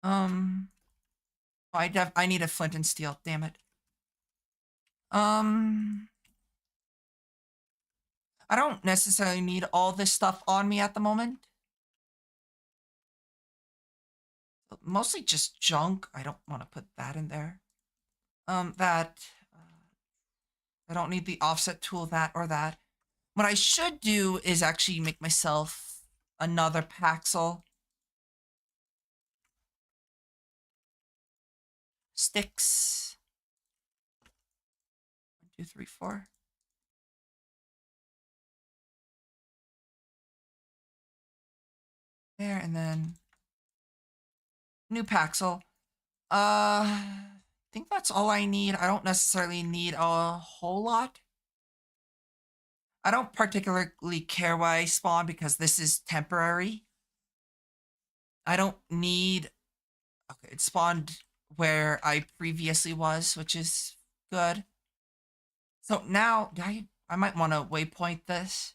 Um, I need a flint and steel. Damn it. Um, I don't necessarily need all this stuff on me at the moment. Mostly just junk. I don't want to put that in there. That I don't need the offset tool, that or that. What I should do is actually make myself another paxel. Sticks. 1, 2, 3, 4. There, and then new paxel. I think that's all I need. I don't necessarily need a whole lot. I don't particularly care why I spawn because this is temporary. I don't need. Okay, it spawned where I previously was, which is good. So now I might want to waypoint this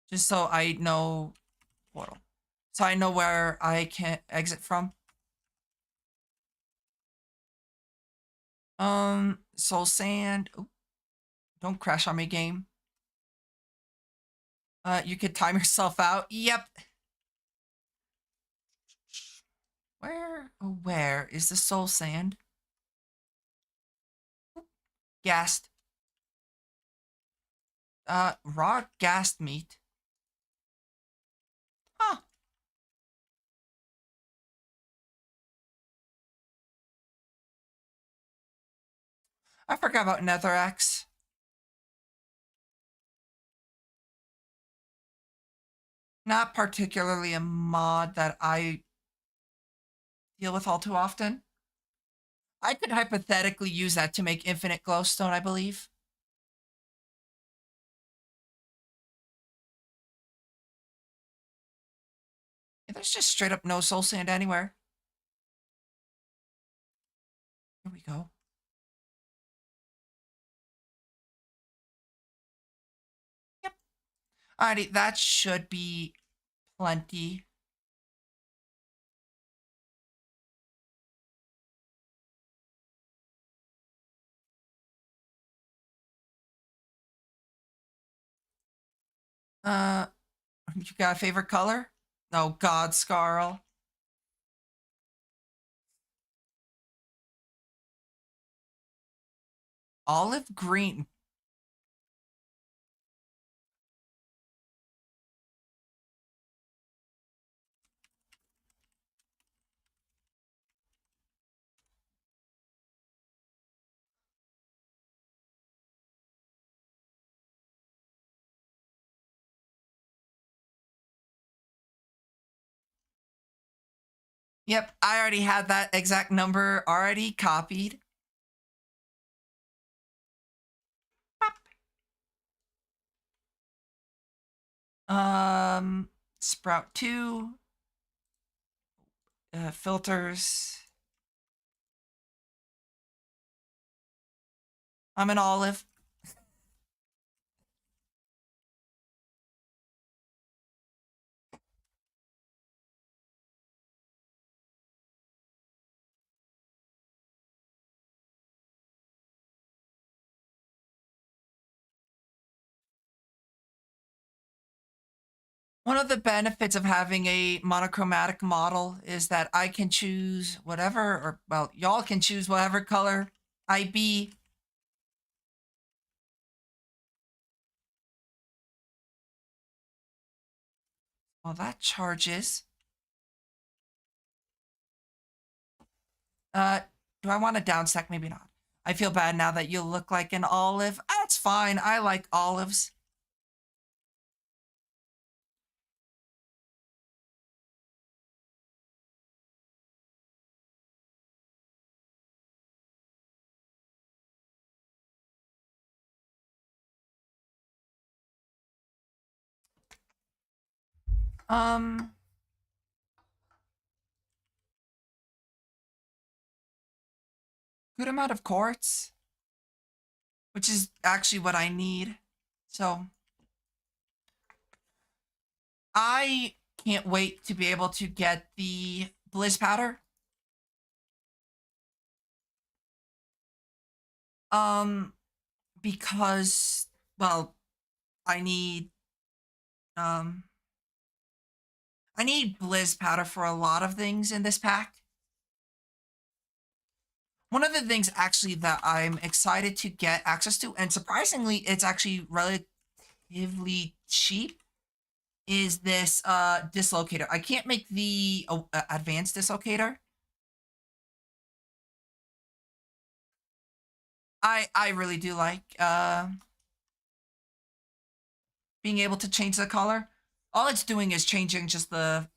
just so I know portal. So I know where I can exit from. Soul sand. Ooh, don't crash on me, game. You could time yourself out. Yep. Where is the soul sand? Gassed. Raw gassed meat. Huh. I forgot about Netherrax. Not particularly a mod that I deal with all too often. I could hypothetically use that to make infinite glowstone, I believe. Yeah, there's just straight up no soul sand anywhere. Here we go. Yep. Alrighty, that should be plenty. Uh, you got a favorite color? Oh God, Scarl. Olive green. Yep, I already had that exact number already copied. Um, Sprout 2, filters. I'm an olive. One of the benefits of having a monochromatic model is that I can choose whatever, or well, y'all can choose whatever color I be. Well, that charges. Uh, do I want to downstack? Maybe not. I feel bad now that you look like an olive. That's fine. I like olives. Um, Good amount of quartz, which is actually what I need. So I can't wait to be able to get the Blizz powder. Um, because well, I need um I need Blizz powder for a lot of things in this pack. One of the things actually that I'm excited to get access to, and surprisingly, it's actually relatively cheap, is this dislocator. I can't make the advanced dislocator. I really do like being able to change the color. All it's doing is changing just the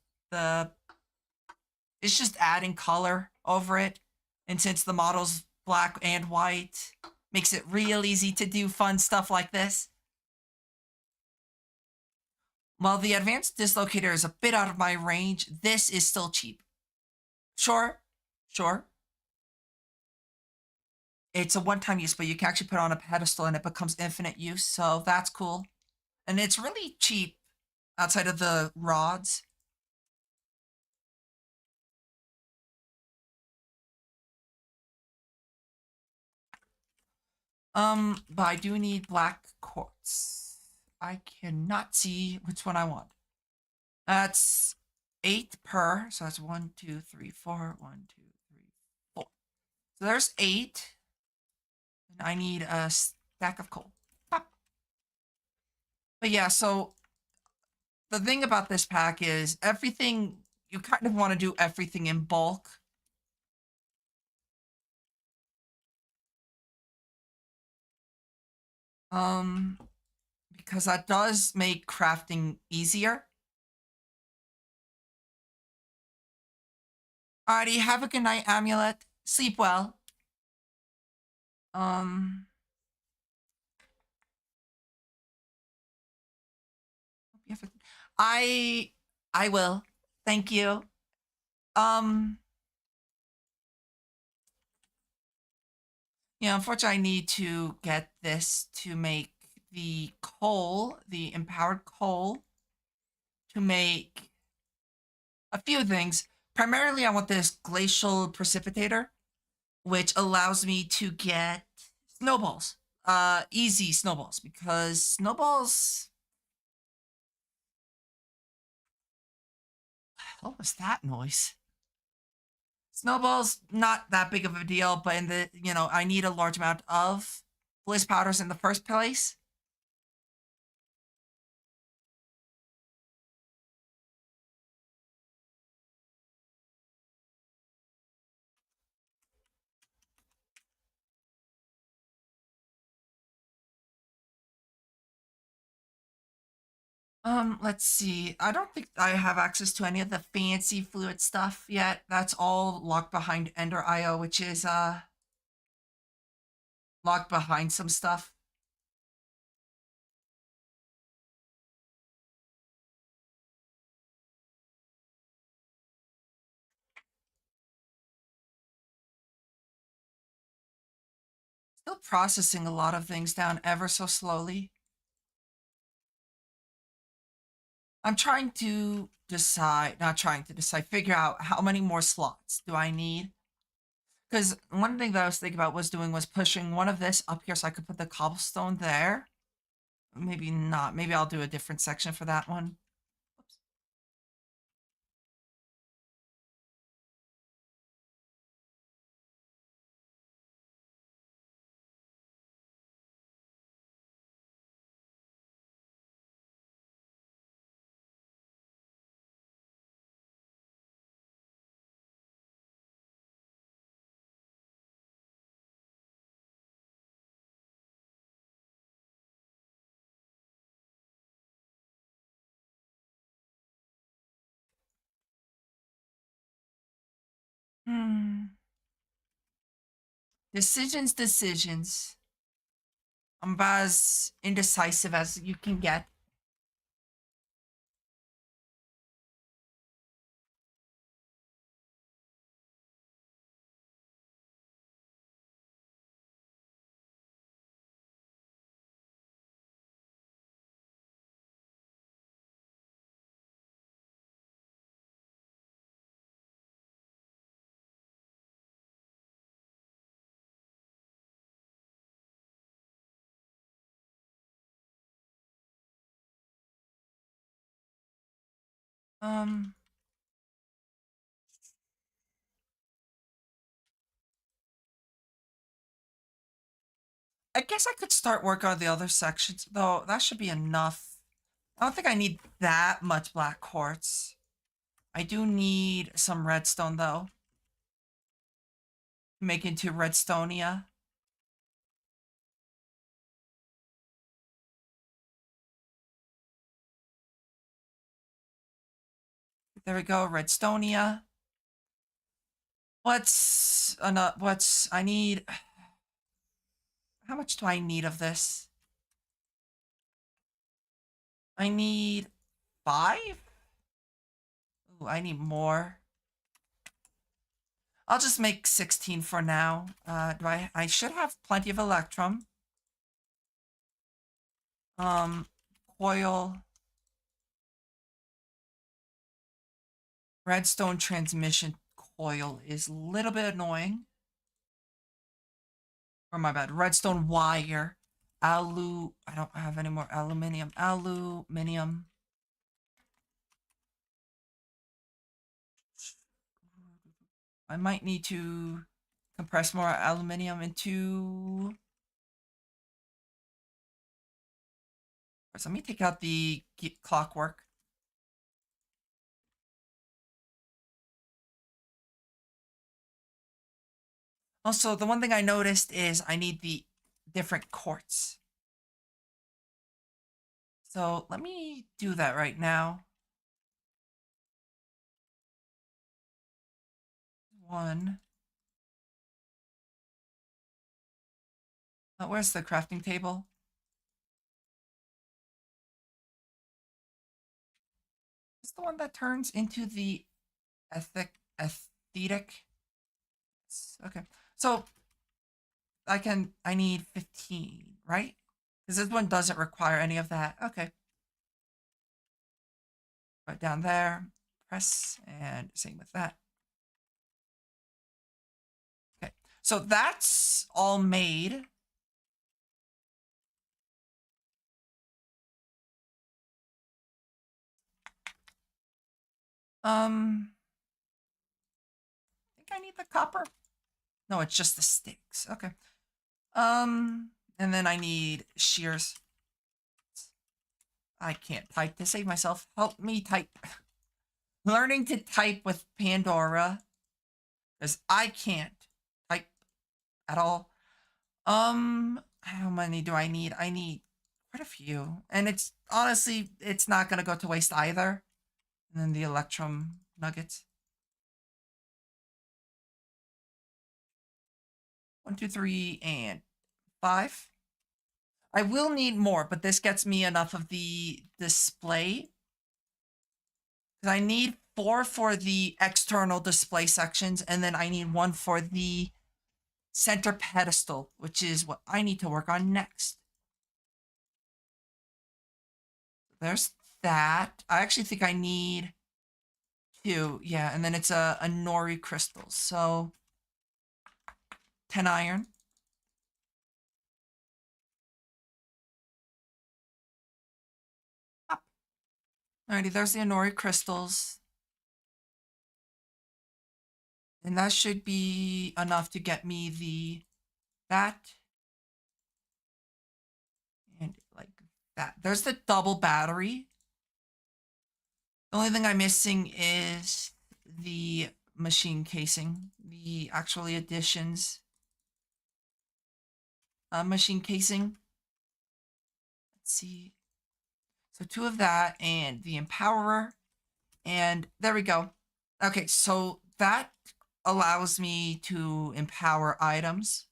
it's just adding color over it. And since the model's black and white, makes it real easy to do fun stuff like this. While the advanced dislocator is a bit out of my range, this is still cheap. Sure, sure. It's a one-time use, but you can actually put it on a pedestal and it becomes infinite use, so that's cool. And it's really cheap outside of the rods. But I do need black quartz. I cannot see which one I want. That's 8 per, so that's 1, 2, 3, 4. 1, 2, 3, 4. So there's 8. And I need a stack of coal. Pop. But yeah, so the thing about this pack is everything, you kind of want to do everything in bulk. Um, because that does make crafting easier. Alrighty, have a good night, Amulet. Sleep well. Um, I I will. Thank you. Um, yeah, unfortunately, I need to get this to make the coal, the empowered coal, to make a few things. Primarily, I want this glacial precipitator, which allows me to get snowballs. Easy snowballs, because snowballs. What was that noise? Snowballs, not that big of a deal, but in the, I need a large amount of bliss powders in the first place. Let's see. I don't think I have access to any of the fancy fluid stuff yet. That's all locked behind Ender IO, which is locked behind some stuff. Still processing a lot of things down ever so slowly. I'm trying to decide, not trying to decide, figure out how many more slots do I need. Because one thing that I was thinking about was pushing one of this up here so I could put the cobblestone there. Maybe not. Maybe I'll do a different section for that one. Oops. Decisions. I'm about as indecisive as you can get. Um, I guess I could start work on the other sections, though. That should be enough. I don't think I need that much black quartz. I do need some redstone, though. Make into redstonia. There we go, redstonia. What's I need? How much do I need of this? I need 5? Ooh, I need more. I'll just make 16 for now. I should have plenty of electrum. Coil. Redstone transmission coil is a little bit annoying. Or my bad. Redstone wire. I don't have any more aluminium. Aluminium. I might need to compress more aluminium into. So let me take out the clockwork. Also, the one thing I noticed is I need the different quartz. So let me do that right now. 1. Where's the crafting table? It's the one that turns into the aesthetic. Okay. So I need 15, right? Because this one doesn't require any of that. Okay. Right down there. Press and same with that. Okay. So that's all made. I think I need the copper. No, it's just the sticks. Okay. And then I need shears. I can't type to save myself. Help me type. Learning to type with Pandora. Because I can't type at all. How many do I need? I need Quite a few. And it's honestly, it's not going to go to waste either. And then the Electrum nuggets. 1, 2, 3, and 5. I will need more, but this gets me enough of the display. Because I need 4 for the external display sections, and then I need 1 for the center pedestal, which is what I need to work on next. There's that. I actually think I need 2. Yeah, and then it's a nori crystal. So 10 iron. Alrighty, there's the Anori crystals. And that should be enough to get me that. And like that. There's the double battery. The only thing I'm missing is the machine casing. The actually additions. Machine casing. Let's see. So 2 of that and the empowerer. And there we go. Okay, so that allows me to empower items.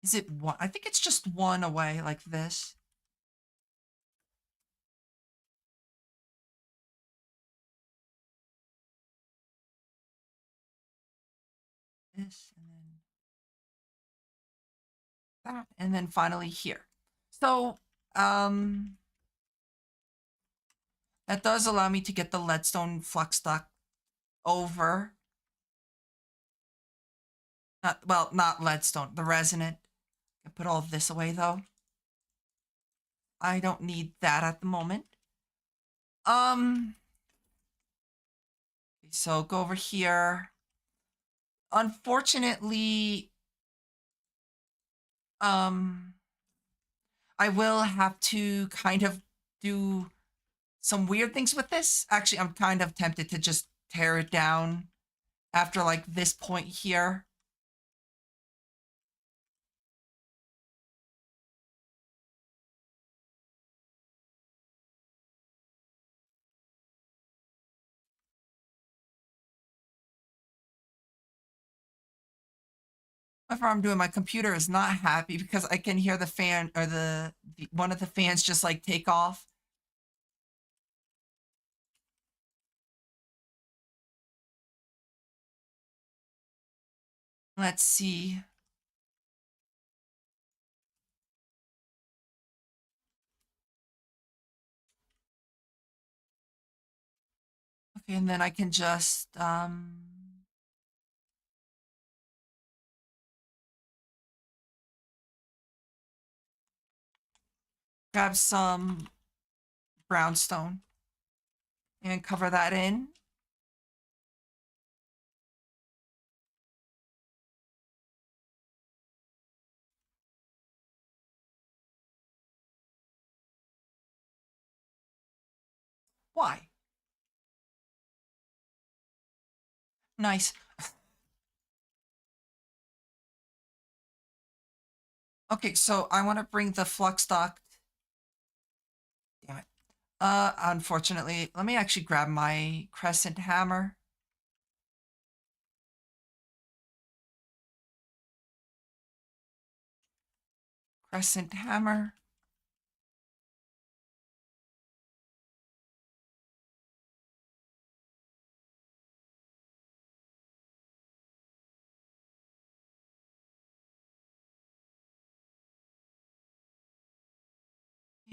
Is it 1? I think it's just 1 away like this. This and then that, and then finally here. So, that does allow me to get the leadstone flux duct over. Not leadstone, the resonant. I put all of this away though. I don't need that at the moment. So go over here. Unfortunately, I will have to kind of do some weird things with this. Actually, I'm kind of tempted to just tear it down after like this point here. Whatever I'm doing, my computer is not happy because I can hear the fan or the one of the fans just like take off. Let's see. Okay, and then I can just grab some brownstone and cover that in. Why? Nice. Okay, so I want to bring the flux duct. Damn it. Unfortunately, let me actually grab my crescent hammer. Crescent hammer.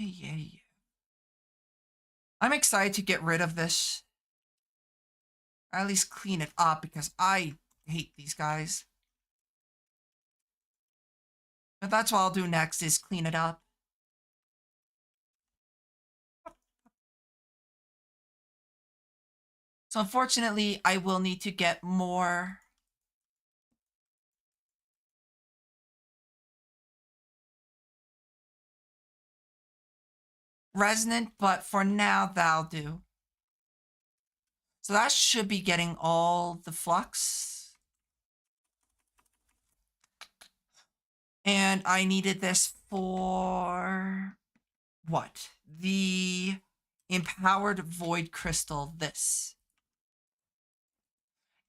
Yeah. I'm excited to get rid of this. Or at least clean it up because I hate these guys. But that's what I'll do next is clean it up. So unfortunately, I will need to get more resonant, but for now, that'll do. So that should be getting all the flux. And I needed this for what? The empowered void crystal, this.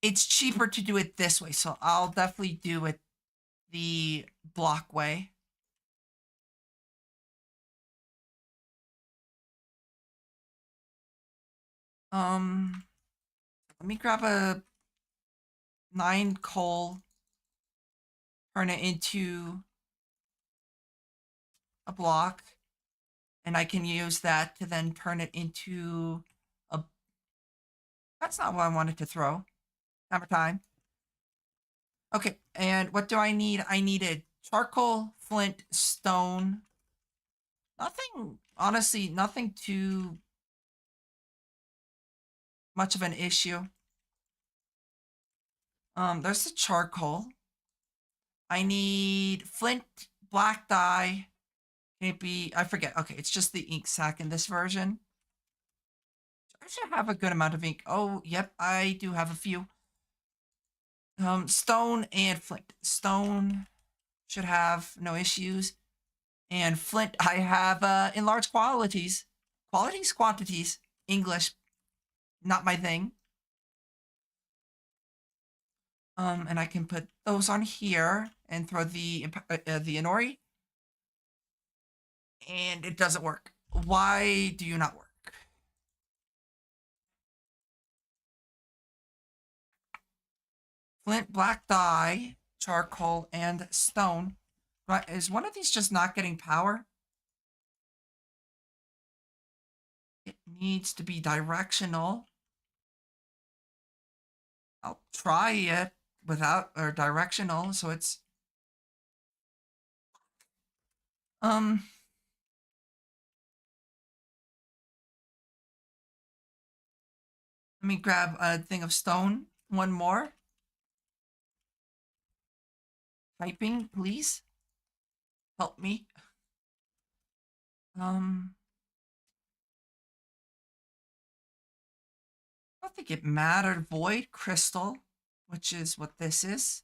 It's cheaper to do it this way, so I'll definitely do it the block way. Let me grab a 9 coal, turn it into a block, and I can use that to then turn it into a. That's not what I wanted to throw. Hammer time. Okay, and what do I need? I needed charcoal, flint, stone. Nothing, honestly, nothing too much of an issue. There's the charcoal. I need flint, black dye. Can it be? I forget. Okay, it's just the ink sac in this version. I should have a good amount of ink. Oh, yep, I do have a few. Stone and flint. Stone should have no issues. And flint, I have in large quantities. Quantities. English, not my thing. And I can put those on here and throw the Inori. And it doesn't work. Why do you not work? Flint, black dye, charcoal, and stone. Right, is one of these just not getting power? It needs to be directional. I'll try it without or directional, so it's um let me grab a thing of stone. One more. Typing, please. Help me. I don't think it mattered. Void crystal, which is what this is.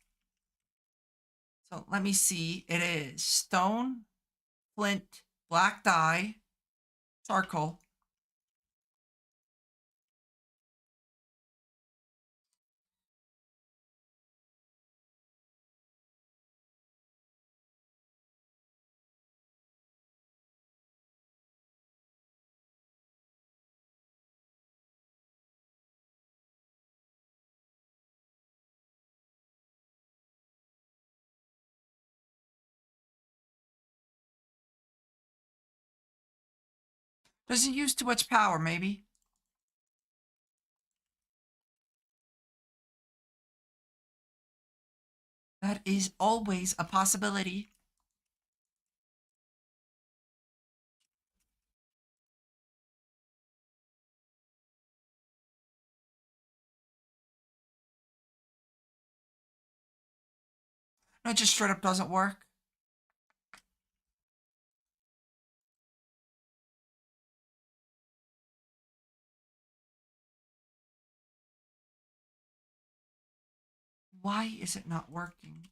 So let me see. It is stone, flint, black dye, charcoal. Doesn't use too much power, maybe. That is always a possibility. No, it just straight up doesn't work. Why is it not working?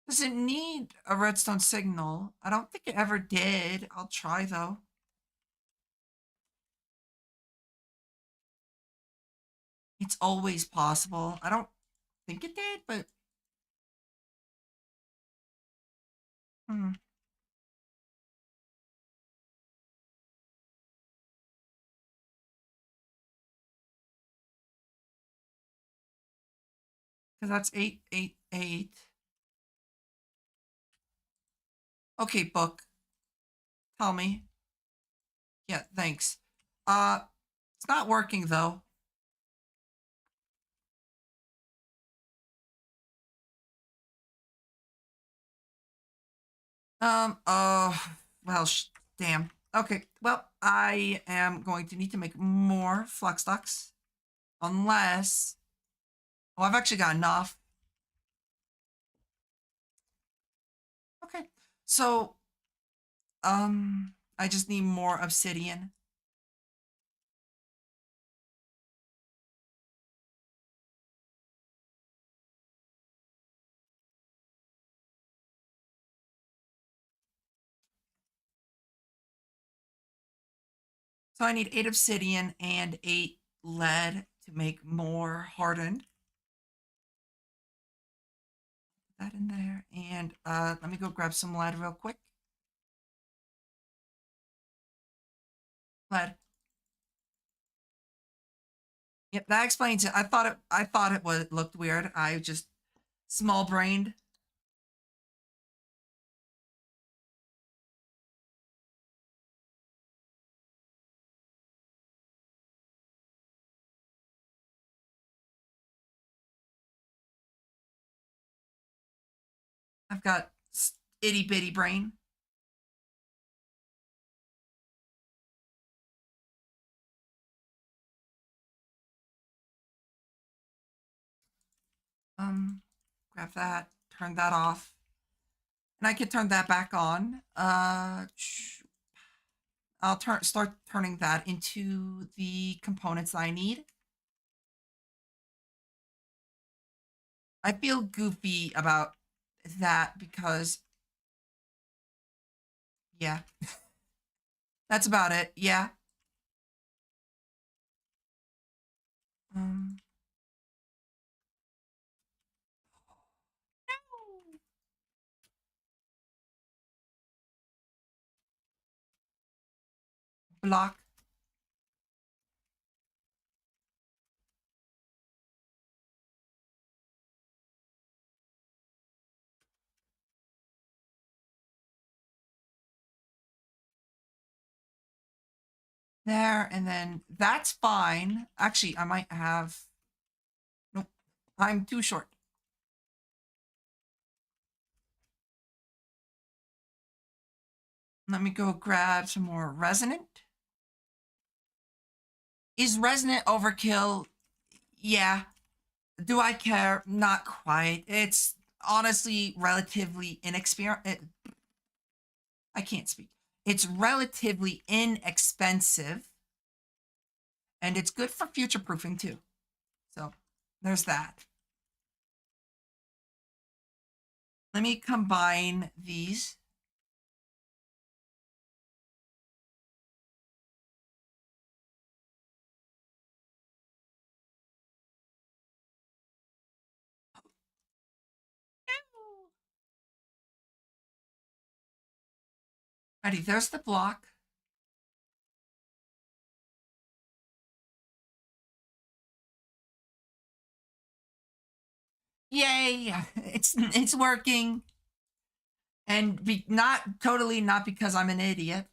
Does it need a redstone signal? I don't think it ever did. I'll try though. It's always possible. I don't think it did, but hmm. Because that's 888. Okay, book. Tell me. Yeah, thanks. It's not working though. Um, uh, well, damn. Okay, well, I am going to need to make more flux ducts. Unless, oh, I've actually got enough. Okay, so, I just need more obsidian. So I need 8 obsidian and 8 lead to make more hardened. Put that in there. And let me go grab some lead real quick. Lead. Yep, that explains it. I thought it was looked weird. I just small brained. I've got itty bitty brain. Grab that, turn that off, and I can turn that back on. I'll start turning that into the components I need. I feel goofy about that because, yeah, that's about it. Yeah. Um, block. There, and then that's fine. Actually, I might have. Nope, I'm too short. Let me go grab some more resonant. Is resonant overkill? Yeah. Do I care? Not quite. It's honestly relatively inexperienced. I can't speak. It's relatively inexpensive, and it's good for future proofing too. So there's that. Let me combine these. Ready, there's the block. Yay! It's working. And not totally not because I'm an idiot.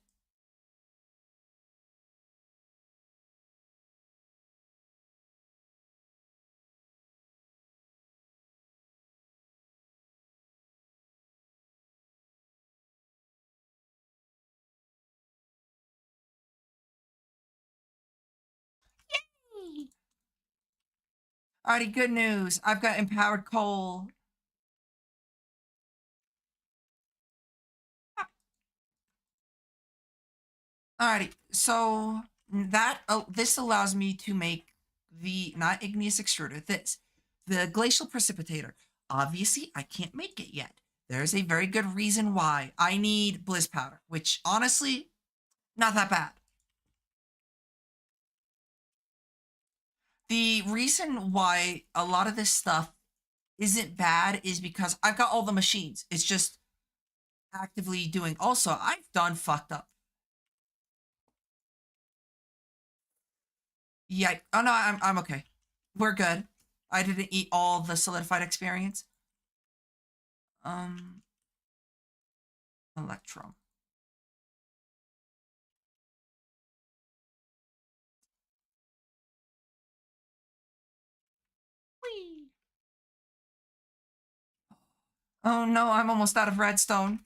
Alrighty, good news. I've got empowered coal. Alrighty, so this allows me to make the not igneous extruder, the glacial precipitator. Obviously, I can't make it yet. There's a very good reason why. I need bliss powder, which honestly, not that bad. The reason why a lot of this stuff isn't bad is because I've got all the machines. It's just actively doing. Also, I've done fucked up. Yeah. Oh no, I'm okay. We're good. I didn't eat all the solidified experience. Um, Electrum. Whee! Oh no, I'm almost out of redstone.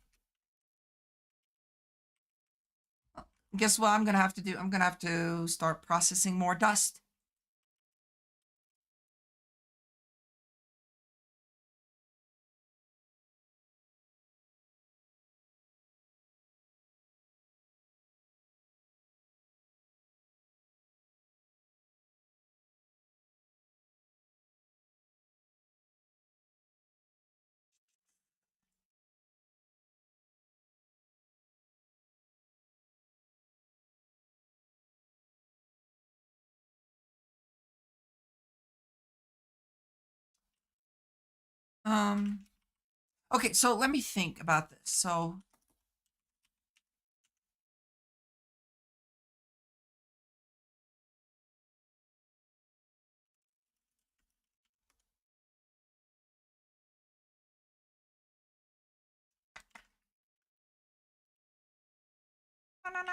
Guess what I'm gonna have to do? I'm gonna have to start processing more dust. Okay, so let me think about this. So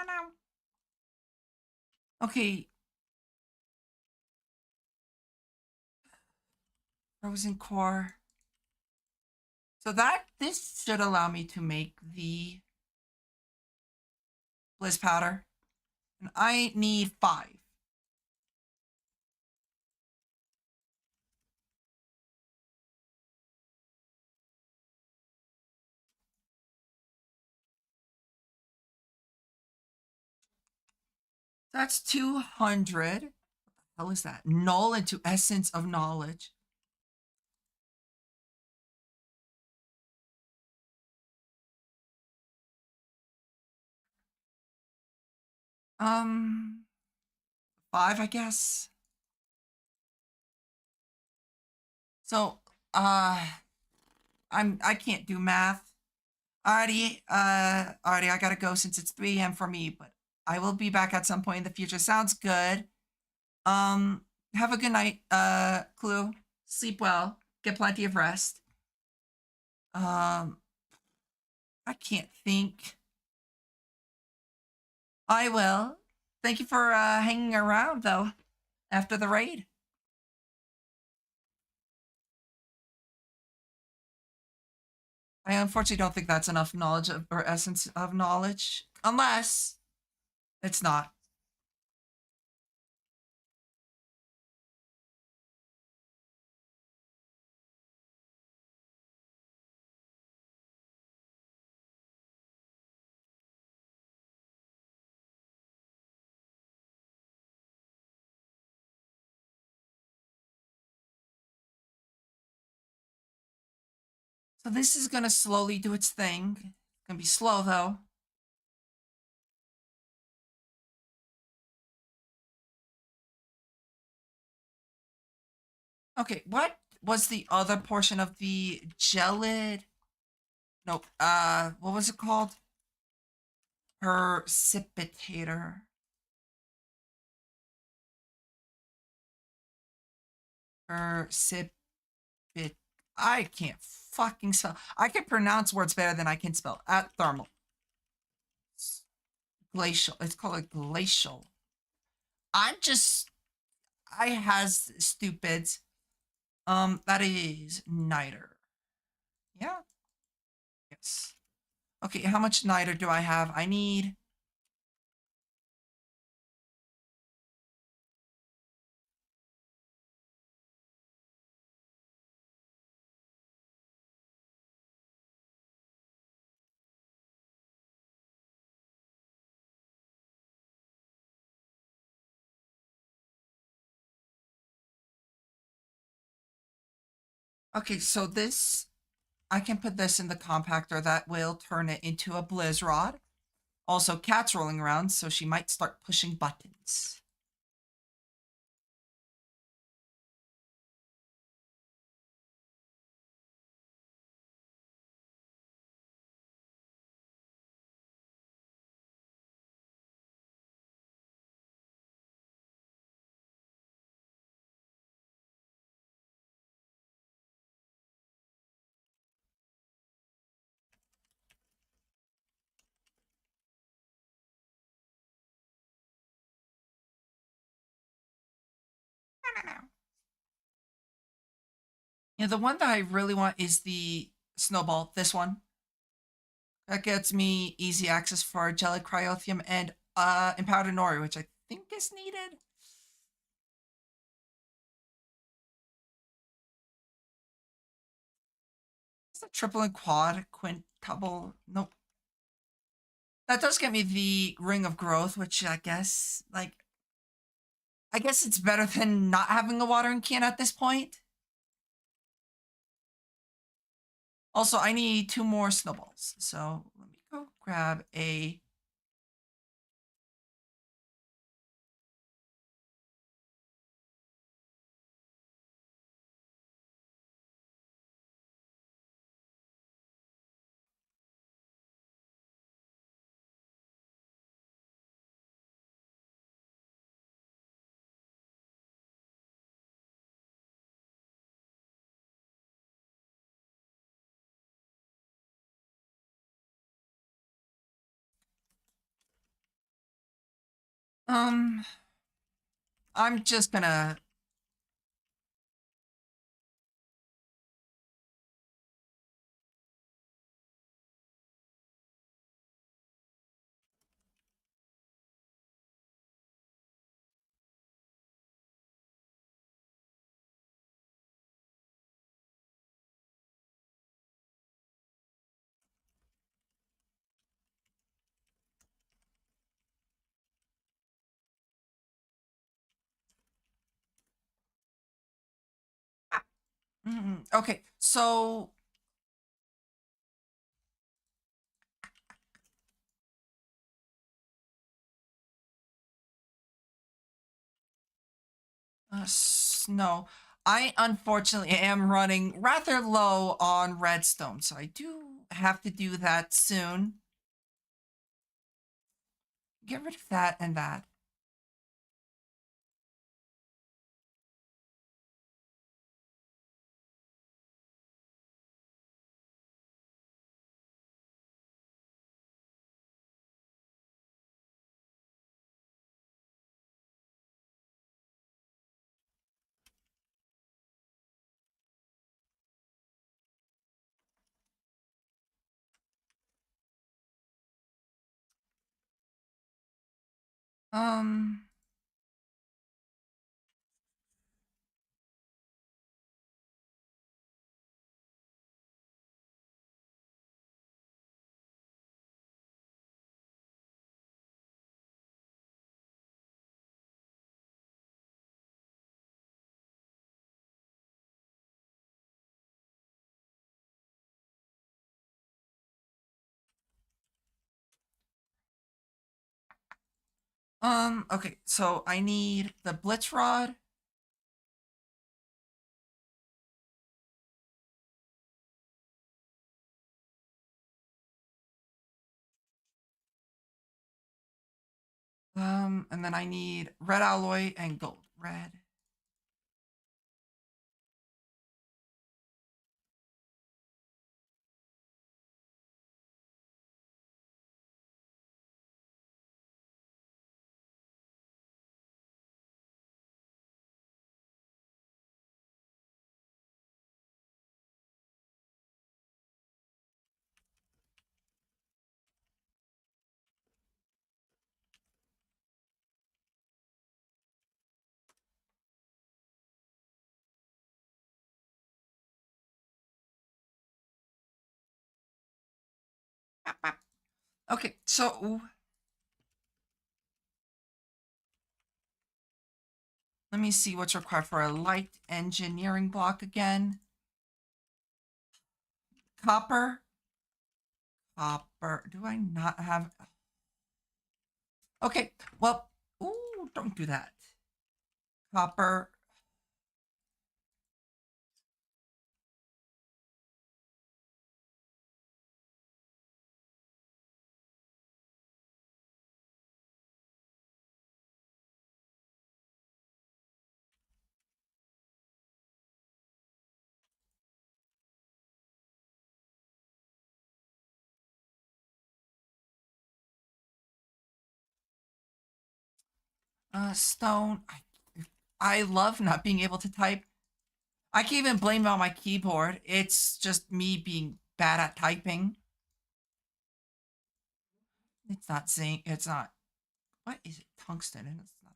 no. Okay, frozen core. So this should allow me to make the bliss powder. And I need 5. That's 200. What the hell is that? Null into essence of knowledge. Um, 5, I guess. So, I can't do math. Alrighty, I gotta go since it's 3 a.m. for me, but I will be back at some point in the future. Sounds good. Um, have a good night, Clue. Sleep well. Get plenty of rest. Um, I can't think. I will. Thank you for hanging around though after the raid. I unfortunately don't think that's enough knowledge or essence of knowledge, unless it's not. So this is gonna slowly do its thing. It's gonna be slow though. Okay, what was the other portion of the gelid? Nope. What was it called? Precipitator. Precipit. I can't fucking spell. I can pronounce words better than I can spell. At thermal. Glacial. It's called a glacial. I'm just. I has stupid. That is niter. Yeah. Yes. Okay, how much niter do I have? I need. Okay, so this. I can put this in the compactor. That will turn it into a blizz rod. Also, Cat's rolling around, so she might start pushing buttons. Yeah, the one that I really want is the snowball. This one. That gets me easy access for gelid cryothium and empowered nori, which I think is needed. Is that triple and quad, quintuple? Nope. That does get me the ring of growth, which I guess, I guess it's better than not having a watering can at this point. Also, I need 2 more snowballs. So let me go grab a. Um, I'm just gonna. Okay, so no, I unfortunately am running rather low on redstone, so I do have to do that soon. Get rid of that and that. Um, okay, so I need the blitz rod. And then I need red alloy and gold. Red. Okay, so let me see what's required for a light engineering block again. Copper. Copper. Do I not have? Okay, well, ooh, don't do that. Copper. Stone. I love not being able to type. I can even blame it on my keyboard. It's just me being bad at typing. It's not saying. It's not. What is it? Tungsten, and it's not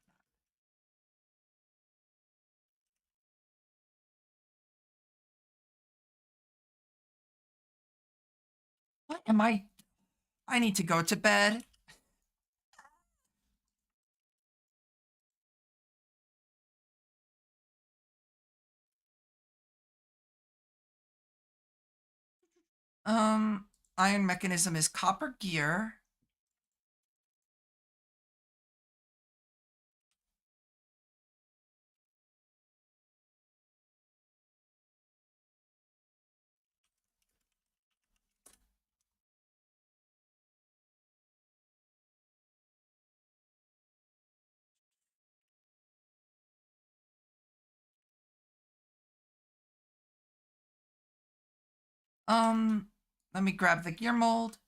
that. What am I? I need to go to bed. Um, iron mechanism is copper gear. Um, Let me grab the gear mold,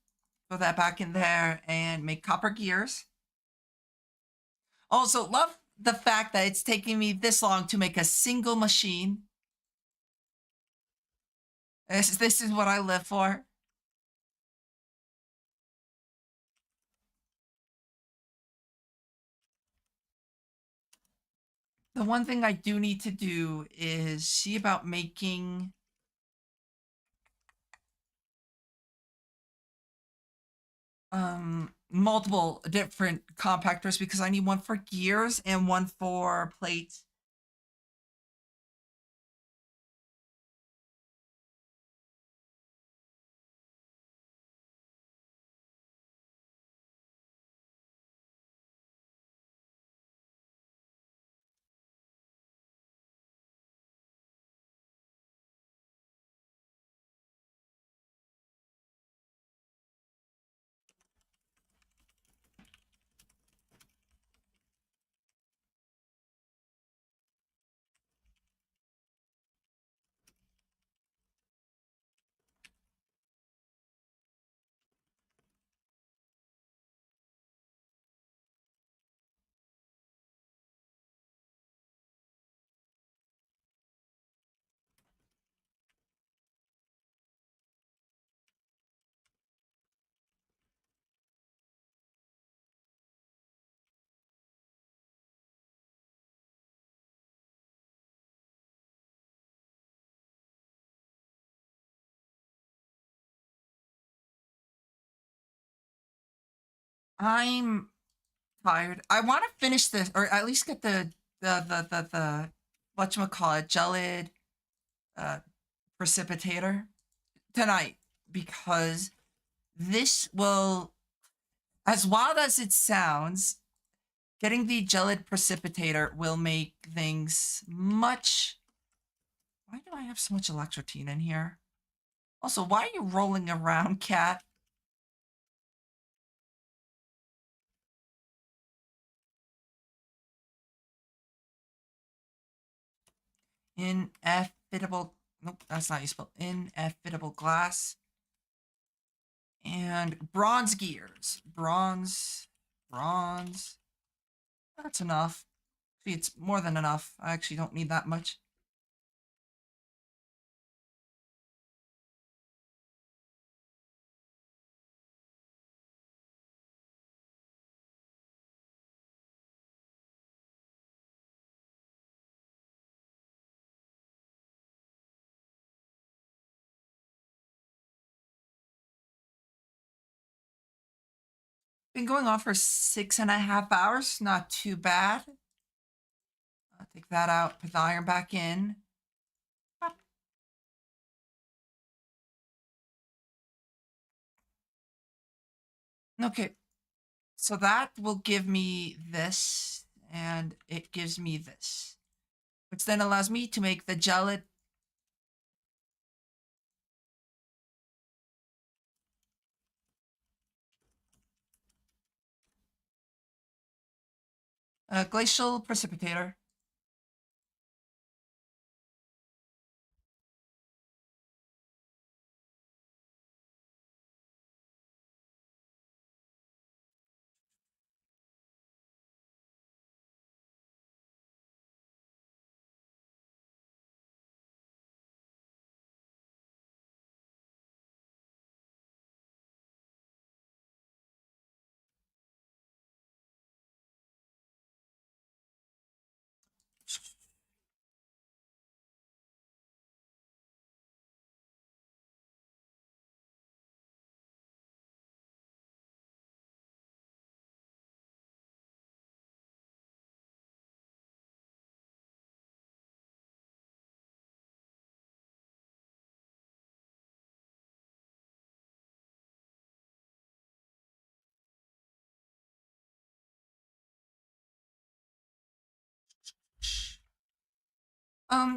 throw that back in there, and make copper gears. Also, love the fact that it's taking me this long to make a single machine. This is what I live for. The one thing I do need to do is see about making multiple different compactors because I need one for gears and one for plates. I'm tired. I want to finish this, or at least get the whatchamacallit, gelid uh, precipitator tonight because this will, as wild as it sounds, getting the gelid precipitator will make things much. Why do I have so much electrotine in here? Also, why are you rolling around, cat? Ineffable. Nope, that's not useful. Ineffable glass. And bronze gears. Bronze. That's enough. See, it's more than enough. I actually don't need that much. Been going on for 6.5 hours. Not too bad. I'll take that out, put the iron back in. Okay, so that will give me this, and it gives me this, which then allows me to make the gelid. Glacial precipitator.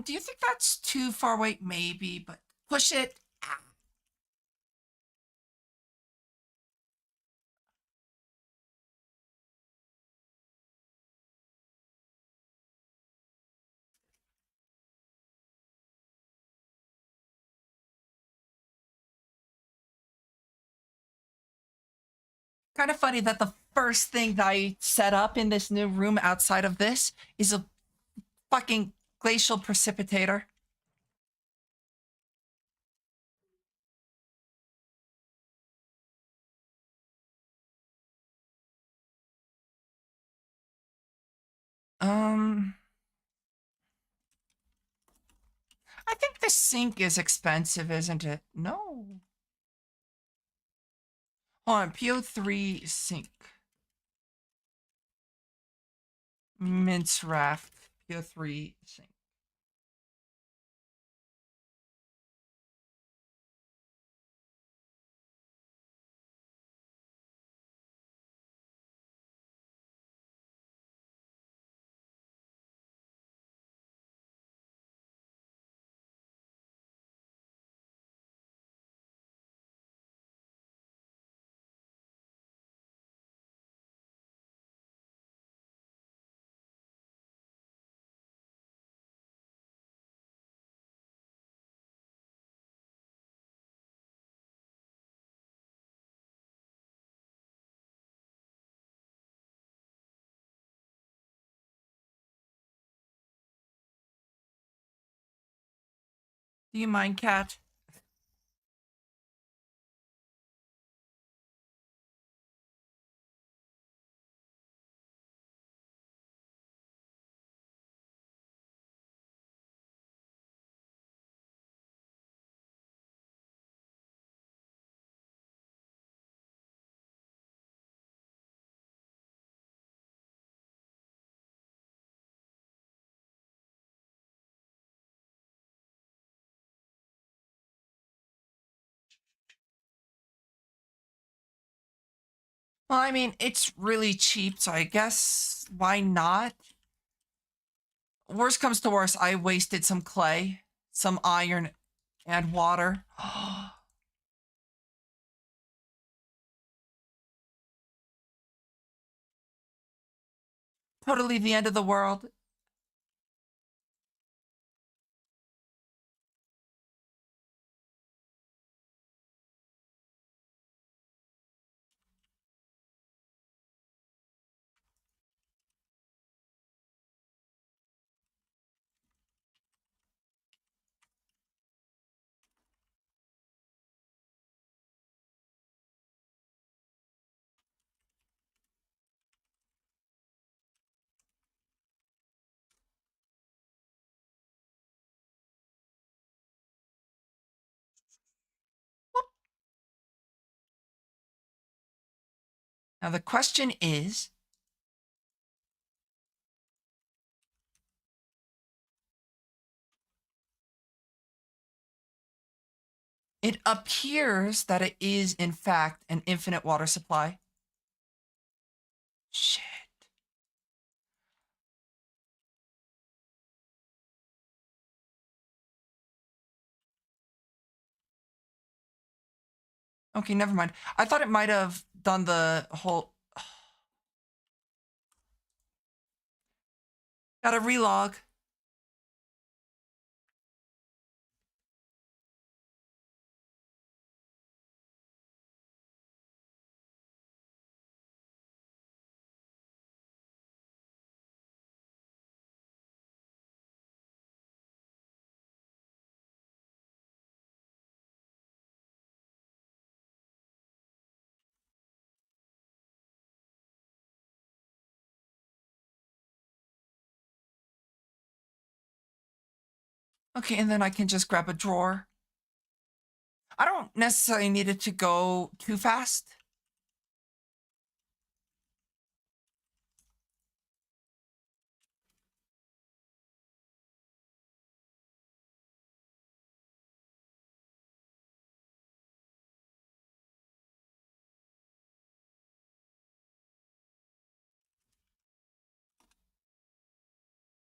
Do you think that's too far away? Maybe, but push it. Kind of funny that the first thing that I set up in this new room outside of this is a fucking glacial precipitator. Um, I think the sink is expensive, isn't it? No. Hold on, PO3 sink. Mince raft, PO3 sink. Do you mind, cat? Well, I mean, it's really cheap, so I guess why not? Worst comes to worst, I wasted some clay, some iron, and water. Totally the end of the world. Now the question is, it appears that it is in fact an infinite water supply. Shit. Okay, never mind. I thought it might have done the whole. Gotta relog. Okay, and then I can just grab a drawer. I don't necessarily need it to go too fast.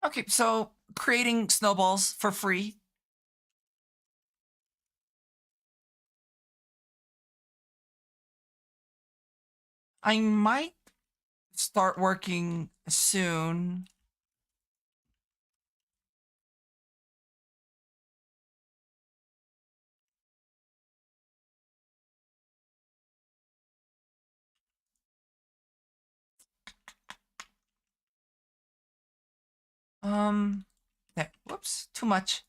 Okay, so creating snowballs for free. I might start working soon. There. Whoops. Too much.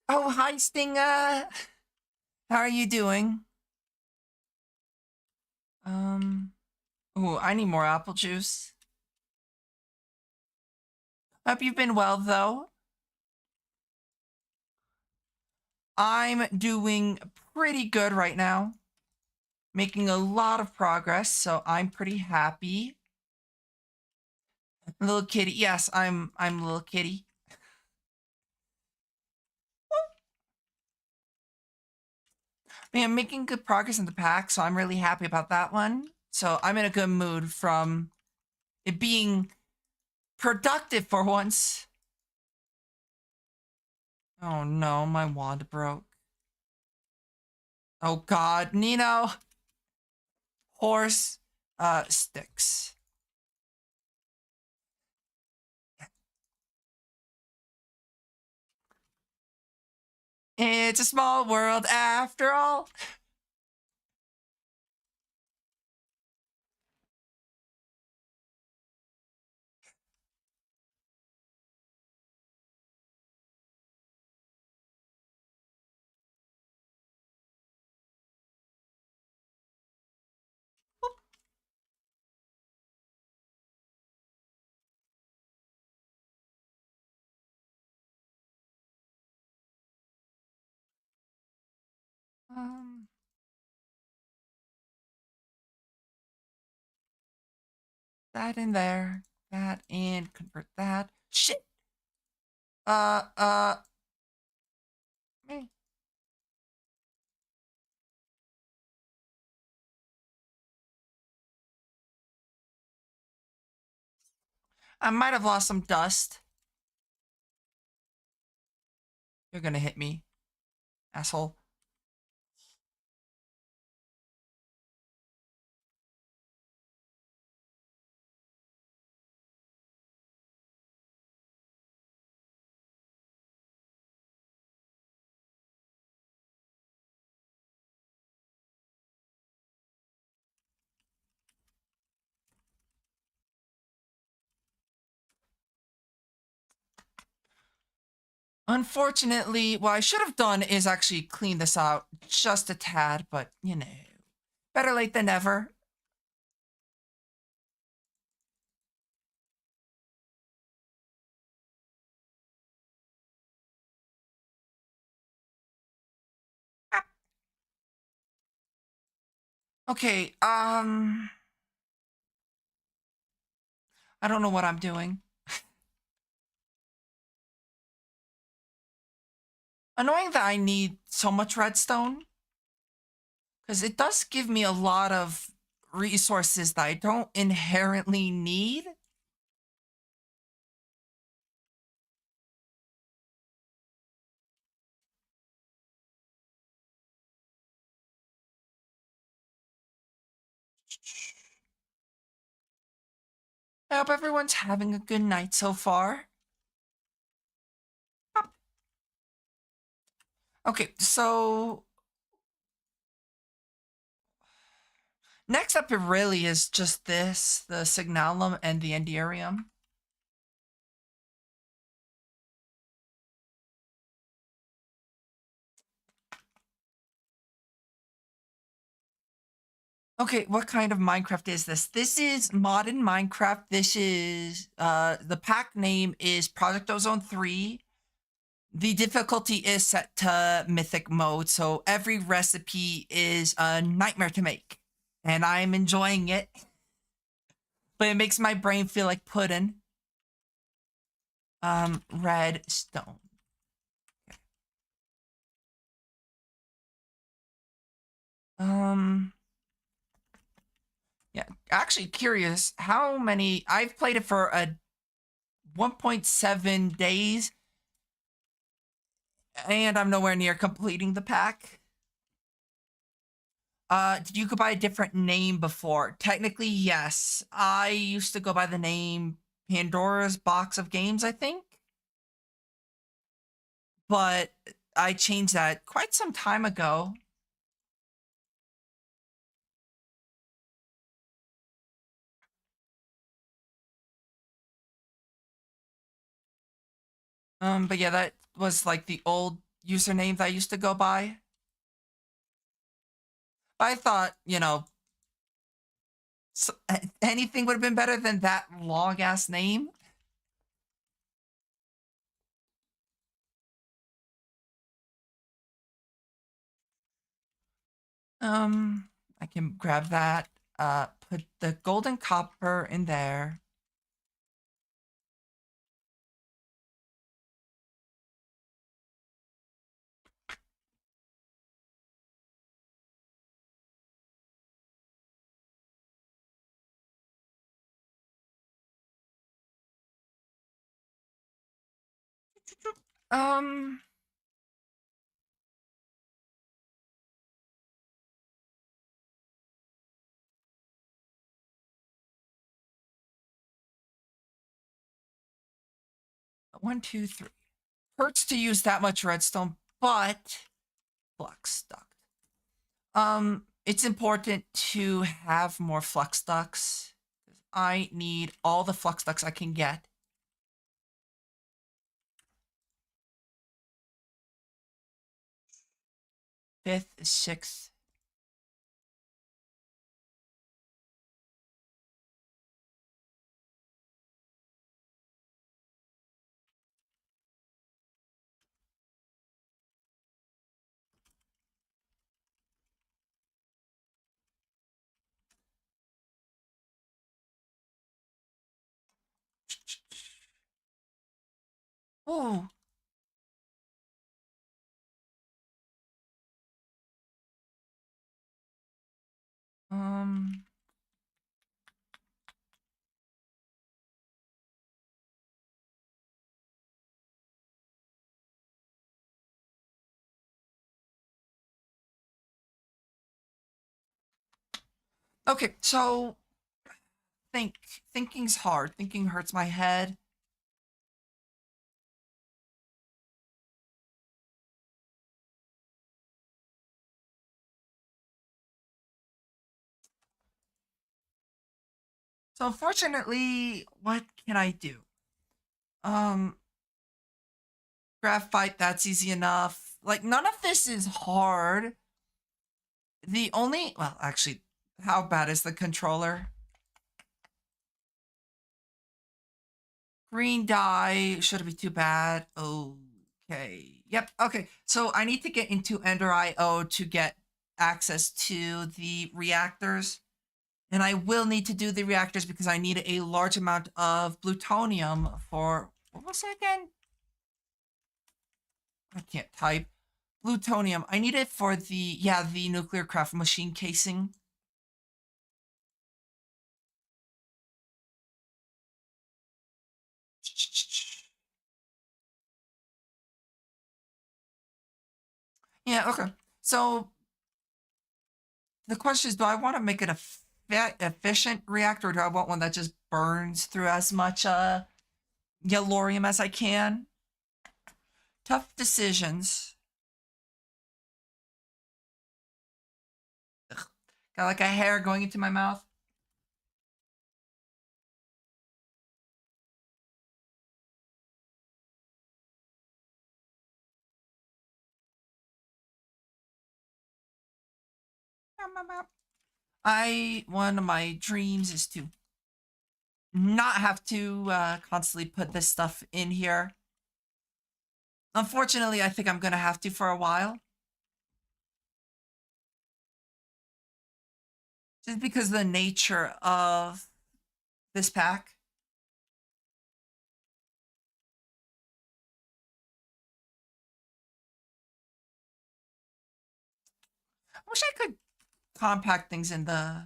Oh, hi, Stinger. How are you doing? Ooh, I need more apple juice. Hope you've been well, though. I'm doing pretty good right now. Making a lot of progress, so I'm pretty happy. Little kitty. Yes, I'm little kitty. I mean, I'm making good progress in the pack, so I'm really happy about that one. So I'm in a good mood from it being productive for once. Oh no, my wand broke. Oh god, Nino. Horse sticks. It's a small world after all. Um that in there. That and convert that. Shit. Uh uh me. I might have lost some dust. You're gonna hit me, asshole. Unfortunately, what I should have done is actually clean this out just a tad, but you know, better late than never. Okay, I don't know what I'm doing. Annoying that I need so much redstone, because it does give me a lot of resources that I don't inherently need. I hope everyone's having a good night so far. Okay, so next up it really is just this, the Signalum and the Enderium. Okay, what kind of Minecraft is this? This is modern Minecraft. This is the pack name is Project Ozone 3. The difficulty is set to mythic mode, so every recipe is a nightmare to make. And I'm enjoying it. But it makes my brain feel like pudding. Redstone. Um yeah, actually curious how many I've played it for a 1.7 days and I'm nowhere near completing the pack. Did you go by a different name before? Technically, yes. I used to go by the name Pandora's Box of Games, I think. but I changed that quite some time ago. But yeah, that was like the old username that I used to go by. I thought, anything would have been better than that long ass name. I can grab that. Put the golden copper in there. Um, one, two, three. Hurts to use that much redstone, but flux duct. It's important to have more flux ducts. I need all the flux ducts I can get. Fifth, sixth. Oh. Um. Okay, so thinking's hard. Thinking hurts my head. So unfortunately, what can I do? Um, Graphite, that's easy enough. Like, none of this is hard. The only, well, actually, how bad is the controller? Green dye, shouldn't be too bad. Okay. Yep. Okay. So I need to get into Ender IO to get access to the reactors. And I will need to do the reactors because I need a large amount of plutonium for, what was it again? I can't type. Plutonium. I need it for the nuclear craft machine casing. Yeah, okay. So the question is, do I want to make it a efficient reactor, or do I want one that just burns through as much yellorium as I can? Tough decisions. Ugh. Got like a hair going into my mouth. One of my dreams is to not have to constantly put this stuff in here. Unfortunately, I think I'm gonna have to for a while. Just because of the nature of this pack. I wish I could compact things in the.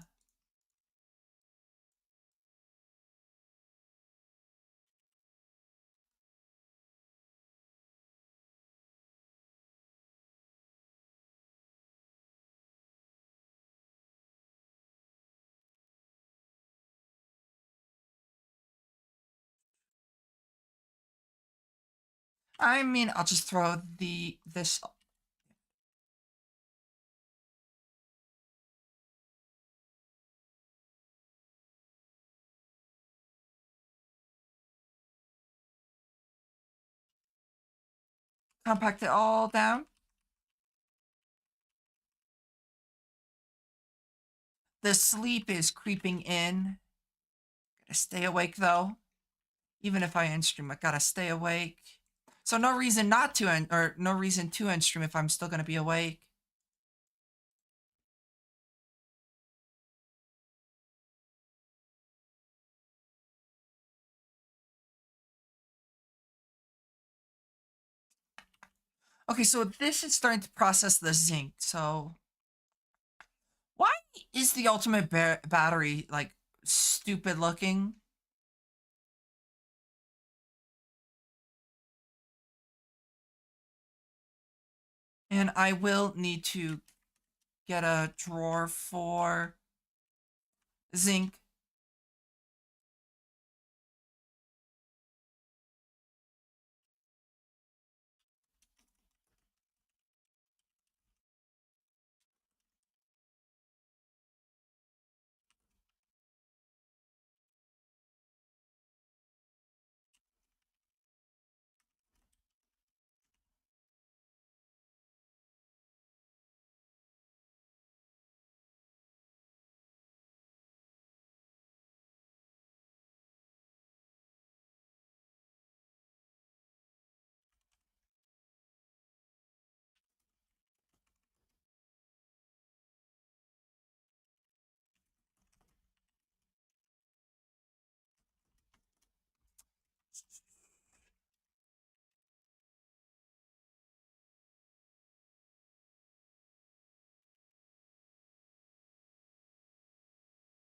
I mean, I'll just throw this. Compact it all down. The sleep is creeping in. Gotta stay awake though. Even if I end stream, I gotta stay awake. So no reason not to end, or no reason to end stream if I'm still gonna be awake. Okay, so this is starting to process the zinc. So why is the ultimate battery like stupid looking? And I will need to get a drawer for zinc.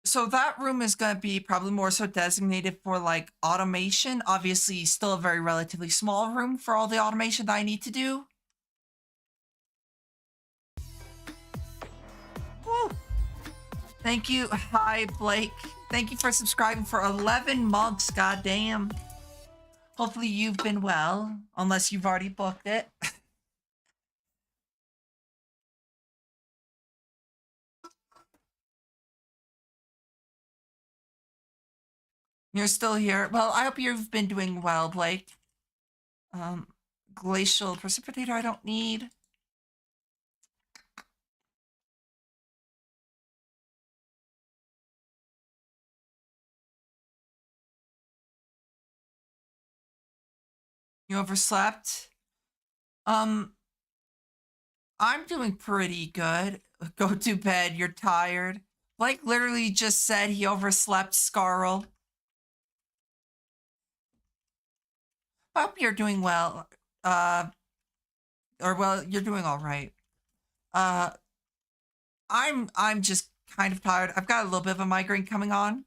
So that room is going to be probably more so designated for like automation. Obviously, still a very relatively small room for all the automation that I need to do. Woo. Thank you. Hi, Blake. Thank you for subscribing for 11 months. Goddamn. Hopefully you've been well, unless you've already booked it. You're still here. Well, I hope you've been doing well, Blake. Um, glacial precipitator I don't need. You overslept? Um, I'm doing pretty good. Go to bed, you're tired. Blake literally just said he overslept, Scarl. I hope you're doing well. Or well, you're doing all right. Uh, I'm just kind of tired. I've got a little bit of a migraine coming on.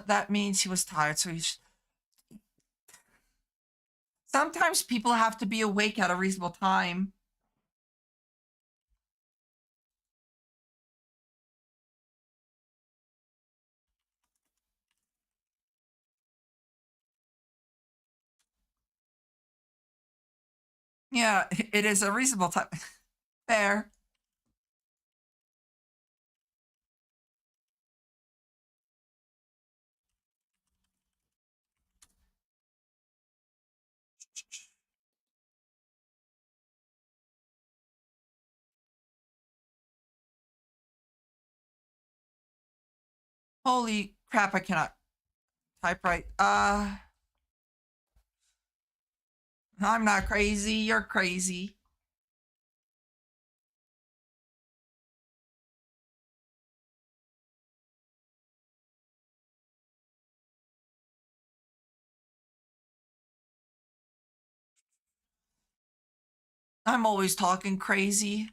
That means he was tired, so he's. Sometimes people have to be awake at a reasonable time. Yeah, it is a reasonable time. Fair. Holy crap, I cannot type right. I'm not crazy, you're crazy. I'm always talking crazy.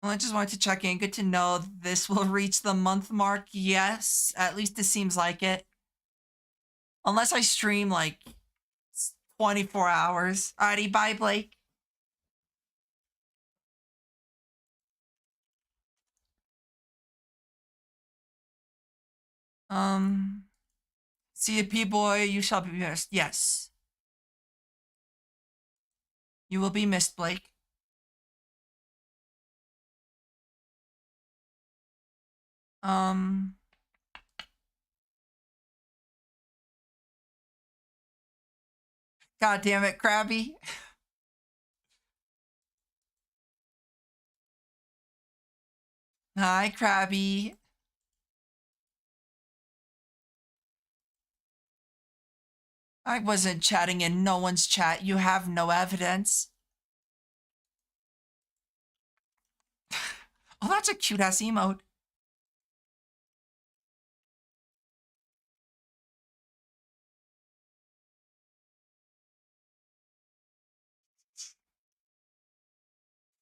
Well, I just wanted to check in. Good to know this will reach the month mark. Yes, at least it seems like it. Unless I stream like 24 hours. Alrighty, bye, Blake. See you, P-boy. You shall be missed. Yes. You will be missed, Blake. Um... God damn it, Krabby. Hi, Krabby. I wasn't chatting in no one's chat. You have no evidence. Oh, that's a cute-ass emote.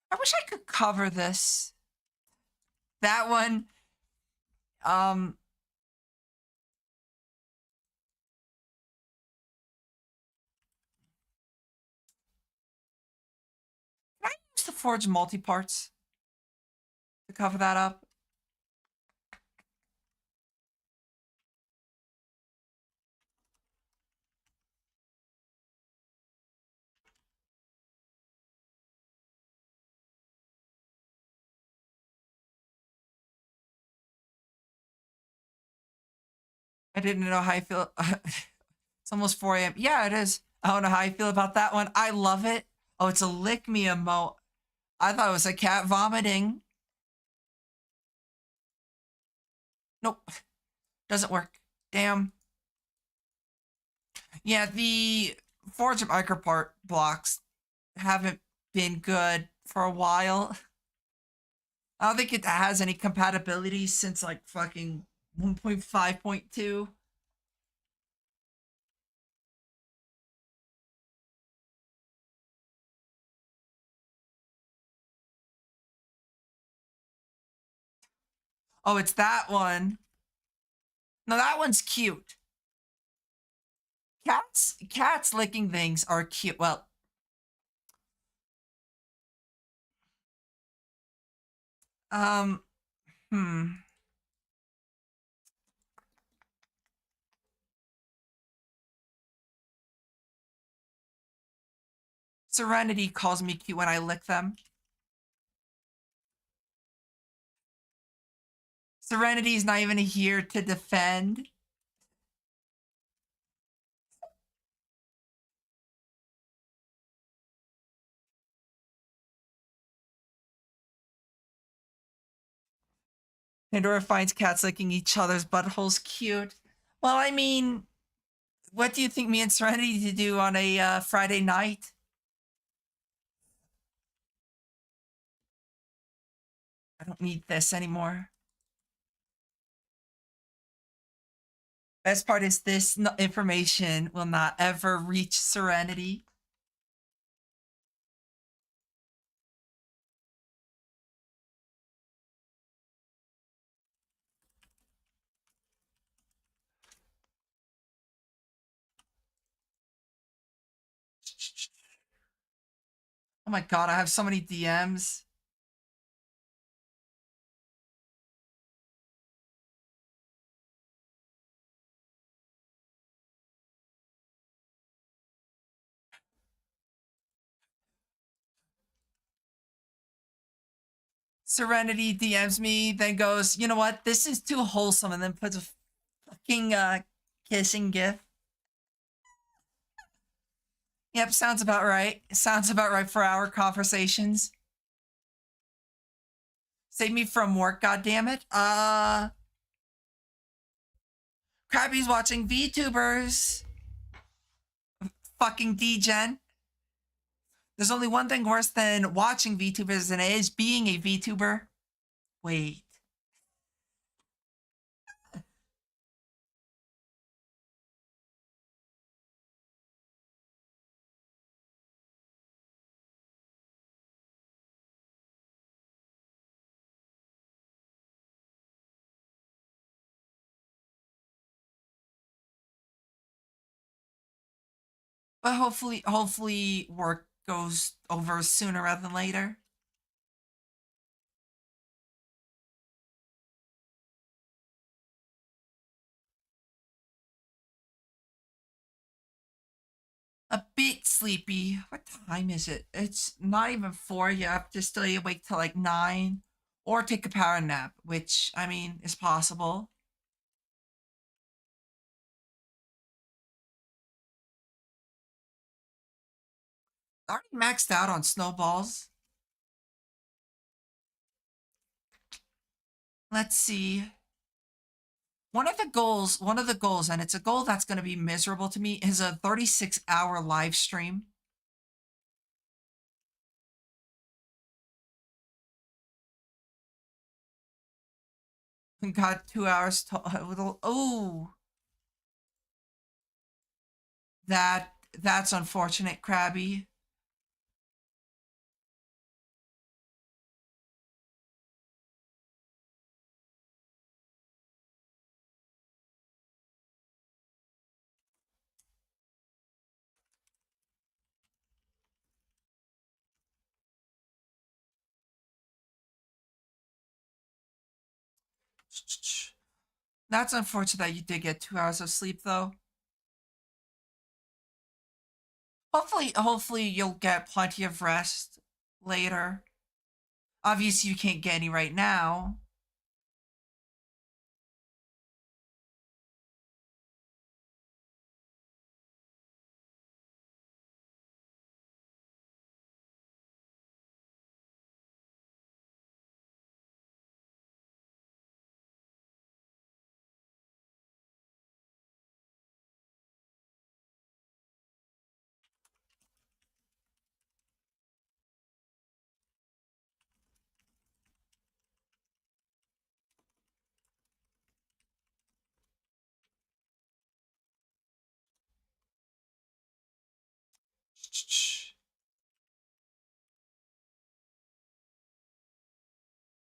I wish I could cover this. That one. Can I use the Forge multi-parts to cover that up? I didn't know how I feel. It's almost 4 a.m. Yeah, it is. I don't know how I feel about that one. I love it. Oh, it's a lick me emote. I thought it was a cat vomiting. Nope. Doesn't work. Damn. Yeah, the Forge micropart blocks haven't been good for a while. I don't think it has any compatibility since like fucking 1.5.2. Oh, it's that one. No, that one's cute. Cats licking things are cute. Well, um, hmm. Serenity calls me cute when I lick them. Serenity's not even here to defend. Pandora finds cats licking each other's buttholes cute. Well, I mean, what do you think me and Serenity to do on a Friday night? I don't need this anymore. Best part is this information will not ever reach Serenity. Oh my god, I have so many DMs. Serenity DMs me, then goes, you know what? This is too wholesome, and then puts a fucking kissing gif. Yep, sounds about right. Sounds about right for our conversations. Save me from work, goddammit. Krabby's watching VTubers. Fucking degen. There's only one thing worse than watching VTubers, and it is being a VTuber. Wait. But hopefully work goes over sooner rather than later. A bit sleepy. What time is it? It's not even 4 yet. I have to stay awake till like 9 or take a power nap, which, I mean, is possible. I already maxed out on snowballs. Let's see. One of the goals, and it's a goal that's going to be miserable to me, is a 36-hour live stream. Got 2 hours to. Oh, that's unfortunate, Krabby. That's unfortunate that you did get 2 hours of sleep, though. Hopefully you'll get plenty of rest later. Obviously, you can't get any right now.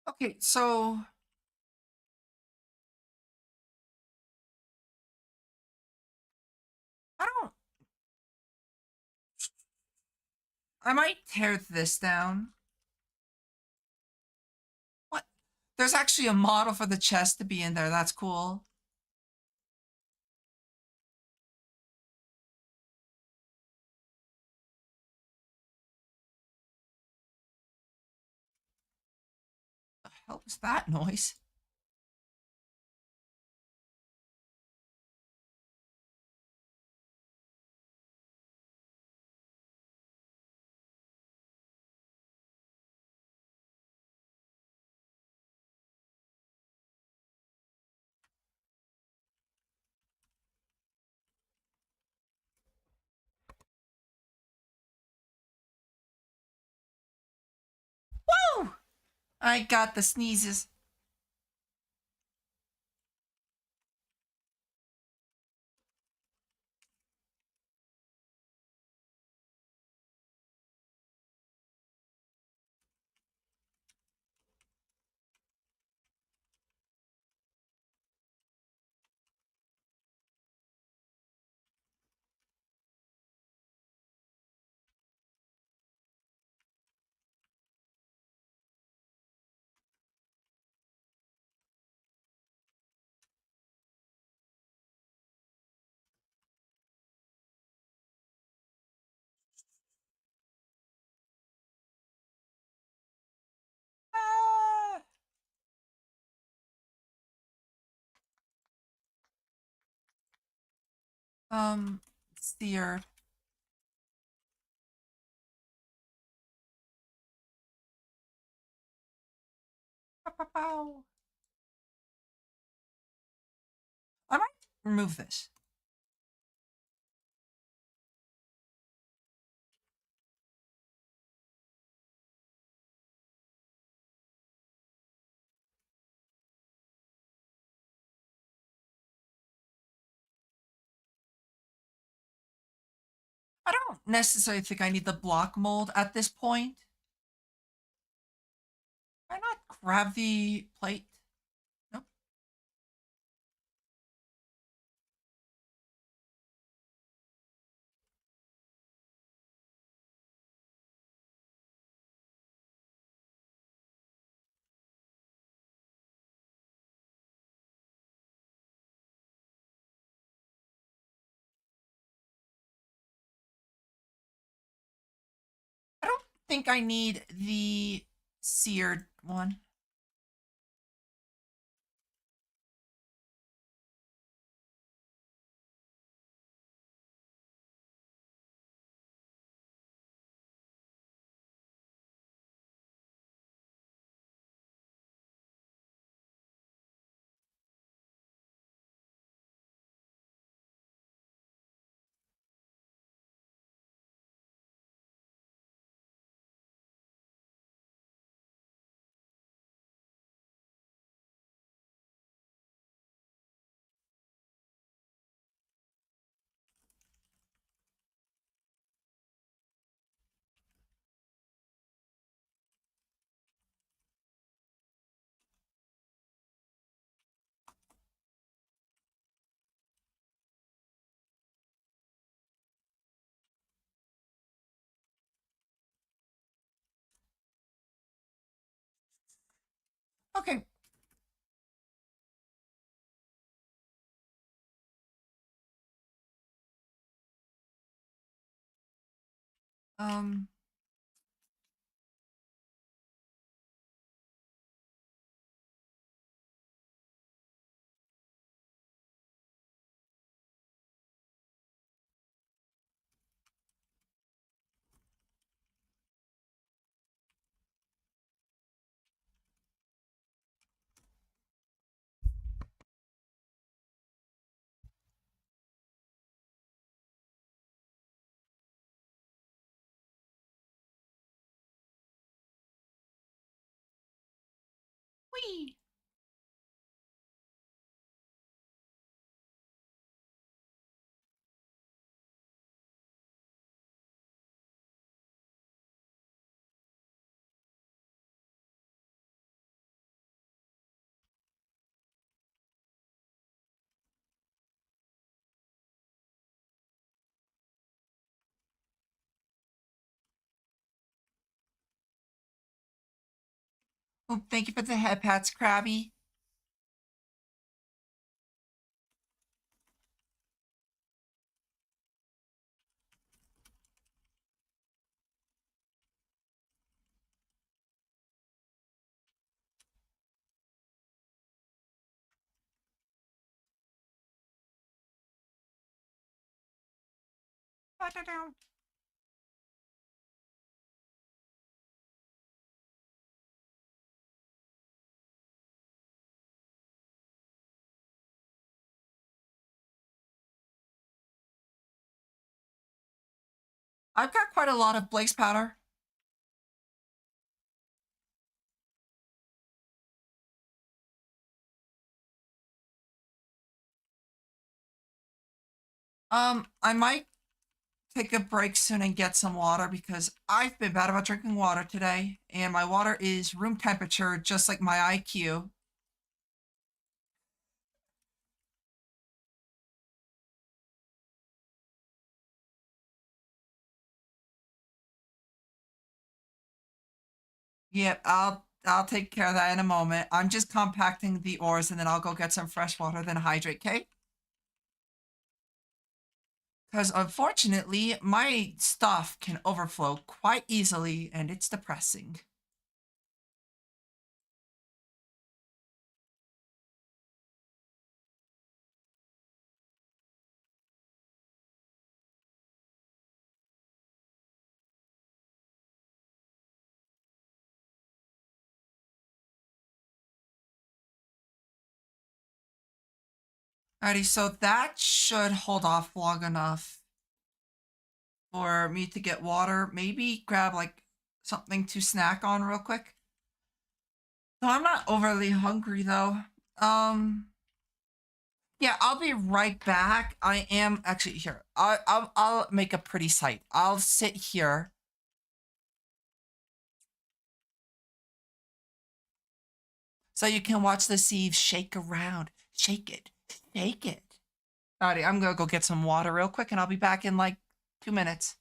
Okay, so I don't. I might tear this down. What? There's actually a model for the chest to be in there. That's cool. The hell was that noise? Woo! I got the sneezes. Ah! Steer. Pow, pow, pow. I might remove this. I don't necessarily think I need the block mold at this point. Why not grab the plate? Nope. think I need the seared one. Okay. Um. Whee! Oh, thank you for the head pats, Krabby. I've got quite a lot of Blaze powder. I might take a break soon and get some water because I've been bad about drinking water today, and my water is room temperature, just like my IQ. Yep, I'll take care of that in a moment. I'm just compacting the ores and then I'll go get some fresh water, then hydrate, okay? Because unfortunately, my stuff can overflow quite easily and it's depressing. Alrighty, so that should hold off long enough for me to get water. Maybe grab like something to snack on real quick. So I'm not overly hungry though. Um, yeah, I'll be right back. I am actually here. I'll make a pretty sight. I'll sit here so you can watch the sieve shake around. Shake it. Shake it. Alrighty, I'm gonna go get some water real quick and I'll be back in like 2 minutes.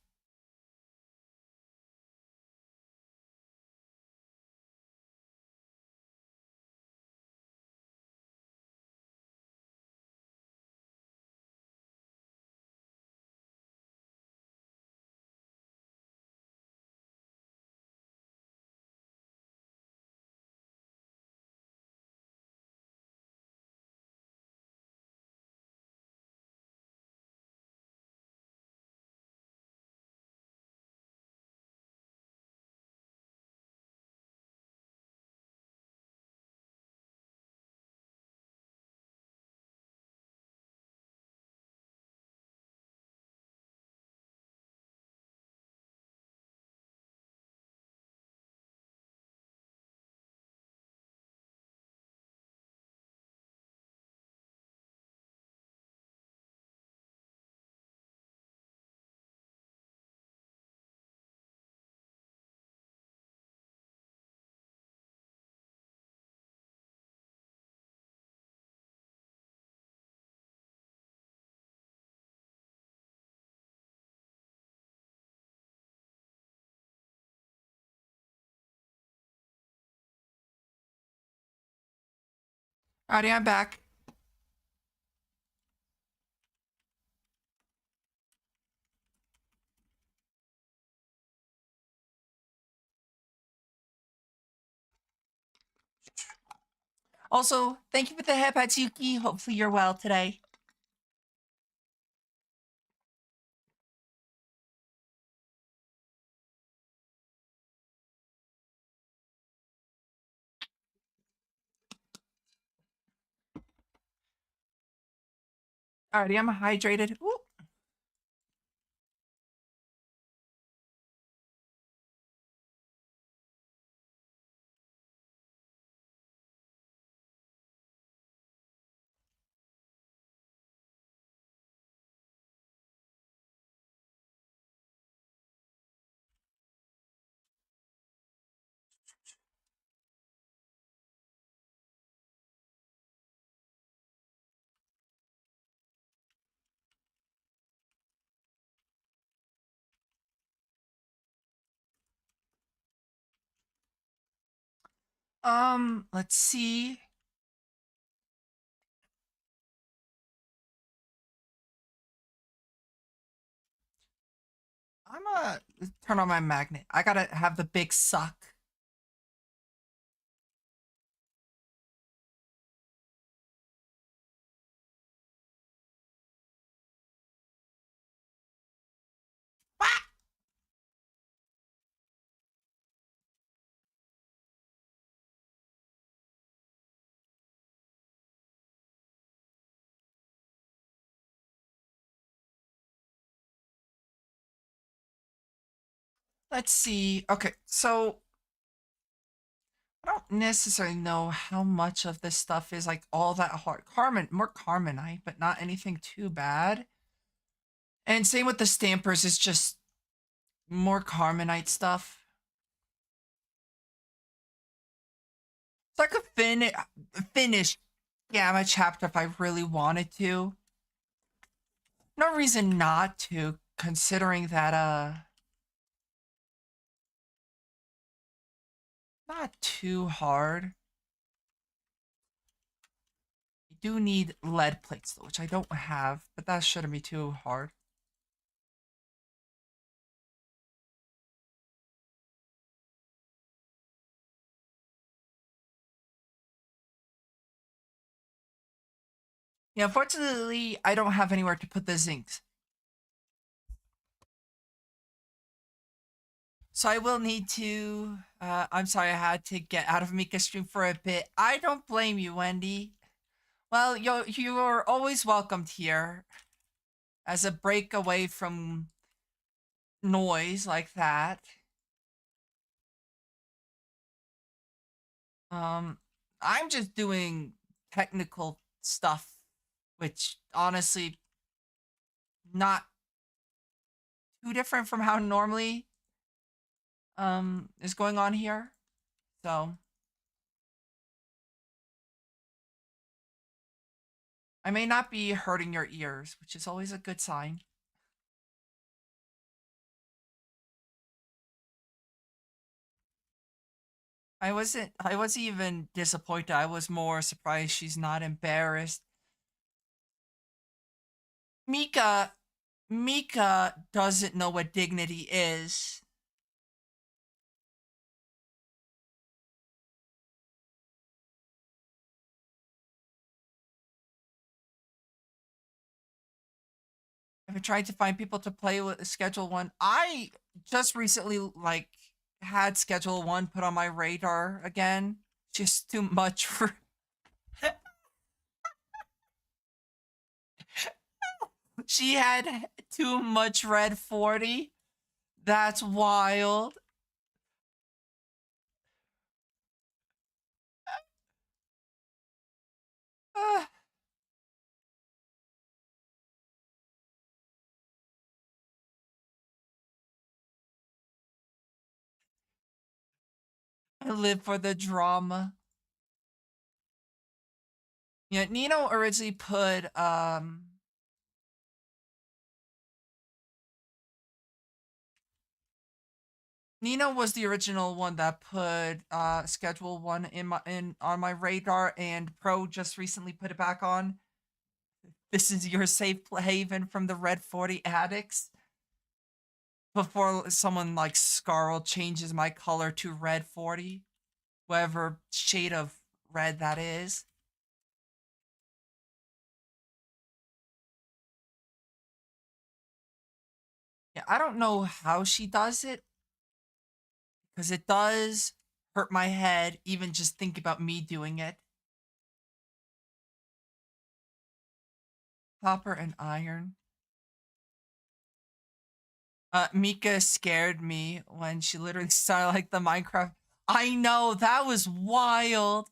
Alrighty, I'm back. Also, thank you for the Hepatsuki. Hopefully you're well today. Alrighty, I'm hydrated. Ooh. Let's see. I'm gonna turn on my magnet. I gotta have the big suck. Ah! Let's see. Okay, so I don't necessarily know how much of this stuff is like all that hard. More Carmenite, but not anything too bad. And same with the stampers, it's just more Carmenite stuff. So I could finish Gamma chapter if I really wanted to. No reason not to, considering that not too hard. You do need lead plates though, which I don't have, but that shouldn't be too hard. Yeah, unfortunately, I don't have anywhere to put the zincs. So I will need to. I'm sorry, I had to get out of Mika's stream for a bit. I don't blame you, Wendy. Well, you're always welcomed here as a break away from noise like that. Um, I'm just doing technical stuff, which honestly not too different from how normally is going on here. So I may not be hurting your ears, which is always a good sign. I wasn't even disappointed. I was more surprised she's not embarrassed. Mika Mika doesn't know what dignity is. I've been trying to find people to play with schedule one. I just recently like had schedule one put on my radar again. Just too much for she had too much red 40. That's wild. Ah, I live for the drama. Yeah, Nino originally put Nina was the original one that put schedule one in on my radar, and Pro just recently put it back on. This is your safe haven from the Red 40 addicts. Before someone like Scarl changes my color to Red 40, whatever shade of red that is. Yeah, I don't know how she does it, because it does hurt my head even just think about me doing it. Copper and iron. Mika scared me when she literally started like the Minecraft. I know, that was wild.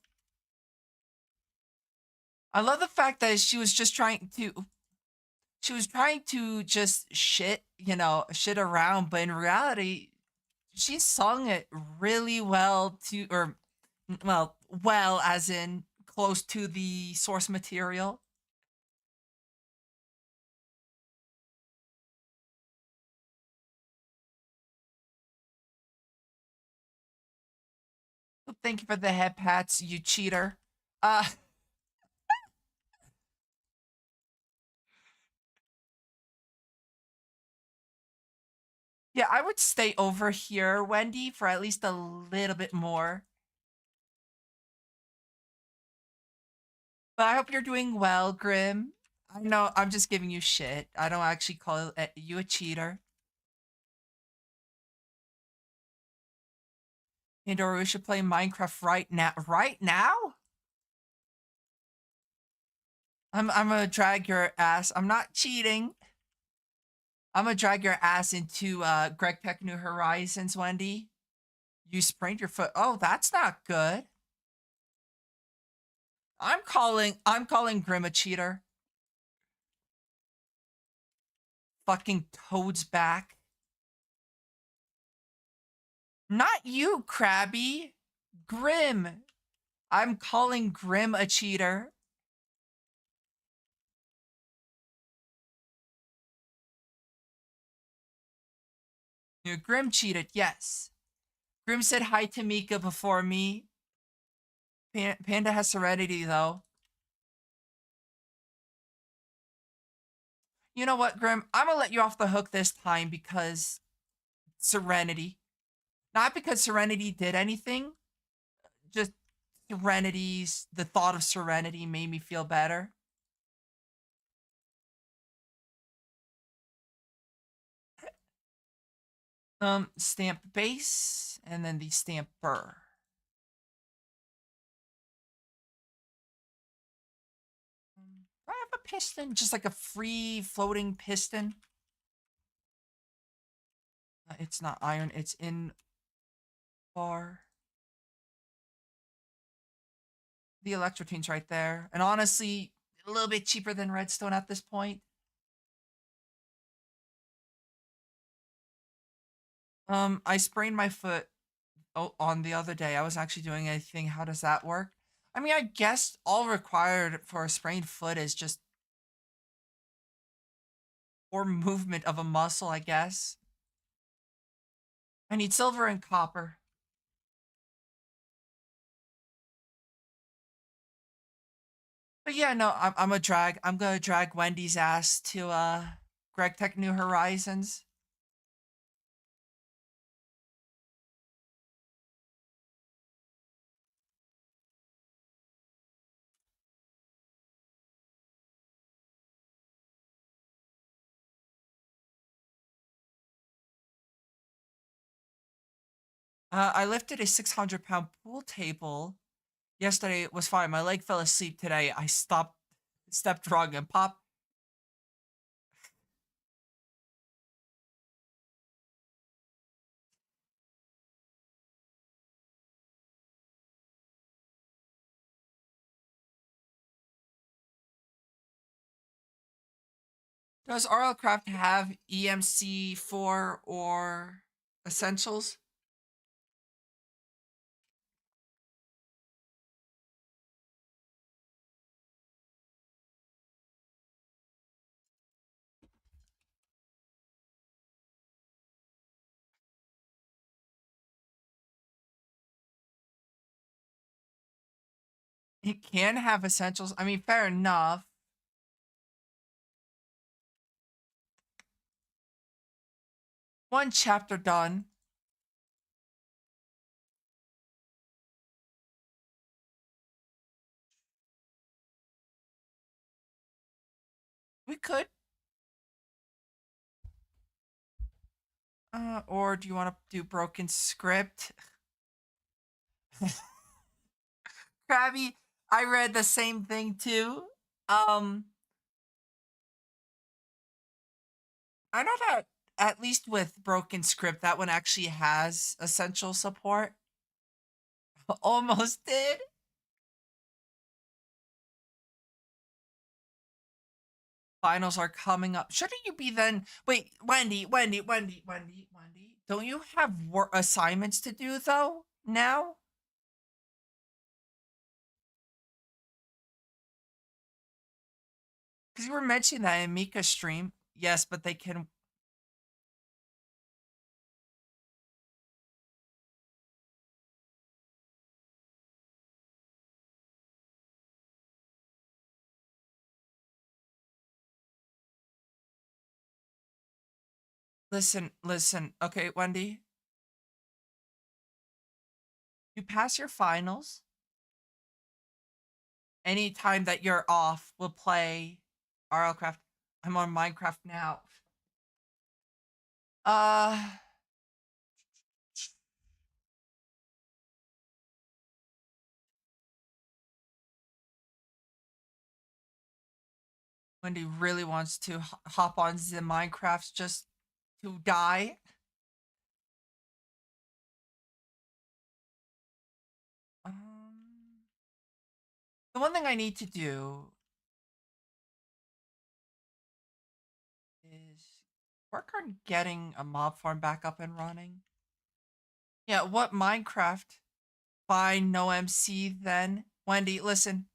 I love the fact that she was trying to just shit, shit around, but in reality, she sung it really well well, as in close to the source material. So thank you for the head pats, you cheater. Uh, yeah, I would stay over here, Wendy, for at least a little bit more. But I hope you're doing well, Grim. I know I'm just giving you shit. I don't actually call you a cheater. Pandora, we should play Minecraft right now. Right now? I'm gonna drag your ass. I'm not cheating. I'm gonna drag your ass into Greg Peck New Horizons, Wendy. You sprained your foot. Oh, that's not good. I'm calling Grim a cheater. Fucking Toad's back. Not you, Krabby. Grim. I'm calling Grim a cheater. Grim cheated, yes. Grim said hi to Mika before me. Panda has Serenity, though. You know what, Grim? I'm gonna let you off the hook this time because Serenity. Not because Serenity did anything, just the thought of Serenity made me feel better. Stamp base, and then the stamper. Do I have a piston? Just like a free floating piston? It's not iron, it's in bar. The electrotine's right there. And honestly, a little bit cheaper than redstone at this point. I sprained my foot on the other day. I was actually doing a thing. How does that work? I mean, I guess all required for a sprained foot is just more movement of a muscle, I guess. I need silver and copper. But yeah, no, I'm gonna drag Wendy's ass to Greg Tech New Horizons. I lifted a 600-pound pool table yesterday. It was fine. My leg fell asleep today. I stepped wrong and popped. Does RL Craft have EMC4 or Essentials? It can have essentials. I mean, fair enough. One chapter done. We could. Or do you want to do broken script? Krabby, I read the same thing too. Um, I know that at least with broken script, that one actually has essential support. Almost did. Finals are coming up. Shouldn't you be then? Wait, Wendy. Don't you have work assignments to do though now? Because you were mentioning that in Mika's stream. Yes, but they can. Listen. Okay, Wendy, you pass your finals. Anytime that you're off, we'll play RLCraft. I'm on Minecraft now. Uh, Wendy really wants to hop on the Minecraft just to die. Um, the one thing I need to do is work on getting a mob farm back up and running. Yeah, what Minecraft? Fine, no MC then. Wendy, listen.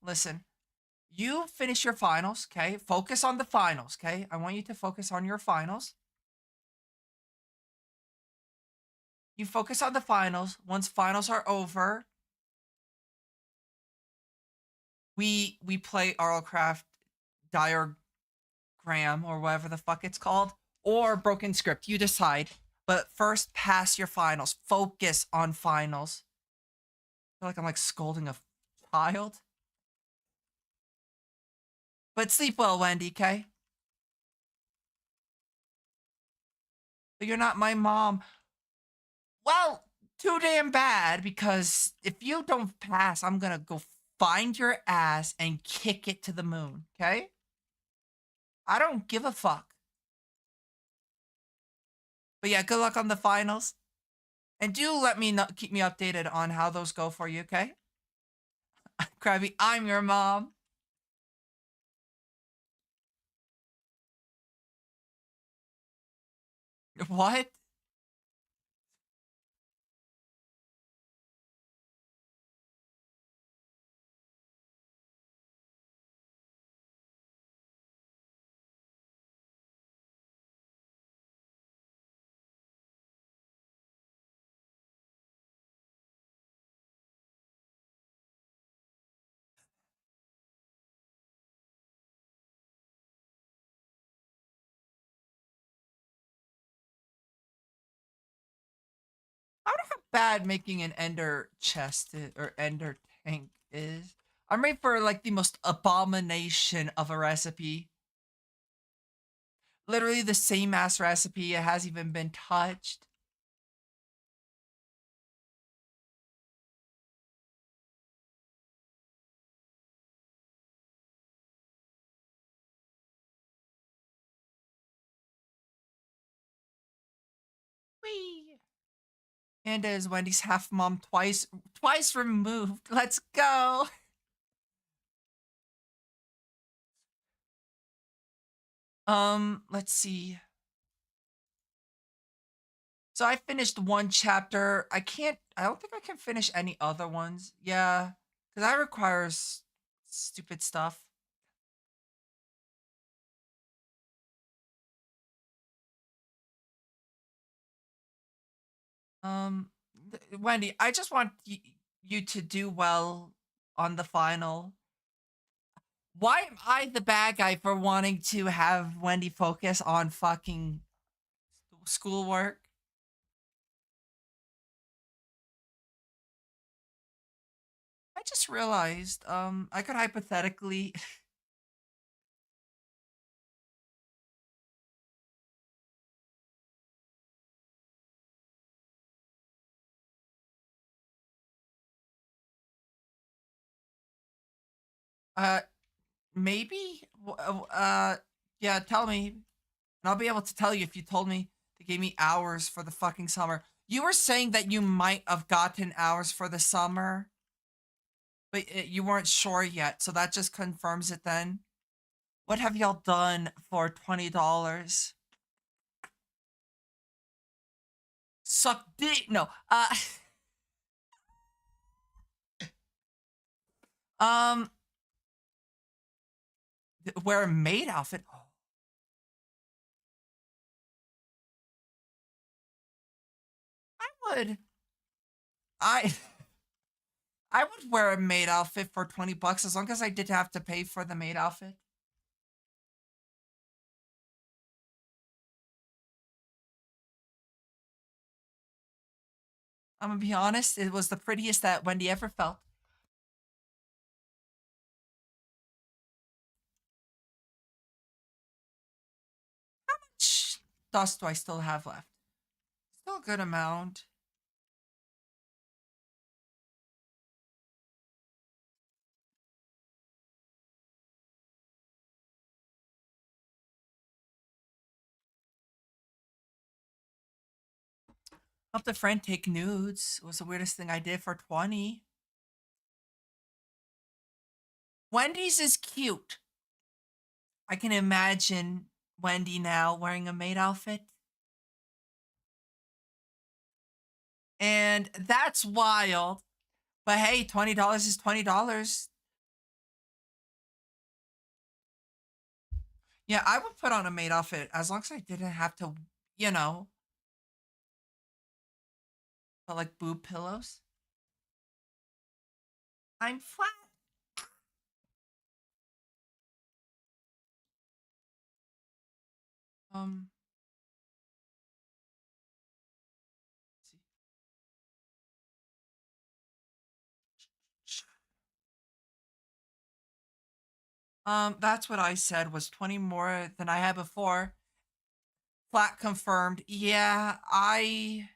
You finish your finals, okay? Focus on the finals, okay? I want you to focus on your finals. You focus on the finals. Once finals are over, we play Arlcraft diagram or whatever the fuck it's called, or broken script. You decide. But first, pass your finals. Focus on finals. I feel like I'm like scolding a child. But sleep well, Wendy, okay? But you're not my mom. Well, too damn bad because if you don't pass, I'm gonna go find your ass and kick it to the moon, okay? I don't give a fuck. But yeah, good luck on the finals. And do let me know, keep me updated on how those go for you, okay? Krabby, I'm your mom. What? I don't know how bad making an ender chest or ender tank is. I'm ready for like the most abomination of a recipe. Literally the same ass recipe. It hasn't even been touched. Whee! And as Wendy's half mom twice removed. Let's go. Let's see. So I finished one chapter. I don't think I can finish any other ones. Yeah, because that requires stupid stuff. Um, Wendy, I just want you to do well on the final. Why am I the bad guy for wanting to have Wendy focus on fucking schoolwork? I just realized, I could hypothetically. uh, maybe, yeah, tell me, and I'll be able to tell you if you told me they gave me hours for the fucking summer. You were saying that you might have gotten hours for the summer, but you weren't sure yet, so that just confirms it then. What have y'all done for $20? Suck dick. No. Um, wear a maid outfit. I would. I I would wear a maid outfit for $20 as long as I did have to pay for the maid outfit. I'm gonna be honest, it was the prettiest that Wendy ever felt. How much dust do I still have left? Still a good amount. Helped a friend take nudes. It was the weirdest thing I did for 20. Wendy's is cute. I can imagine Wendy now wearing a maid outfit. And that's wild. But hey, $20 is $20. Yeah, I would put on a maid outfit as long as I didn't have to, you know, put like boob pillows. I'm flat. Um, that's what I said was 20 more than I had before. Flat confirmed. Yeah, I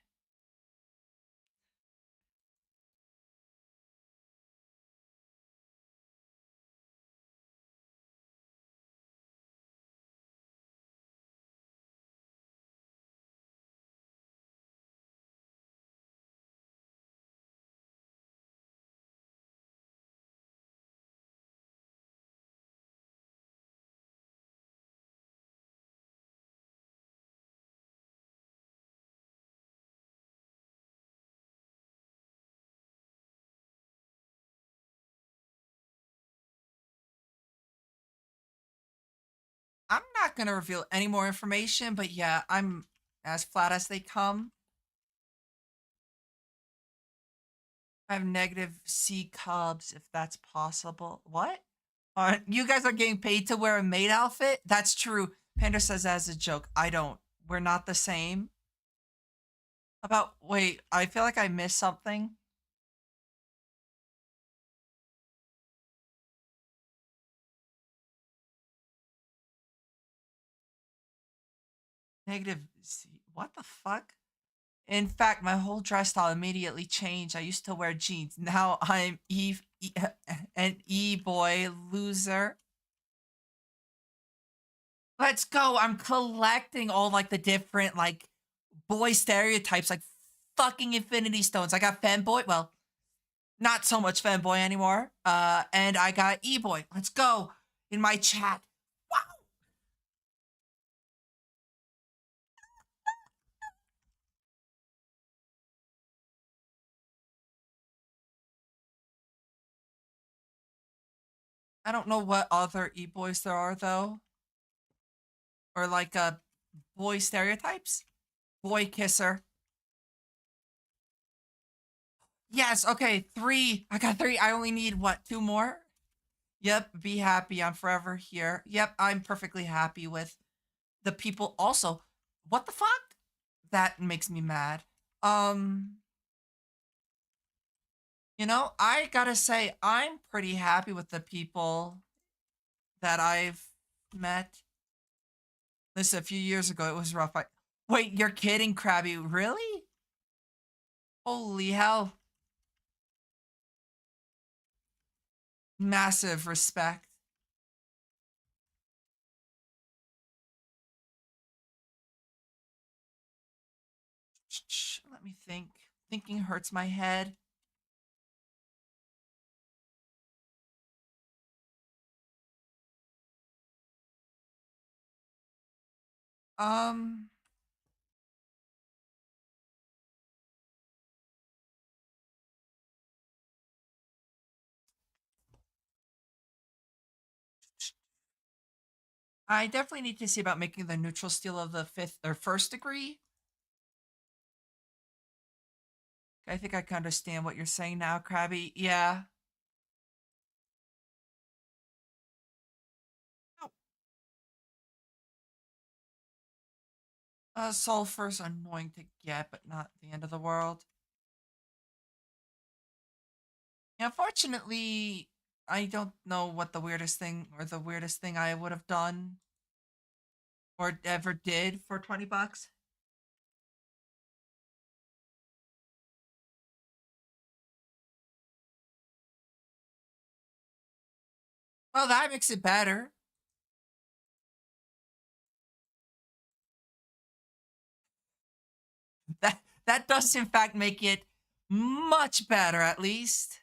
I'm not gonna reveal any more information, but yeah, I'm as flat as they come. I have negative C cubs if that's possible. What? You guys are getting paid to wear a maid outfit? That's true. Panda says as a joke. I don't. We're not the same. About wait, I feel like I missed something. Negative C. What the fuck? In fact, my whole dress style immediately changed. I used to wear jeans. Now I'm an e-boy loser. Let's go. I'm collecting all like the different like boy stereotypes, like fucking Infinity Stones. I got fanboy. Well, not so much fanboy anymore. And I got e-boy. Let's go in my chat. Wow. I don't know what other e-boys there are though, or like boy stereotypes. Boy kisser. Yes, okay, three. I got three. I only need what, two more? Yep, be happy. I'm forever here. Yep, I'm perfectly happy with the people. Also, what the fuck? That makes me mad. Um, I gotta say, I'm pretty happy with the people that I've met. Listen, a few years ago, it was rough. Wait, you're kidding, Krabby? Really? Holy hell. Massive respect. Let me think. Thinking hurts my head. Um, I definitely need to see about making the neutral steel of the fifth or first degree. I think I can understand what you're saying now, Krabby. Yeah. Oh, sulfur's annoying to get, but not the end of the world. Yeah, fortunately, I don't know what the weirdest thing or the weirdest thing I would have done or ever did for 20 bucks. Well, that makes it better. That does in fact make it much better at least.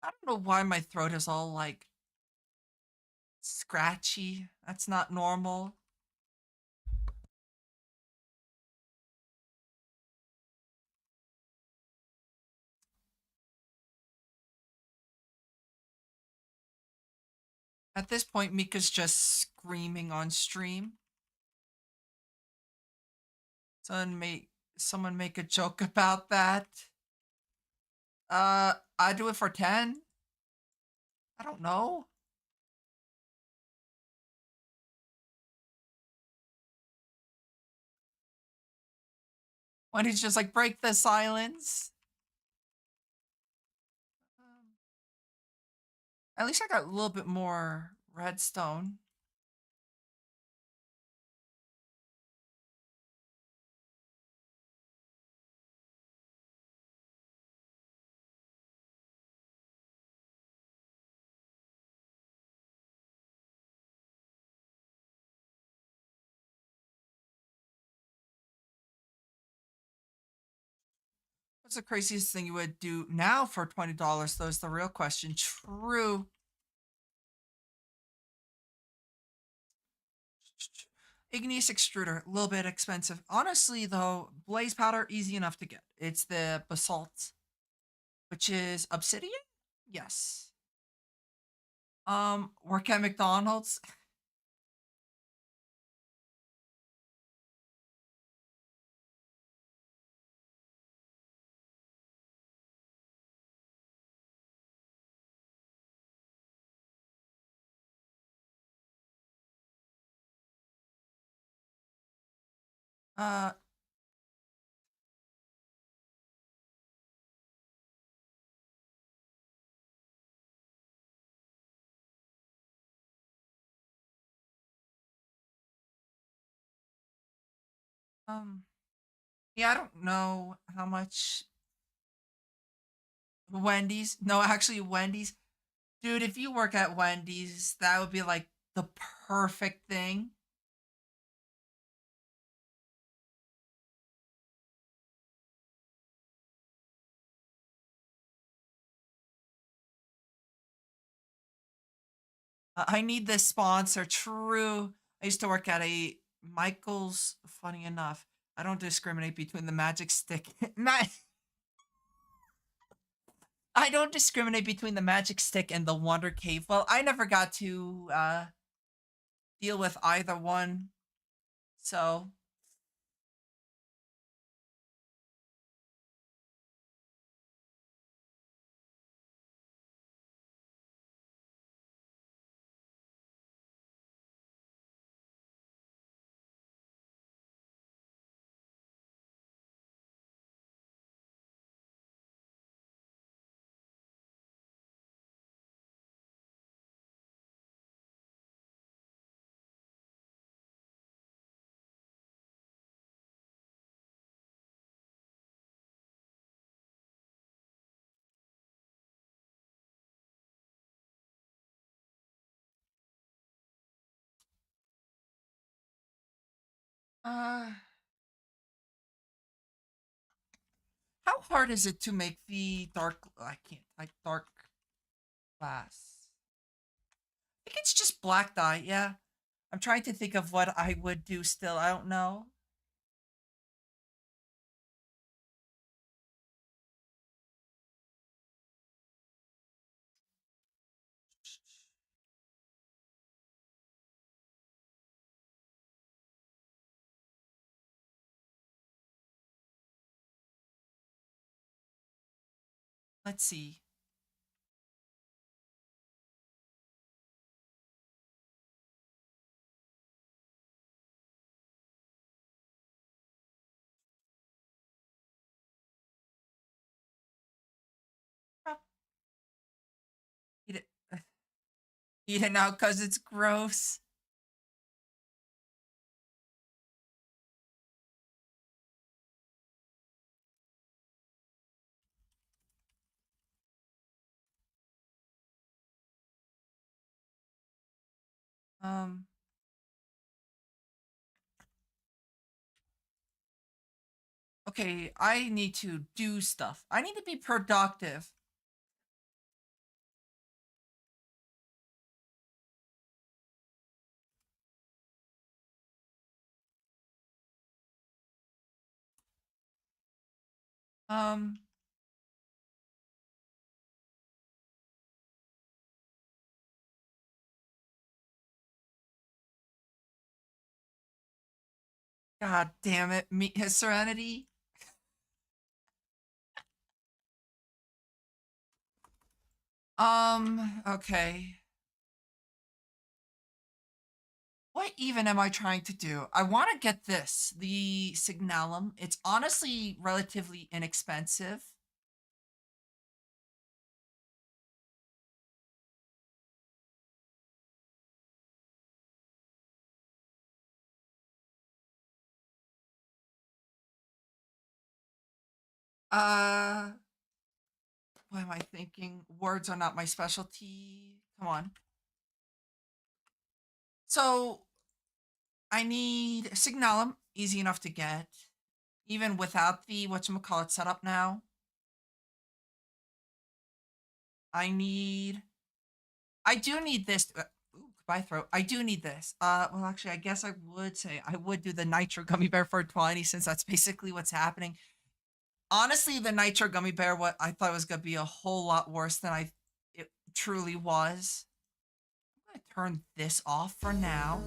I don't know why my throat is all like scratchy. That's not normal. At this point, Mika's just screaming on stream. Someone make someone make a joke about that. I do it for 10. I don't know. Why don't you just like break the silence? Um, at least I got a little bit more redstone. What's the craziest thing you would do now for $20? Though is the real question. True. Igneous extruder, a little bit expensive. Honestly, though, blaze powder easy enough to get. It's the basalt, which is obsidian. Yes. Work at McDonald's. Uh, um, yeah, I don't know how much Wendy's. No, actually, Wendy's. Dude, if you work at Wendy's, that would be like the perfect thing. I need this sponsor. True. I used to work at a Michael's. Funny enough, I don't discriminate between the magic stick. I don't discriminate between the magic stick and the Wonder Cave. Well, I never got to deal with either one. So, uh, how hard is it to make the dark? I can't like dark glass. I think it's just black dye. Yeah, I'm trying to think of what I would do. Still, I don't know. Let's see. Oh, eat it. Eat it now because it's gross. Um. Okay, I need to do stuff. I need to be productive. Um. God damn it, meet his serenity. Okay. What even am I trying to do? I want to get this, the Signalum. It's honestly relatively inexpensive. Uh, what am I thinking? Words are not my specialty. Come on. So I need Signalum, easy enough to get, even without the whatchamacallit setup now. I need I do need this. Ooh, goodbye throat. I do need this. Well, actually, I guess I would say I would do the nitro gummy bear for 20 since that's basically what's happening. Honestly, the nitro gummy bear, what I thought was gonna be a whole lot worse than it truly was. I'm gonna turn this off for now.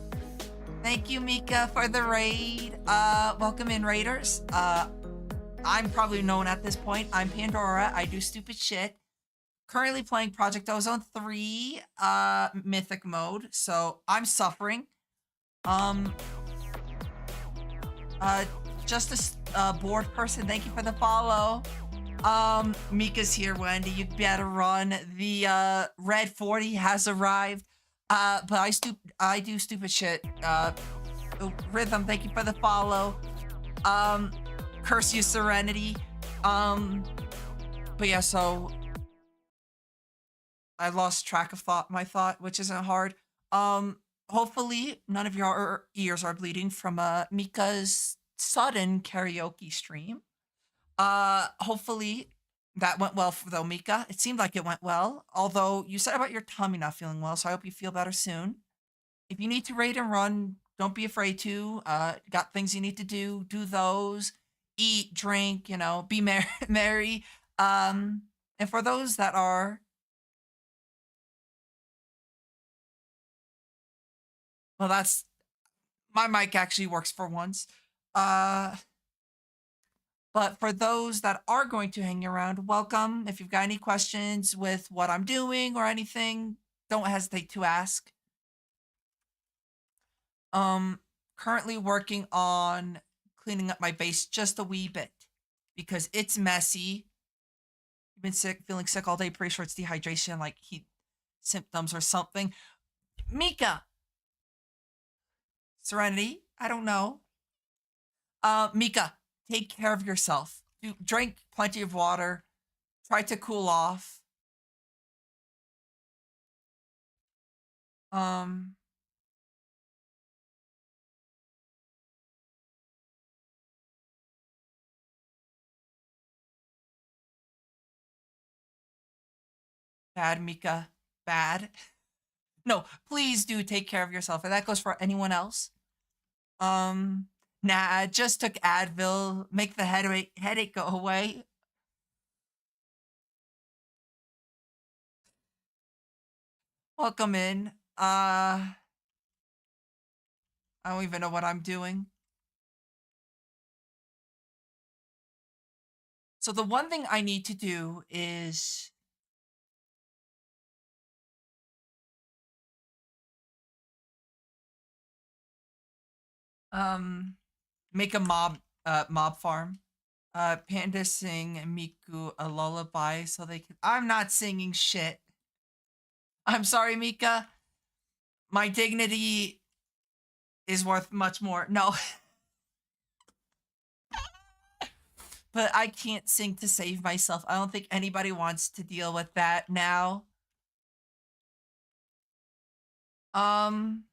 Thank you, Mika, for the raid. Welcome in, raiders. I'm probably known at this point. I'm Pandora. I do stupid shit. Currently playing Project Ozone 3 Mythic mode, so I'm suffering. Um uh just a bored person, thank you for the follow. Mika's here, Wendy. You better run. The red 40 has arrived. But I do stupid shit. Rhythm, thank you for the follow. Curse you, Serenity. But yeah, so I lost track of my thought, which isn't hard. Um, hopefully none of your ears are bleeding from Mika's sudden karaoke stream. Hopefully that went well for though, Mika. It seemed like it went well. Although you said about your tummy not feeling well, so I hope you feel better soon. If you need to raid and run, don't be afraid to. Got things you need to do, do those. Eat, drink, be merry, merry. And for those that are, well, that's my mic actually works for once. Uh, but for those that are going to hang around, welcome. If you've got any questions with what I'm doing or anything, don't hesitate to ask. Um, Currently working on cleaning up my base just a wee bit because it's messy. You've been sick, feeling sick all day. Pretty sure it's dehydration, like heat symptoms or something. Mika, Serenity, I don't know. Mika, take care of yourself. Drink plenty of water. Try to cool off. Um, Bad, Mika. Bad. No, please do take care of yourself. And that goes for anyone else. Um, nah, I just took Advil. Make the headache go away. Welcome in. I don't even know what I'm doing. So the one thing I need to do is um make a mob farm. Panda sing Miku a lullaby so they can. I'm not singing shit. I'm sorry, Mika. My dignity is worth much more. No, but I can't sing to save myself. I don't think anybody wants to deal with that now. Um,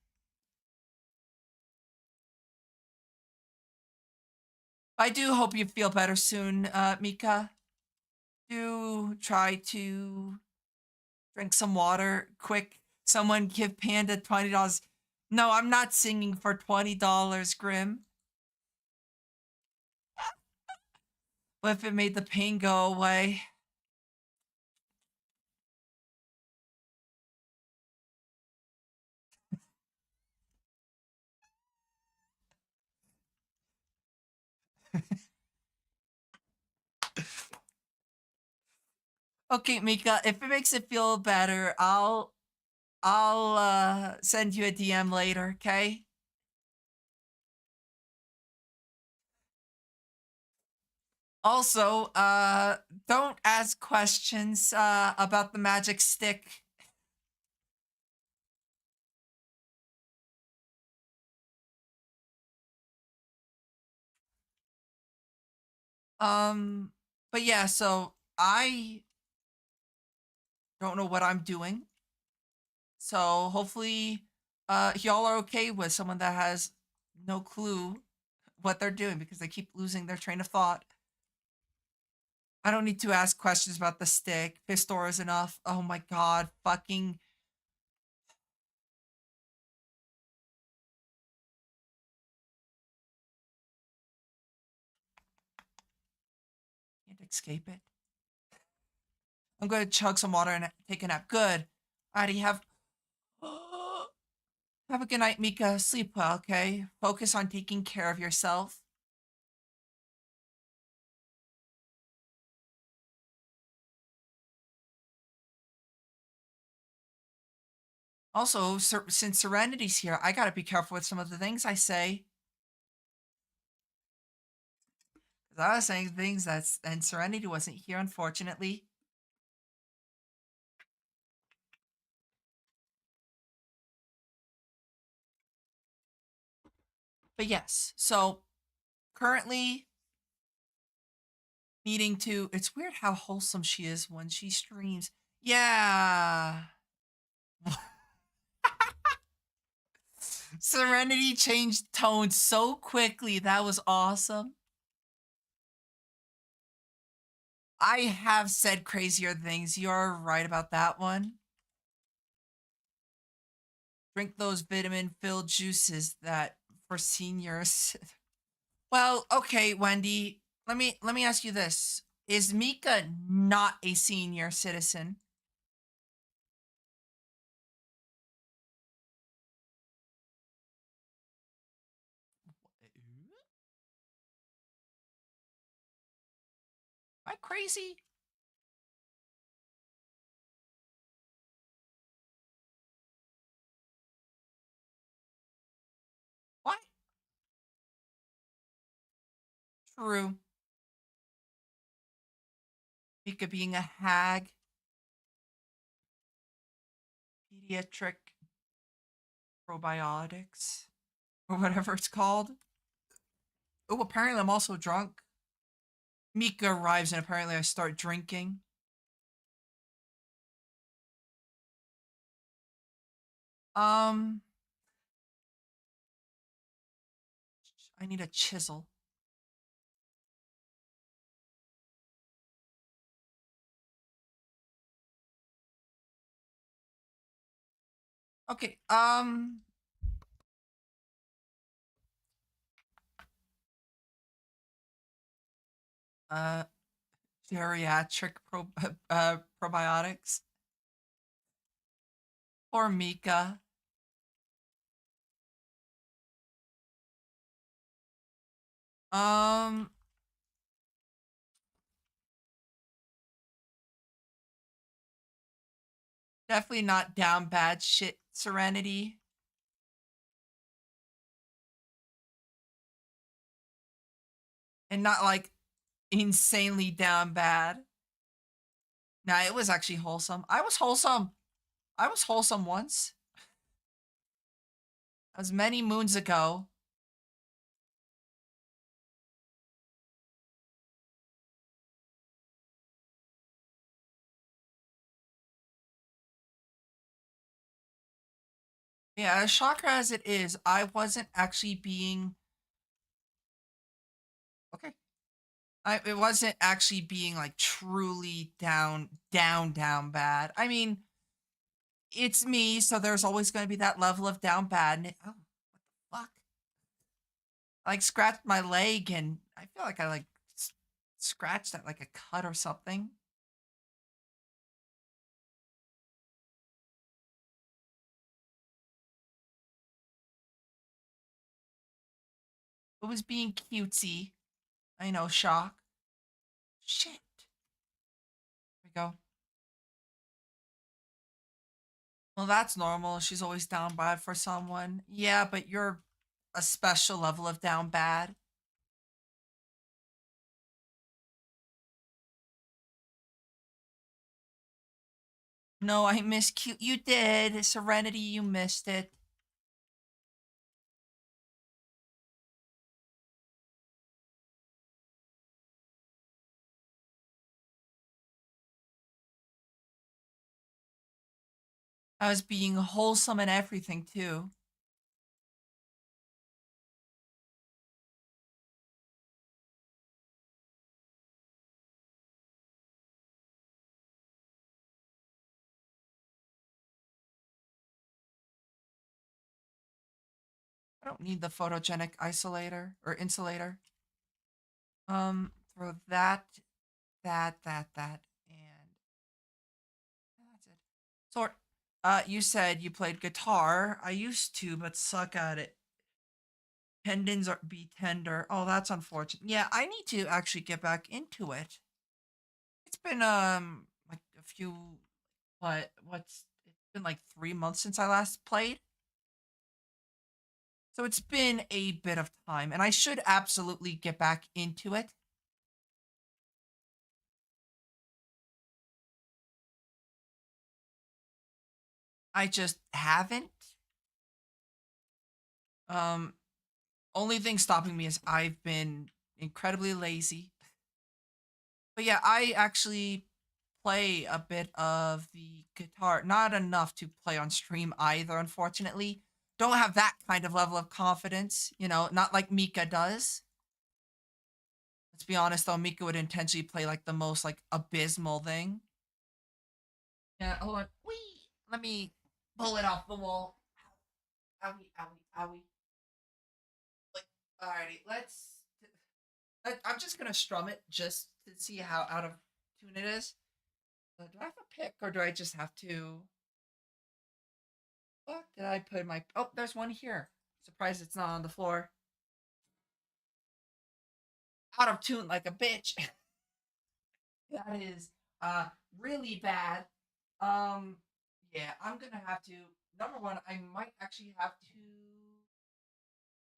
I do hope you feel better soon, Mika. Do try to drink some water quick. Someone give Panda $20. No, I'm not singing for $20, Grim. What if it made the pain go away? Okay, Mika, if it makes it feel better, I'll send you a DM later, okay? Also, don't ask questions about the magic stick. Um, but yeah, so I don't know what I'm doing. So hopefully y'all are okay with someone that has no clue what they're doing because they keep losing their train of thought. I don't need to ask questions about the stick. Pistora's enough. Oh my god, fucking can't escape it. I'm gonna chug some water and take a nap. Good. Alrighty, have a good night, Mika. Sleep well, okay? Focus on taking care of yourself. Also, since Serenity's here, I gotta be careful with some of the things I say. Because I was saying things and Serenity wasn't here, unfortunately. But yes, so currently needing to. It's weird how wholesome she is when she streams. Yeah. Serenity changed tone so quickly. That was awesome. I have said crazier things. You're right about that one. Drink those vitamin-filled juices that for seniors. Well, okay, Wendy. Let me ask you this. Is Mika not a senior citizen? Am I crazy? What? True. Mika being a hag, pediatric probiotics, or whatever it's called. Oh, apparently I'm also drunk. Mika arrives and apparently I start drinking. Um, I need a chisel. Okay, uh, geriatric probiotics. Or Mika. Um, Definitely not down bad shit Serenity. And not like insanely down bad. Nah, it was actually wholesome. I was wholesome. I was wholesome once. That was many moons ago. Yeah, as shocker as it is, I wasn't actually being okay. It wasn't actually being like truly down bad. I mean, it's me, so there's always going to be that level of down bad. And oh, what the fuck? I like scratched my leg, and I feel like I like scratched at like a cut or something. It was being cutesy. I know, shock. Shit. There we go. Well, that's normal. She's always down bad for someone. Yeah, but you're a special level of down bad. No, I missed cute. You did. Serenity, you missed it. I was being wholesome and everything, too. I don't need the photogenic isolator or insulator. Throw that, and that's it. Sort. You said you played guitar. I used to, but suck at it. Tendons are be tender. Oh, that's unfortunate. Yeah, I need to actually get back into it. It's been like a few what's it's been like 3 months since I last played. So it's been a bit of time and I should absolutely get back into it. I just haven't. Um Only thing stopping me is I've been incredibly lazy. But yeah, I actually play a bit of the guitar. Not enough to play on stream either, unfortunately. Don't have that kind of level of confidence, not like Mika does. Let's be honest though, Mika would intentionally play like the most like abysmal thing. Yeah, hold on. Wee! Let me pull it off the wall. Owie, owie, owie. Like, alrighty, I'm just gonna strum it just to see how out of tune it is. Do I have a pick or do I just have to? What did I put in my? Oh, there's one here. Surprised it's not on the floor. Out of tune like a bitch. That is really bad. Um, yeah, I'm gonna have to. Number one, I might actually have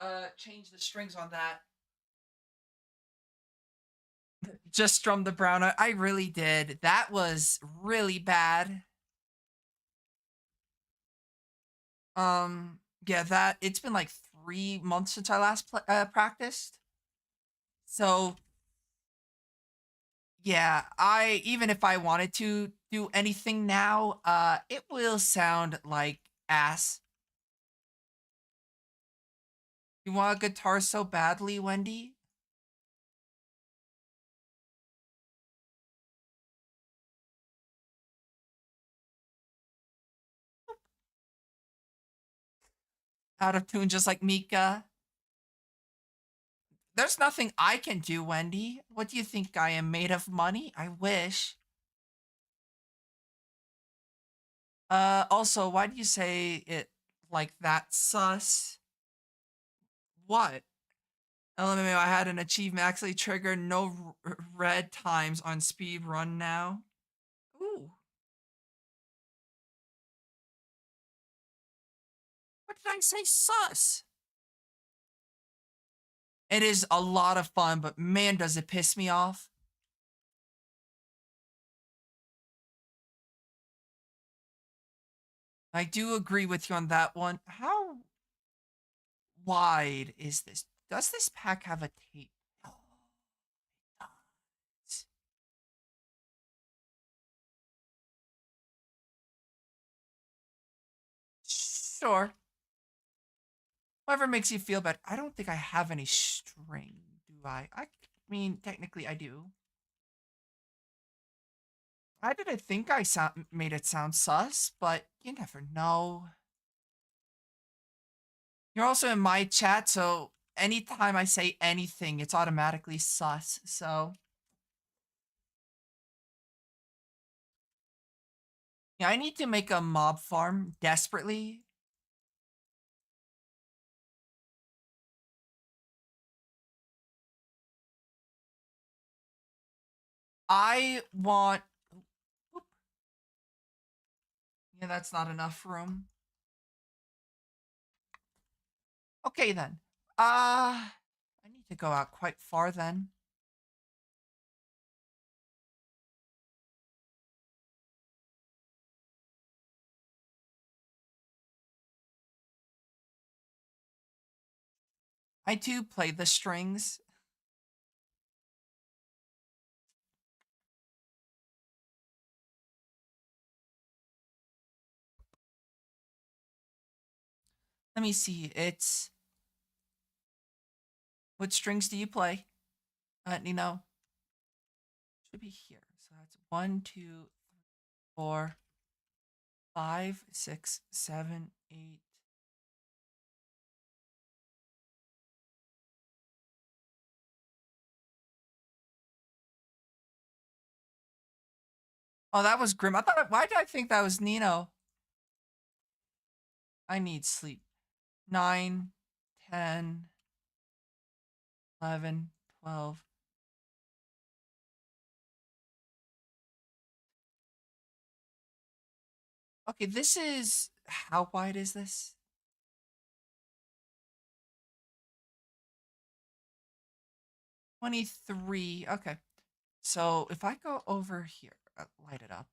to change the strings on that. Just strum the brown. I really did. That was really bad. Yeah, that it's been like 3 months since I last practiced. So yeah, I even if I wanted to do anything now, it will sound like ass. You want a guitar so badly, Wendy? Out of tune, just like Mika. There's nothing I can do, Wendy. What do you think? I am made of money? I wish. Also, why do you say it like that, sus? What? LMAO, I had an achievement actually triggered no red times on speed run now. Ooh. What did I say, sus? It is a lot of fun, but man, does it piss me off. I do agree with you on that one. How wide is this? Does this pack have a tape? No, it does. Sure. Whatever makes you feel better. I don't think I have any string, do I? I mean, technically I do. I didn't think I made it sound sus, but you never know. You're also in my chat, so anytime I say anything, it's automatically sus. So yeah, I need to make a mob farm desperately. I want. Oop. Yeah, that's not enough room. Okay then. I need to go out quite far then. I do play the strings. Let me see. It's what strings do you play? Nino. Should be here. So that's 1, 2, 3, 4, 5, 6, 7, 8. Oh, that was grim. I thought. Why did I think that was Nino? I need sleep. 9, 10, 11, 12. Okay, this is how wide is this? 23. Okay. So if I go over here, light it up.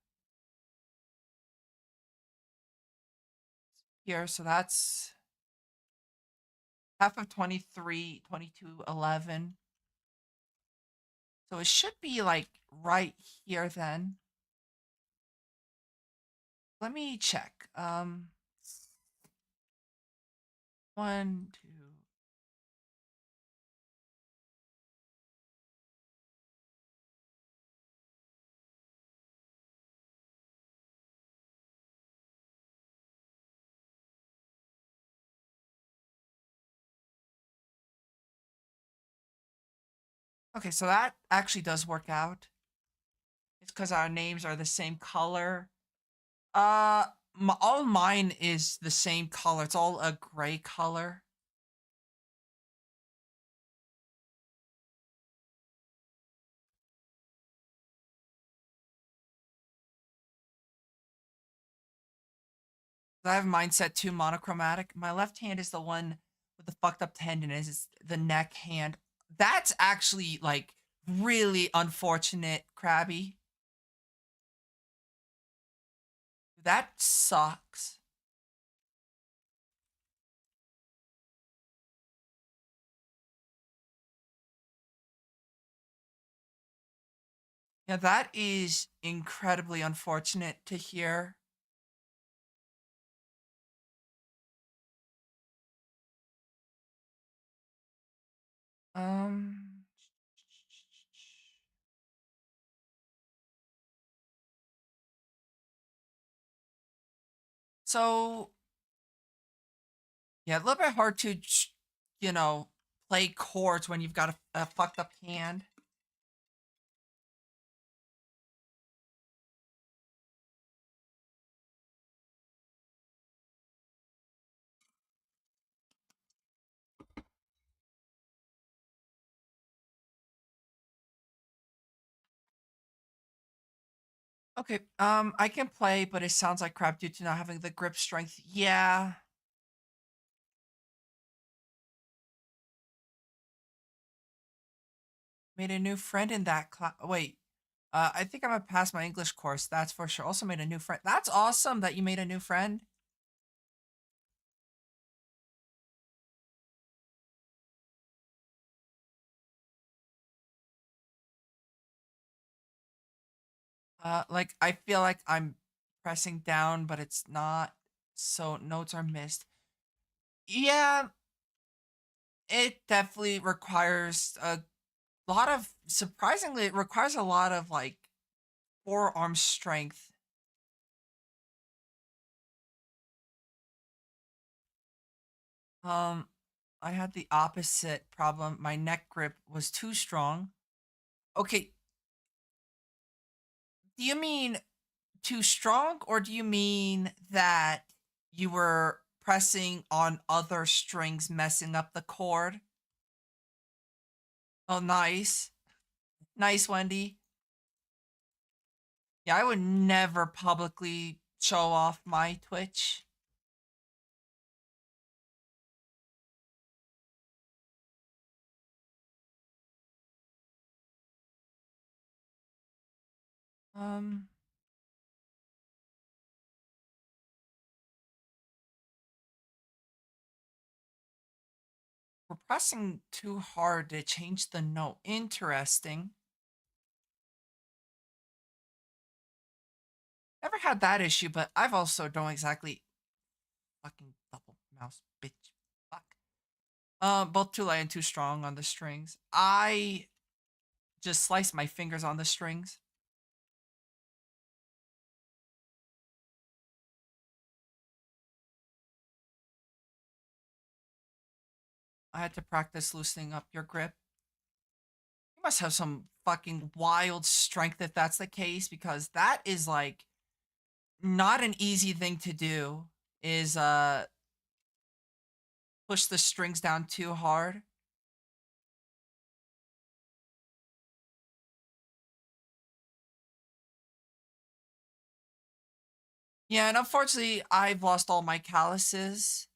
Here, so that's half of 23, 22, 11. So it should be like right here then. Let me check. One, two. Okay, so that actually does work out. It's because our names are the same color. Uh, all mine is the same color. It's all a gray color. I have mine set to monochromatic. My left hand is the one with the fucked up tendon. Is the neck hand. That's actually like really unfortunate, Krabby. That sucks. Yeah, that is incredibly unfortunate to hear. Um, so yeah, a little bit hard to, you know, play chords when you've got a fucked up hand. Okay, I can play, but it sounds like crap due to not having the grip strength. Yeah, made a new friend in that class. Wait, I think I'm gonna pass my English course. That's for sure. Also made a new friend. That's awesome that you made a new friend. Like I feel like I'm pressing down, but it's not. So notes are missed. Yeah, it definitely requires a lot of. Surprisingly, it requires a lot of like forearm strength. Um, I had the opposite problem. My neck grip was too strong. Okay, do you mean too strong, or do you mean that you were pressing on other strings, messing up the chord? Oh, nice. Nice, Wendy. Yeah, I would never publicly show off my Twitch. Um, we're pressing too hard to change the note. Interesting. Never had that issue, but I've also don't exactly fucking double mouse bitch. Fuck. Both too light and too strong on the strings. I just sliced my fingers on the strings. I had to practice loosening up your grip. You must have some fucking wild strength if that's the case, because that is like not an easy thing to do. Is push the strings down too hard. Yeah, and unfortunately, I've lost all my calluses.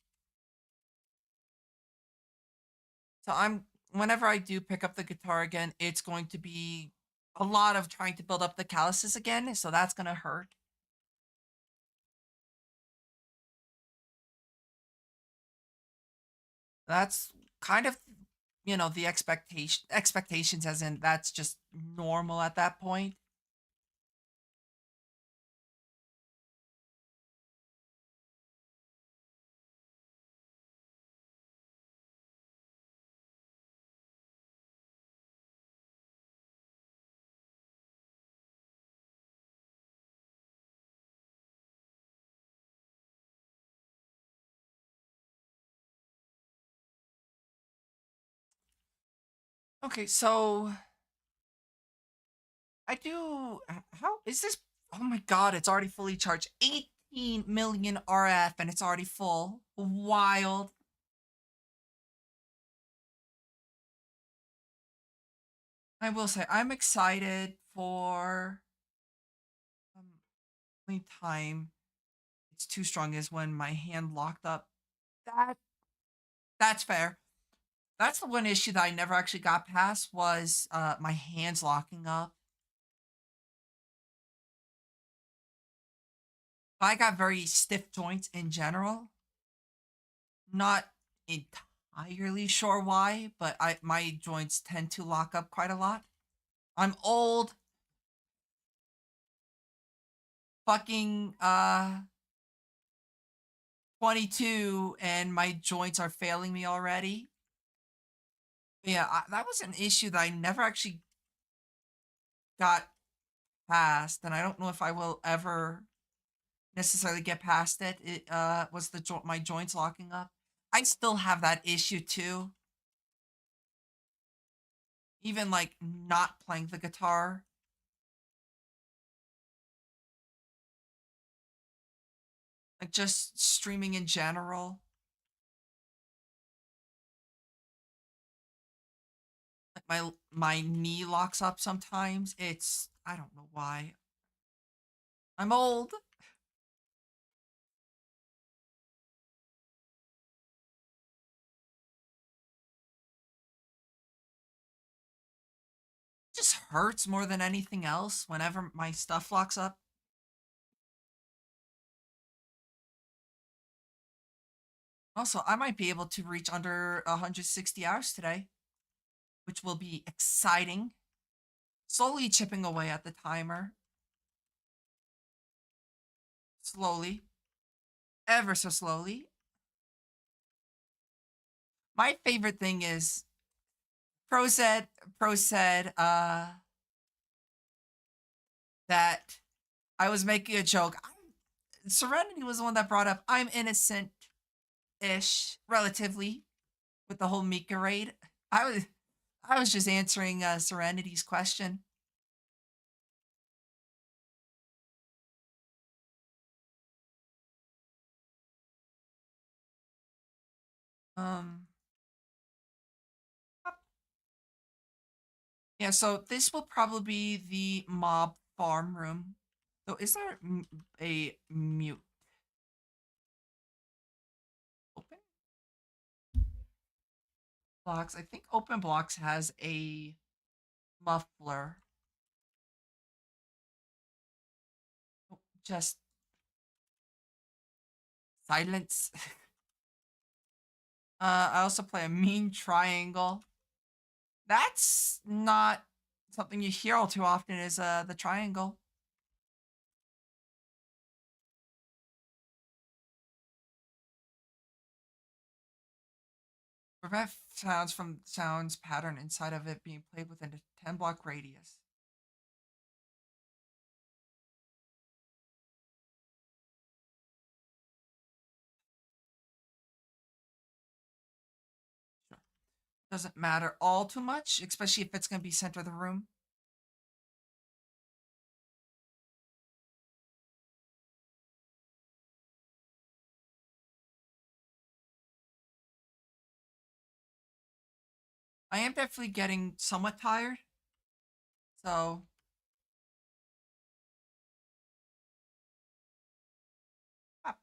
So I'm whenever I do pick up the guitar again, it's going to be a lot of trying to build up the calluses again, so that's gonna hurt. That's kind of the expectations as in that's just normal at that point. Okay, so I do. How is this? Oh my god, it's already fully charged. 18 million RF and it's already full. Wild. I will say, I'm excited for um, only time it's too strong is when my hand locked up. That that's fair. That's the one issue that I never actually got past was my hands locking up. I got very stiff joints in general. Not entirely sure why, but I my joints tend to lock up quite a lot. I'm old, fucking 22, and my joints are failing me already. Yeah, that was an issue that I never actually got past, and I don't know if I will ever necessarily get past it. It was my joints locking up. I still have that issue too. Even like not playing the guitar, like just streaming in general. Like my knee locks up sometimes. It's I don't know why. I'm old. It just hurts more than anything else whenever my stuff locks up. Also, I might be able to reach under 160 hours today, which will be exciting. Slowly chipping away at the timer. Slowly. Ever so slowly. My favorite thing is Pro said that I was making a joke. Serenity was the one that brought up I'm innocent ish, relatively, with the whole Mika raid. I was I was just answering Serenity's question. Um yeah, so this will probably be the mob farm room. So is there a mute open blocks? I think open blocks has a muffler. Oh, just silence. I also play a mean triangle. That's not something you hear all too often is the triangle. Prevent sounds from sounds pattern inside of it being played within a 10 block radius. Sure. Doesn't matter all too much, especially if it's going to be center of the room. I am definitely getting somewhat tired. So, ah,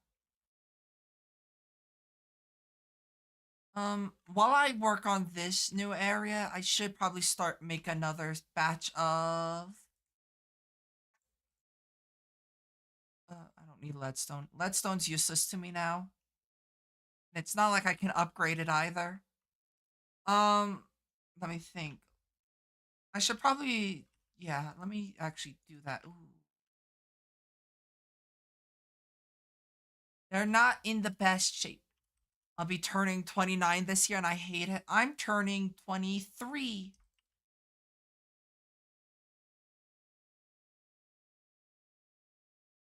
while I work on this new area, I should probably start make another batch of I don't need leadstone. Leadstone's useless to me now. It's not like I can upgrade it either. Um, let me think. I should probably, yeah, let me actually do that. Ooh. They're not in the best shape. I'll be turning 29 this year and I hate it. I'm turning 23.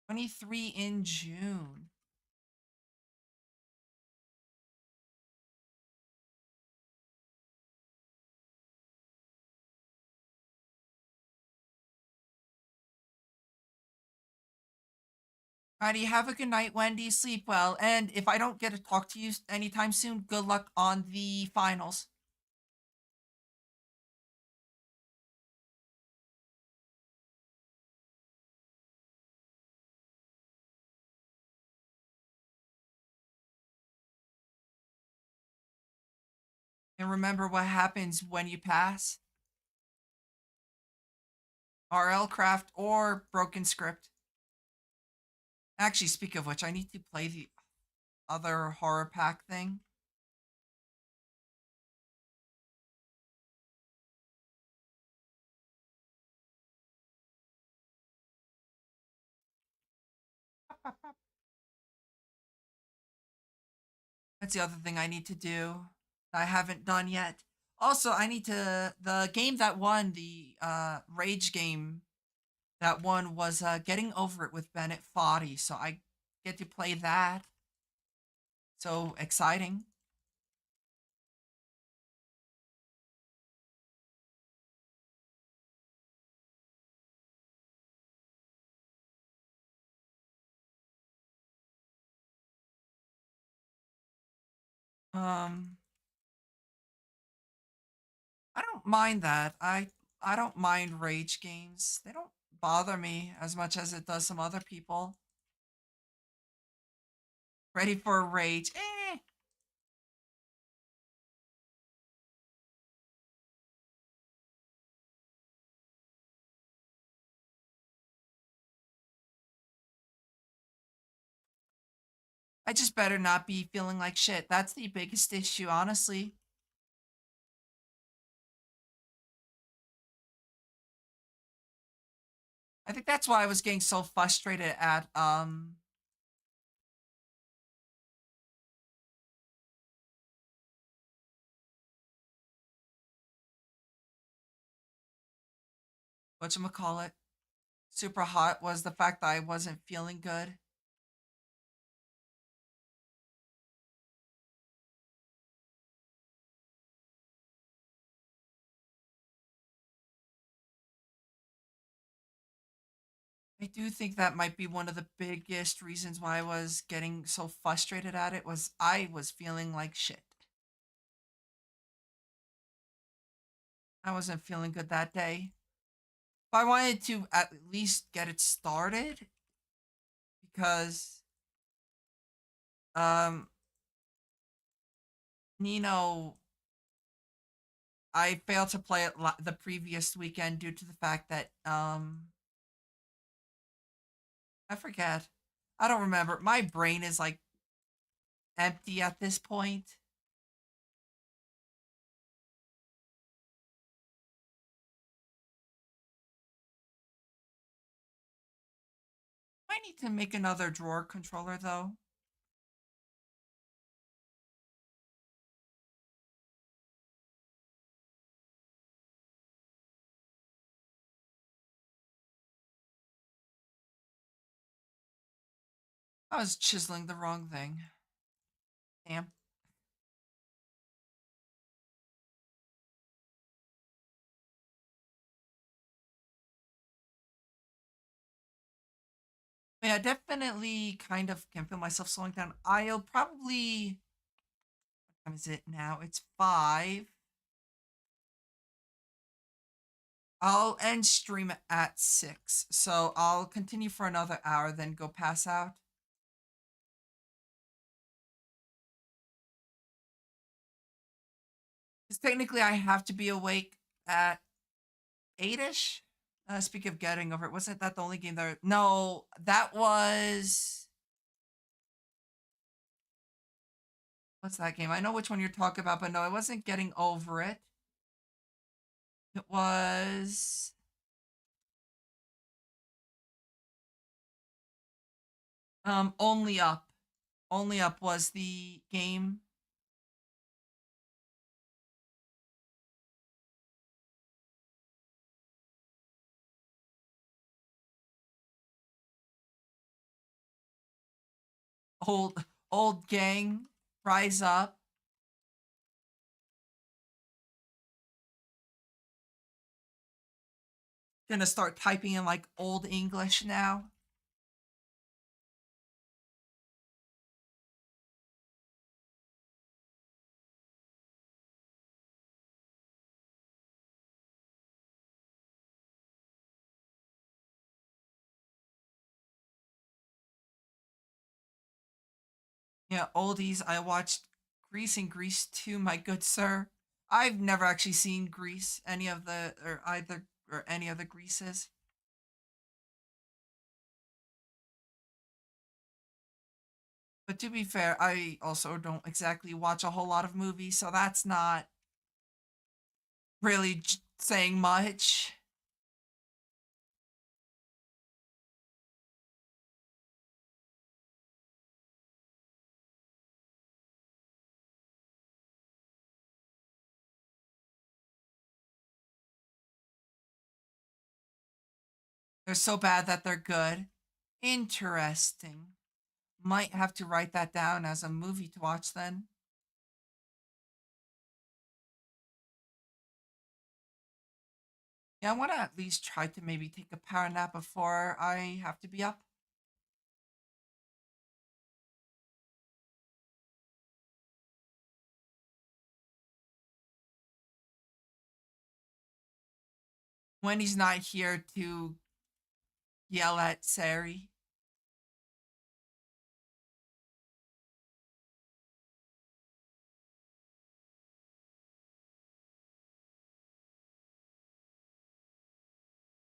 23 in June. Alrighty, have a good night, Wendy. Sleep well. And if I don't get to talk to you anytime soon, good luck on the finals. And remember what happens when you pass. RL Craft or Broken Script. Actually, speak of which, I need to play the other horror pack thing. That's the other thing I need to do that I haven't done yet. Also, I need to the game that won the rage game that won was Getting Over It with Bennett Foddy, so I get to play that. So exciting. Um I don't mind that. I don't mind rage games. They don't bother me as much as it does some other people. Ready for a rage. Eh. I just better not be feeling like shit. That's the biggest issue, honestly. I think that's why I was getting so frustrated at whatchamacallit. Super hot was the fact that I wasn't feeling good. I do think that might be one of the biggest reasons why I was getting so frustrated at it was I was feeling like shit. I wasn't feeling good that day. But I wanted to at least get it started because um Nino I failed to play it the previous weekend due to the fact that I forget. I don't remember. My brain is like empty at this point. I need to make another drawer controller though. I was chiseling the wrong thing. Damn. Yeah, definitely kind of can feel myself slowing down. I'll probably what time is it now? It's 5. I'll end stream at 6. So I'll continue for another hour, then go pass out. Because technically I have to be awake at 8ish. Speak of getting over it, wasn't that the only game there? No, that was what's that game? I know which one you're talking about, but no, it wasn't getting over it. It was only up. Only up was the game. Old gang, rise up. Gonna start typing in like old English now. Yeah, oldies. I watched Grease and Grease 2, my good sir. I've never actually seen Grease, any of the, or either, or any of the Greases. But to be fair, I also don't exactly watch a whole lot of movies, so that's not really saying much. They're so bad that they're good. Interesting. Might have to write that down as a movie to watch then. Yeah, I want to at least try to maybe take a power nap before I have to be up. When he's not here to yell at Sari.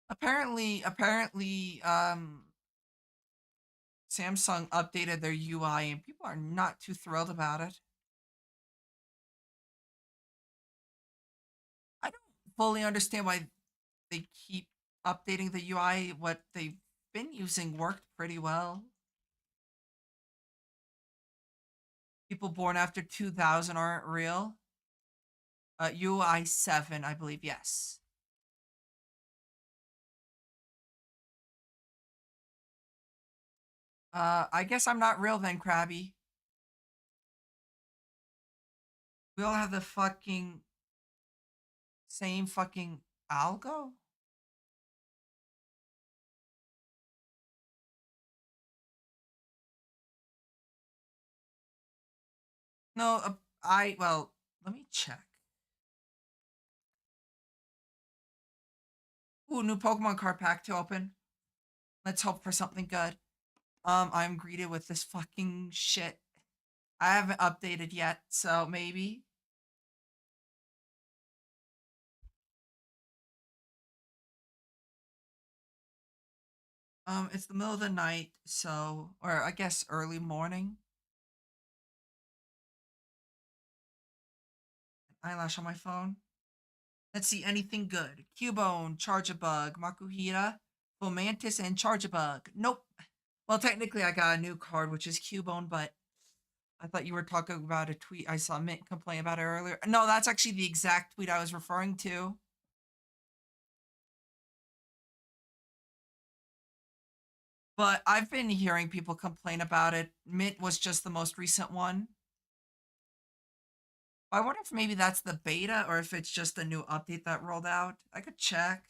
Apparently, Samsung updated their UI and people are not too thrilled about it. I don't fully understand why they keep updating the UI. What they've been using worked pretty well. People born after 2000 aren't real. UI 7, I believe, yes. I guess I'm not real then, Krabby. We all have the fucking same fucking algo? No, well, let me check. Ooh, new Pokemon card pack to open. Let's hope for something good. I'm greeted with this fucking shit. I haven't updated yet, so maybe. It's the middle of the night, so, or I guess early morning. Eyelash on my phone. Let's see, anything good. Cubone, Charge-a-Bug, Makuhita, Fomantis, and Charge-a-Bug. Nope. Well, technically, I got a new card, which is Cubone, but I thought you were talking about a tweet I saw Mint complain about it earlier. No, that's actually the exact tweet I was referring to. But I've been hearing people complain about it. Mint was just the most recent one. I wonder if maybe that's the beta or if it's just a new update that rolled out. I could check.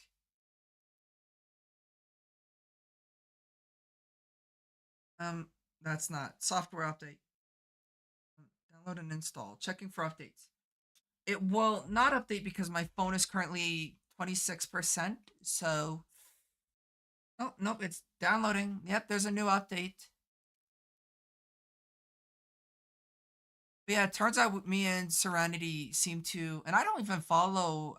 Um, that's not software update. Download and install. Checking for updates. It will not update because my phone is currently 26%. So, oh, nope, it's downloading. Yep, there's a new update. But yeah, it turns out me and Serenity seem to, and I don't even follow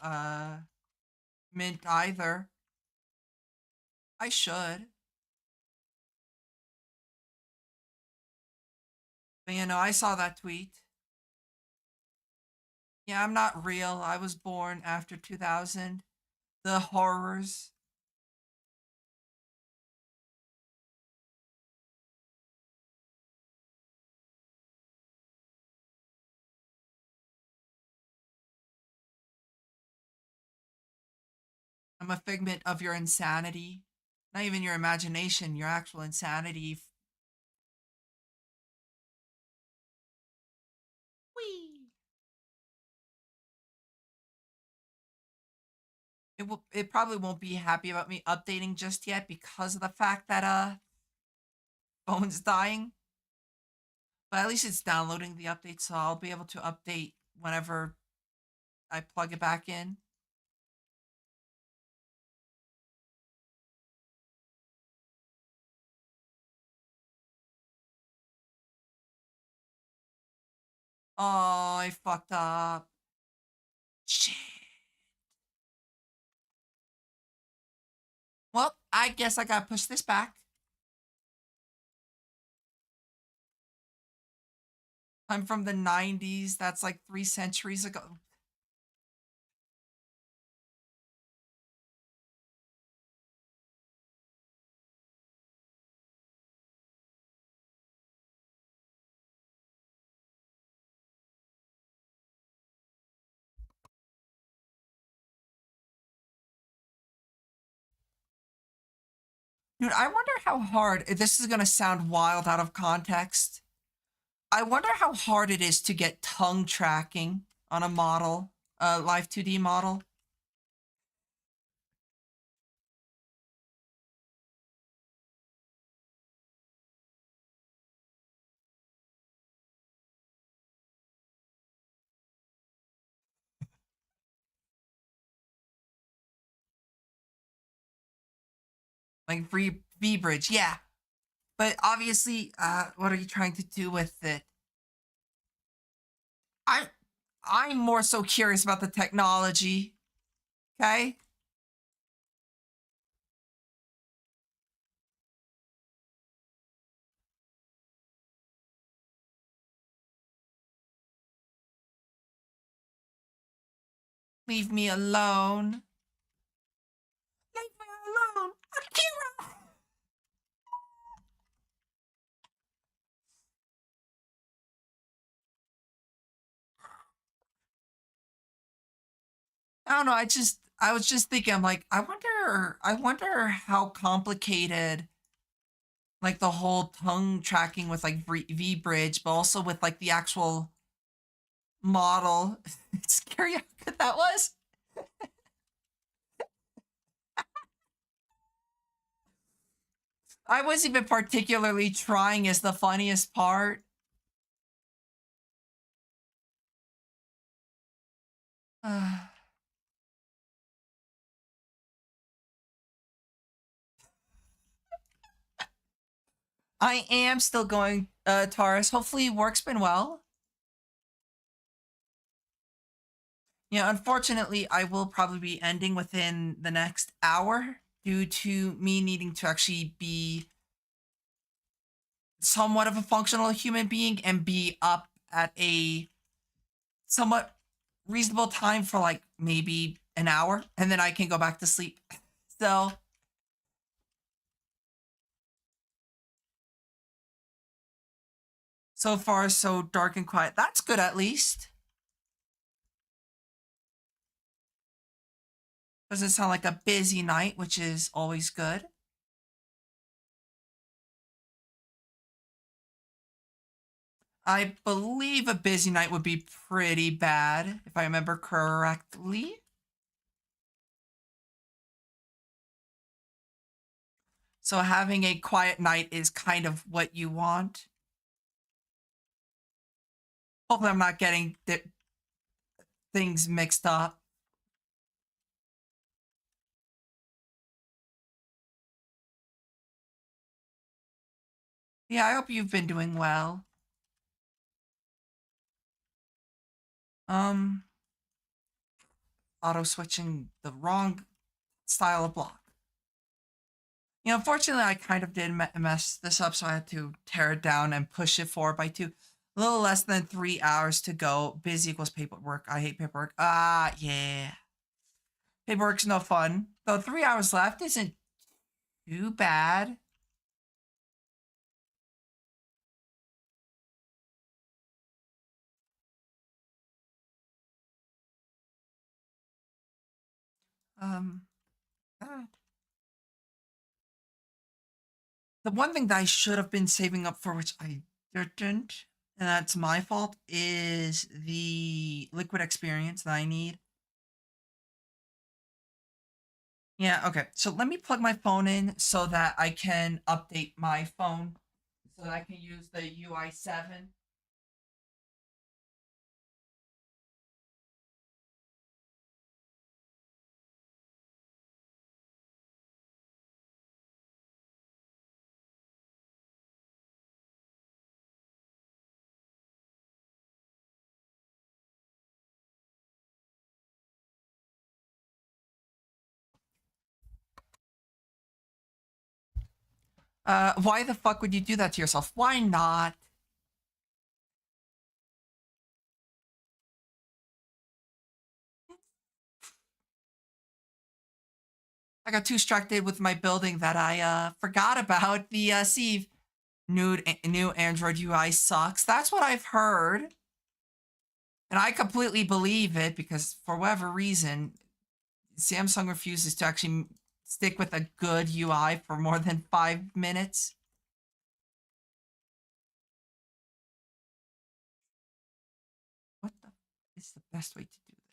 Mint either. I should. But you know, I saw that tweet. Yeah, I'm not real. I was born after 2000. The horrors. I'm a figment of your insanity. Not even your imagination, your actual insanity. Whee! It probably won't be happy about me updating just yet because of the fact that phone's dying. But at least it's downloading the update, so I'll be able to update whenever I plug it back in. Oh, I fucked up. Shit. Well, I guess I gotta push this back. I'm from the 90s. That's like 3 centuries ago. Dude, I wonder how hard, this is gonna sound wild out of context. I wonder how hard it is to get tongue tracking on a model, a live 2D model. Like V bridge, yeah. But obviously, what are you trying to do with it? I I'm more so curious about the technology. Okay? Leave me alone. Leave me alone. Akira! I don't know. I was just thinking. I'm like, I wonder how complicated like the whole tongue tracking with like V bridge, but also with like the actual model. It's scary how good that was. I wasn't even particularly trying is the funniest part. I am still going, Taurus. Hopefully work's been well. Yeah, unfortunately, I will probably be ending within the next hour due to me needing to actually be somewhat of a functional human being and be up at a somewhat reasonable time for like maybe an hour and then I can go back to sleep. So, so far, so dark and quiet. That's good at least. Doesn't sound like a busy night, which is always good. I believe a busy night would be pretty bad, if I remember correctly. So having a quiet night is kind of what you want. Hopefully, I'm not getting things mixed up. Yeah, I hope you've been doing well. Um, auto switching the wrong style of block. You know, unfortunately, I kind of did mess this up, so I had to tear it down and push it forward by 2. A little less than 3 hours to go. Busy equals paperwork. I hate paperwork. Ah, yeah. Paperwork's no fun. Though 3 hours left isn't too bad. Um, uh, the one thing that I should have been saving up for, which I didn't, and that's my fault, is the liquid experience that I need. Yeah, okay. So let me plug my phone in so that I can update my phone so that I can use the UI7. Why the fuck would you do that to yourself? Why not? I got too distracted with my building that I forgot about the Steve. New Android UI sucks. That's what I've heard. And I completely believe it because for whatever reason, Samsung refuses to actually stick with a good UI for more than 5 minutes. What the is the best way to do this?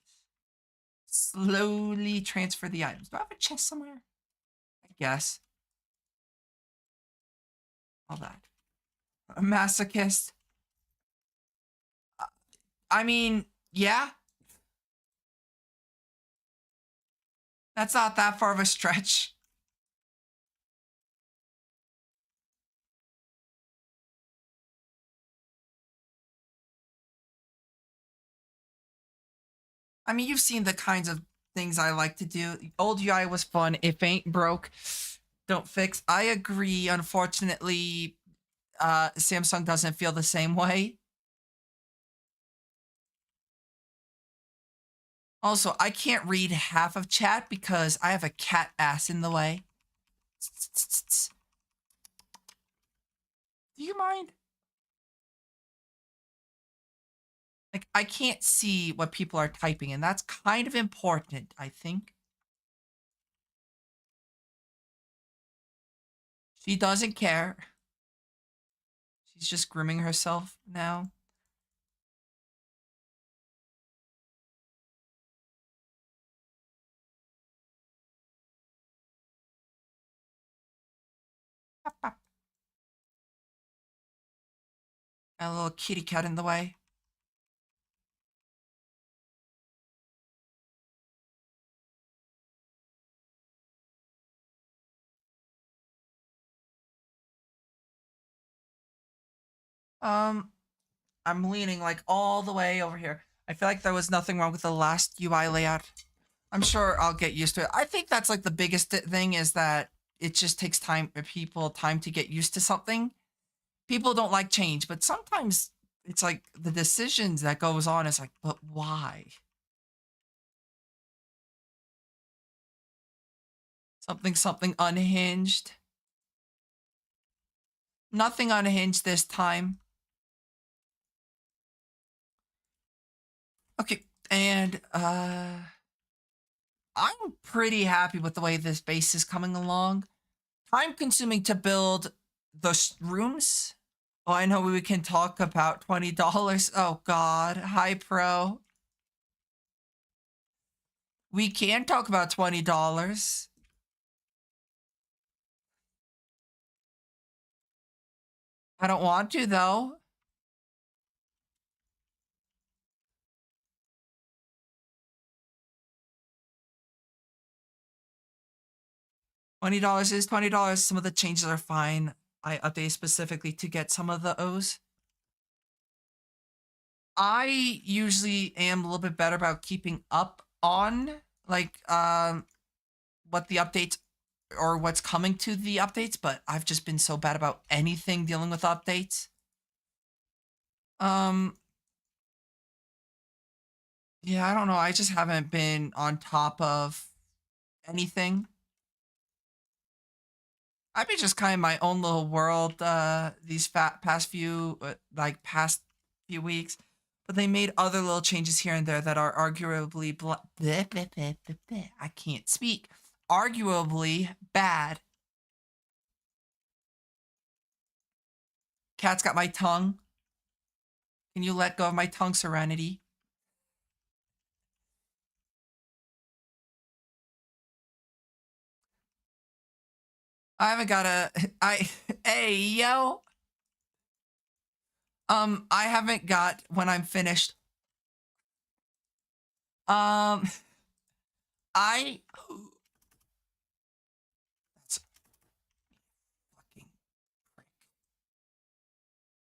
Slowly transfer the items. Do I have a chest somewhere? I guess. All that. A masochist. I mean, yeah. That's not that far of a stretch. I mean, you've seen the kinds of things I like to do. Old UI was fun. If ain't broke, don't fix. I agree. Unfortunately, Samsung doesn't feel the same way. Also, I can't read half of chat because I have a cat ass in the way. Do you mind? Like, I can't see what people are typing, and that's kind of important, I think. She doesn't care. She's just grooming herself now. A little kitty cat in the way. Um, I'm leaning like all the way over here. I feel like there was nothing wrong with the last UI layout. I'm sure I'll get used to it. I think that's like the biggest thing is that it just takes people time to get used to something. People don't like change, but sometimes it's like the decisions that goes on is like, but why? Something unhinged. Nothing unhinged this time. Okay, and I'm pretty happy with the way this base is coming along. Time consuming to build the rooms. Oh, I know we can talk about $20. Oh God, hi pro. We can talk about $20. I don't want to though. $20 is $20. Some of the changes are fine. I update specifically to get some of the O's. I usually am a little bit better about keeping up on like what the updates or what's coming to the updates, but I've just been so bad about anything dealing with updates. Um yeah, I don't know. I just haven't been on top of anything. I've been just kind of my own little world these past few weeks, but they made other little changes here and there that are arguably I can't speak. Arguably bad. Cat's got my tongue. Can you let go of my tongue, Serenity? I haven't got a I hey yo. I haven't got when I'm finished. Um I that's fucking prick.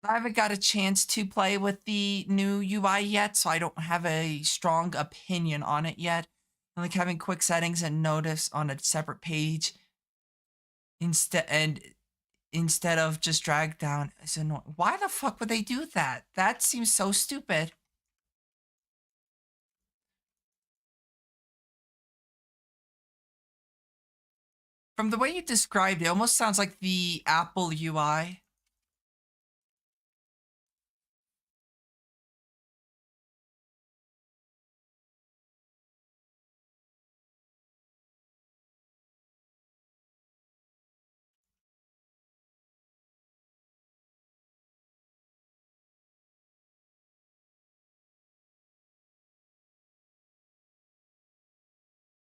I haven't got a chance to play with the new UI yet, so I don't have a strong opinion on it yet. I like having quick settings and notice on a separate page instead and instead of just drag down is annoying. Why the fuck would they do that? That seems so stupid. From the way you described it, almost sounds like the Apple UI.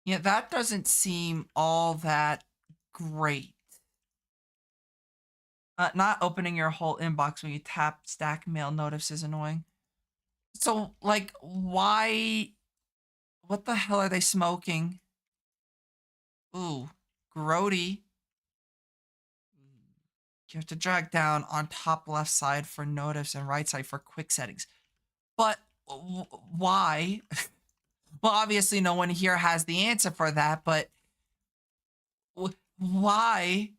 Yeah, that doesn't seem all that great. Not opening your whole inbox when you tap stack mail notice is annoying. So, like, why? What the hell are they smoking? Ooh, grody. You have to drag down on top left side for notice and right side for quick settings. But why? Well, obviously, no one here has the answer for that, but why?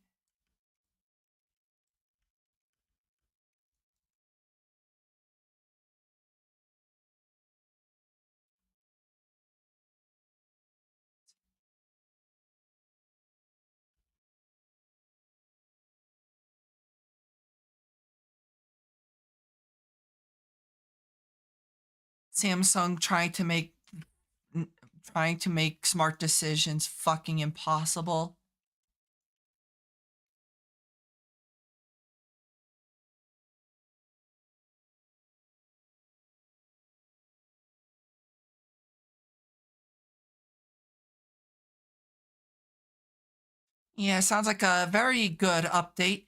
Samsung trying to make smart decisions fucking impossible. Yeah, sounds like a very good update.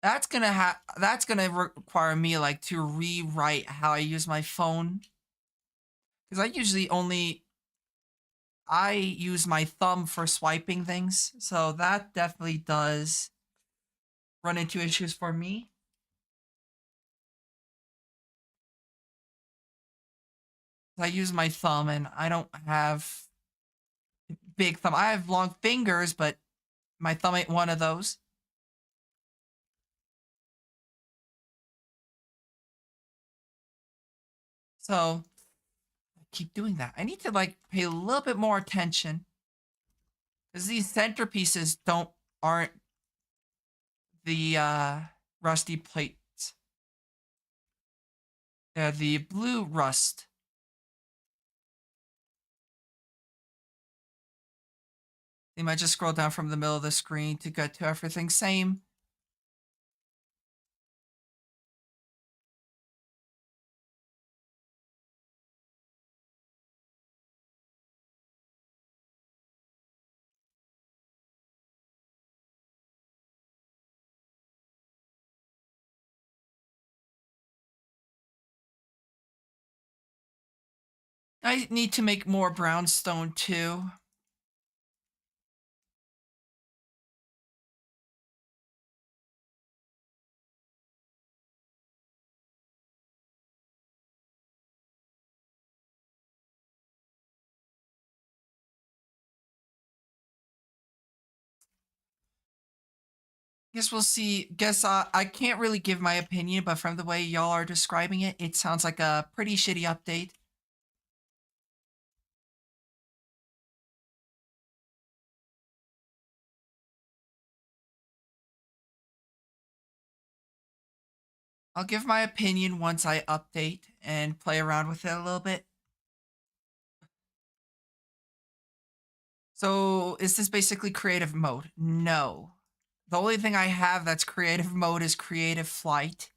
That's gonna require me like to rewrite how I use my phone because I use my thumb for swiping things, so that definitely does run into issues for me. I use my thumb and I don't have big thumb. I have long fingers, but my thumb ain't one of those. So I keep doing that. I need to like pay a little bit more attention because these centerpieces aren't the rusty plates. They're the blue rust. They might just scroll down from the middle of the screen to get to everything. Same. I need to make more brownstone too. Guess we'll see. Guess I can't really give my opinion, but from the way y'all are describing it, it sounds like a pretty shitty update. I'll give my opinion once I update and play around with it a little bit. So, is this basically creative mode? No. The only thing I have that's creative mode is creative flight.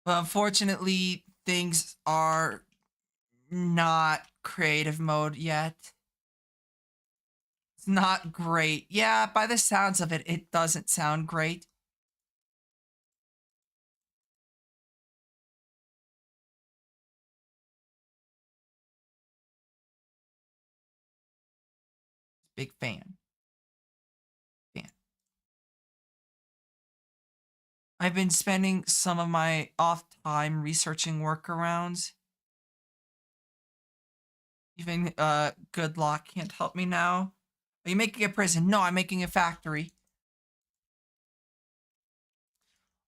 But unfortunately, things are not creative mode yet. It's not great. Yeah, by the sounds of it, it doesn't sound great. Big fan. Fan. I've been spending some of my off time researching workarounds. Even good luck can't help me now. Are you making a prison? No, I'm making a factory.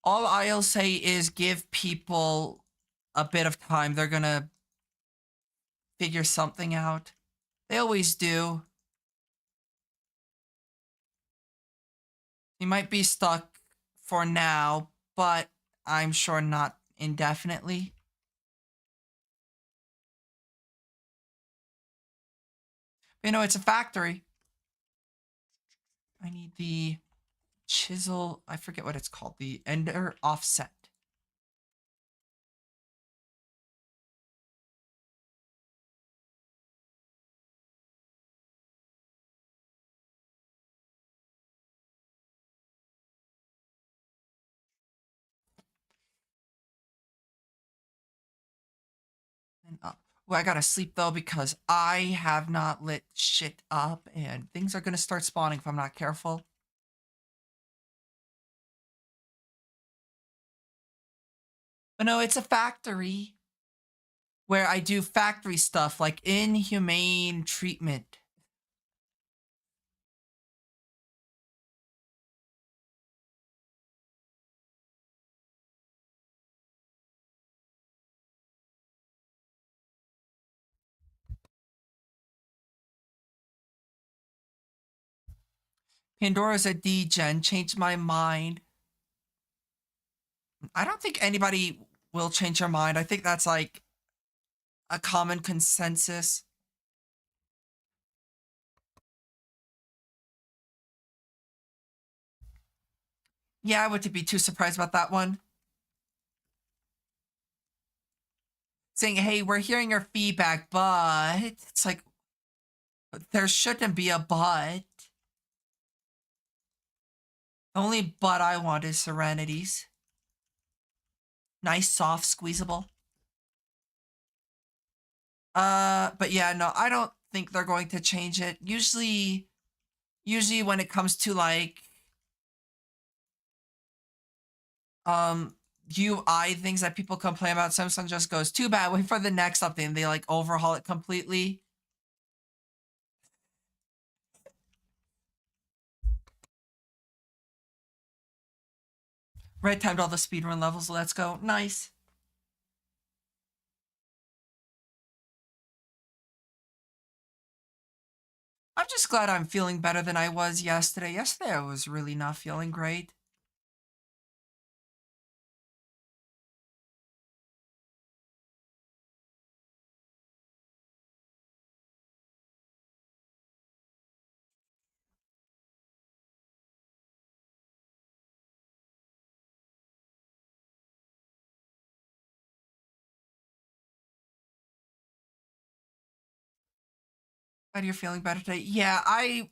All I'll say is give people a bit of time. They're gonna figure something out. They always do. You might be stuck for now, but I'm sure not indefinitely. You know, it's a factory. I need the chisel. I forget what it's called. The ender offset. And well, I gotta sleep though because I have not lit shit up and things are gonna start spawning if I'm not careful. But no, it's a factory where I do factory stuff like inhumane treatment. Pandora's a degen, changed my mind. I don't think anybody will change their mind. I think that's like a common consensus. Yeah, I wouldn't be too surprised about that one. Saying, hey, we're hearing your feedback, but it's like, there shouldn't be a but. The only but I want is Serenity's. Nice, soft, squeezable. But yeah, no, I don't think they're going to change it. Usually when it comes to like um UI things that people complain about, Samsung just goes, too bad, wait for the next update, and they like overhaul it completely. Red timed all the speedrun levels, let's go. Nice. I'm just glad I'm feeling better than I was yesterday. Yesterday I was really not feeling great. Glad you're feeling better today. Yeah, I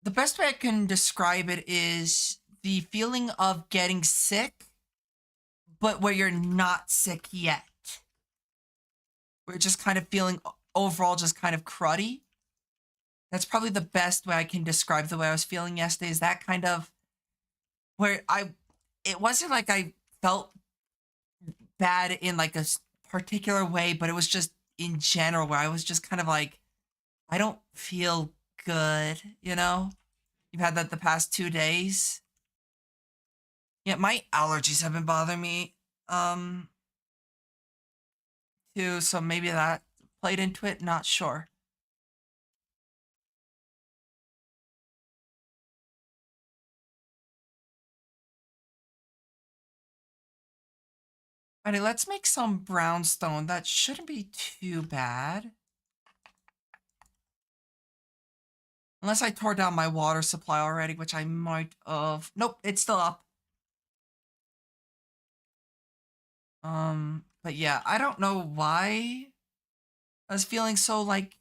the best way I can describe it is the feeling of getting sick, but where you're not sick yet. We're just kind of feeling overall just kind of cruddy. That's probably the best way I can describe the way I was feeling yesterday. Is that kind of where it wasn't like I felt bad in like a particular way, but it was just in general where I was just kind of like, I don't feel good, you know? You've had that the past 2 days. Yeah, my allergies have been bothering me, too, so maybe that played into it, not sure. Alrighty, let's make some brownstone. That shouldn't be too bad. Unless I tore down my water supply already, which I might have. Nope, it's still up. But yeah, I don't know why I was feeling so like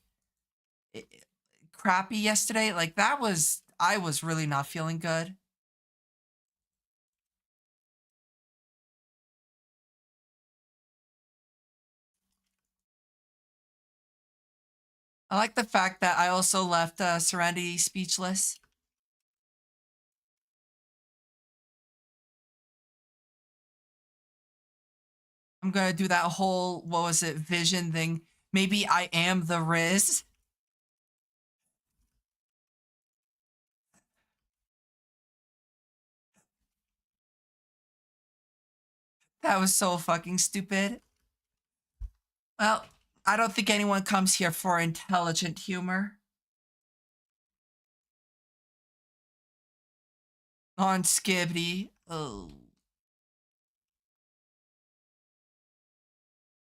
crappy yesterday. Like I was really not feeling good. I like the fact that I also left Serenity speechless. I'm gonna do that whole, what was it, vision thing. Maybe I am the Riz. That was so fucking stupid. Well, I don't think anyone comes here for intelligent humor. On Skibbity. Oh.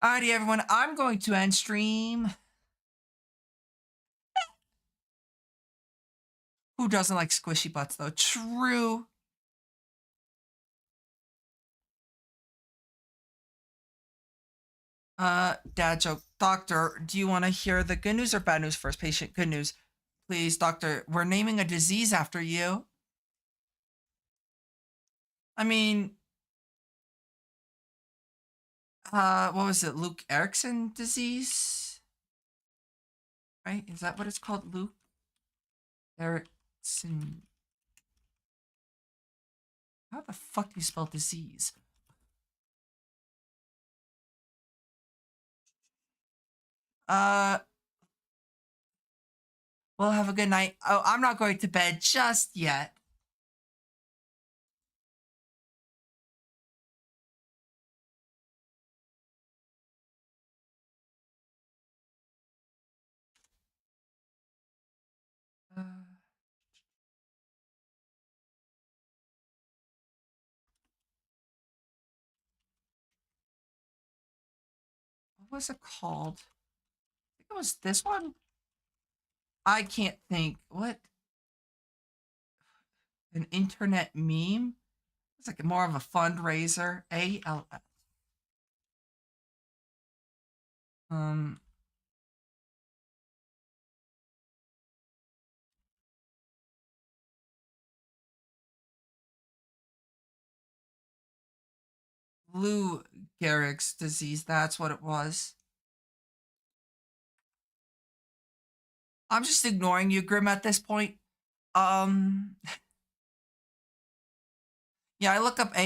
Alrighty, everyone. I'm going to end stream. Who doesn't like squishy butts, though? True. Dad joke. Doctor, do you want to hear the good news or bad news first? Patient, good news. Please, doctor, we're naming a disease after you. I mean, what was it? Luke Erickson disease? Right? Is that what it's called? Luke Erickson. How the fuck do you spell disease? Uh, well, have a good night. Oh, I'm not going to bed just yet. Uh, what was it called? I think it was this one. I can't think. What? An internet meme? It's like more of a fundraiser. ALF. Um, Lou Gehrig's disease. That's what it was. I'm just ignoring you, Grim, at this point. Um, yeah, I look up